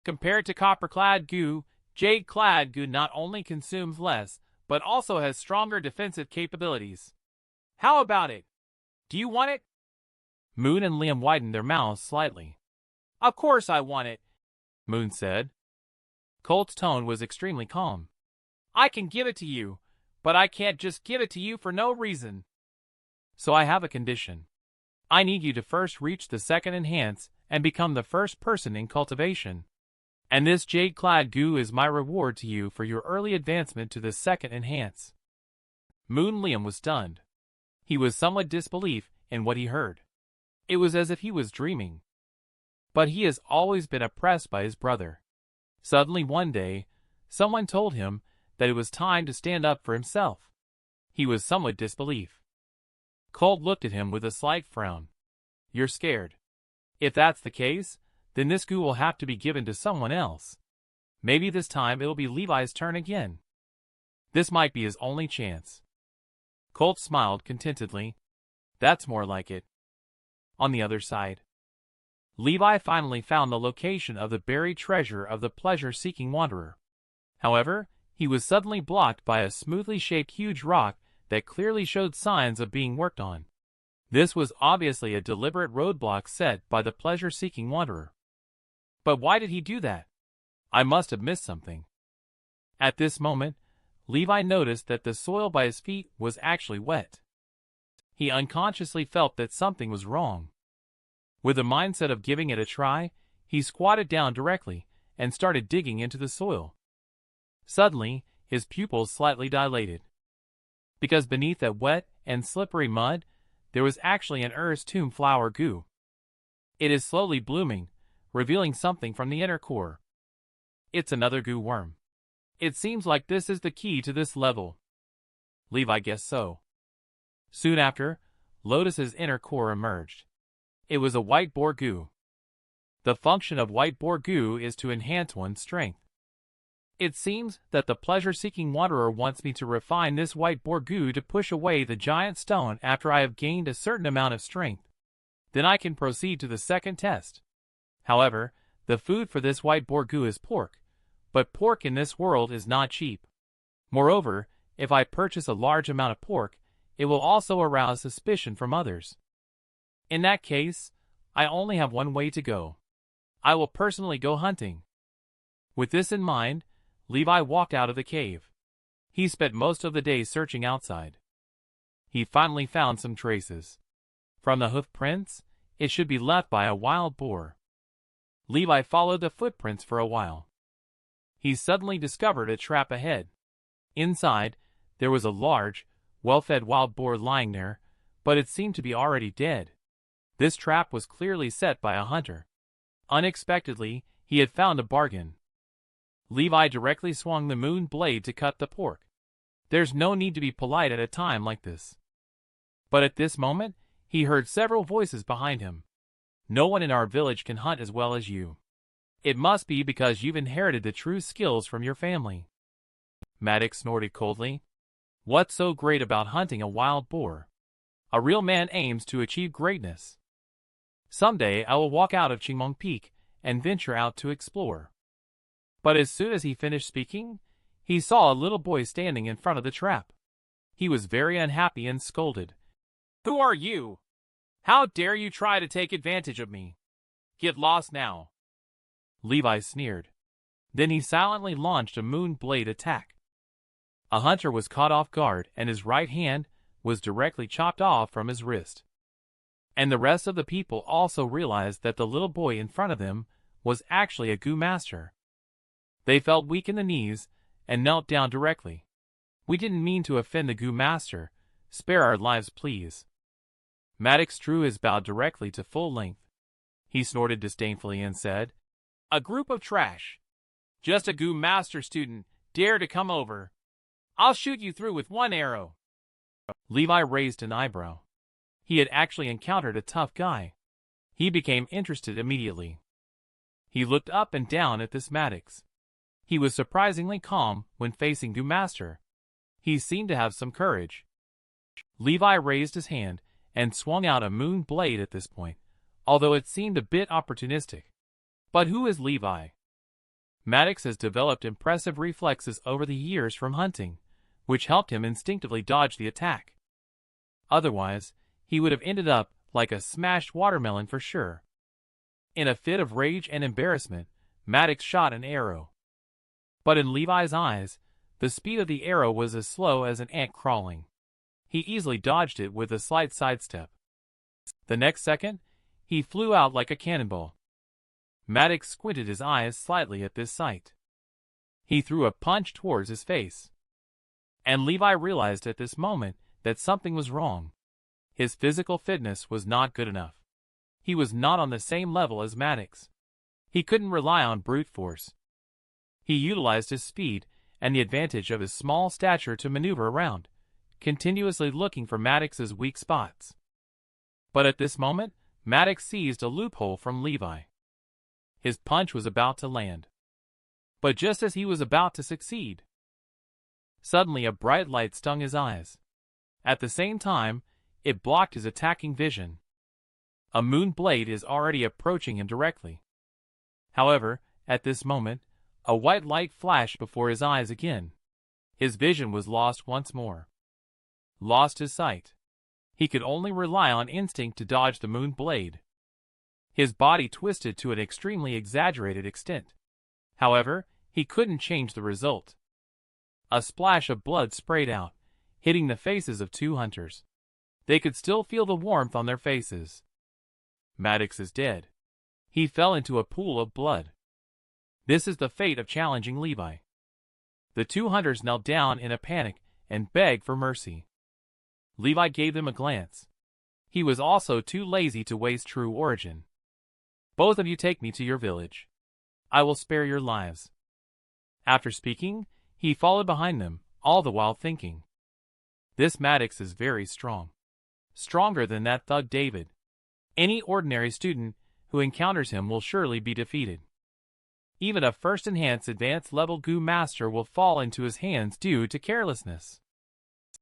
Compared to copper-clad goo, jade-clad goo not only consumes less, but also has stronger defensive capabilities. How about it? Do you want it? Moon and Liam widened their mouths slightly. Of course I want it, Moon said. Colt's tone was extremely calm. I can give it to you, but I can't just give it to you for no reason. So I have a condition. I need you to first reach the second enhance and become the first person in cultivation. And this jade-clad goo is my reward to you for your early advancement to the second enhance. Moon Liam was stunned. He was somewhat disbelief in what he heard. It was as if he was dreaming. But he has always been oppressed by his brother. Suddenly one day, someone told him that it was time to stand up for himself. He was somewhat disbelief. Colt looked at him with a slight frown. You're scared. If that's the case, then this goo will have to be given to someone else. Maybe this time it'll be Levi's turn again. This might be his only chance. Colt smiled contentedly. That's more like it. On the other side, Levi finally found the location of the buried treasure of the pleasure-seeking wanderer. However, he was suddenly blocked by a smoothly shaped huge rock that clearly showed signs of being worked on. This was obviously a deliberate roadblock set by the pleasure-seeking wanderer. But why did he do that? I must have missed something. At this moment, Levi noticed that the soil by his feet was actually wet. He unconsciously felt that something was wrong. With the mindset of giving it a try, he squatted down directly and started digging into the soil. Suddenly, his pupils slightly dilated. Because beneath that wet and slippery mud, there was actually an tomb flower goo. It is slowly blooming, revealing something from the inner core. It's another goo worm. It seems like this is the key to this level. Levi guessed so. Soon after, Lotus's inner core emerged. It was a white boar goo. The function of white boar goo is to enhance one's strength. It seems that the pleasure-seeking wanderer wants me to refine this white boar goo to push away the giant stone after I have gained a certain amount of strength. Then I can proceed to the second test. However, the food for this white boar goo is pork, but pork in this world is not cheap. Moreover, if I purchase a large amount of pork, it will also arouse suspicion from others. In that case, I only have one way to go. I will personally go hunting. With this in mind, Levi walked out of the cave. He spent most of the day searching outside. He finally found some traces. From the hoof prints, it should be left by a wild boar. Levi followed the footprints for a while. He suddenly discovered a trap ahead. Inside, there was a large, well-fed wild boar lying there, but it seemed to be already dead. This trap was clearly set by a hunter. Unexpectedly, he had found a bargain. Levi directly swung the moon blade to cut the pork. There's no need to be polite at a time like this. But at this moment, he heard several voices behind him. No one in our village can hunt as well as you. It must be because you've inherited the true skills from your family. Maddox snorted coldly. What's so great about hunting a wild boar? A real man aims to achieve greatness. Someday I will walk out of Chingmong Peak and venture out to explore. But as soon as he finished speaking, he saw a little boy standing in front of the trap. He was very unhappy and scolded. Who are you? How dare you try to take advantage of me? Get lost now. Levi sneered. Then he silently launched a moon blade attack. A hunter was caught off guard and his right hand was directly chopped off from his wrist. And the rest of the people also realized that the little boy in front of them was actually a goo master. They felt weak in the knees and knelt down directly. We didn't mean to offend the goo master. Spare our lives, please. Maddox drew his bow directly to full length. He snorted disdainfully and said, A group of trash. Just a goo master student dare to come over. I'll shoot you through with one arrow. Levi raised an eyebrow. He had actually encountered a tough guy. He became interested immediately. He looked up and down at this Maddox. He was surprisingly calm when facing Goo Master. He seemed to have some courage. Levi raised his hand and swung out a moon blade at this point, although it seemed a bit opportunistic. But who is Levi? Maddox has developed impressive reflexes over the years from hunting, which helped him instinctively dodge the attack. Otherwise, he would have ended up like a smashed watermelon for sure. In a fit of rage and embarrassment, Maddox shot an arrow. But in Levi's eyes, the speed of the arrow was as slow as an ant crawling. He easily dodged it with a slight sidestep. The next second, he flew out like a cannonball. Maddox squinted his eyes slightly at this sight. He threw a punch towards his face. And Levi realized at this moment that something was wrong. His physical fitness was not good enough. He was not on the same level as Maddox. He couldn't rely on brute force. He utilized his speed and the advantage of his small stature to maneuver around, continuously looking for Maddox's weak spots. But at this moment, Maddox seized a loophole from Levi. His punch was about to land. But just as he was about to succeed, suddenly a bright light stung his eyes. At the same time, it blocked his attacking vision. A moon blade is already approaching him directly. However, at this moment, a white light flashed before his eyes again. His vision was lost once more. Lost his sight. He could only rely on instinct to dodge the moon blade. His body twisted to an extremely exaggerated extent. However, he couldn't change the result. A splash of blood sprayed out, hitting the faces of two hunters. They could still feel the warmth on their faces. Maddox is dead. He fell into a pool of blood. This is the fate of challenging Levi. The two hunters knelt down in a panic and begged for mercy. Levi gave them a glance. He was also too lazy to waste true origin. Both of you take me to your village. I will spare your lives. After speaking, he followed behind them, all the while thinking. This Maddox is very strong. Stronger than that thug David. Any ordinary student who encounters him will surely be defeated. Even a first enhanced advanced level Gu master will fall into his hands due to carelessness.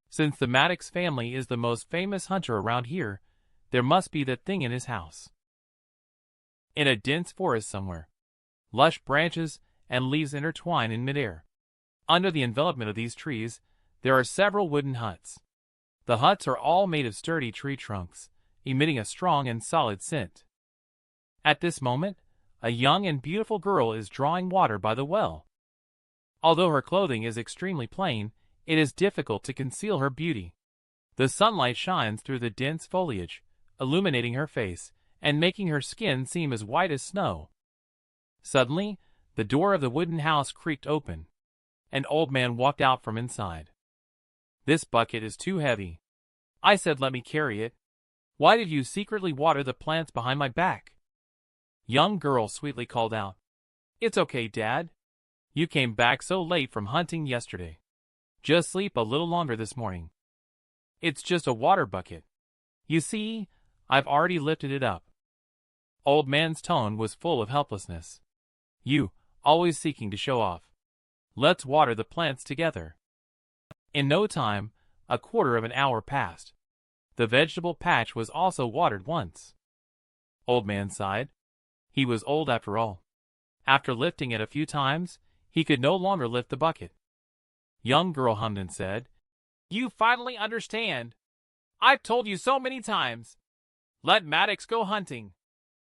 Since the Maddox family is the most famous hunter around here, there must be that thing in his house. In a dense forest somewhere, lush branches and leaves intertwine in midair. Under the envelopment of these trees, there are several wooden huts. The huts are all made of sturdy tree trunks, emitting a strong and solid scent. At this moment, a young and beautiful girl is drawing water by the well. Although her clothing is extremely plain, it is difficult to conceal her beauty. The sunlight shines through the dense foliage, illuminating her face and making her skin seem as white as snow. Suddenly, the door of the wooden house creaked open. An old man walked out from inside. This bucket is too heavy. I said let me carry it. Why did you secretly water the plants behind my back? Young girl sweetly called out. It's okay, Dad. You came back so late from hunting yesterday. Just sleep a little longer this morning. It's just a water bucket. You see, I've already lifted it up. Old man's tone was full of helplessness. You, always seeking to show off. Let's water the plants together. In no time, a quarter of an hour passed. The vegetable patch was also watered once. Old man sighed. He was old after all. After lifting it a few times, he could no longer lift the bucket. Young girl hummed and said, You finally understand. I've told you so many times. Let Maddox go hunting.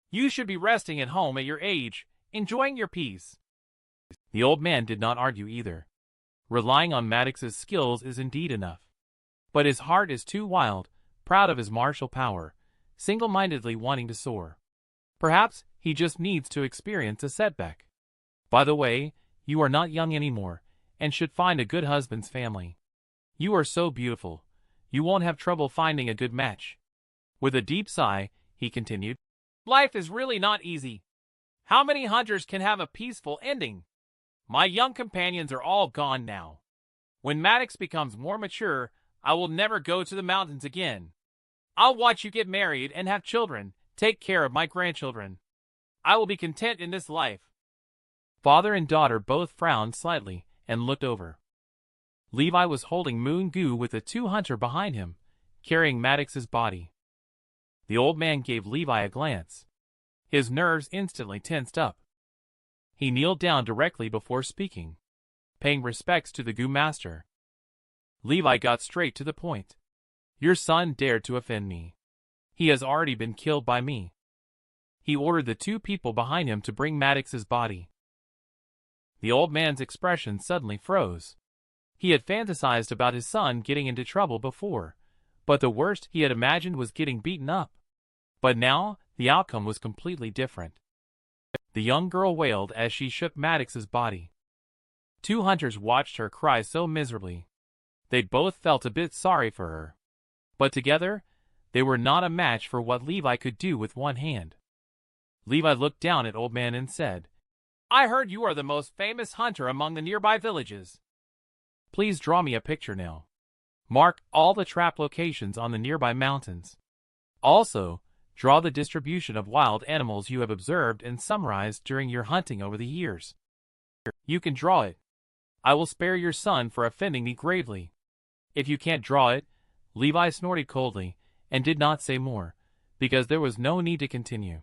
You should be resting at home at your age, enjoying your peace. The old man did not argue either. Relying on Maddox's skills is indeed enough. But his heart is too wild, proud of his martial power, single-mindedly wanting to soar. Perhaps he just needs to experience a setback. By the way, you are not young anymore, and should find a good husband's family. You are so beautiful, you won't have trouble finding a good match. With a deep sigh, he continued, Life is really not easy. How many hunters can have a peaceful ending? My young companions are all gone now. When Maddox becomes more mature, I will never go to the mountains again. I'll watch you get married and have children, take care of my grandchildren. I will be content in this life. Father and daughter both frowned slightly and looked over. Levi was holding Moon Gu with the two hunters behind him, carrying Maddox's body. The old man gave Levi a glance. His nerves instantly tensed up. He kneeled down directly before speaking, paying respects to the Gu master. Levi got straight to the point. Your son dared to offend me. He has already been killed by me. He ordered the two people behind him to bring Maddox's body. The old man's expression suddenly froze. He had fantasized about his son getting into trouble before, but the worst he had imagined was getting beaten up. But now, the outcome was completely different. The young girl wailed as she shook Maddox's body. Two hunters watched her cry so miserably. They'd both felt a bit sorry for her. But together, they were not a match for what Levi could do with one hand. Levi looked down at Old Man and said, "I heard you are the most famous hunter among the nearby villages. Please draw me a picture now. Mark all the trap locations on the nearby mountains. Also, draw the distribution of wild animals you have observed and summarized during your hunting over the years. You can draw it. I will spare your son for offending me gravely. If you can't draw it," Levi snorted coldly, and did not say more, because there was no need to continue.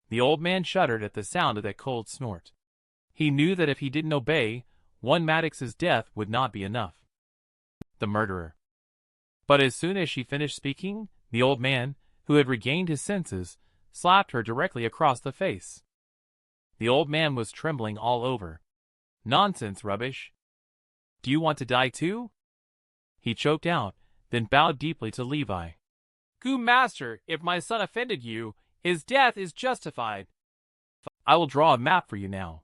The old man shuddered at the sound of that cold snort. He knew that if he didn't obey, one Maddox's death would not be enough. The murderer. But as soon as she finished speaking, the old man, who had regained his senses, slapped her directly across the face. The old man was trembling all over. "Nonsense, rubbish. Do you want to die too?" He choked out, then bowed deeply to Levi. "Good master, if my son offended you, his death is justified. I will draw a map for you now.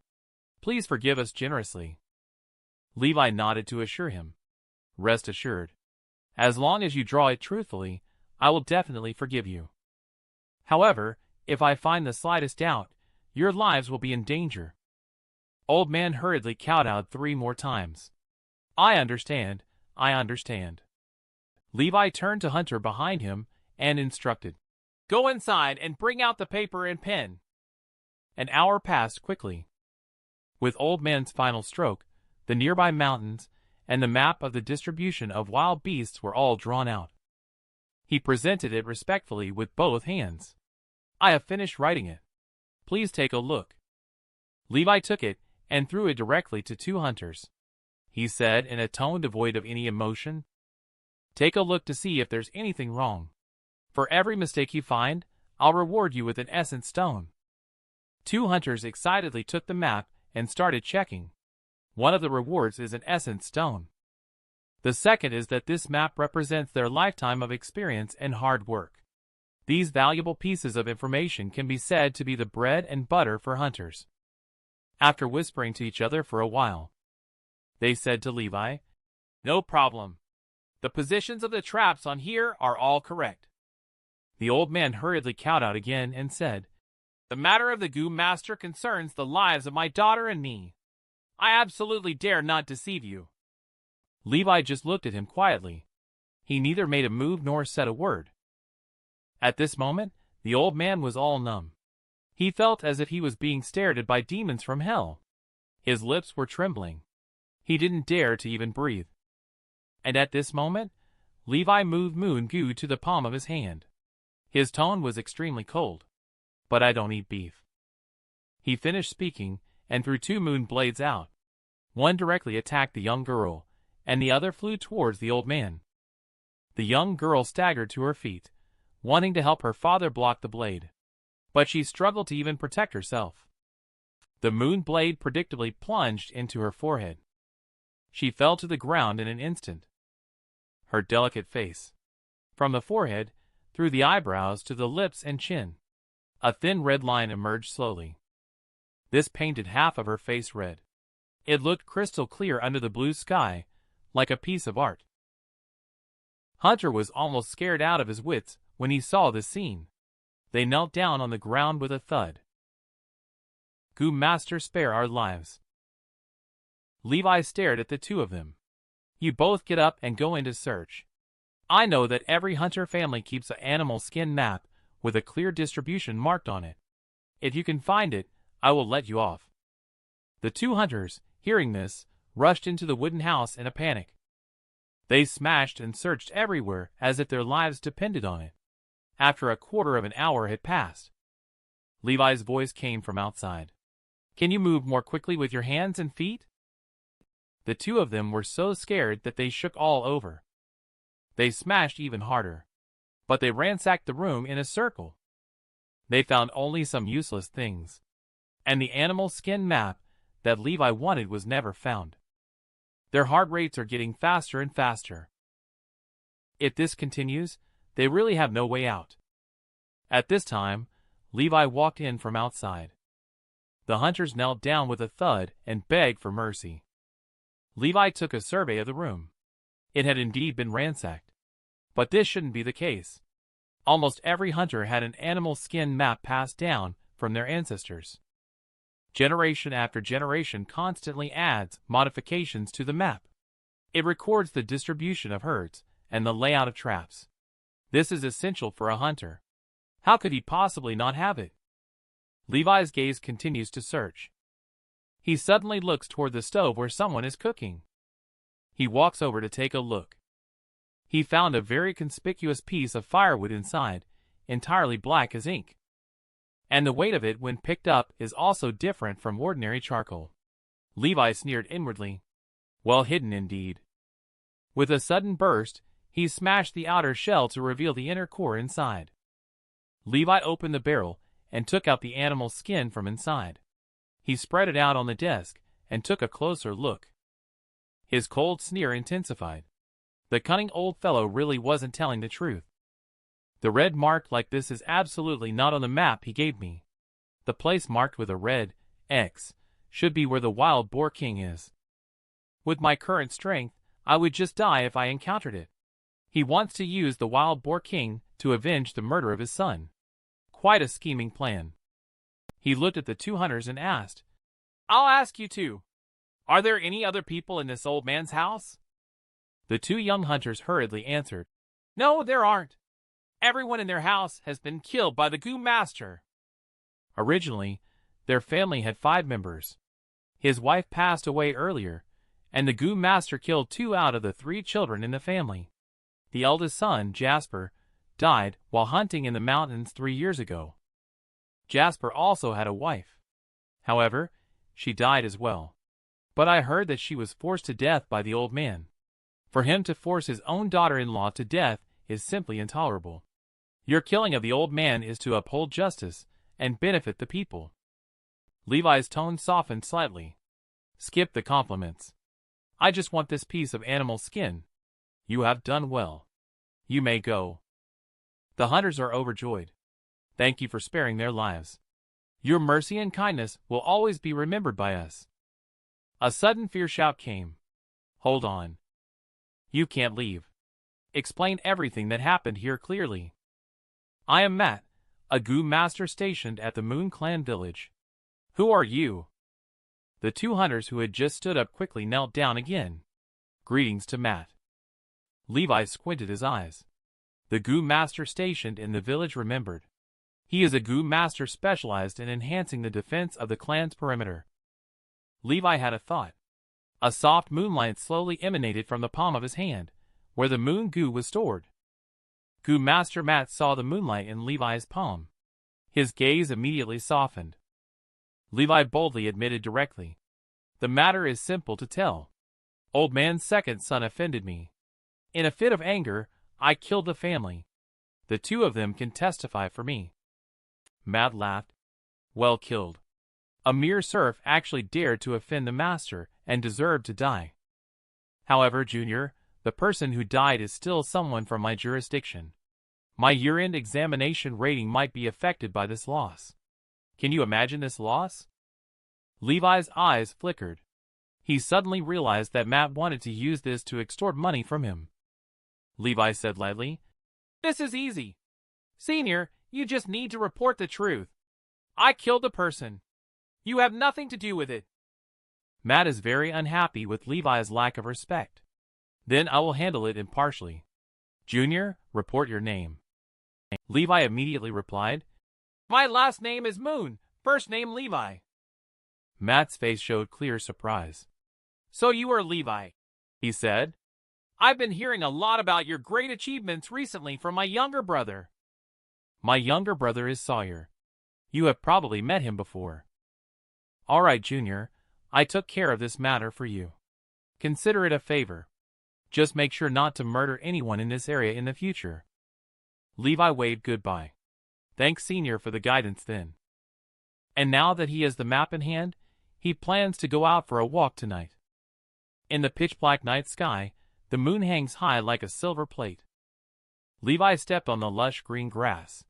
Please forgive us generously." Levi nodded to assure him. "Rest assured. As long as you draw it truthfully, I will definitely forgive you. However, if I find the slightest doubt, your lives will be in danger." Old Man hurriedly kowtowed 3 more times. I understand. Levi turned to Hunter behind him and instructed, "Go inside and bring out the paper and pen." An hour passed quickly. With Old Man's final stroke, the nearby mountains and the map of the distribution of wild beasts were all drawn out. He presented it respectfully with both hands. "I have finished writing it. Please take a look." Levi took it and threw it directly to 2 hunters. He said in a tone devoid of any emotion, "Take a look to see if there's anything wrong. For every mistake you find, I'll reward you with an essence stone." 2 hunters excitedly took the map and started checking. One of the rewards is an essence stone. The second is that this map represents their lifetime of experience and hard work. These valuable pieces of information can be said to be the bread and butter for hunters. After whispering to each other for a while, they said to Levi, "No problem. The positions of the traps on here are all correct." The old man hurriedly kowtowed again and said, "The matter of the Goo Master concerns the lives of my daughter and me. I absolutely dare not deceive you." Levi just looked at him quietly. He neither made a move nor said a word. At this moment, the old man was all numb. He felt as if he was being stared at by demons from hell. His lips were trembling. He didn't dare to even breathe. And at this moment, Levi moved Moon Goo to the palm of his hand. His tone was extremely cold. "But I don't eat beef." He finished speaking and threw 2 moon blades out. One directly attacked the young girl, and the other flew towards the old man. The young girl staggered to her feet, wanting to help her father block the blade. But she struggled to even protect herself. The moon blade predictably plunged into her forehead. She fell to the ground in an instant. Her delicate face, from the forehead, through the eyebrows to the lips and chin, a thin red line emerged slowly. This painted half of her face red. It looked crystal clear under the blue sky, like a piece of art. Hunter was almost scared out of his wits when he saw this scene. They knelt down on the ground with a thud. "Goo Master, spare our lives." Levi stared at the 2 of them. "You both get up and go into search. I know that every hunter family keeps an animal skin map with a clear distribution marked on it. If you can find it, I will let you off." The 2 hunters, hearing this, rushed into the wooden house in a panic. They smashed and searched everywhere as if their lives depended on it. After a quarter of an hour had passed, Levi's voice came from outside. "Can you move more quickly with your hands and feet?" The 2 of them were so scared that they shook all over. They smashed even harder, but they ransacked the room in a circle. They found only some useless things, and the animal skin map that Levi wanted was never found. Their heart rates are getting faster and faster. If this continues, they really have no way out. At this time, Levi walked in from outside. The hunters knelt down with a thud and begged for mercy. Levi took a survey of the room. It had indeed been ransacked. But this shouldn't be the case. Almost every hunter had an animal skin map passed down from their ancestors. Generation after generation constantly adds modifications to the map. It records the distribution of herds and the layout of traps. This is essential for a hunter. How could he possibly not have it? Levi's gaze continues to search. He suddenly looks toward the stove where someone is cooking. He walks over to take a look. He found a very conspicuous piece of firewood inside, entirely black as ink. And the weight of it when picked up is also different from ordinary charcoal. Levi sneered inwardly. Well hidden indeed. With a sudden burst, he smashed the outer shell to reveal the inner core inside. Levi opened the barrel and took out the animal's skin from inside. He spread it out on the desk and took a closer look. His cold sneer intensified. The cunning old fellow really wasn't telling the truth. The red mark like this is absolutely not on the map he gave me. The place marked with a red X should be where the wild boar king is. With my current strength, I would just die if I encountered it. He wants to use the wild boar king to avenge the murder of his son. Quite a scheming plan. He looked at the two hunters and asked, "I'll ask you too. Are there any other people in this old man's house?" The two young hunters hurriedly answered, "No, there aren't. Everyone in their house has been killed by the Goo Master." Originally, their family had 5 members. His wife passed away earlier, and the Goo Master killed 2 out of the 3 children in the family. The eldest son, Jasper, died while hunting in the mountains 3 years ago. Jasper also had a wife. However, she died as well. But I heard that she was forced to death by the old man. For him to force his own daughter-in-law to death is simply intolerable. Your killing of the old man is to uphold justice and benefit the people. Levi's tone softened slightly. Skip the compliments. I just want this piece of animal skin. You have done well. You may go. The hunters are overjoyed. Thank you for sparing their lives. Your mercy and kindness will always be remembered by us. A sudden fierce shout came. Hold on. You can't leave. Explain everything that happened here clearly. I am Matt, a Goo Master stationed at the Moon Clan village. Who are you? The 2 hunters who had just stood up quickly knelt down again. Greetings to Matt. Levi squinted his eyes. The Goo Master stationed in the village remembered. He is a Goo Master specialized in enhancing the defense of the clan's perimeter. Levi had a thought. A soft moonlight slowly emanated from the palm of his hand, where the moon goo was stored. Goo Master Matt saw the moonlight in Levi's palm. His gaze immediately softened. Levi boldly admitted directly. The matter is simple to tell. Old man's second son offended me. In a fit of anger, I killed the family. The 2 of them can testify for me. Matt laughed. Well killed. A mere serf actually dared to offend the master and deserved to die. However, Junior, the person who died is still someone from my jurisdiction. My year-end examination rating might be affected by this loss. Can you imagine this loss? Levi's eyes flickered. He suddenly realized that Matt wanted to use this to extort money from him. Levi said lightly, "This is easy. Senior, you just need to report the truth. I killed the person. You have nothing to do with it." Matt is very unhappy with Levi's lack of respect. Then I will handle it impartially. Junior, report your name. Levi immediately replied, "My last name is Moon, first name Levi." Matt's face showed clear surprise. "So you are Levi," he said. "I've been hearing a lot about your great achievements recently from my younger brother." "My younger brother is Sawyer. You have probably met him before." "All right, Junior, I took care of this matter for you. Consider it a favor. Just make sure not to murder anyone in this area in the future." Levi waved goodbye. Thanks, Senior, for the guidance then. And now that he has the map in hand, he plans to go out for a walk tonight. In the pitch-black night sky, the moon hangs high like a silver plate. Levi stepped on the lush green grass.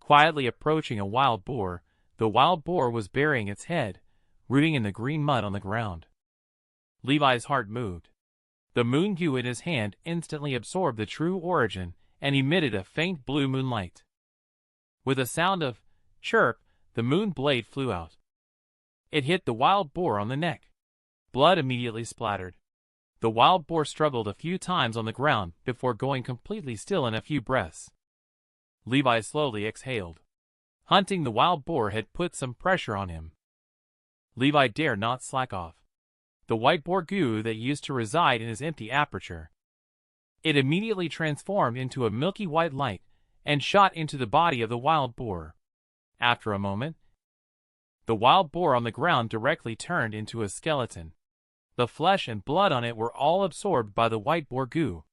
quietly approaching a wild boar. The wild boar was burying its head, rooting in the green mud on the ground. Levi's heart moved. The moon goo in his hand instantly absorbed the true origin and emitted a faint blue moonlight. With a sound of chirp, the moon blade flew out. It hit the wild boar on the neck. Blood immediately splattered. The wild boar struggled a few times on the ground before going completely still in a few breaths. Levi slowly exhaled. Hunting the wild boar had put some pressure on him. Levi dared not slack off. The white boar goo that used to reside in his empty aperture. It immediately transformed into a milky white light and shot into the body of the wild boar. After a moment, the wild boar on the ground directly turned into a skeleton. The flesh and blood on it were all absorbed by the white boar goo.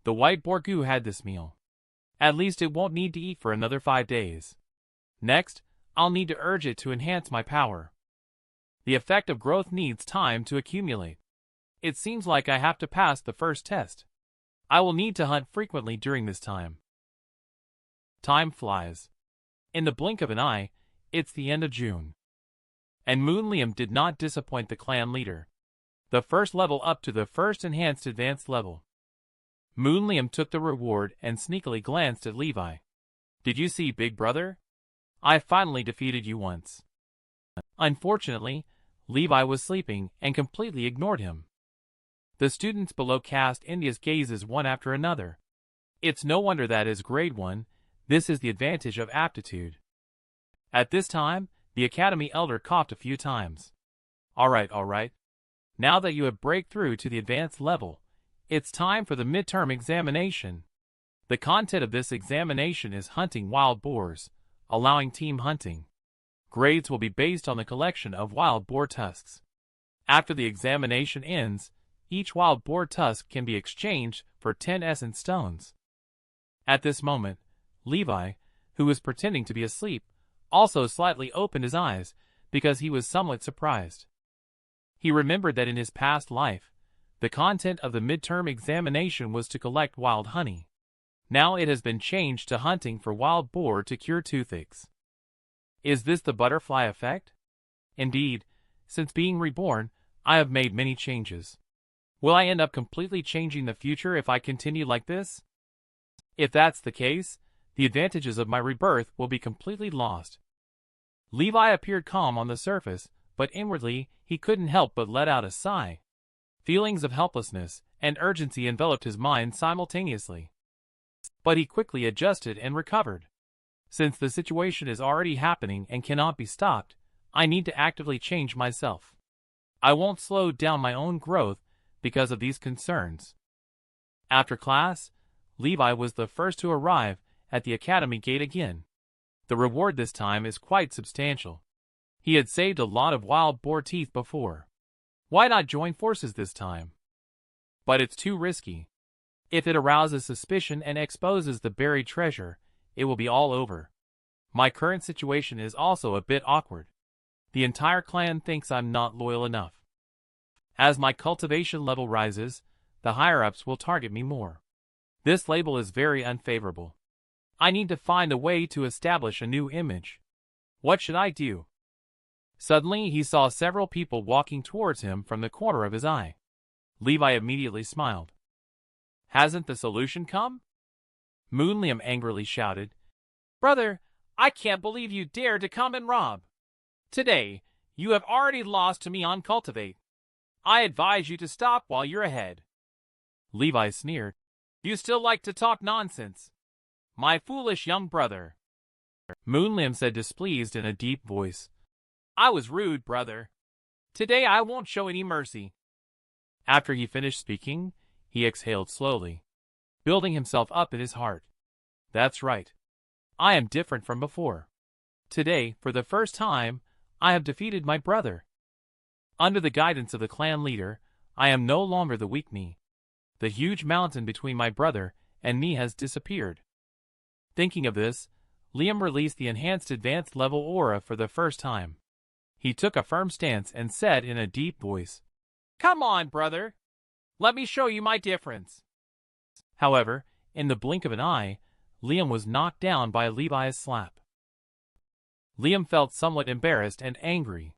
The white boar goo had this meal. At least it won't need to eat for another 5 days. Next, I'll need to urge it to enhance my power. The effect of growth needs time to accumulate. It seems like I have to pass the first test. I will need to hunt frequently during this time. Time flies. In the blink of an eye, it's the end of June. And Moonliam did not disappoint the clan leader. The first level up to the first enhanced advanced level. Moonliam took the reward and sneakily glanced at Levi. Did you see, big brother? I finally defeated you once. Unfortunately, Levi was sleeping and completely ignored him. The students below cast envious gazes one after another. It's no wonder that as grade 1, this is the advantage of aptitude. At this time, the academy elder coughed a few times. All right. Now that you have break through to the advanced level, it's time for the midterm examination. The content of this examination is hunting wild boars, allowing team hunting. Grades will be based on the collection of wild boar tusks. After the examination ends, each wild boar tusk can be exchanged for 10 essence stones. At this moment, Levi, who was pretending to be asleep, also slightly opened his eyes because he was somewhat surprised. He remembered that in his past life, the content of the midterm examination was to collect wild honey. Now it has been changed to hunting for wild boar to cure toothaches. Is this the butterfly effect? Indeed, since being reborn, I have made many changes. Will I end up completely changing the future if I continue like this? If that's the case, the advantages of my rebirth will be completely lost. Levi appeared calm on the surface, but inwardly he couldn't help but let out a sigh. Feelings of helplessness and urgency enveloped his mind simultaneously. But he quickly adjusted and recovered. Since the situation is already happening and cannot be stopped, I need to actively change myself. I won't slow down my own growth because of these concerns. After class, Levi was the first to arrive at the academy gate again. The reward this time is quite substantial. He had saved a lot of wild boar teeth before. Why not join forces this time? But it's too risky. If it arouses suspicion and exposes the buried treasure, it will be all over. My current situation is also a bit awkward. The entire clan thinks I'm not loyal enough. As my cultivation level rises, the higher-ups will target me more. This label is very unfavorable. I need to find a way to establish a new image. What should I do? Suddenly he saw several people walking towards him from the corner of his eye. Levi immediately smiled. Hasn't the solution come? Moonliam angrily shouted. Brother, I can't believe you dare to come and rob. Today, you have already lost to me on Cultivate. I advise you to stop while you're ahead. Levi sneered. You still like to talk nonsense. My foolish young brother. Moonliam said displeased in a deep voice. I was rude, brother. Today I won't show any mercy. After he finished speaking, he exhaled slowly, building himself up in his heart. That's right. I am different from before. Today, for the first time, I have defeated my brother. Under the guidance of the clan leader, I am no longer the weak me. The huge mountain between my brother and me has disappeared. Thinking of this, Liam released the enhanced advanced level aura for the first time. He took a firm stance and said in a deep voice, Come on, brother. Let me show you my difference. However, in the blink of an eye, Liam was knocked down by Levi's slap. Liam felt somewhat embarrassed and angry.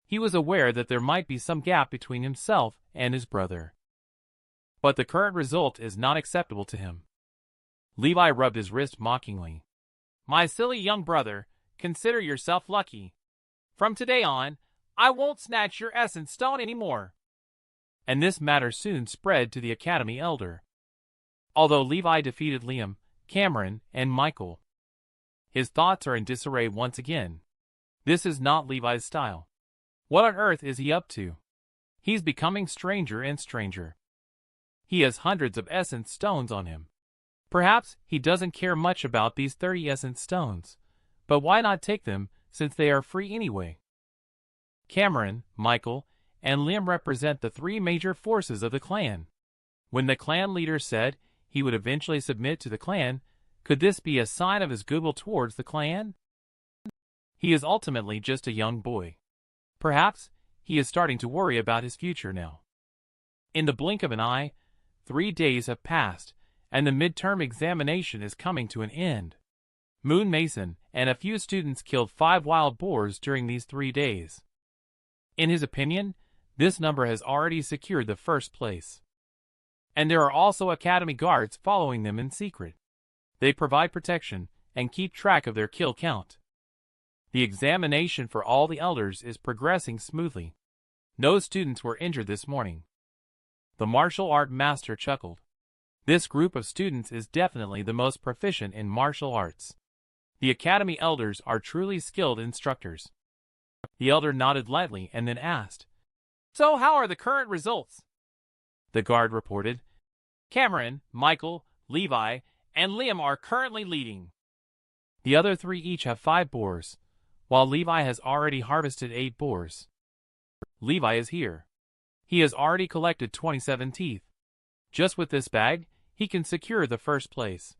He was aware that there might be some gap between himself and his brother. But the current result is not acceptable to him. Levi rubbed his wrist mockingly. "My silly young brother, consider yourself lucky. From today on, I won't snatch your essence stone anymore." And this matter soon spread to the Academy Elder. Although Levi defeated Liam, Cameron, and Michael, his thoughts are in disarray once again. This is not Levi's style. What on earth is he up to? He's becoming stranger and stranger. He has hundreds of essence stones on him. Perhaps he doesn't care much about these 30 essence stones, but why not take them since they are free anyway? Cameron, Michael, and Liam represent the three major forces of the clan. When the clan leader said he would eventually submit to the clan, could this be a sign of his goodwill towards the clan? He is ultimately just a young boy. Perhaps he is starting to worry about his future now. In the blink of an eye, 3 days have passed, and the midterm examination is coming to an end. Moon Mason and a few students killed 5 wild boars during these 3 days. In his opinion, this number has already secured the first place. And there are also Academy guards following them in secret. They provide protection and keep track of their kill count. The examination for all the elders is progressing smoothly. No students were injured this morning. The martial art master chuckled. This group of students is definitely the most proficient in martial arts. The Academy elders are truly skilled instructors. The elder nodded lightly and then asked, "So how are the current results?" The guard reported, "Cameron, Michael, Levi, and Liam are currently leading. The other 3 each have 5 boars, while Levi has already harvested 8 boars. Levi is here. He has already collected 27 teeth. Just with this bag, he can secure the first place.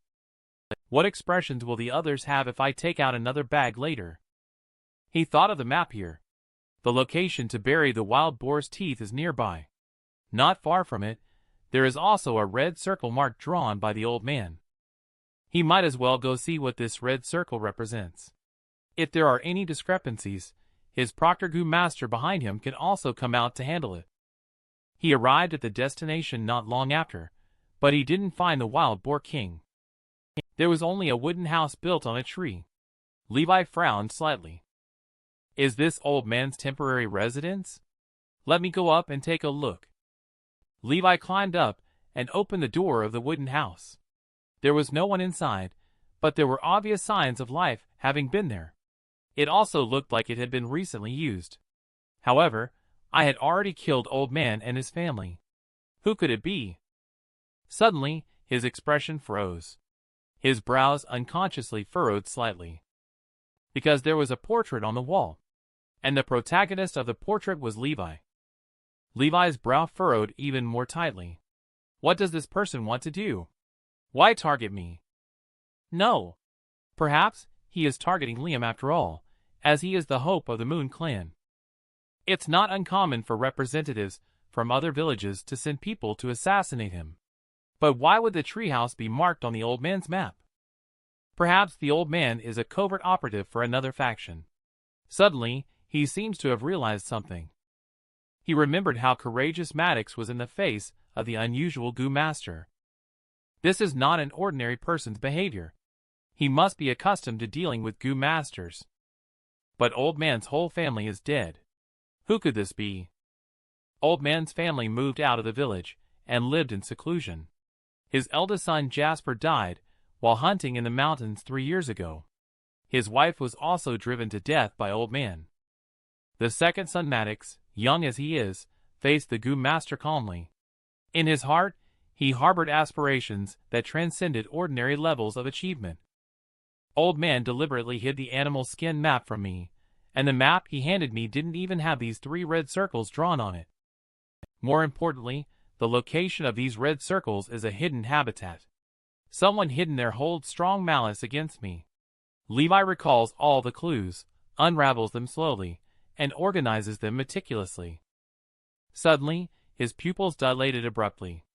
What expressions will the others have if I take out another bag later?" He thought of the map here. The location to bury the wild boar's teeth is nearby. Not far from it, there is also a red circle mark drawn by the old man. He might as well go see what this red circle represents. If there are any discrepancies, his Proctor Gu master behind him can also come out to handle it. He arrived at the destination not long after, but he didn't find the wild boar king. There was only a wooden house built on a tree. Levi frowned slightly. Is this old man's temporary residence? Let me go up and take a look. Levi climbed up and opened the door of the wooden house. There was no one inside, but there were obvious signs of life having been there. It also looked like it had been recently used. However, I had already killed old man and his family. Who could it be? Suddenly, his expression froze. His brows unconsciously furrowed slightly. Because there was a portrait on the wall, and the protagonist of the portrait was Levi. Levi's brow furrowed even more tightly. What does this person want to do? Why target me? No. Perhaps he is targeting Liam after all, as he is the hope of the Moon Clan. It's not uncommon for representatives from other villages to send people to assassinate him. But why would the treehouse be marked on the old man's map? Perhaps the old man is a covert operative for another faction. Suddenly, he seems to have realized something. He remembered how courageous Maddox was in the face of the unusual Gu Master. This is not an ordinary person's behavior. He must be accustomed to dealing with Gu Masters. But Old Man's whole family is dead. Who could this be? Old Man's family moved out of the village and lived in seclusion. His eldest son Jasper died while hunting in the mountains 3 years ago. His wife was also driven to death by Old Man. The second son Maddox, young as he is, faced the Gu Master calmly. In his heart, he harbored aspirations that transcended ordinary levels of achievement. Old Man deliberately hid the animal skin map from me, and the map he handed me didn't even have these 3 red circles drawn on it. More importantly, the location of these red circles is a hidden habitat. Someone hidden there holds strong malice against me. Levi recalls all the clues, unravels them slowly, and organizes them meticulously. Suddenly, his pupils dilated abruptly.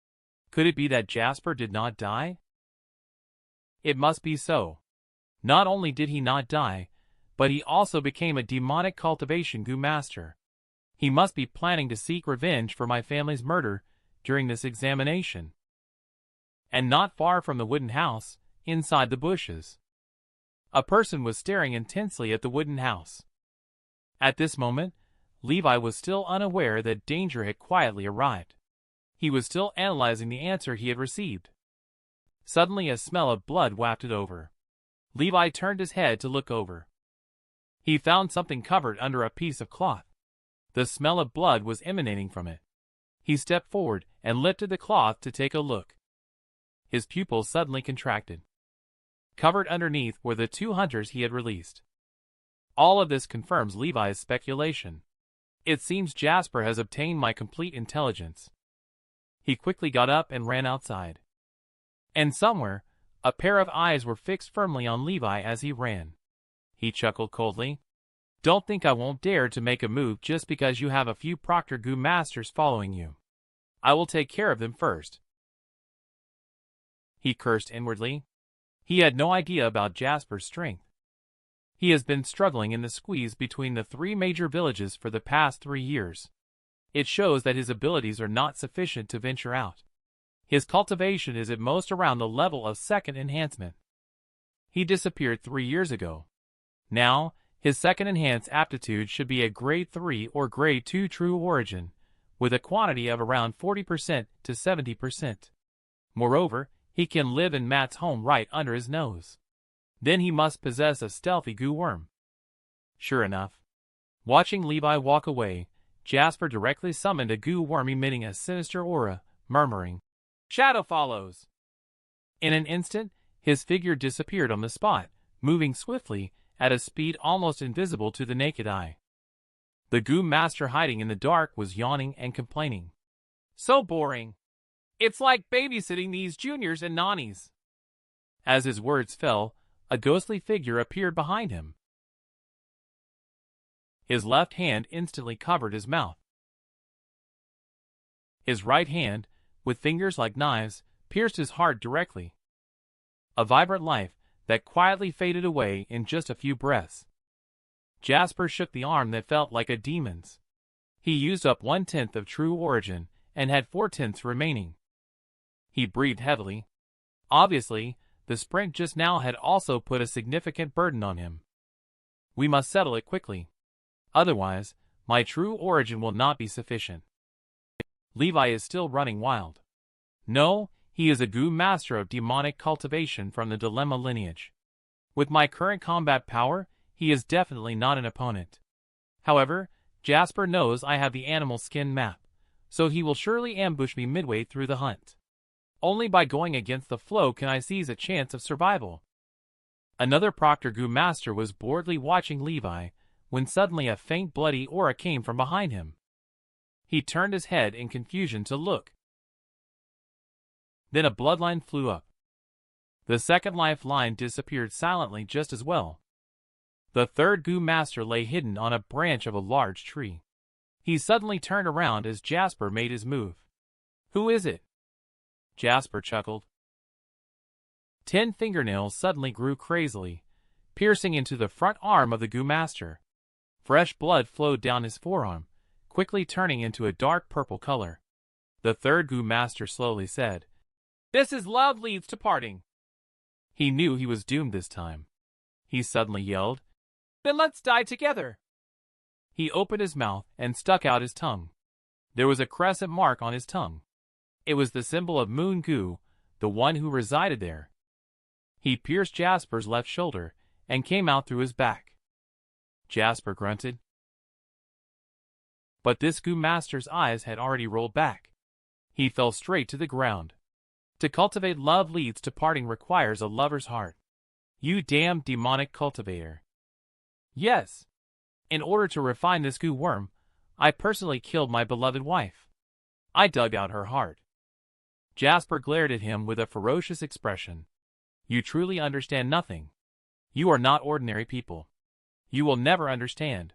Could it be that Jasper did not die? It must be so. Not only did he not die, but he also became a demonic cultivation goo master. He must be planning to seek revenge for my family's murder during this examination. And not far from the wooden house, inside the bushes, a person was staring intensely at the wooden house. At this moment, Levi was still unaware that danger had quietly arrived. He was still analyzing the answer he had received. Suddenly a smell of blood wafted over. Levi turned his head to look over. He found something covered under a piece of cloth. The smell of blood was emanating from it. He stepped forward and lifted the cloth to take a look. His pupils suddenly contracted. Covered underneath were the 2 hunters he had released. All of this confirms Levi's speculation. It seems Jasper has obtained my complete intelligence. He quickly got up and ran outside. And somewhere, a pair of eyes were fixed firmly on Levi as he ran. He chuckled coldly. Don't think I won't dare to make a move just because you have a few Proctor Goo masters following you. I will take care of them first. He cursed inwardly. He had no idea about Jasper's strength. He has been struggling in the squeeze between the 3 major villages for the past 3 years. It shows that his abilities are not sufficient to venture out. His cultivation is at most around the level of 2nd enhancement. He disappeared 3 years ago. Now, his 2nd enhanced aptitude should be a grade 3 or grade 2 true origin, with a quantity of around 40% to 70%. Moreover, he can live in Matt's home right under his nose. Then he must possess a stealthy goo worm. Sure enough. Watching Levi walk away, Jasper directly summoned a goo worm emitting a sinister aura, murmuring, "Shadow follows!" In an instant, his figure disappeared on the spot, moving swiftly, at a speed almost invisible to the naked eye. The goo master hiding in the dark was yawning and complaining. So boring. It's like babysitting these juniors and nonnies. As his words fell, a ghostly figure appeared behind him. His left hand instantly covered his mouth. His right hand, with fingers like knives, pierced his heart directly. A vibrant life that quietly faded away in just a few breaths. Jasper shook the arm that felt like a demon's. He used up 1/10 of true origin and had 4/10 remaining. He breathed heavily. Obviously, the sprint just now had also put a significant burden on him. We must settle it quickly. Otherwise, my true origin will not be sufficient. Levi is still running wild. No, he is a goo master of demonic cultivation from the Dilemma lineage. With my current combat power, he is definitely not an opponent. However, Jasper knows I have the animal skin map, so he will surely ambush me midway through the hunt. Only by going against the flow can I seize a chance of survival. Another Proctor Goo master was boredly watching Levi, when suddenly a faint bloody aura came from behind him. He turned his head in confusion to look. Then a bloodline flew up. The 2nd lifeline disappeared silently just as well. The 3rd goo master lay hidden on a branch of a large tree. He suddenly turned around as Jasper made his move. Who is it? Jasper chuckled. 10 fingernails suddenly grew crazily, piercing into the front arm of the goo master. Fresh blood flowed down his forearm, quickly turning into a dark purple color. The 3rd goo master slowly said, "This is love leads to parting." He knew he was doomed this time. He suddenly yelled, "Then let's die together." He opened his mouth and stuck out his tongue. There was a crescent mark on his tongue. It was the symbol of Moon Goo, the one who resided there. He pierced Jasper's left shoulder and came out through his back. Jasper grunted. But this goo master's eyes had already rolled back. He fell straight to the ground. To cultivate love leads to parting requires a lover's heart. You damn demonic cultivator. Yes. In order to refine this goo worm, I personally killed my beloved wife. I dug out her heart. Jasper glared at him with a ferocious expression. You truly understand nothing. You are not ordinary people. You will never understand.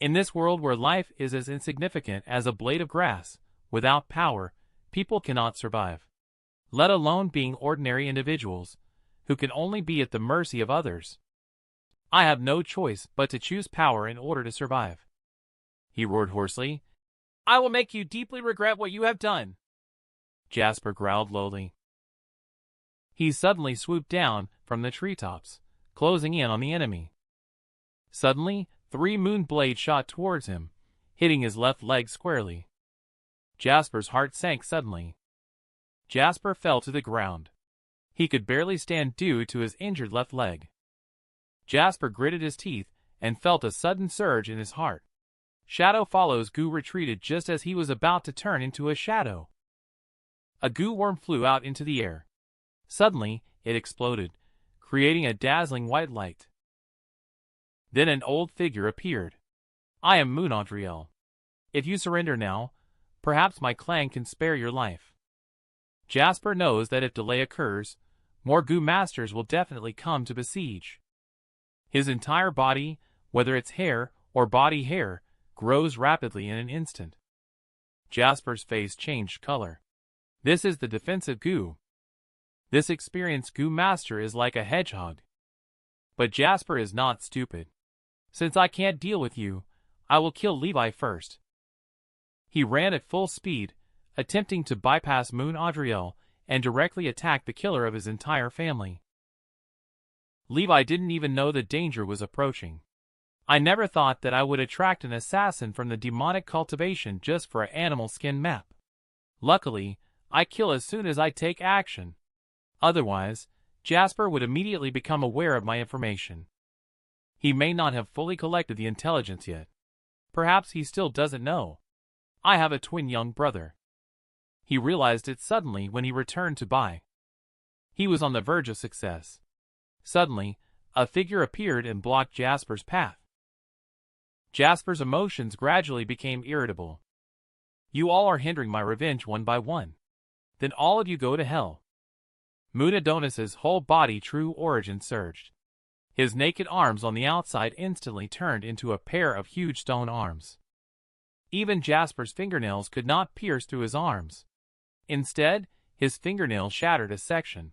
In this world where life is as insignificant as a blade of grass, without power, people cannot survive. Let alone being ordinary individuals, who can only be at the mercy of others. I have no choice but to choose power in order to survive. He roared hoarsely. I will make you deeply regret what you have done. Jasper growled lowly. He suddenly swooped down from the treetops, closing in on the enemy. Suddenly, 3 moon blades shot towards him, hitting his left leg squarely. Jasper's heart sank suddenly. Jasper fell to the ground. He could barely stand due to his injured left leg. Jasper gritted his teeth and felt a sudden surge in his heart. Shadow follows Goo retreated just as he was about to turn into a shadow. A goo worm flew out into the air. Suddenly, it exploded, creating a dazzling white light. Then an old figure appeared. I am Moon Adriel. If you surrender now, perhaps my clan can spare your life. Jasper knows that if delay occurs, more goo masters will definitely come to besiege. His entire body, whether it's hair or body hair, grows rapidly in an instant. Jasper's face changed color. This is the defensive goo. This experienced goo master is like a hedgehog. But Jasper is not stupid. Since I can't deal with you, I will kill Levi first. He ran at full speed, attempting to bypass Moon Adriel and directly attack the killer of his entire family. Levi didn't even know the danger was approaching. I never thought that I would attract an assassin from the demonic cultivation just for an animal skin map. Luckily, I kill as soon as I take action. Otherwise, Jasper would immediately become aware of my information. He may not have fully collected the intelligence yet. Perhaps he still doesn't know. I have a twin young brother. He realized it suddenly when he returned to buy. He was on the verge of success. Suddenly, a figure appeared and blocked Jasper's path. Jasper's emotions gradually became irritable. You all are hindering my revenge one by one. Then all of you go to hell. Moon Adonis's whole body true origin surged. His naked arms on the outside instantly turned into a pair of huge stone arms. Even Jasper's fingernails could not pierce through his arms. Instead, his fingernail shattered a section.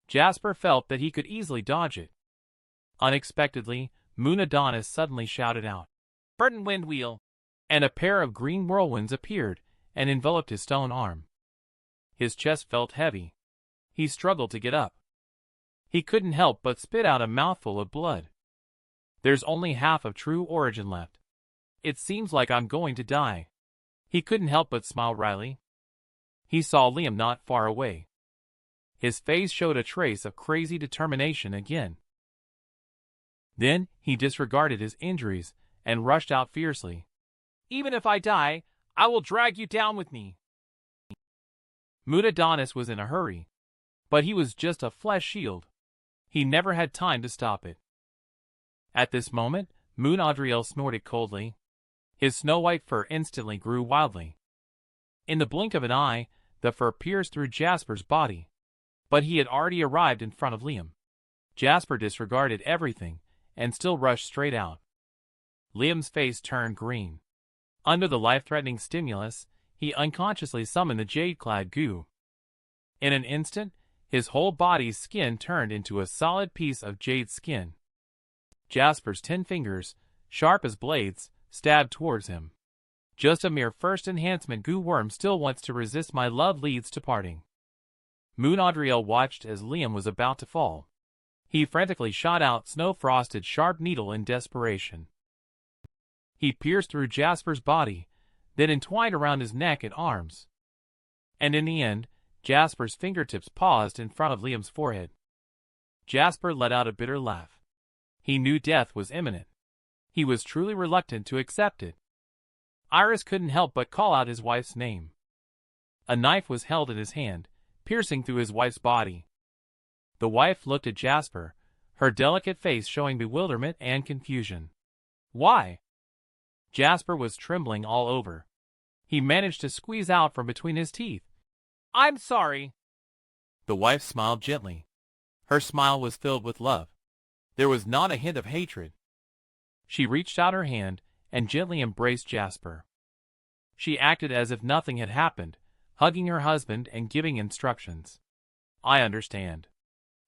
Jasper felt that he could easily dodge it. Unexpectedly, Moon Adonis suddenly shouted out, "Burden wind wheel!" And a pair of green whirlwinds appeared and enveloped his stone arm. His chest felt heavy. He struggled to get up. He couldn't help but spit out a mouthful of blood. There's only half of true origin left. It seems like I'm going to die. He couldn't help but smile wryly. He saw Liam not far away. His face showed a trace of crazy determination again. Then he disregarded his injuries and rushed out fiercely. Even if I die, I will drag you down with me. Moon Adonis was in a hurry, but he was just a flesh shield. He never had time to stop it. At this moment, Moon Adriel snorted coldly. His snow-white fur instantly grew wildly. In the blink of an eye, the fur pierced through Jasper's body. But he had already arrived in front of Liam. Jasper disregarded everything and still rushed straight out. Liam's face turned green. Under the life-threatening stimulus, he unconsciously summoned the jade-clad goo. In an instant, his whole body's skin turned into a solid piece of jade skin. Jasper's 10 fingers, sharp as blades, stabbed towards him. Just a mere first enhancement goo worm still wants to resist my love leads to parting. Moon Adriel watched as Liam was about to fall. He frantically shot out snow-frosted sharp needle in desperation. He pierced through Jasper's body, then entwined around his neck and arms. And in the end, Jasper's fingertips paused in front of Liam's forehead. Jasper let out a bitter laugh. He knew death was imminent. He was truly reluctant to accept it. Iris couldn't help but call out his wife's name. A knife was held in his hand, piercing through his wife's body. The wife looked at Jasper, her delicate face showing bewilderment and confusion. Why? Jasper was trembling all over. He managed to squeeze out from between his teeth, "I'm sorry." The wife smiled gently. Her smile was filled with love. There was not a hint of hatred. She reached out her hand and gently embraced Jasper. She acted as if nothing had happened, hugging her husband and giving instructions. "I understand.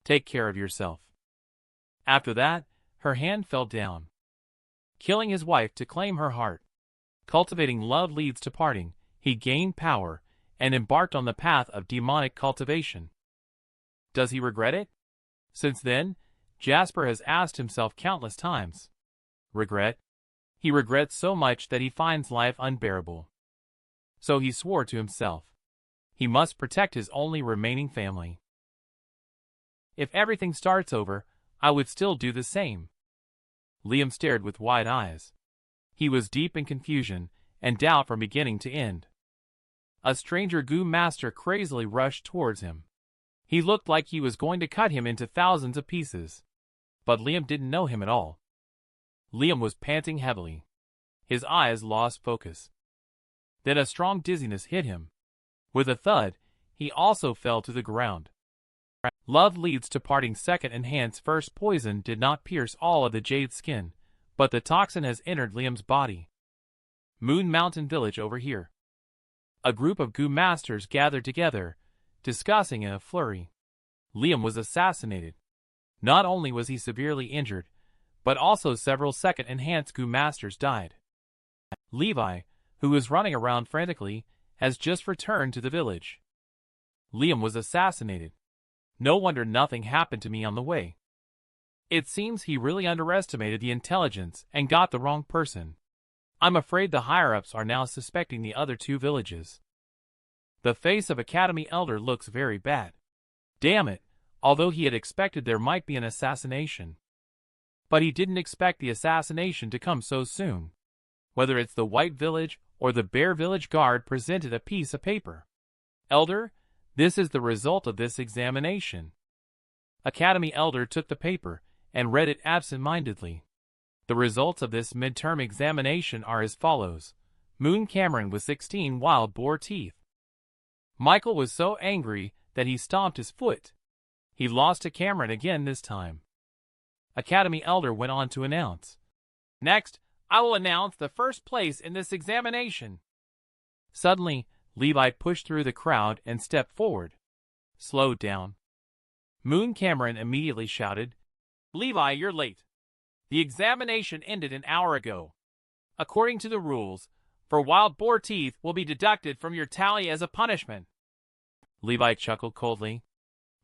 Take care of yourself. After that, her hand fell down, killing his wife to claim her heart. Cultivating love leads to parting. He gained power and embarked on the path of demonic cultivation. Does he regret it? Since then, Jasper has asked himself countless times. Regret? He regrets so much that he finds life unbearable. So he swore to himself. He must protect his only remaining family. If everything starts over, I would still do the same. Liam stared with wide eyes. He was deep in confusion and doubt from beginning to end. A stranger Goo Master crazily rushed towards him. He looked like he was going to cut him into thousands of pieces. But Liam didn't know him at all. Liam was panting heavily. His eyes lost focus. Then a strong dizziness hit him. With a thud, he also fell to the ground. Love leads to parting. Second enhanced first poison did not pierce all of the jade skin, but the toxin has entered Liam's body. Moon Mountain Village over here. A group of Goo Masters gathered together, discussing in a flurry. Liam was assassinated. Not only was he severely injured, but also several second enhanced Goo Masters died. Levi, who was running around frantically, has just returned to the village. Liam was assassinated. No wonder nothing happened to me on the way. It seems he really underestimated the intelligence and got the wrong person. I'm afraid the higher-ups are now suspecting the other two villages. The face of Academy Elder looks very bad. Damn it, although he had expected there might be an assassination. But he didn't expect the assassination to come so soon. Whether it's the White Village or the Bear Village Guard presented a piece of paper. Elder, this is the result of this examination. Academy Elder took the paper and read it absent-mindedly. The results of this midterm examination are as follows. Moon Cameron with 16 wild boar teeth. Michael was so angry that he stomped his foot. He lost to Cameron again this time. Academy Elder went on to announce. Next, I will announce the first place in this examination. Suddenly, Levi pushed through the crowd and stepped forward. Slow down. Moon Cameron immediately shouted, Levi, you're late. The examination ended an hour ago. According to the rules, for wild boar teeth will be deducted from your tally as a punishment. Levi chuckled coldly.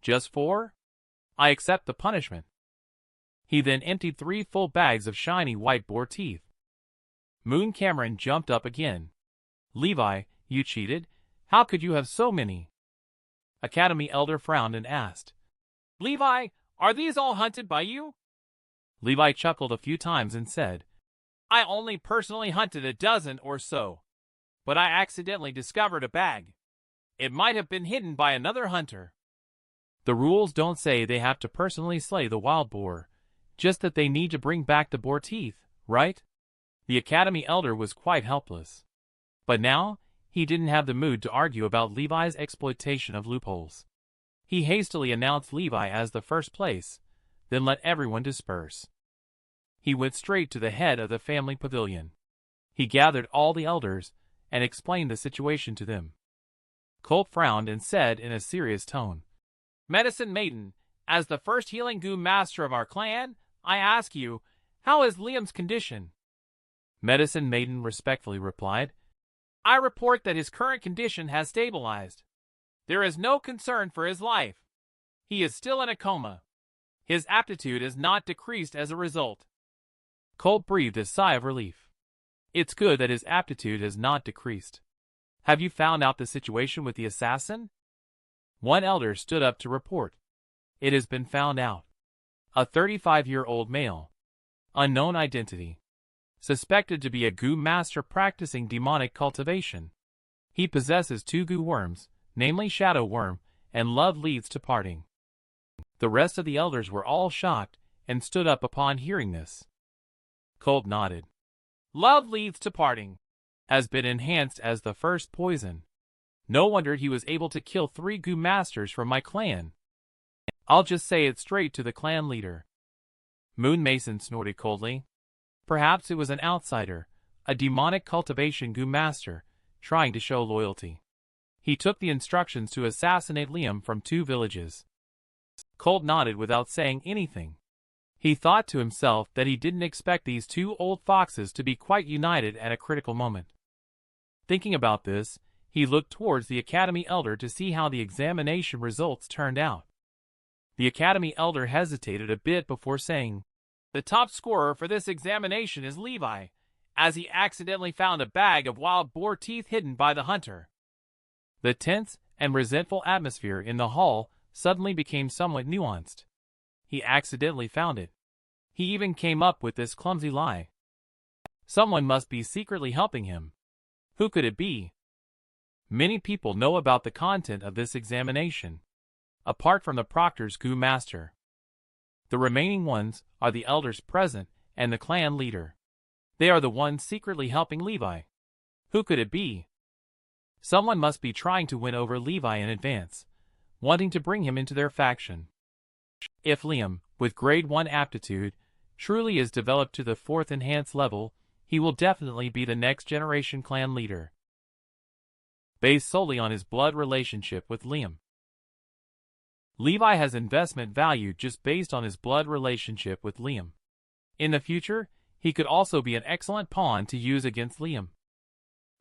Just 4? I accept the punishment. He then emptied 3 full bags of shiny white boar teeth. Moon Cameron jumped up again. Levi, you cheated? How could you have so many? Academy Elder frowned and asked. Levi, are these all hunted by you? Levi chuckled a few times and said, I only personally hunted a dozen or so, but I accidentally discovered a bag. It might have been hidden by another hunter. The rules don't say they have to personally slay the wild boar, just that they need to bring back the boar teeth, right? The Academy Elder was quite helpless. But now, he didn't have the mood to argue about Levi's exploitation of loopholes. He hastily announced Levi as the first place, then let everyone disperse. He went straight to the head of the family pavilion. He gathered all the elders and explained the situation to them. Colt frowned and said in a serious tone, Medicine Maiden, as the first healing Goo Master of our clan, I ask you, how is Liam's condition? Medicine Maiden respectfully replied, I report that his current condition has stabilized. There is no concern for his life. He is still in a coma. His aptitude has not decreased as a result. Colt breathed a sigh of relief. It's good that his aptitude has not decreased. Have you found out the situation with the assassin? One elder stood up to report. It has been found out. A 35-year-old male. Unknown identity. Suspected to be a Goo Master practicing demonic cultivation. He possesses 2 Goo worms, namely Shadow Worm and Love Leads to Parting. The rest of the elders were all shocked and stood up upon hearing this. Colt nodded. Love Leads to Parting has been enhanced as the first poison. No wonder he was able to kill 3 Goo Masters from my clan. I'll just say it straight to the clan leader. Moon Mason snorted coldly. Perhaps it was an outsider, a demonic cultivation Goo Master, trying to show loyalty. He took the instructions to assassinate Liam from 2 villages. Colt nodded without saying anything. He thought to himself that he didn't expect these two old foxes to be quite united at a critical moment. Thinking about this, he looked towards the Academy Elder to see how the examination results turned out. The Academy Elder hesitated a bit before saying, "The top scorer for this examination is Levi, as he accidentally found a bag of wild boar teeth hidden by the hunter." The tense and resentful atmosphere in the hall suddenly became somewhat nuanced. He accidentally found it. He even came up with this clumsy lie. Someone must be secretly helping him. Who could it be? Many people know about the content of this examination, apart from the proctor's Gu master. The remaining ones are the elders present and the clan leader. They are the ones secretly helping Levi. Who could it be? Someone must be trying to win over Levi in advance, wanting to bring him into their faction. If Liam, with grade 1 aptitude, truly is developed to the 4th enhanced level, he will definitely be the next generation clan leader, based solely on his blood relationship with Liam. Levi has investment value just based on his blood relationship with Liam. In the future, he could also be an excellent pawn to use against Liam.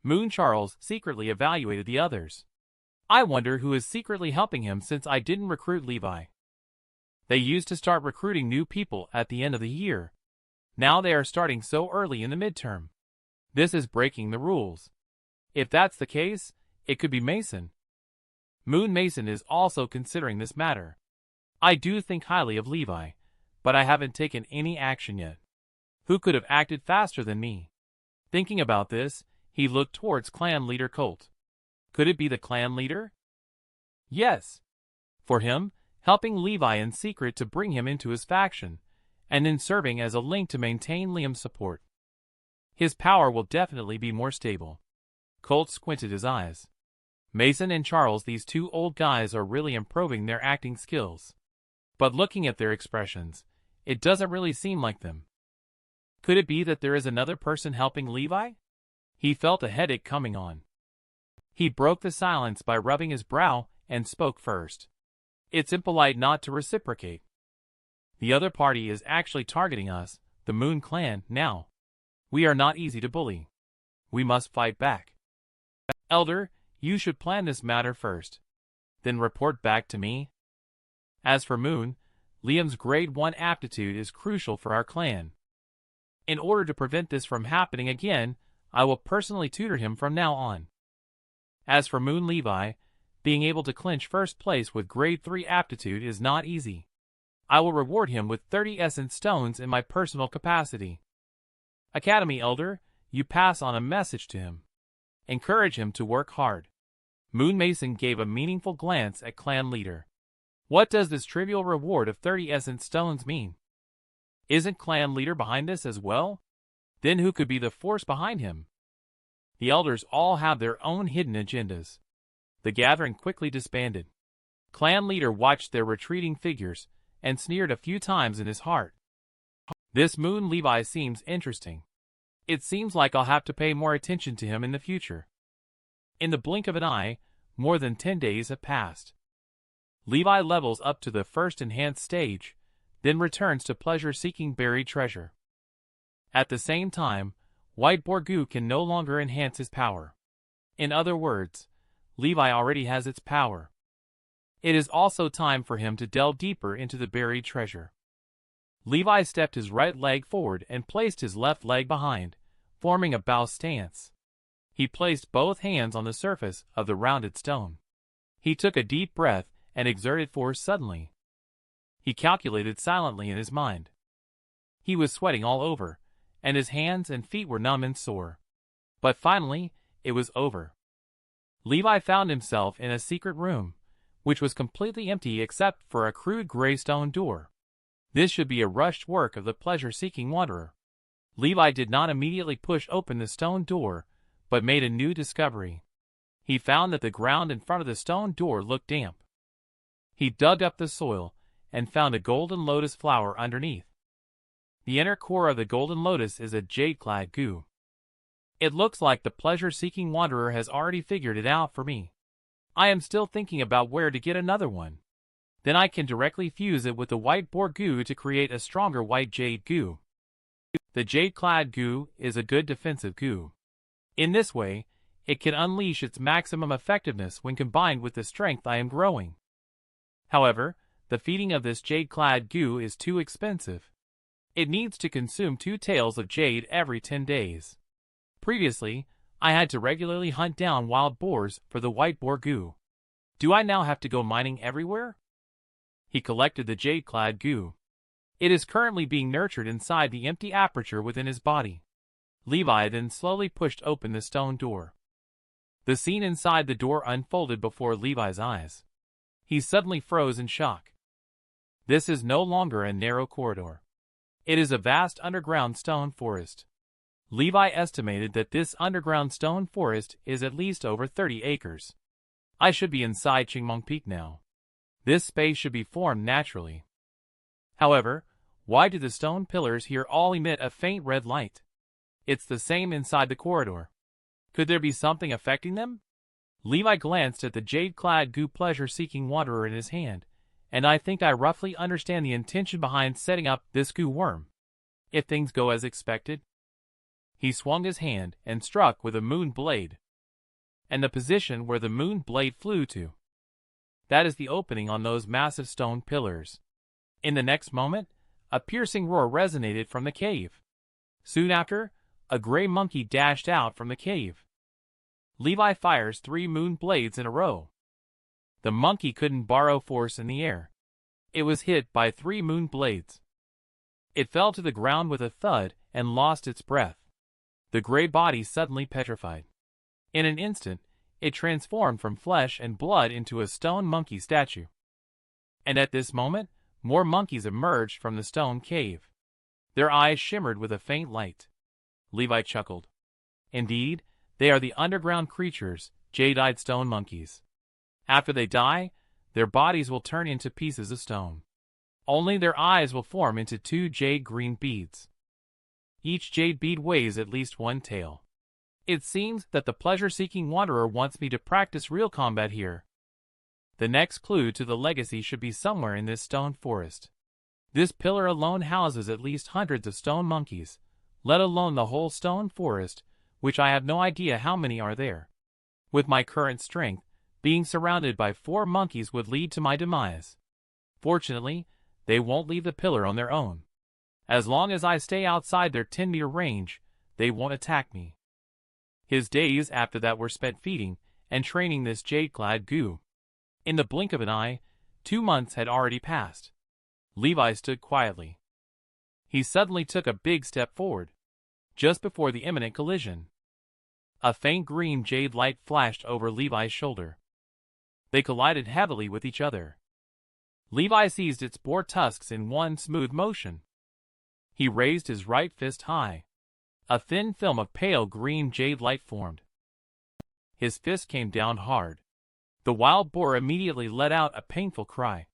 Moon Charles secretly evaluated the others. I wonder who is secretly helping him since I didn't recruit Levi. They used to start recruiting new people at the end of the year. Now they are starting so early in the midterm. This is breaking the rules. If that's the case, it could be Mason. Moon Mason is also considering this matter. I do think highly of Levi, but I haven't taken any action yet. Who could have acted faster than me? Thinking about this, he looked towards clan leader Colt. Could it be the clan leader? Yes. For him, helping Levi in secret to bring him into his faction, and then serving as a link to maintain Liam's support. His power will definitely be more stable. Colt squinted his eyes. Mason and Charles, these two old guys, are really improving their acting skills. But looking at their expressions, it doesn't really seem like them. Could it be that there is another person helping Levi? He felt a headache coming on. He broke the silence by rubbing his brow and spoke first. It's impolite not to reciprocate. The other party is actually targeting us, the Moon Clan, now. We are not easy to bully. We must fight back. Elder, you should plan this matter first, then report back to me. As for Moon, Liam's grade 1 aptitude is crucial for our clan. In order to prevent this from happening again, I will personally tutor him from now on. As for Moon Levi, being able to clinch first place with grade 3 aptitude is not easy. I will reward him with 30 essence stones in my personal capacity. Academy Elder, you pass on a message to him. Encourage him to work hard. Moon Mason gave a meaningful glance at clan leader. What does this trivial reward of 30 essence stones mean? Isn't clan leader behind this as well? Then who could be the force behind him? The elders all have their own hidden agendas. The gathering quickly disbanded. Clan leader watched their retreating figures and sneered a few times in his heart. This Moon Levi seems interesting. It seems like I'll have to pay more attention to him in the future. In the blink of an eye, more than 10 days have passed. Levi levels up to the 1st enhanced stage, then returns to pleasure-seeking buried treasure. At the same time, White Borgu can no longer enhance his power. In other words, Levi already has its power. It is also time for him to delve deeper into the buried treasure. Levi stepped his right leg forward and placed his left leg behind, forming a bow stance. He placed both hands on the surface of the rounded stone. He took a deep breath and exerted force suddenly. He calculated silently in his mind. He was sweating all over, and his hands and feet were numb and sore. But finally, it was over. Levi found himself in a secret room, which was completely empty except for a crude gray stone door. This should be a rushed work of the pleasure-seeking wanderer. Levi did not immediately push open the stone door, but made a new discovery. He found that the ground in front of the stone door looked damp. He dug up the soil and found a golden lotus flower underneath. The inner core of the golden lotus is a jade-clad goo. It looks like the pleasure-seeking wanderer has already figured it out for me. I am still thinking about where to get another one. Then I can directly fuse it with the white boar goo to create a stronger white jade goo. The jade-clad goo is a good defensive goo. In this way, it can unleash its maximum effectiveness when combined with the strength I am growing. However, the feeding of this jade-clad goo is too expensive. It needs to consume 2 taels of jade every 10 days. Previously, I had to regularly hunt down wild boars for the white boar goo. Do I now have to go mining everywhere? He collected the jade-clad goo. It is currently being nurtured inside the empty aperture within his body. Levi then slowly pushed open the stone door. The scene inside the door unfolded before Levi's eyes. He suddenly froze in shock. This is no longer a narrow corridor. It is a vast underground stone forest. Levi estimated that this underground stone forest is at least over 30 acres. I should be inside Chingmong Peak now. This space should be formed naturally. However, why do the stone pillars here all emit a faint red light? It's the same inside the corridor. Could there be something affecting them? Levi glanced at the jade-clad goo pleasure-seeking wanderer in his hand, and I think I roughly understand the intention behind setting up this goo worm. If things go as expected. He swung his hand and struck with a moon blade. And the position where the moon blade flew to. That is the opening on those massive stone pillars. In the next moment, a piercing roar resonated from the cave. Soon after, a gray monkey dashed out from the cave. Levi fires 3 moon blades in a row. The monkey couldn't borrow force in the air. It was hit by 3 moon blades. It fell to the ground with a thud and lost its breath. The gray body suddenly petrified. In an instant, it transformed from flesh and blood into a stone monkey statue. And at this moment, more monkeys emerged from the stone cave. Their eyes shimmered with a faint light. Levi chuckled. Indeed, they are the underground creatures, jade-eyed stone monkeys. After they die, their bodies will turn into pieces of stone. Only their eyes will form into 2 jade-green beads. Each jade bead weighs at least 1 tael. It seems that the pleasure-seeking wanderer wants me to practice real combat here. The next clue to the legacy should be somewhere in this stone forest. This pillar alone houses at least hundreds of stone monkeys, let alone the whole stone forest, which I have no idea how many are there. With my current strength, being surrounded by 4 monkeys would lead to my demise. Fortunately, they won't leave the pillar on their own. As long as I stay outside their 10-meter range, they won't attack me. His days after that were spent feeding and training this jade-clad goo. In the blink of an eye, 2 months had already passed. Levi stood quietly. He suddenly took a big step forward, just before the imminent collision. A faint green jade light flashed over Levi's shoulder. They collided heavily with each other. Levi seized its boar tusks in one smooth motion. He raised his right fist high. A thin film of pale green jade light formed. His fist came down hard. The wild boar immediately let out a painful cry.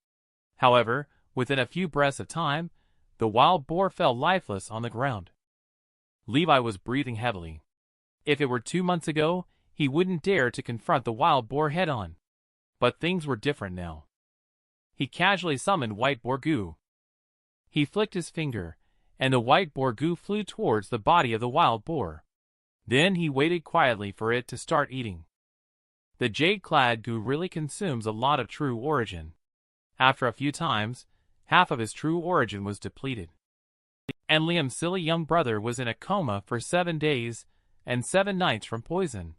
However, within a few breaths of time, the wild boar fell lifeless on the ground. Levi was breathing heavily. If it were 2 months ago, he wouldn't dare to confront the wild boar head-on. But things were different now. He casually summoned white boar goo. He flicked his finger, and the white boar goo flew towards the body of the wild boar. Then he waited quietly for it to start eating. The jade-clad goo really consumes a lot of true origin. After a few times, half of his true origin was depleted. And Liam's silly young brother was in a coma for 7 days and 7 nights from poison.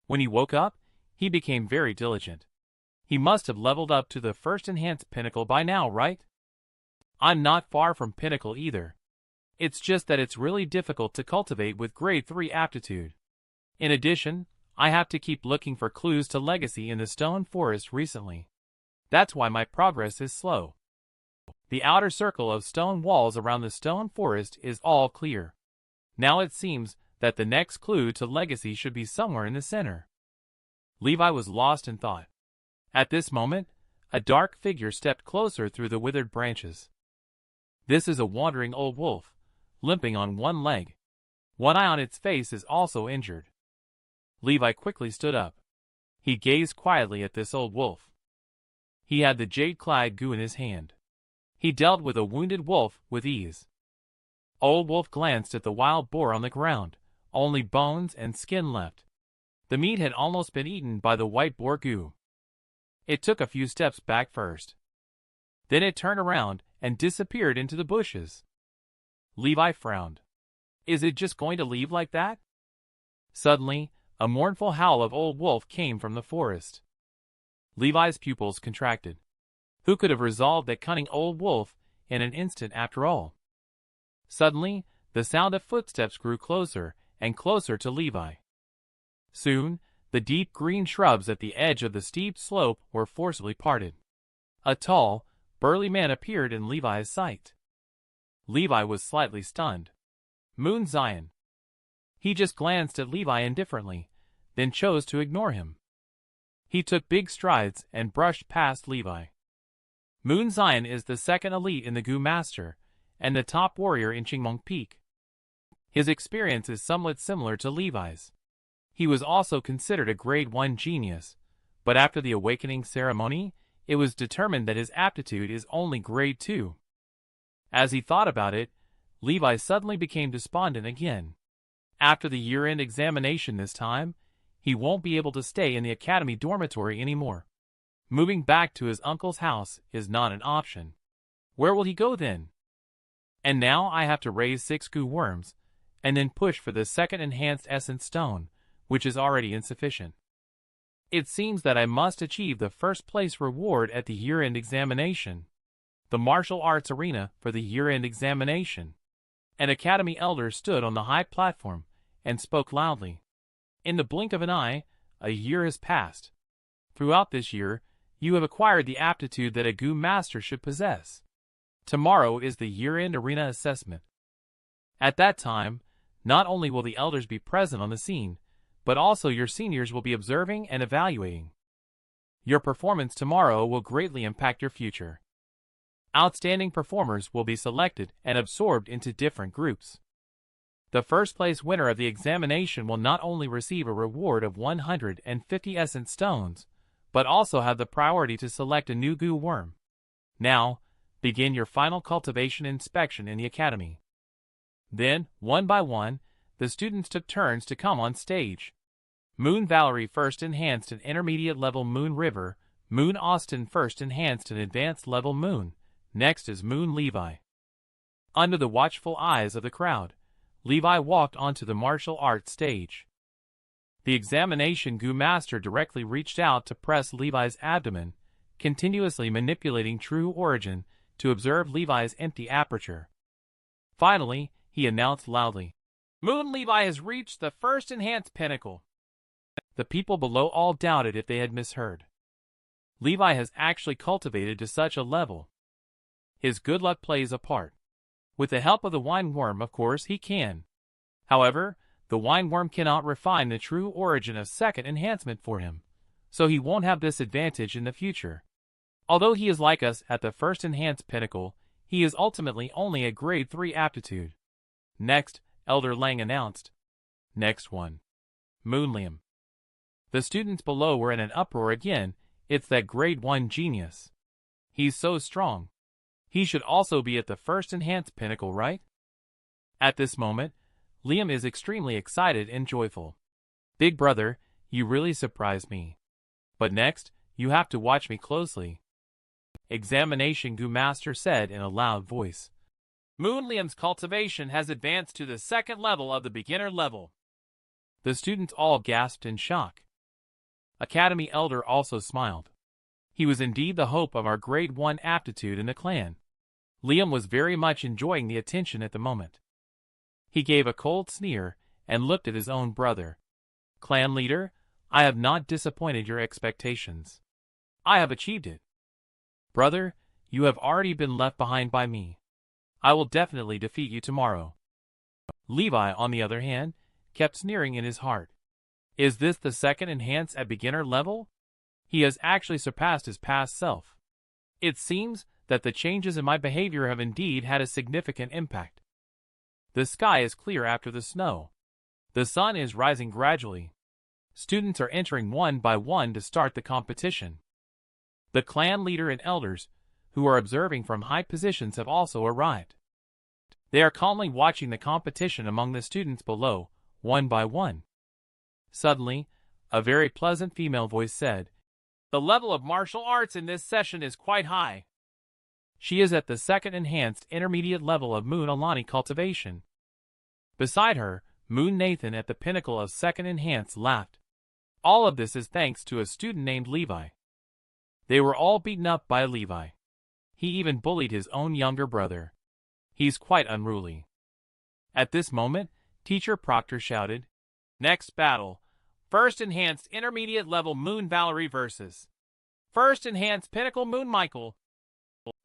When he woke up, he became very diligent. He must have leveled up to the first enhanced pinnacle by now, right? I'm not far from pinnacle either. It's just that it's really difficult to cultivate with grade 3 aptitude. In addition, I have to keep looking for clues to legacy in the stone forest recently. That's why my progress is slow. The outer circle of stone walls around the stone forest is all clear. Now it seems that the next clue to legacy should be somewhere in the center. Levi was lost in thought. At this moment, a dark figure stepped closer through the withered branches. This is a wandering old wolf, limping on one leg. One eye on its face is also injured. Levi quickly stood up. He gazed quietly at this old wolf. He had the jade-clad gu in his hand. He dealt with a wounded wolf with ease. Old Wolf glanced at the wild boar on the ground, only bones and skin left. The meat had almost been eaten by the white boar gu. It took a few steps back first. Then it turned around and disappeared into the bushes. Levi frowned. Is it just going to leave like that? Suddenly, a mournful howl of Old Wolf came from the forest. Levi's pupils contracted. Who could have resolved that cunning Old Wolf in an instant after all? Suddenly, the sound of footsteps grew closer and closer to Levi. Soon, the deep green shrubs at the edge of the steep slope were forcibly parted. A tall, burly man appeared in Levi's sight. Levi was slightly stunned. Moon Zion. He just glanced at Levi indifferently, then chose to ignore him. He took big strides and brushed past Levi. Moon Zion is the second elite in the Gu Master, and the top warrior in Qingmeng Peak. His experience is somewhat similar to Levi's. He was also considered a grade 1 genius, but after the awakening ceremony, it was determined that his aptitude is only grade 2. As he thought about it, Levi suddenly became despondent again. After the year-end examination this time, he won't be able to stay in the academy dormitory anymore. Moving back to his uncle's house is not an option. Where will he go then? And now I have to raise 6 gu worms, and then push for the second enhanced essence stone, which is already insufficient. It seems that I must achieve the first place reward at the year-end examination. The martial arts arena for the year-end examination. An academy elder stood on the high platform and spoke loudly. In the blink of an eye, a year has passed. Throughout this year, you have acquired the aptitude that a Gu Master should possess. Tomorrow is the year-end arena assessment. At that time, not only will the elders be present on the scene, but also your seniors will be observing and evaluating. Your performance tomorrow will greatly impact your future. Outstanding performers will be selected and absorbed into different groups. The first place winner of the examination will not only receive a reward of 150 essence stones, but also have the priority to select a new Gu worm. Now, begin your final cultivation inspection in the academy. Then, one by one, the students took turns to come on stage. Moon Valerie first enhanced an intermediate level Moon River, Moon Austin first enhanced an advanced level Moon, next is Moon Levi. Under the watchful eyes of the crowd, Levi walked onto the martial arts stage. The examination Gu Master directly reached out to press Levi's abdomen, continuously manipulating True Origin to observe Levi's empty aperture. Finally, he announced loudly, "Moon Levi has reached the first enhanced pinnacle." The people below all doubted if they had misheard. Levi has actually cultivated to such a level. His good luck plays a part. With the help of the wine worm, of course, he can. However, the wine worm cannot refine the true origin of second enhancement for him, so he won't have this advantage in the future. Although he is like us at the first enhanced pinnacle, he is ultimately only a grade 3 aptitude. Next, Elder Lang announced. Next one. Moon Liam. The students below were in an uproar again. It's that grade 1 genius. He's so strong. He should also be at the first enhanced pinnacle, right? At this moment, Liam is extremely excited and joyful. Big brother, you really surprised me. But next, you have to watch me closely. Examination Gu Master said in a loud voice. Moon Liam's cultivation has advanced to the second level of the beginner level. The students all gasped in shock. Academy Elder also smiled. He was indeed the hope of our grade 1 aptitude in the clan. Liam was very much enjoying the attention at the moment. He gave a cold sneer and looked at his own brother. Clan leader, I have not disappointed your expectations. I have achieved it. Brother, you have already been left behind by me. I will definitely defeat you tomorrow. Levi, on the other hand, kept sneering in his heart. Is this the second enhance at beginner level? He has actually surpassed his past self. It seems that the changes in my behavior have indeed had a significant impact. The sky is clear after the snow. The sun is rising gradually. Students are entering one by one to start the competition. The clan leader and elders, who are observing from high positions, have also arrived. They are calmly watching the competition among the students below, one by one. Suddenly, a very pleasant female voice said, "The level of martial arts in this session is quite high." She is at the second enhanced intermediate level of Moon Alani Cultivation. Beside her, Moon Nathan at the pinnacle of second enhanced laughed. All of this is thanks to a student named Levi. They were all beaten up by Levi. He even bullied his own younger brother. He's quite unruly. At this moment, Teacher Proctor shouted, "Next battle, first enhanced intermediate level Moon Valerie versus first enhanced pinnacle Moon Michael."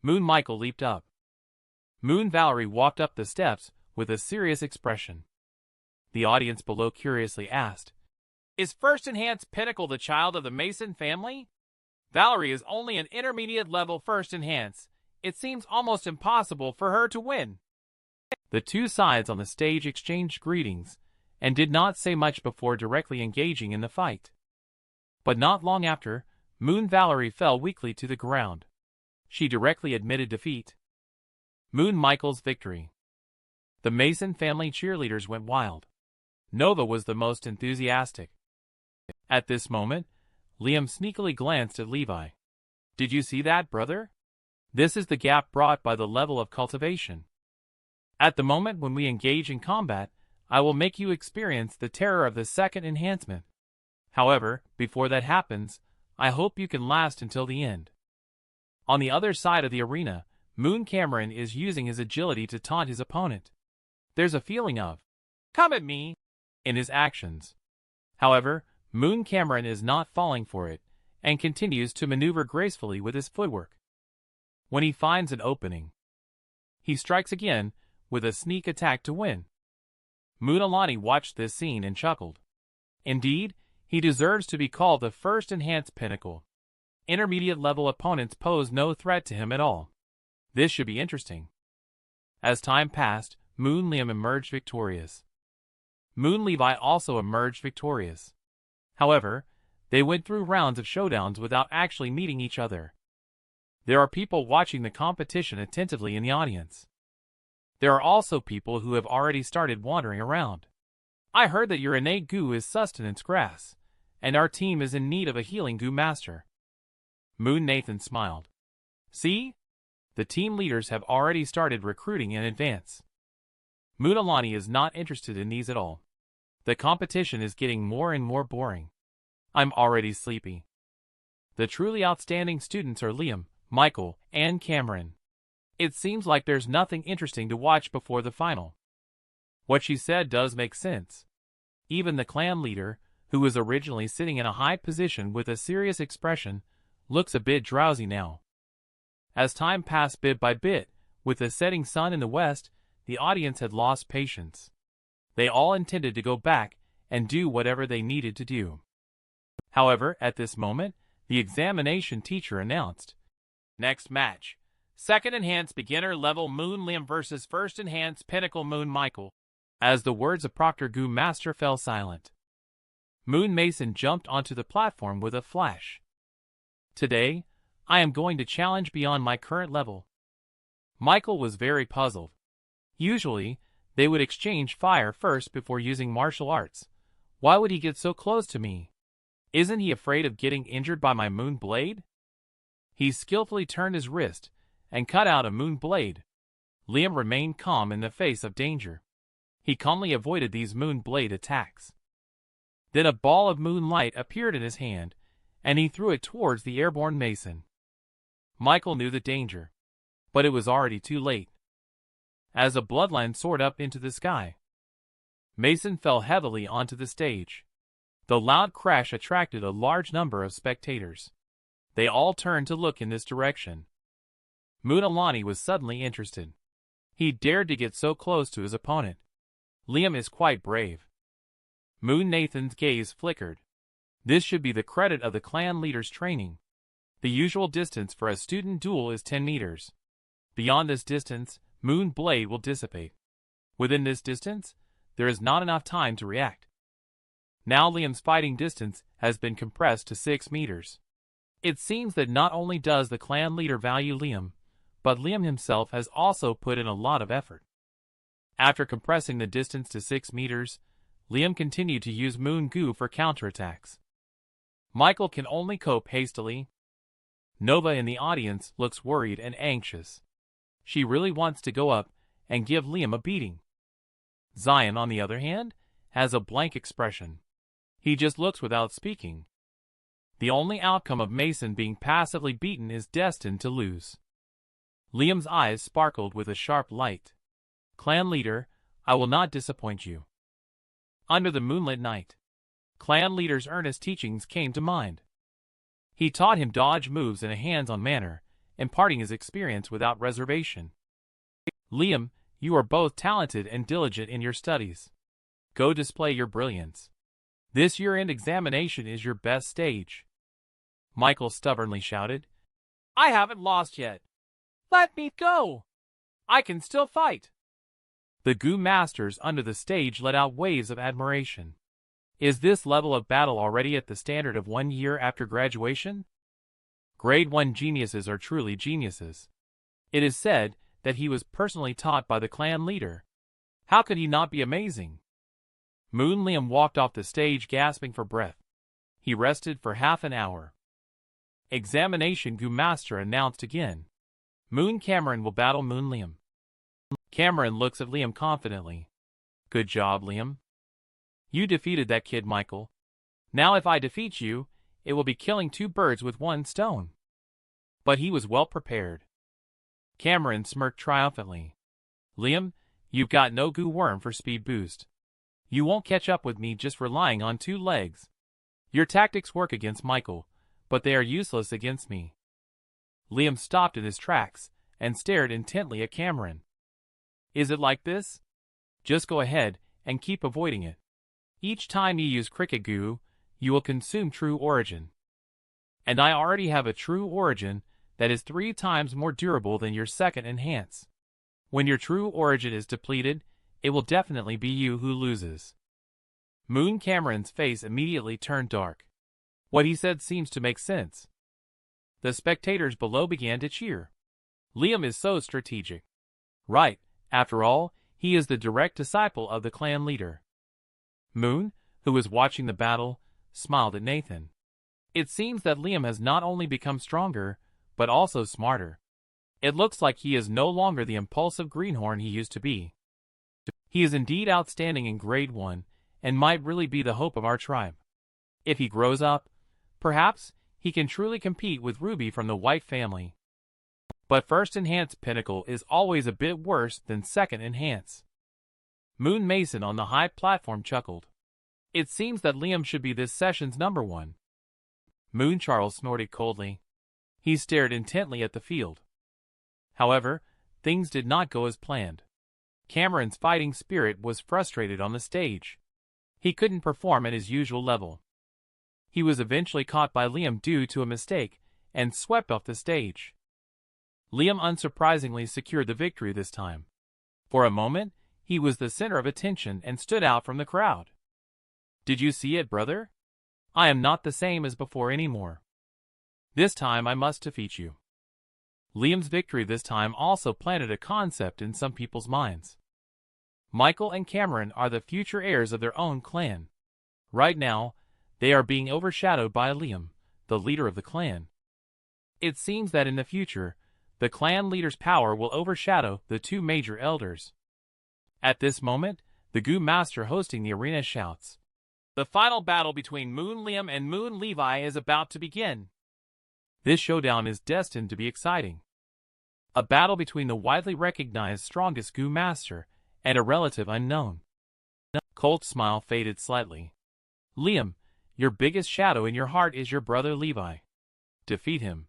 Moon Michael leaped up. Moon Valerie walked up the steps with a serious expression. The audience below curiously asked, "Is first enhanced pinnacle the child of the Mason family? Valerie is only an intermediate level first enhanced. It seems almost impossible for her to win." The two sides on the stage exchanged greetings and did not say much before directly engaging in the fight. But not long after, Moon Valerie fell weakly to the ground. She directly admitted defeat. Moon Michael's victory. The Mason family cheerleaders went wild. Nova was the most enthusiastic. At this moment, Liam sneakily glanced at Levi. "Did you see that, brother? This is the gap brought by the level of cultivation. At the moment when we engage in combat, I will make you experience the terror of the second enhancement. However, before that happens, I hope you can last until the end." On the other side of the arena, Moon Cameron is using his agility to taunt his opponent. There's a feeling of, "Come at me," in his actions. However, Moon Cameron is not falling for it, and continues to maneuver gracefully with his footwork. When he finds an opening, he strikes again with a sneak attack to win. Moon Alani watched this scene and chuckled. Indeed, he deserves to be called the first enhanced pinnacle. Intermediate level opponents pose no threat to him at all. This should be interesting. As time passed, Moon Liam emerged victorious. Moon Levi also emerged victorious. However, they went through rounds of showdowns without actually meeting each other. There are people watching the competition attentively in the audience. There are also people who have already started wandering around. "I heard that your innate goo is sustenance grass, and our team is in need of a healing goo master." Moon Nathan smiled. "See? The team leaders have already started recruiting in advance." Moon Alani is not interested in these at all. The competition is getting more and more boring. "I'm already sleepy." The truly outstanding students are Liam, Michael, and Cameron. It seems like there's nothing interesting to watch before the final. What she said does make sense. Even the clan leader, who was originally sitting in a high position with a serious expression, looks a bit drowsy now. As time passed bit by bit, with the setting sun in the west, the audience had lost patience. They all intended to go back and do whatever they needed to do. However, at this moment, the examination teacher announced, "Next match, second enhanced beginner level Moon Liam versus first enhanced pinnacle Moon Michael." As the words of Proctor Goo Master fell silent, Moon Mason jumped onto the platform with a flash. "Today, I am going to challenge beyond my current level." Michael was very puzzled. Usually, they would exchange fire first before using martial arts. Why would he get so close to me? Isn't he afraid of getting injured by my moon blade? He skillfully turned his wrist and cut out a moon blade. Liam remained calm in the face of danger. He calmly avoided these moon blade attacks. Then a ball of moonlight appeared in his hand, and he threw it towards the airborne Mason. Michael knew the danger, but it was already too late. As a bloodline soared up into the sky, Mason fell heavily onto the stage. The loud crash attracted a large number of spectators. They all turned to look in this direction. Moon Alani was suddenly interested. He dared to get so close to his opponent. Liam is quite brave. Moon Nathan's gaze flickered. This should be the credit of the clan leader's training. The usual distance for a student duel is 10 meters. Beyond this distance, Moon Blade will dissipate. Within this distance, there is not enough time to react. Now Liam's fighting distance has been compressed to 6 meters. It seems that not only does the clan leader value Liam, but Liam himself has also put in a lot of effort. After compressing the distance to 6 meters, Liam continued to use moon goo for counterattacks. Michael can only cope hastily. Nova in the audience looks worried and anxious. She really wants to go up and give Liam a beating. Zion, on the other hand, has a blank expression. He just looks without speaking. The only outcome of Mason being passively beaten is destined to lose. Liam's eyes sparkled with a sharp light. Clan leader, I will not disappoint you. Under the moonlit night, clan leader's earnest teachings came to mind. He taught him dodge moves in a hands-on manner, imparting his experience without reservation. Liam, you are both talented and diligent in your studies. Go display your brilliance. This year-end examination is your best stage. Michael stubbornly shouted. I haven't lost yet. Let me go. I can still fight. The goo masters under the stage let out waves of admiration. Is this level of battle already at the standard of 1 year after graduation? Grade 1 geniuses are truly geniuses. It is said that he was personally taught by the clan leader. How could he not be amazing? Moon Liam walked off the stage gasping for breath. He rested for half an hour. Examination Goo Master announced again. Moon Cameron will battle Moon Liam. Cameron looks at Liam confidently. Good job, Liam. You defeated that kid, Michael. Now if I defeat you, it will be killing 2 birds with 1 stone. But he was well prepared. Cameron smirked triumphantly. Liam, you've got no goo worm for speed boost. You won't catch up with me just relying on 2 legs. Your tactics work against Michael, but they are useless against me. Liam stopped in his tracks and stared intently at Cameron. Is it like this? Just go ahead and keep avoiding it. Each time you use cricket goo, you will consume True Origin. And I already have a True Origin that is 3 times more durable than your second enhance. When your True Origin is depleted, it will definitely be you who loses. Moon Cameron's face immediately turned dark. What he said seems to make sense. The spectators below began to cheer. Liam is so strategic. Right, after all, he is the direct disciple of the clan leader. Moon, who was watching the battle, smiled at Nathan. It seems that Liam has not only become stronger, but also smarter. It looks like he is no longer the impulsive greenhorn he used to be. He is indeed outstanding in grade 1, and might really be the hope of our tribe. If he grows up, perhaps he can truly compete with Ruby from the White family. But first enhance pinnacle is always a bit worse than second enhance. Moon Mason on the high platform chuckled. It seems that Liam should be this session's number 1. Moon Charles snorted coldly. He stared intently at the field. However, things did not go as planned. Cameron's fighting spirit was frustrated on the stage. He couldn't perform at his usual level. He was eventually caught by Liam due to a mistake and swept off the stage. Liam unsurprisingly secured the victory this time. For a moment, he was the center of attention and stood out from the crowd. Did you see it, brother? I am not the same as before anymore. This time I must defeat you. Liam's victory this time also planted a concept in some people's minds. Michael and Cameron are the future heirs of their own clan. Right now, they are being overshadowed by Liam, the leader of the clan. It seems that in the future, the clan leader's power will overshadow the 2 major elders. At this moment, the Goo Master hosting the arena shouts. The final battle between Moon Liam and Moon Levi is about to begin. This showdown is destined to be exciting. A battle between the widely recognized strongest Goo Master and a relative unknown. Colt's smile faded slightly. Liam, your biggest shadow in your heart is your brother Levi. Defeat him.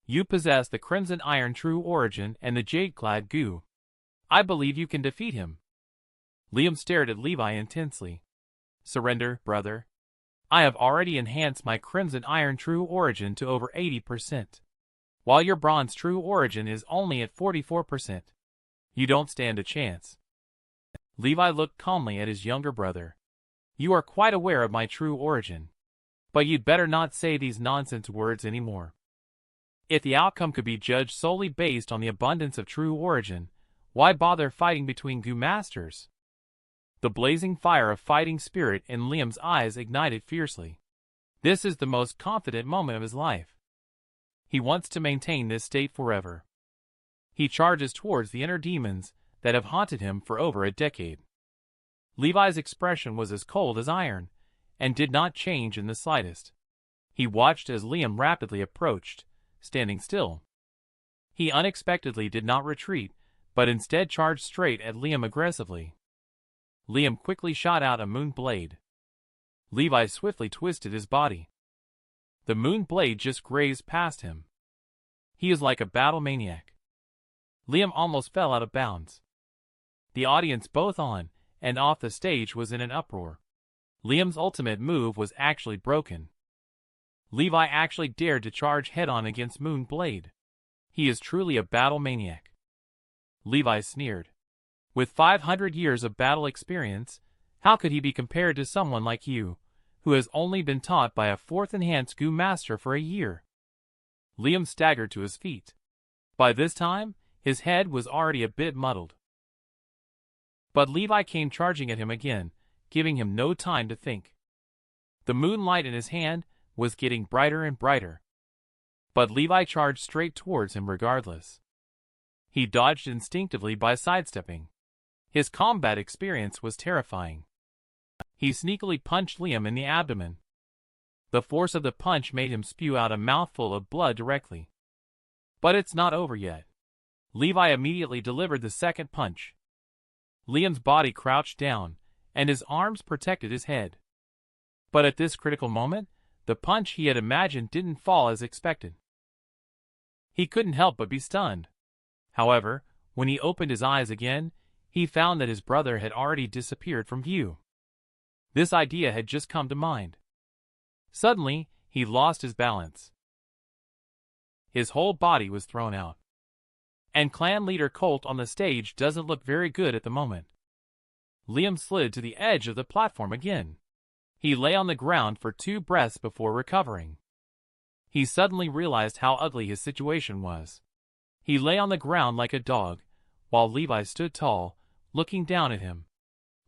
You possess the Crimson Iron True Origin and the Jade-clad Goo. I believe you can defeat him. Liam stared at Levi intensely. Surrender, brother. I have already enhanced my Crimson Iron True Origin to over 80%, while your Bronze True Origin is only at 44%. You don't stand a chance. Levi looked calmly at his younger brother. You are quite aware of my True Origin. But you'd better not say these nonsense words anymore. If the outcome could be judged solely based on the abundance of true origin, why bother fighting between Gu masters? The blazing fire of fighting spirit in Liam's eyes ignited fiercely. This is the most confident moment of his life. He wants to maintain this state forever. He charges towards the inner demons that have haunted him for over a decade. Levi's expression was as cold as iron, and did not change in the slightest. He watched as Liam rapidly approached, standing still. He unexpectedly did not retreat, but instead charged straight at Liam aggressively. Liam quickly shot out a moon blade. Levi swiftly twisted his body. The moon blade just grazed past him. He is like a battle maniac. Liam almost fell out of bounds. The audience both on and off the stage was in an uproar. Liam's ultimate move was actually broken. Levi actually dared to charge head-on against Moon Blade. He is truly a battle maniac. Levi sneered. With 500 years of battle experience, how could he be compared to someone like you, who has only been taught by a 4th enhanced Gu master for a year? Liam staggered to his feet. By this time, his head was already a bit muddled. But Levi came charging at him again, giving him no time to think. The moonlight in his hand was getting brighter and brighter. But Levi charged straight towards him regardless. He dodged instinctively by sidestepping. His combat experience was terrifying. He sneakily punched Liam in the abdomen. The force of the punch made him spew out a mouthful of blood directly. But it's not over yet. Levi immediately delivered the second punch. Liam's body crouched down, and his arms protected his head. But at this critical moment, the punch he had imagined didn't fall as expected. He couldn't help but be stunned. However, when he opened his eyes again, he found that his brother had already disappeared from view. This idea had just come to mind. Suddenly, he lost his balance. His whole body was thrown out. And clan leader Colt on the stage doesn't look very good at the moment. Liam slid to the edge of the platform again. He lay on the ground for 2 breaths before recovering. He suddenly realized how ugly his situation was. He lay on the ground like a dog, while Levi stood tall, looking down at him.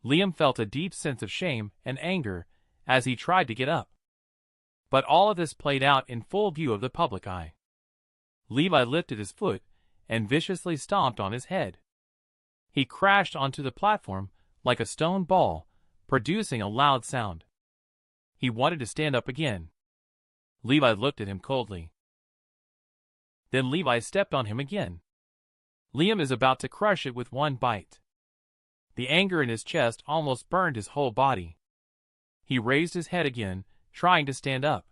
Liam felt a deep sense of shame and anger as he tried to get up. But all of this played out in full view of the public eye. Levi lifted his foot and viciously stomped on his head. He crashed onto the platform like a stone ball, producing a loud sound. He wanted to stand up again. Levi looked at him coldly. Then Levi stepped on him again. Liam is about to crush it with one bite. The anger in his chest almost burned his whole body. He raised his head again, trying to stand up.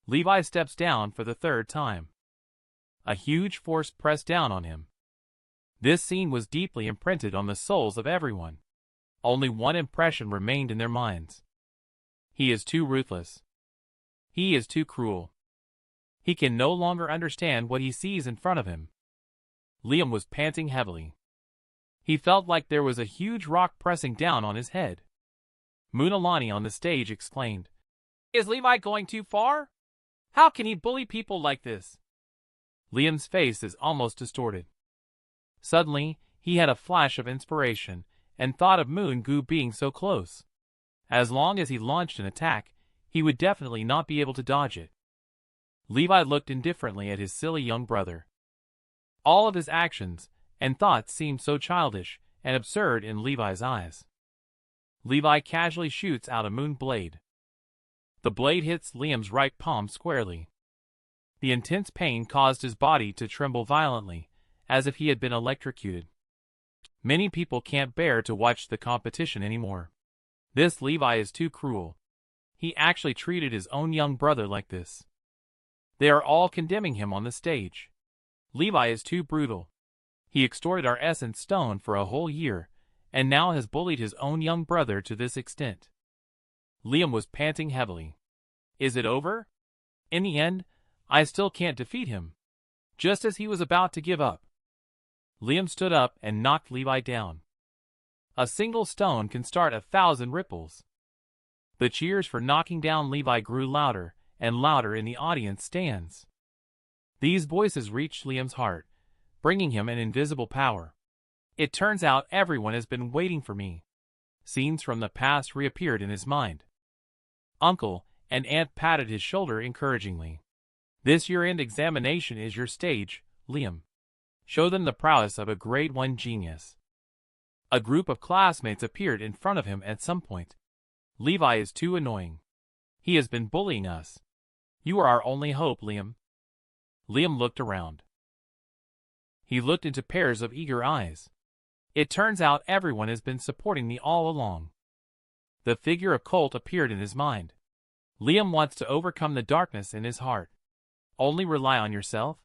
Levi steps down for the 3rd time. A huge force pressed down on him. This scene was deeply imprinted on the souls of everyone. Only one impression remained in their minds. He is too ruthless. He is too cruel. He can no longer understand what he sees in front of him. Liam was panting heavily. He felt like there was a huge rock pressing down on his head. Munalani on the stage exclaimed, "Is Levi going too far? How can he bully people like this?" Liam's face is almost distorted. Suddenly, he had a flash of inspiration, and thought of Moon Gu being so close. As long as he launched an attack, he would definitely not be able to dodge it. Levi looked indifferently at his silly young brother. All of his actions and thoughts seemed so childish and absurd in Levi's eyes. Levi casually shoots out a moon blade. The blade hits Liam's right palm squarely. The intense pain caused his body to tremble violently, as if he had been electrocuted. Many people can't bear to watch the competition anymore. This Levi is too cruel. He actually treated his own young brother like this. They are all condemning him on the stage. Levi is too brutal. He extorted our essence stone for a whole year, and now has bullied his own young brother to this extent. Liam was panting heavily. Is it over? In the end, I still can't defeat him. Just as he was about to give up, Liam stood up and knocked Levi down. A single stone can start 1,000 ripples. The cheers for knocking down Levi grew louder and louder in the audience stands. These voices reached Liam's heart, bringing him an invisible power. It turns out everyone has been waiting for me. Scenes from the past reappeared in his mind. Uncle and Aunt patted his shoulder encouragingly. This year-end examination is your stage, Liam. Show them the prowess of a grade 1 genius. A group of classmates appeared in front of him at some point. Levi is too annoying. He has been bullying us. You are our only hope, Liam. Liam looked around. He looked into pairs of eager eyes. It turns out everyone has been supporting me all along. The figure of Colt appeared in his mind. Liam wants to overcome the darkness in his heart. Only rely on yourself.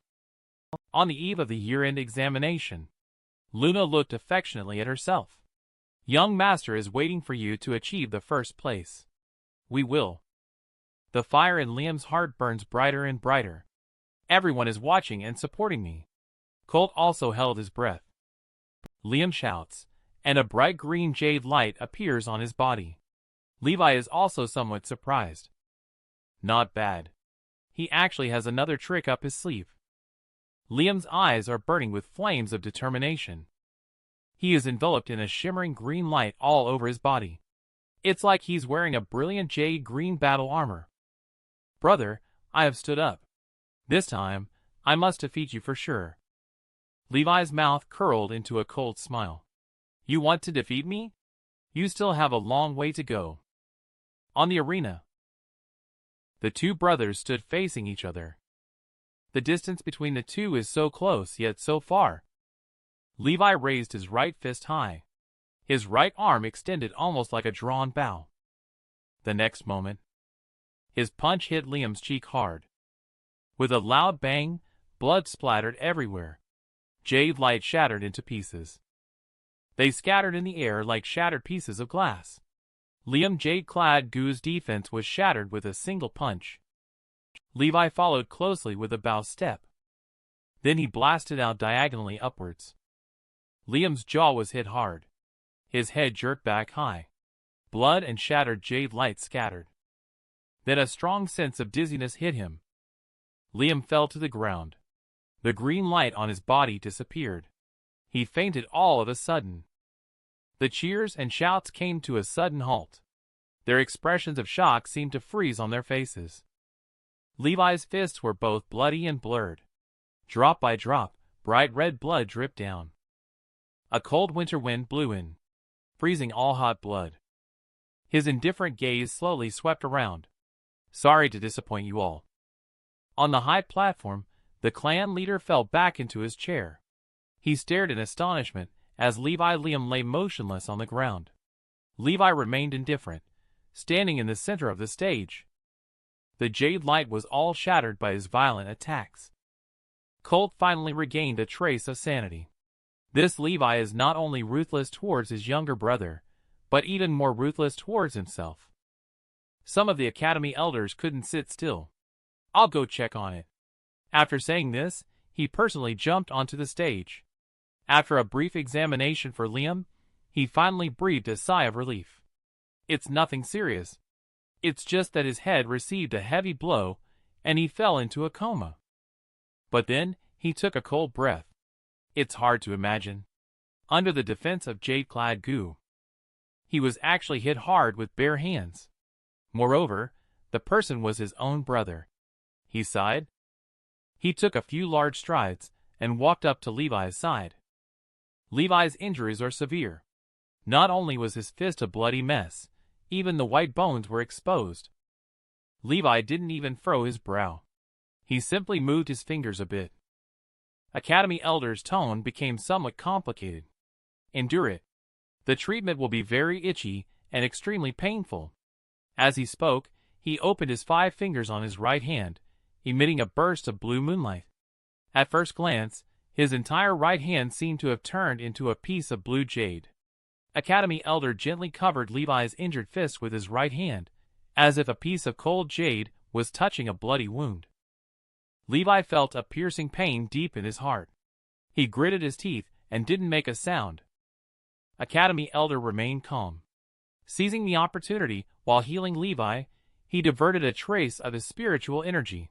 On the eve of the year-end examination, Luna looked affectionately at herself. Young master is waiting for you to achieve the first place. We will. The fire in Liam's heart burns brighter and brighter. Everyone is watching and supporting me. Colt also held his breath. Liam shouts, and a bright green jade light appears on his body. Levi is also somewhat surprised. Not bad. He actually has another trick up his sleeve. Liam's eyes are burning with flames of determination. He is enveloped in a shimmering green light all over his body. It's like he's wearing a brilliant jade green battle armor. Brother, I have stood up. This time, I must defeat you for sure. Levi's mouth curled into a cold smile. You want to defeat me? You still have a long way to go. On the arena, the two brothers stood facing each other. The distance between the two is so close yet so far. Levi raised his right fist high. His right arm extended almost like a drawn bow. The next moment, his punch hit Liam's cheek hard. With a loud bang, blood splattered everywhere. Jade light shattered into pieces. They scattered in the air like shattered pieces of glass. Liam Jade-clad Goo's defense was shattered with a single punch. Levi followed closely with a bow step. Then he blasted out diagonally upwards. Liam's jaw was hit hard. His head jerked back high. Blood and shattered jade light scattered. Then a strong sense of dizziness hit him. Liam fell to the ground. The green light on his body disappeared. He fainted all of a sudden. The cheers and shouts came to a sudden halt. Their expressions of shock seemed to freeze on their faces. Levi's fists were both bloody and blurred. Drop by drop, bright red blood dripped down. A cold winter wind blew in, freezing all hot blood. His indifferent gaze slowly swept around. Sorry to disappoint you all. On the high platform, the clan leader fell back into his chair. He stared in astonishment as Liam lay motionless on the ground. Levi remained indifferent, standing in the center of the stage. The jade light was all shattered by his violent attacks. Colt finally regained a trace of sanity. This Levi is not only ruthless towards his younger brother, but even more ruthless towards himself. Some of the academy elders couldn't sit still. I'll go check on it. After saying this, he personally jumped onto the stage. After a brief examination for Liam, he finally breathed a sigh of relief. It's nothing serious. It's just that his head received a heavy blow, and he fell into a coma. But then, he took a cold breath. It's hard to imagine. Under the defense of jade-clad Gu, he was actually hit hard with bare hands. Moreover, the person was his own brother. He sighed. He took a few large strides, and walked up to Levi's side. Levi's injuries are severe. Not only was his fist a bloody mess, even the white bones were exposed. Levi didn't even furrow his brow. He simply moved his fingers a bit. Academy Elder's tone became somewhat complicated. Endure it. The treatment will be very itchy and extremely painful. As he spoke, he opened his 5 fingers on his right hand, emitting a burst of blue moonlight. At first glance, his entire right hand seemed to have turned into a piece of blue jade. Academy Elder gently covered Levi's injured fist with his right hand, as if a piece of cold jade was touching a bloody wound. Levi felt a piercing pain deep in his heart. He gritted his teeth and didn't make a sound. Academy Elder remained calm. Seizing the opportunity while healing Levi, he diverted a trace of his spiritual energy.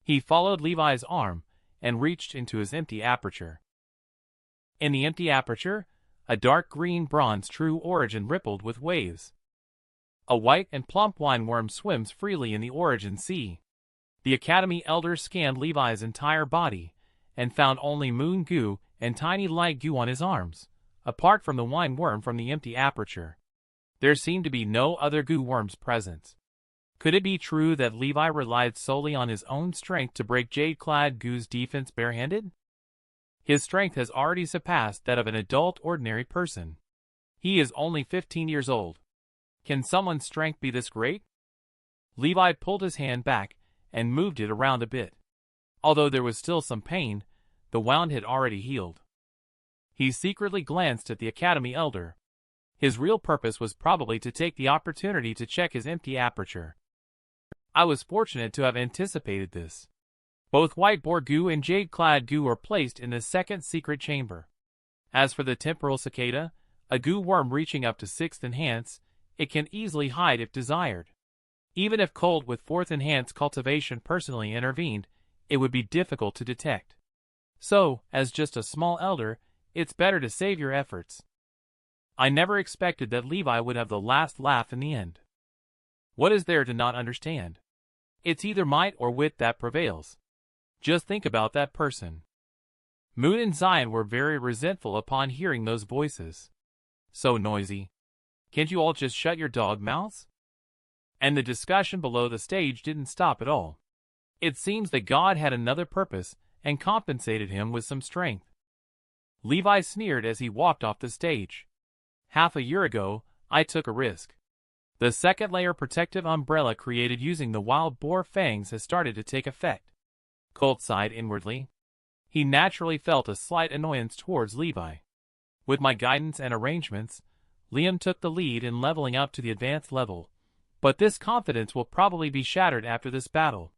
He followed Levi's arm and reached into his empty aperture. In the empty aperture, a dark green bronze true origin rippled with waves. A white and plump wineworm swims freely in the origin sea. The Academy Elder scanned Levi's entire body and found only moon goo and tiny light goo on his arms, apart from the wineworm from the empty aperture. There seemed to be no other goo worms present. Could it be true that Levi relied solely on his own strength to break jade-clad goo's defense barehanded? His strength has already surpassed that of an adult ordinary person. He is only 15 years old. Can someone's strength be this great? Levi pulled his hand back and moved it around a bit. Although there was still some pain, the wound had already healed. He secretly glanced at the Academy Elder. His real purpose was probably to take the opportunity to check his empty aperture. I was fortunate to have anticipated this. Both white boar goo and jade-clad goo are placed in the second secret chamber. As for the temporal cicada, a goo worm reaching up to 6th enhance, it can easily hide if desired. Even if Cold with 4th enhance cultivation personally intervened, it would be difficult to detect. So, as just a small elder, it's better to save your efforts. I never expected that Levi would have the last laugh in the end. What is there to not understand? It's either might or wit that prevails. Just think about that person. Moon and Zion were very resentful upon hearing those voices. So noisy. Can't you all just shut your dog mouths? And the discussion below the stage didn't stop at all. It seems that God had another purpose and compensated him with some strength. Levi sneered as he walked off the stage. Half a year ago, I took a risk. The second layer protective umbrella created using the wild boar fangs has started to take effect. Colt sighed inwardly. He naturally felt a slight annoyance towards Levi. With my guidance and arrangements, Liam took the lead in leveling up to the advanced level, but this confidence will probably be shattered after this battle.